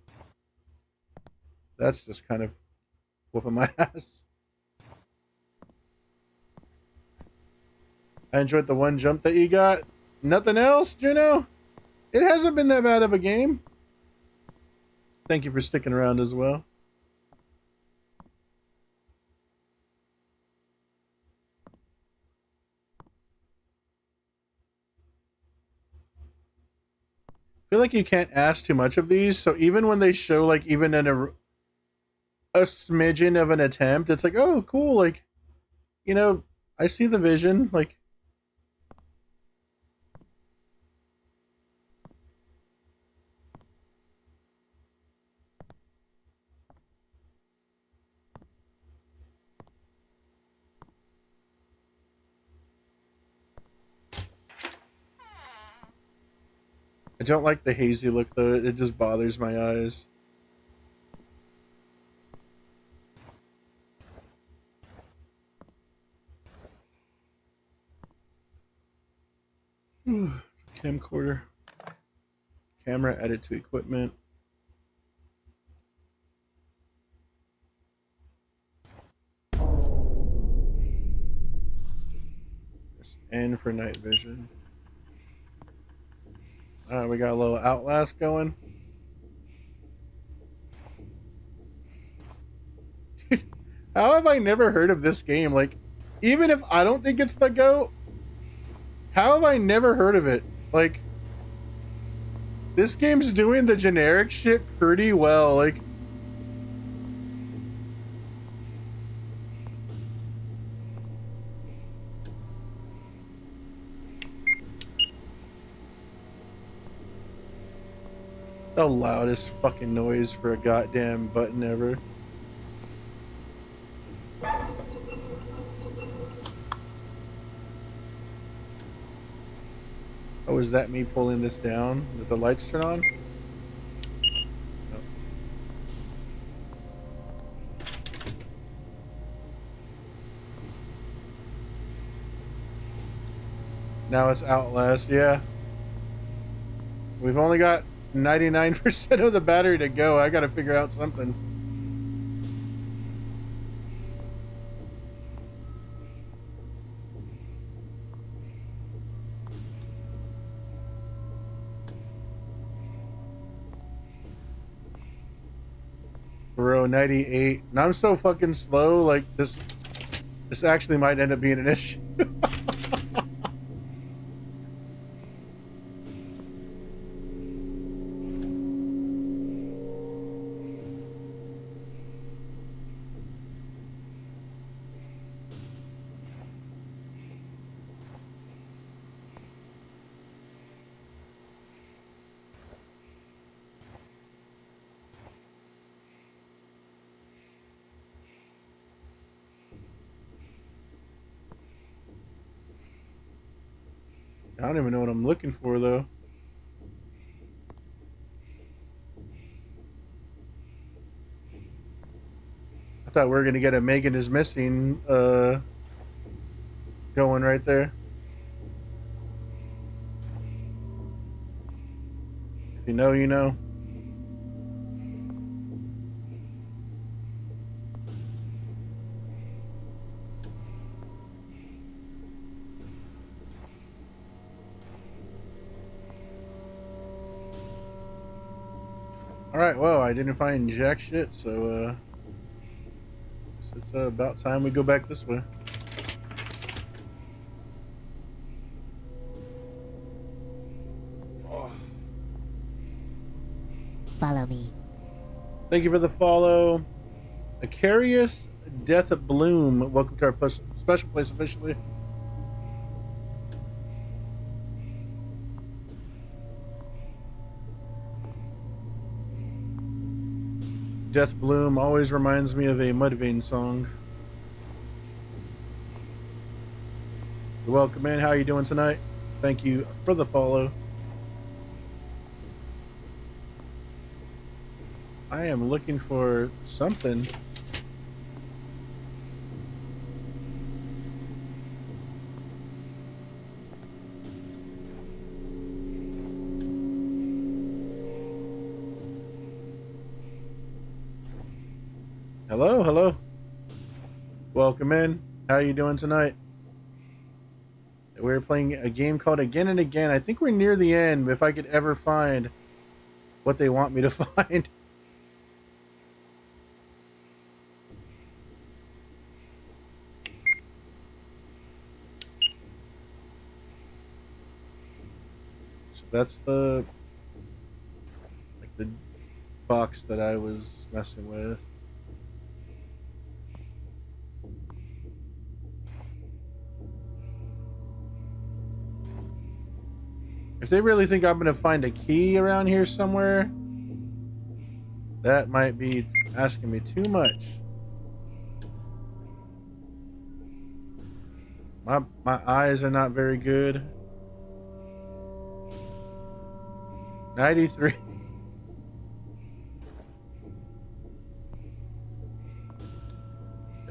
[SPEAKER 1] that's just kind of whooping my ass. I enjoyed the one jump that you got. Nothing else, Juno? It hasn't been that bad of a game. Thank you for sticking around as well. I feel like you can't ask too much of these, so even when they show like even a smidgen of an attempt, it's like, oh, cool, like, you know, I see the vision, like. I don't like the hazy look though, it just bothers my eyes. Camcorder. Camera added to equipment. N for night vision. We got a little Outlast going. How have I never heard of this game? Like, even if I don't think it's the GOAT, how have I never heard of it? Like, this game's doing the generic shit pretty well. Like, the loudest fucking noise for a goddamn button ever. Oh, is that me pulling this down? Did the lights turn on? No. Now it's Outlast, yeah. We've only got 99% of the battery to go. I gotta figure out something. Bro, 98. And I'm so fucking slow, like this actually might end up being an issue. I don't even know what I'm looking for though. I thought we were gonna get a Megan is Missing going right there. If you know, you know. Alright, well, I didn't find jack shit, so it's about time we go back this way.
[SPEAKER 9] Follow me.
[SPEAKER 1] Thank you for the follow. Acarius Death Bloom. Welcome to our special place officially. Death Bloom always reminds me of a Mudvayne song. You're welcome in. How you doing tonight? Thank you for the follow. I am looking for something. welcome in. How you doing tonight? We're playing a game called Again and Again. I think we're near the end, if I could ever find what they want me to find. So that's the box that I was messing with. If they really think I'm going to find a key around here somewhere, that might be asking me too much. My eyes are not very good. 93. Yeah,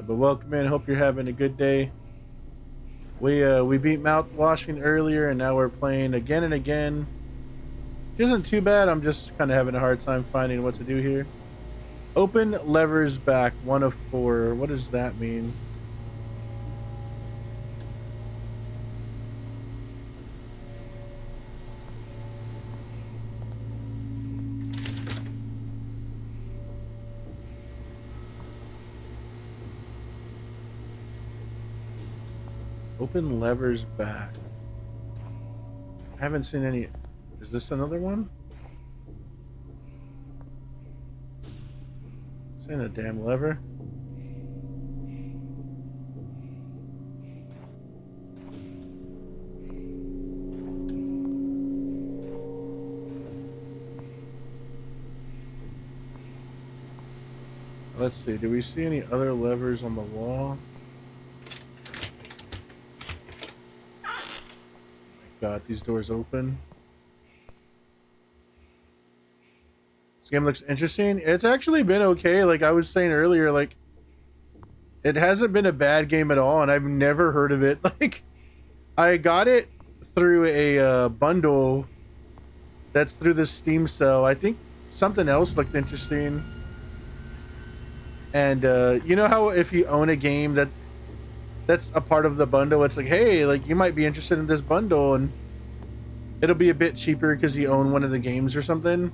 [SPEAKER 1] but welcome in. Hope you're having a good day. We beat Mouthwashing earlier, and now we're playing Again and Again. Which isn't too bad. I'm just kind of having a hard time finding what to do here. Open levers back, 1 of 4. What does that mean? Open levers back. I haven't seen any. Is this another one? This ain't a damn lever. Let's see. Do we see any other levers on the wall? God, these doors open. This game looks interesting. It's actually been okay. Like I was saying earlier, like it hasn't been a bad game at all, and I've never heard of it. Like I got it through a bundle that's through the Steam sale. I think something else looked interesting. And you know how if you own a game that's a part of the bundle, it's like, hey, like you might be interested in this bundle, and it'll be a bit cheaper because you own one of the games or something.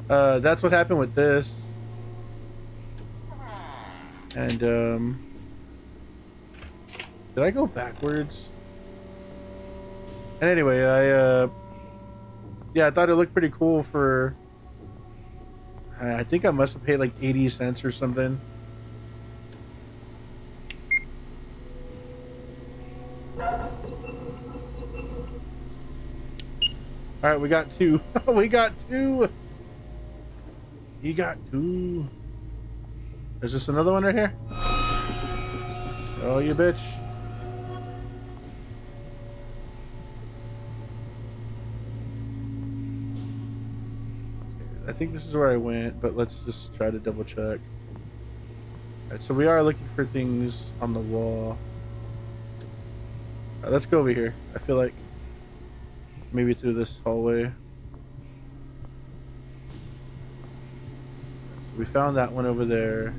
[SPEAKER 1] That's what happened with this. And did I go backwards? And anyway, yeah, I thought it looked pretty cool for. I think I must have paid like 80 cents or something. All right, we got 2. We got 2. You got 2. Is this another one right here? Oh, you bitch. I think this is where I went, but let's just try to double check. Alright, so we are looking for things on the wall. Let's go over here. I feel like maybe through this hallway. So we found that one over there.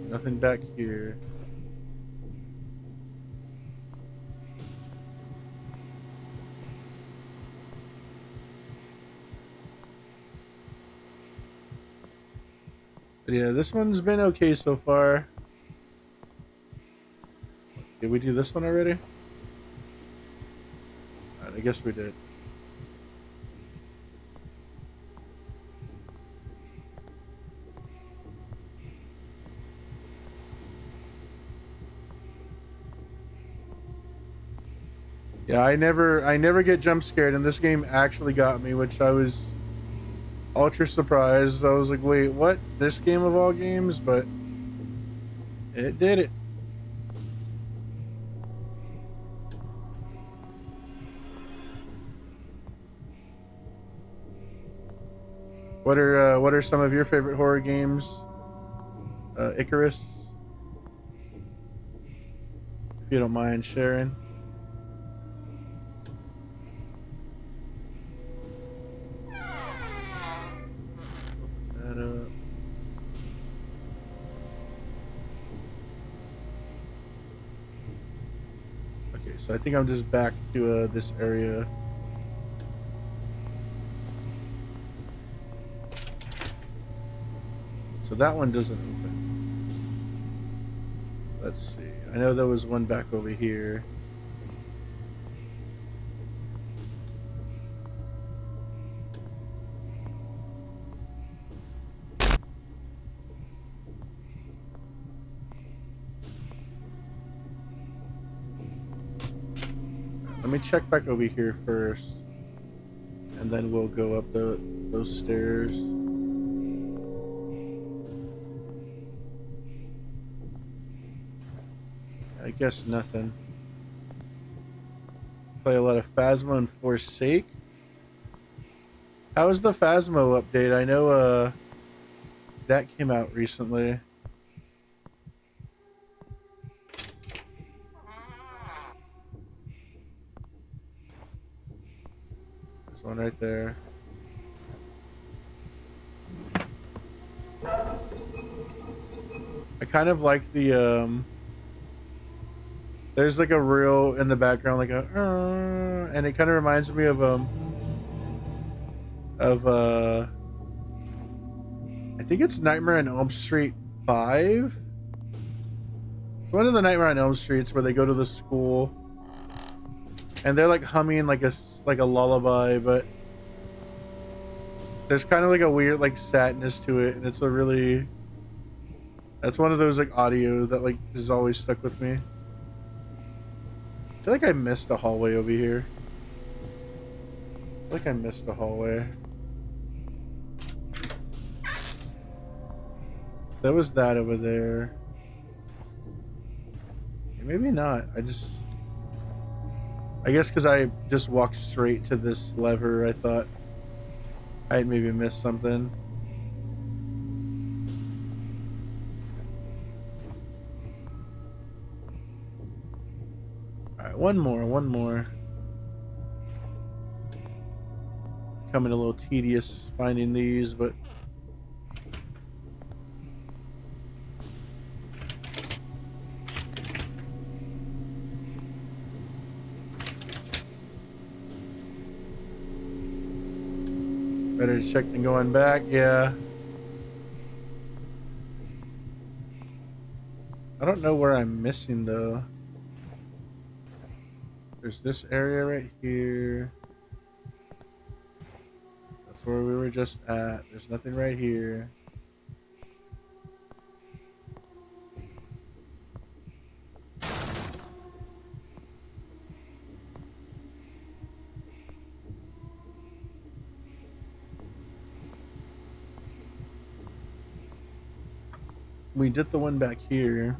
[SPEAKER 1] Nothing back here. But yeah, this one's been okay so far. Did we do this one already? Alright, I guess we did. Yeah, I never get jump scared, and this game actually got me, which I was ultra surprised. I was like, wait, what? This game of all games? But it did it. What are some of your favorite horror games? Icarus, if you don't mind sharing. So I think I'm just back to this area. So that one doesn't open. Let's see. I know there was one back over here. Let me check back over here first, and then we'll go up those stairs. I guess nothing. Play a lot of Phasmo and Forsake. How was the Phasmo update? I know that came out recently. There's one right there. I kind of like the there's like a reel in the background, like a and it kind of reminds me of I think it's Nightmare on Elm Street 5. It's one of the Nightmare on Elm Streets where they go to the school and they're like humming like a lullaby, but there's kind of like a weird like sadness to it, and it's a really, that's one of those like audio that like is always stuck with me. I feel like I missed a hallway over here. I feel like I missed a hallway. There was that over there. Maybe not. I guess because I just walked straight to this lever, I thought I'd maybe missed something. Alright, one more. Becoming a little tedious finding these, but better to check than going back, yeah. I don't know where I'm missing though. There's this area right here. That's where we were just at. There's nothing right here. We did the one back here.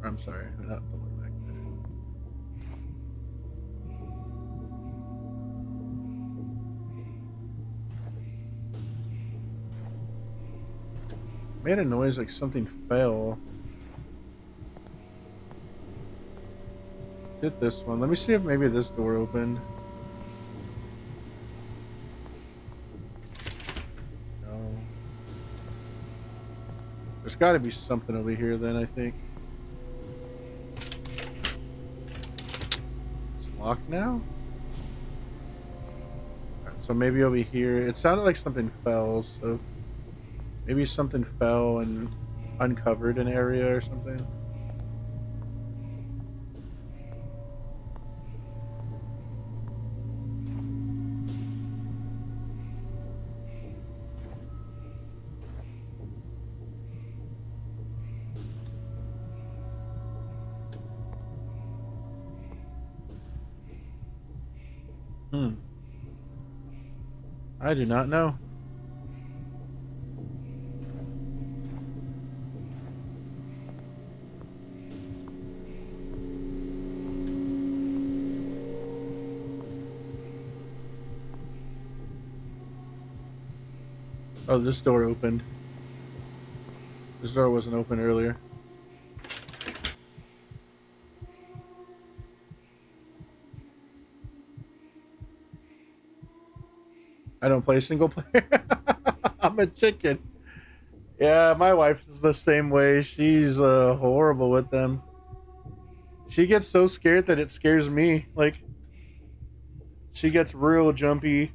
[SPEAKER 1] I'm sorry, not the one back there. Made a noise like something fell. Did this one. Let me see if maybe this door opened. No. There's got to be something over here then, I think. It's locked now? Alright, so maybe over here. It sounded like something fell, so maybe something fell and uncovered an area or something. I do not know. Oh, this door opened. This door wasn't open earlier. I don't play single player. I'm a chicken. Yeah, my wife is the same way. She's horrible with them. She gets so scared that it scares me. Like, she gets real jumpy.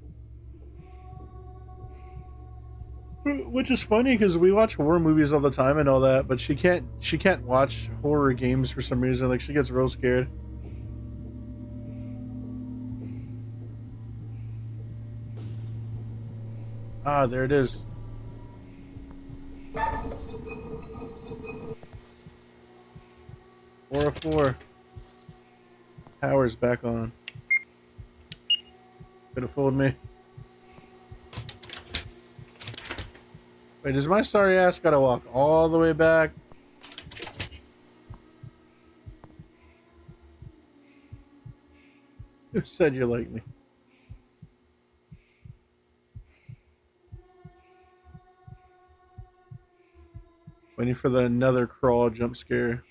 [SPEAKER 1] Which is funny because we watch horror movies all the time and all that, but she can't watch horror games for some reason. Like, she gets real scared. Ah, there it is. Four of four. Power's back on. Could have fooled me. Wait, does my sorry ass gotta walk all the way back? Who said you like me? Waiting for the another crawl jump scare.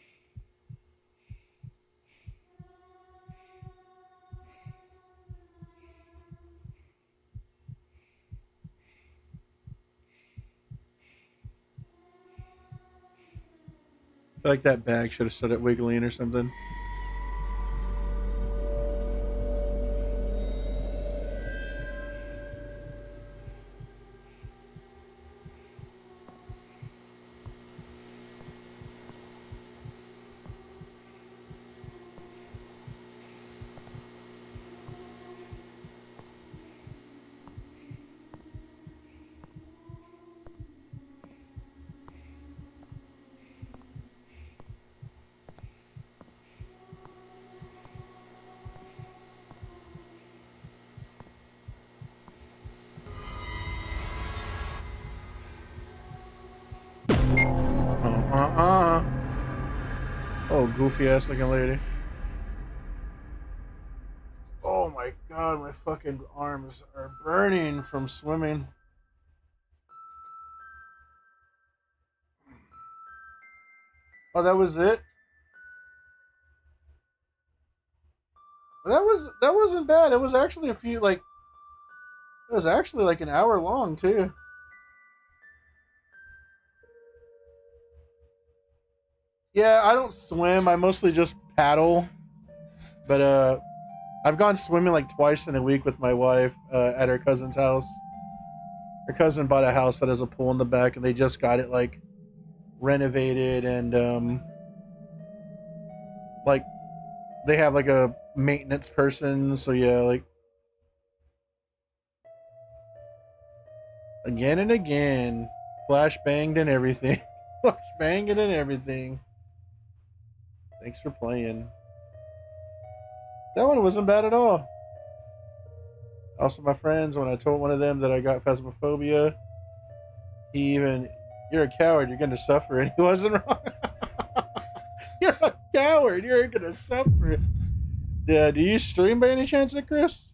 [SPEAKER 1] I feel like that bag should have started wiggling or something. Oh, goofy ass looking lady. Oh my god, my fucking arms are burning from swimming. Oh, that was it? That wasn't bad. It was actually it was actually like an hour long too. Yeah, I don't swim. I mostly just paddle. But I've gone swimming like twice in a week with my wife at her cousin's house. Her cousin bought a house that has a pool in the back, and they just got it like renovated, and like they have like a maintenance person. So yeah, like again and again, flash banged and everything, flash banging and everything. Thanks for playing. That one wasn't bad at all. Also, my friends, when I told one of them that I got phasmophobia, he even, you're a coward, you're gonna suffer, and he wasn't wrong. You're a coward, you're gonna suffer. Yeah, do you stream by any chance, Chris?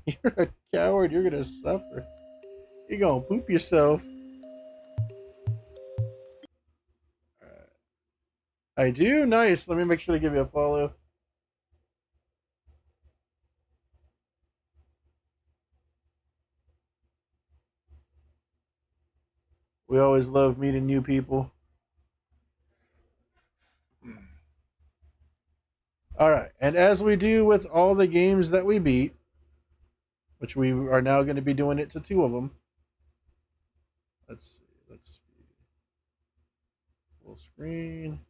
[SPEAKER 1] You're a coward, you're gonna suffer. You're gonna poop yourself. I do? Nice. Let me make sure to give you a follow. We always love meeting new people. All right, and as we do with all the games that we beat, which we are now going to be doing it to two of them. Let's see. Full screen.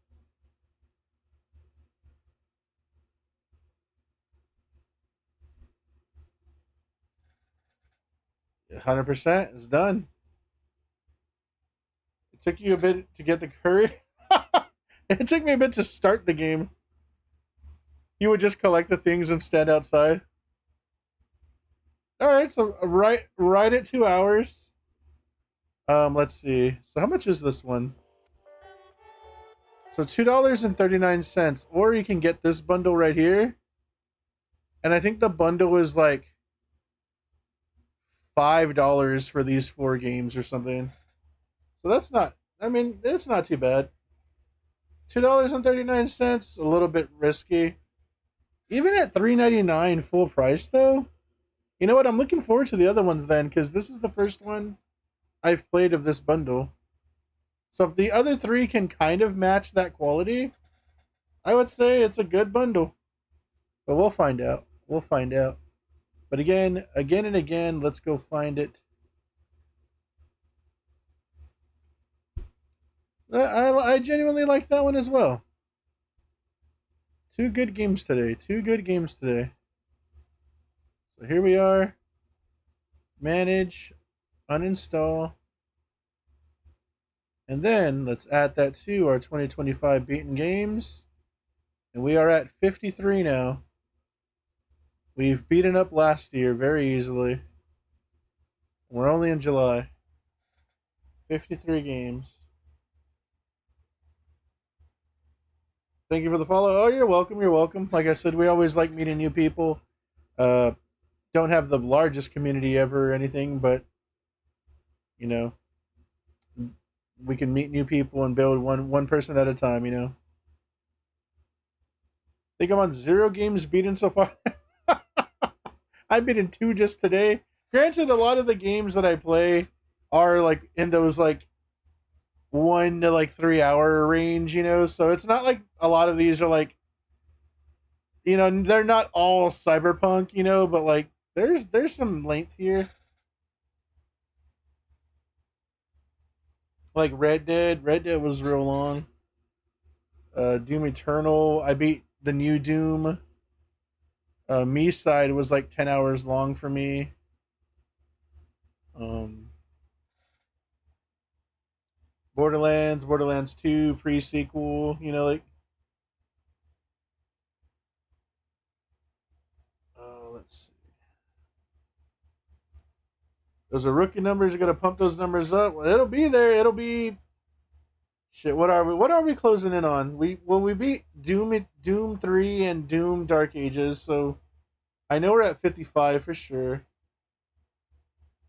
[SPEAKER 1] Yeah, 100% is done. It took you a bit to get the courage. It took me a bit to start the game. You would just collect the things and stand outside. All right, so right at 2 hours. Let's see. So how much is this one? So $2.39, or you can get this bundle right here. And I think the bundle is like $5 for these 4 games or something. So that's not, I mean, it's not too bad. $2.39, a little bit risky. Even at $3.99 full price though. You know what? I'm looking forward to the other ones then, because this is the first one I've played of this bundle. So if the other three can kind of match that quality, I would say it's a good bundle. But we'll find out. We'll find out. But again and again, let's go find it. I genuinely like that one as well. Two good games today. Two good games today. So here we are. Manage, uninstall. And then let's add that to our 2025 beaten games. And we are at 53 now. We've beaten up last year very easily. We're only in July. 53 games. Thank you for the follow. Oh, you're welcome. You're welcome. Like I said, we always like meeting new people. Don't have the largest community ever or anything, but you know, we can meet new people and build one person at a time. You know, I think I'm on 0 games beaten so far. I've been in 2 just today. Granted, a lot of the games that I play are like in those like 1 to like 3 hour range. You know, so it's not like a lot of these are like, you know, they're not all cyberpunk. You know, but like there's some length here. Like Red Dead. Red Dead was real long. Doom Eternal. I beat the new Doom. Me side was like 10 hours long for me. Um, Borderlands 2 pre-sequel. You know, like let's see. Those are rookie numbers. You got to pump those numbers up. Well, it'll be there. It'll be shit. What are we? What are we closing in on? We beat Doom 3 and Doom Dark Ages. So I know we're at 55 for sure.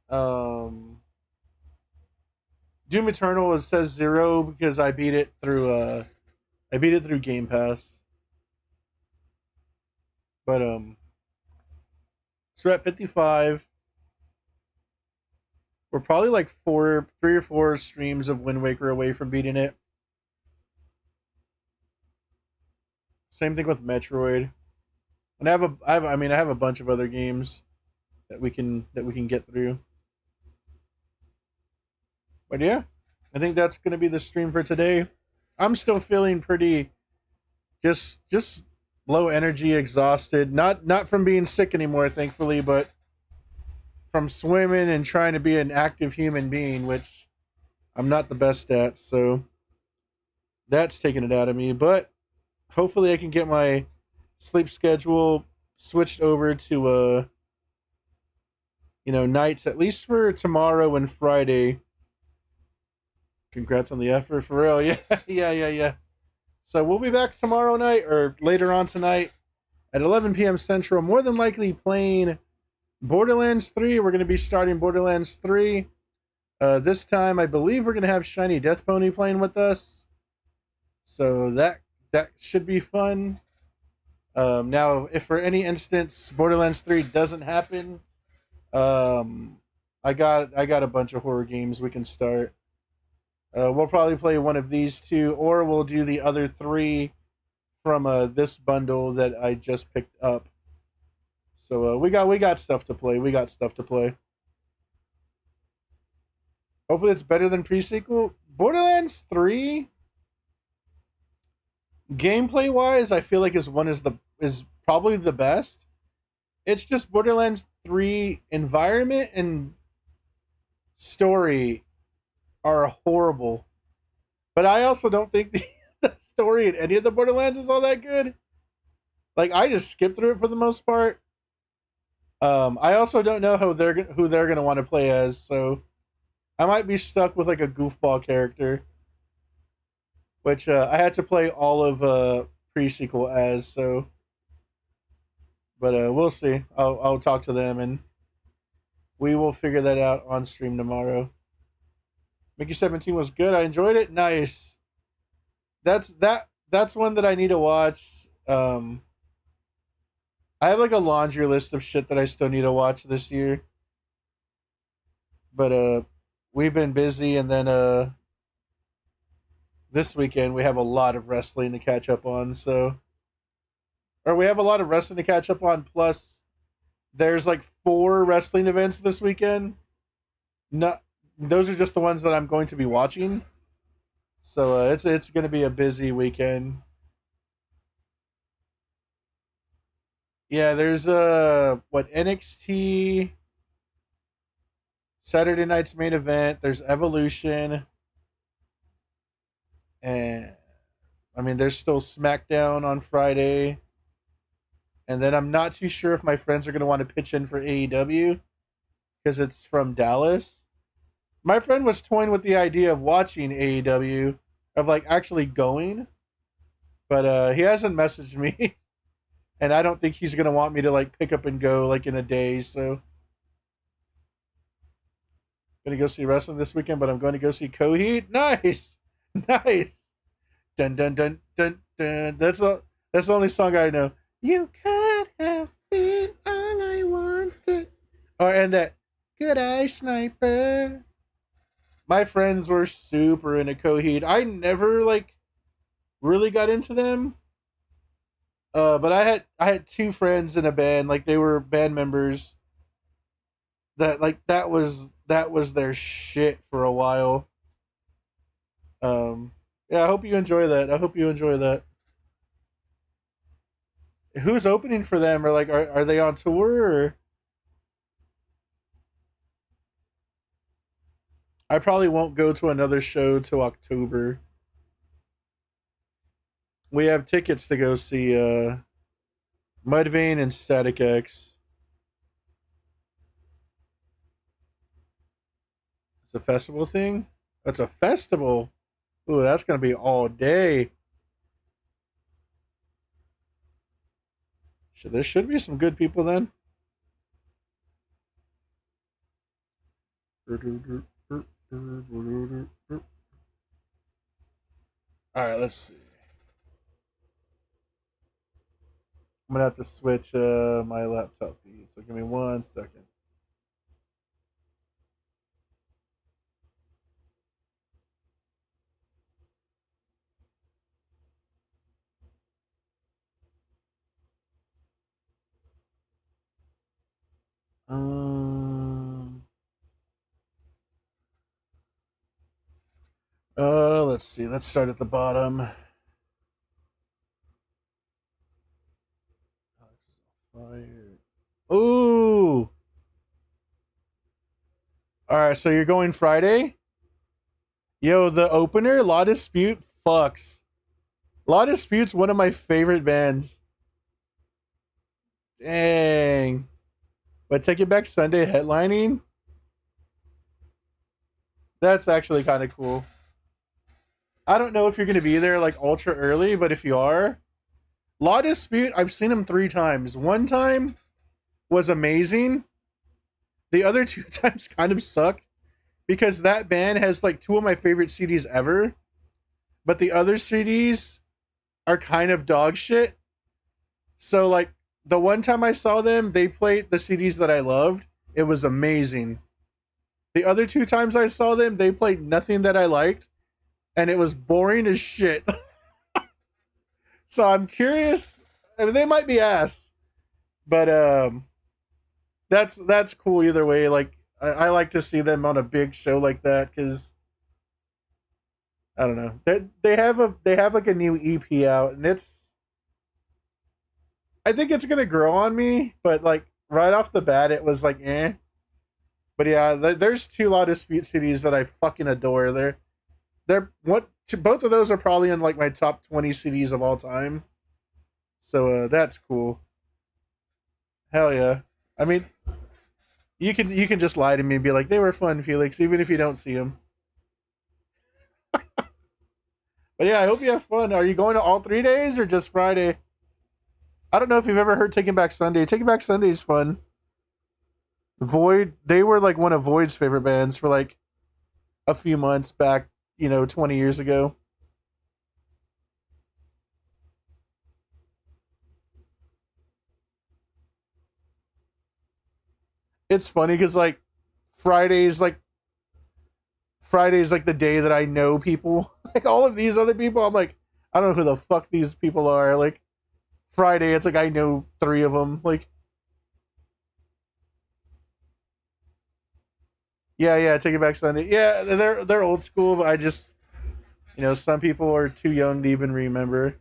[SPEAKER 1] Um, Doom Eternal it says 0 because I beat it through Game Pass. But so we're at 55. We're probably like 3 or 4 streams of Wind Waker away from beating it. Same thing with Metroid. And I have a bunch of other games that we can get through. But yeah, I think that's going to be the stream for today. I'm still feeling pretty just low energy, exhausted. Not from being sick anymore, thankfully, but from swimming and trying to be an active human being, which I'm not the best at. So that's taking it out of me. But hopefully, I can get my sleep schedule switched over to nights at least for tomorrow and Friday. Congrats on the effort, for real. Yeah, yeah. So we'll be back tomorrow night or later on tonight at 11 p.m. Central. More than likely playing Borderlands 3. We're going to be starting Borderlands 3. This time, I believe we're going to have Shiny Death Pony playing with us. So that should be fun. Now, if for any instance Borderlands 3 doesn't happen, I got a bunch of horror games we can start. We'll probably play one of these 2, or we'll do the other 3 from this bundle that I just picked up. So we got stuff to play. We got stuff to play. Hopefully, it's better than pre-sequel. Borderlands 3, gameplay wise, I feel like is probably the best. It's just Borderlands 3 environment and story are horrible. But I also don't think the story in any of the Borderlands is all that good. Like I just skipped through it for the most part. I also don't know who they're gonna want to play as, so I might be stuck with like a goofball character, which I had to play all of pre-sequel as. So, but we'll see. I'll talk to them and we will figure that out on stream tomorrow. Mickey 17 was good. I enjoyed it. Nice. That's one that I need to watch. I have like a laundry list of shit that I still need to watch this year. But we've been busy, and then this weekend we have a lot of wrestling to catch up on. So, or we have a lot of wrestling to catch up on. Plus, there's like 4 wrestling events this weekend. Not those are just the ones that I'm going to be watching. So it's going to be a busy weekend. Yeah, there's what NXT Saturday night's main event. There's Evolution, and I mean there's still SmackDown on Friday. And then I'm not too sure if my friends are going to want to pitch in for AEW because it's from Dallas. My friend was toying with the idea of watching AEW, of like actually going, but he hasn't messaged me, and I don't think he's going to want me to like pick up and go like in a day. So I'm going to go see wrestling this weekend, but I'm going to go see Coheed. Nice, nice. Dun dun dun dun dun. That's the only song I know. You could have been all I wanted. Oh, and that Good Eye Sniper. My friends were super into Coheed. I never like really got into them. But I had 2 friends in a band, like they were band members that like that was their shit for a while. Um yeah, I hope you enjoy that. I hope you enjoy that. Who's opening for them, or like are they on tour, or I probably won't go to another show till October. We have tickets to go see Mudvayne and Static X. It's a festival thing? That's a festival. Ooh, that's gonna be all day. There should be some good people then. Alright, let's see. I'm gonna have to switch my laptop feed, so give me 1 second. Um, let's see. Let's start at the bottom. Fire. Ooh. All right, so you're going Friday? Yo, the opener, Law Dispute, fucks. Law Dispute's one of my favorite bands. Dang. But Take It Back Sunday headlining? That's actually kind of cool. I don't know if you're going to be there like ultra early, but if you are, Law Dispute, I've seen them 3 times. One time was amazing. The other 2 times kind of sucked because that band has like 2 of my favorite CDs ever, but the other CDs are kind of dog shit. So like the one time I saw them, they played the CDs that I loved. It was amazing. The other 2 times I saw them, they played nothing that I liked, and it was boring as shit. So I'm curious. I mean, they might be ass, but that's cool either way. Like I like to see them on a big show like that because I don't know. They have like a new EP out, and I think it's gonna grow on me, but like right off the bat, it was like eh. But yeah, there's 2 Law Dispute CDs that I fucking adore. They're what both of those are probably in like my top 20 CDs of all time. So that's cool. Hell yeah. I mean, you can just lie to me and be like they were fun, Felix, even if you don't see them. But yeah, I hope you have fun. Are you going to all 3 days or just Friday? I don't know if you've ever heard Taking Back Sunday. Taking Back Sunday is fun. Void, they were like one of Void's favorite bands for like a few months back, 20 years ago. It's funny because like Fridays, like Friday is like the day that I know people. Like all of these other people, I'm like, I don't know who the fuck these people are. Like Friday, it's like I know 3 of them. Like, yeah, Take It Back Sunday. Yeah, they're old school, but I just, some people are too young to even remember. That's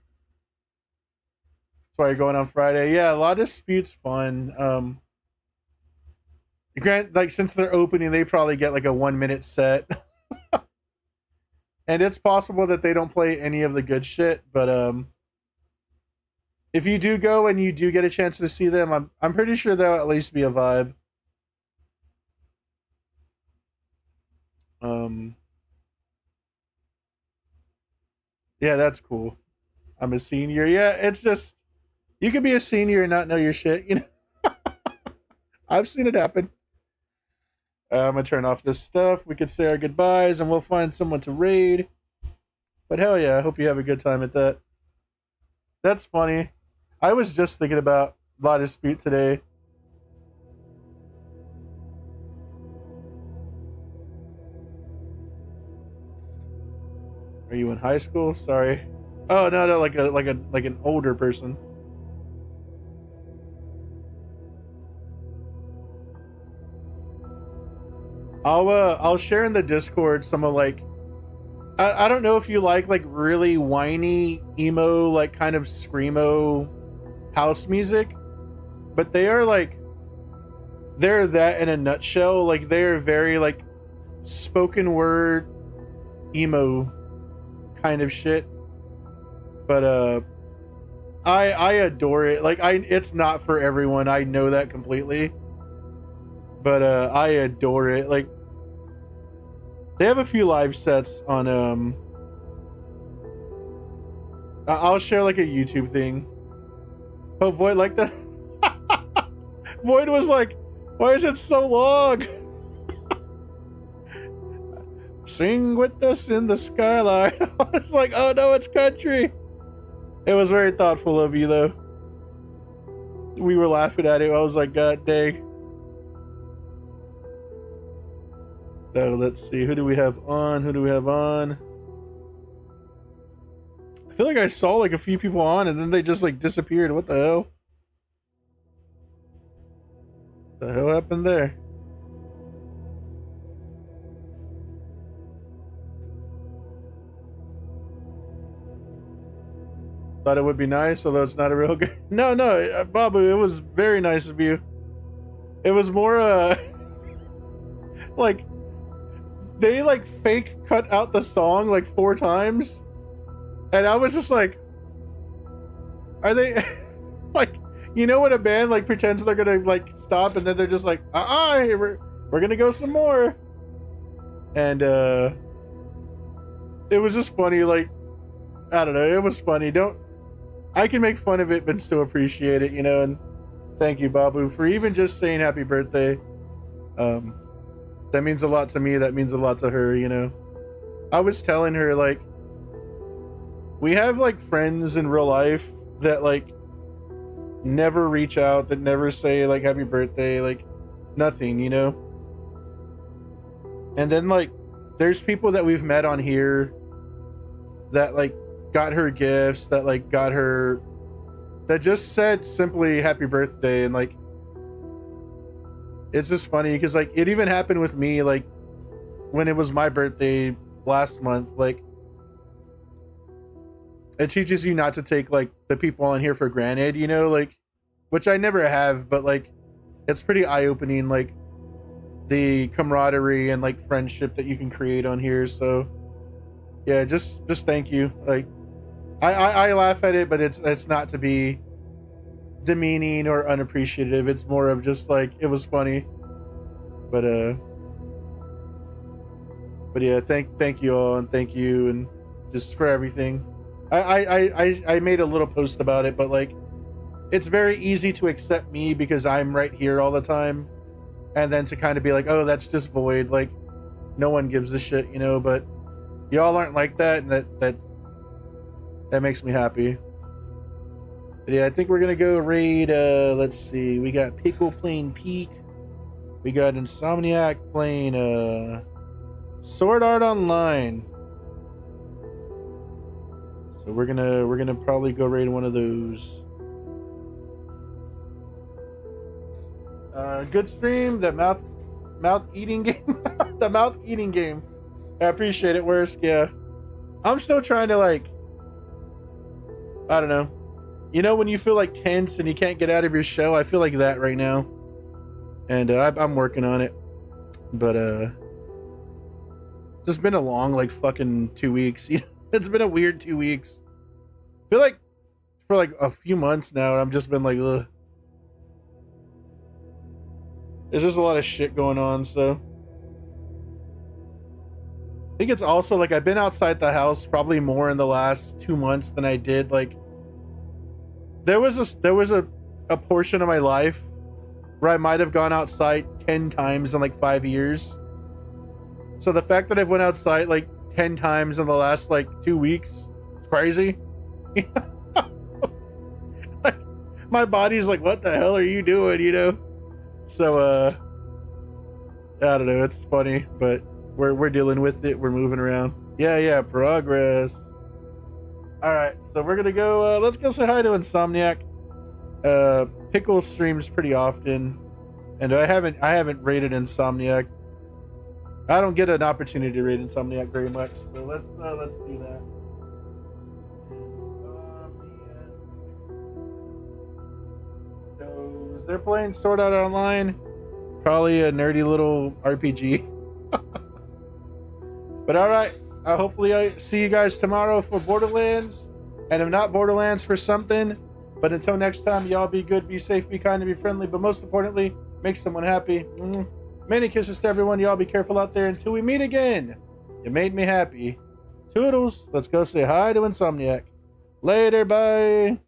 [SPEAKER 1] why you're going on Friday. Yeah, a lot of disputes fun. Grant, like since they're opening, they probably get like a 1-minute set. And it's possible that they don't play any of the good shit, but if you do go and you do get a chance to see them, I'm pretty sure there'll at least be a vibe. Yeah, that's cool. I'm a senior. Yeah, it's just you could be a senior and not know your shit. I've seen it happen. I'm gonna turn off this stuff. We could say our goodbyes, and we'll find someone to raid. But hell yeah, I hope you have a good time at that. That's funny. I was just thinking about La Dispute today. Are you in high school? Sorry. Oh no, like an older person. I'll share in the Discord some of like I don't know if you like really whiny emo like kind of screamo house music, but they're that in a nutshell. Like they're very like spoken word emo kind of shit. But I adore it. Like it's not for everyone. I know that completely. But I adore it. Like they have a few live sets on I'll share like a YouTube thing. Oh, Void like that. Void was like, why is it so long? Sing with us in the skyline. I was like, oh no, it's country. It was very thoughtful of you though. We were laughing at it. I was like, God dang. So let's see, who do we have on? I feel like I saw like a few people on and then they just like disappeared. What the hell? The hell happened there? Thought it would be nice, although it's not a real good. No, Babu, it was very nice of you. It was more like they like fake cut out the song like 4 times, and I was just like, are they like, when a band like pretends they're gonna like stop and then they're just like, we're gonna go some more, and it was just funny. Like, I don't know, it was funny. I can make fun of it but still appreciate it, and thank you, Babu, for even just saying happy birthday. That means a lot to me. That means a lot to her, I was telling her, like, we have, like, friends in real life that, like, never reach out, that never say, like, happy birthday, like, nothing, And then, like, there's people that we've met on here that, like, got her gifts, that, like, that just said simply happy birthday, and, like, it's just funny because like it even happened with me, like when it was my birthday last month. Like it teaches you not to take like the people on here for granted, like, which I never have, but like it's pretty eye-opening, like the camaraderie and like friendship that you can create on here. So yeah, just thank you. Like I laugh at it, but it's not to be demeaning or unappreciative. It's more of just like it was funny. But yeah, thank you all, and thank you, and just for everything. I made a little post about it, but like it's very easy to accept me because I'm right here all the time, and then to kind of be like, oh, that's just Void, like no one gives a shit, but y'all aren't like that, and that makes me happy. But yeah, I think we're gonna go raid. Let's see, we got Pickle playing Peak, we got Insomniac playing Sword Art Online. So we're gonna probably go raid one of those. Good stream. That mouth eating game. The mouth eating game. I appreciate it, Worst. Yeah. I'm still trying to, like, I don't know. You know when you feel like tense and you can't get out of your shell? I feel like that right now. And I'm working on it. But it's just been a long, like, fucking 2 weeks. It's been a weird 2 weeks. I feel like for like a few months now, I've just been like, ugh. There's just a lot of shit going on, so. I think it's also like I've been outside the house probably more in the last 2 months than I did. Like, there was a portion of my life where I might have gone outside 10 times in like 5 years. So the fact that I've went outside like 10 times in the last like 2 weeks, it's crazy. Like, my body's like, what the hell are you doing, you know? So I don't know, it's funny, but we're dealing with it. We're moving around. Yeah, progress. All right, so we're gonna go. Let's go say hi to Insomniac. Pickle streams pretty often, and I haven't rated Insomniac. I don't get an opportunity to rate Insomniac very much, so let's do that. So, is they're playing Sword Art Online? Probably a nerdy little RPG. But all right, hopefully I see you guys tomorrow for Borderlands, and if not Borderlands, for something. But until next time, y'all be good, be safe, be kind, and be friendly. But most importantly, make someone happy. Many kisses to everyone. Y'all be careful out there until we meet again. You made me happy. Toodles. Let's go say hi to Insomniac. Later, bye.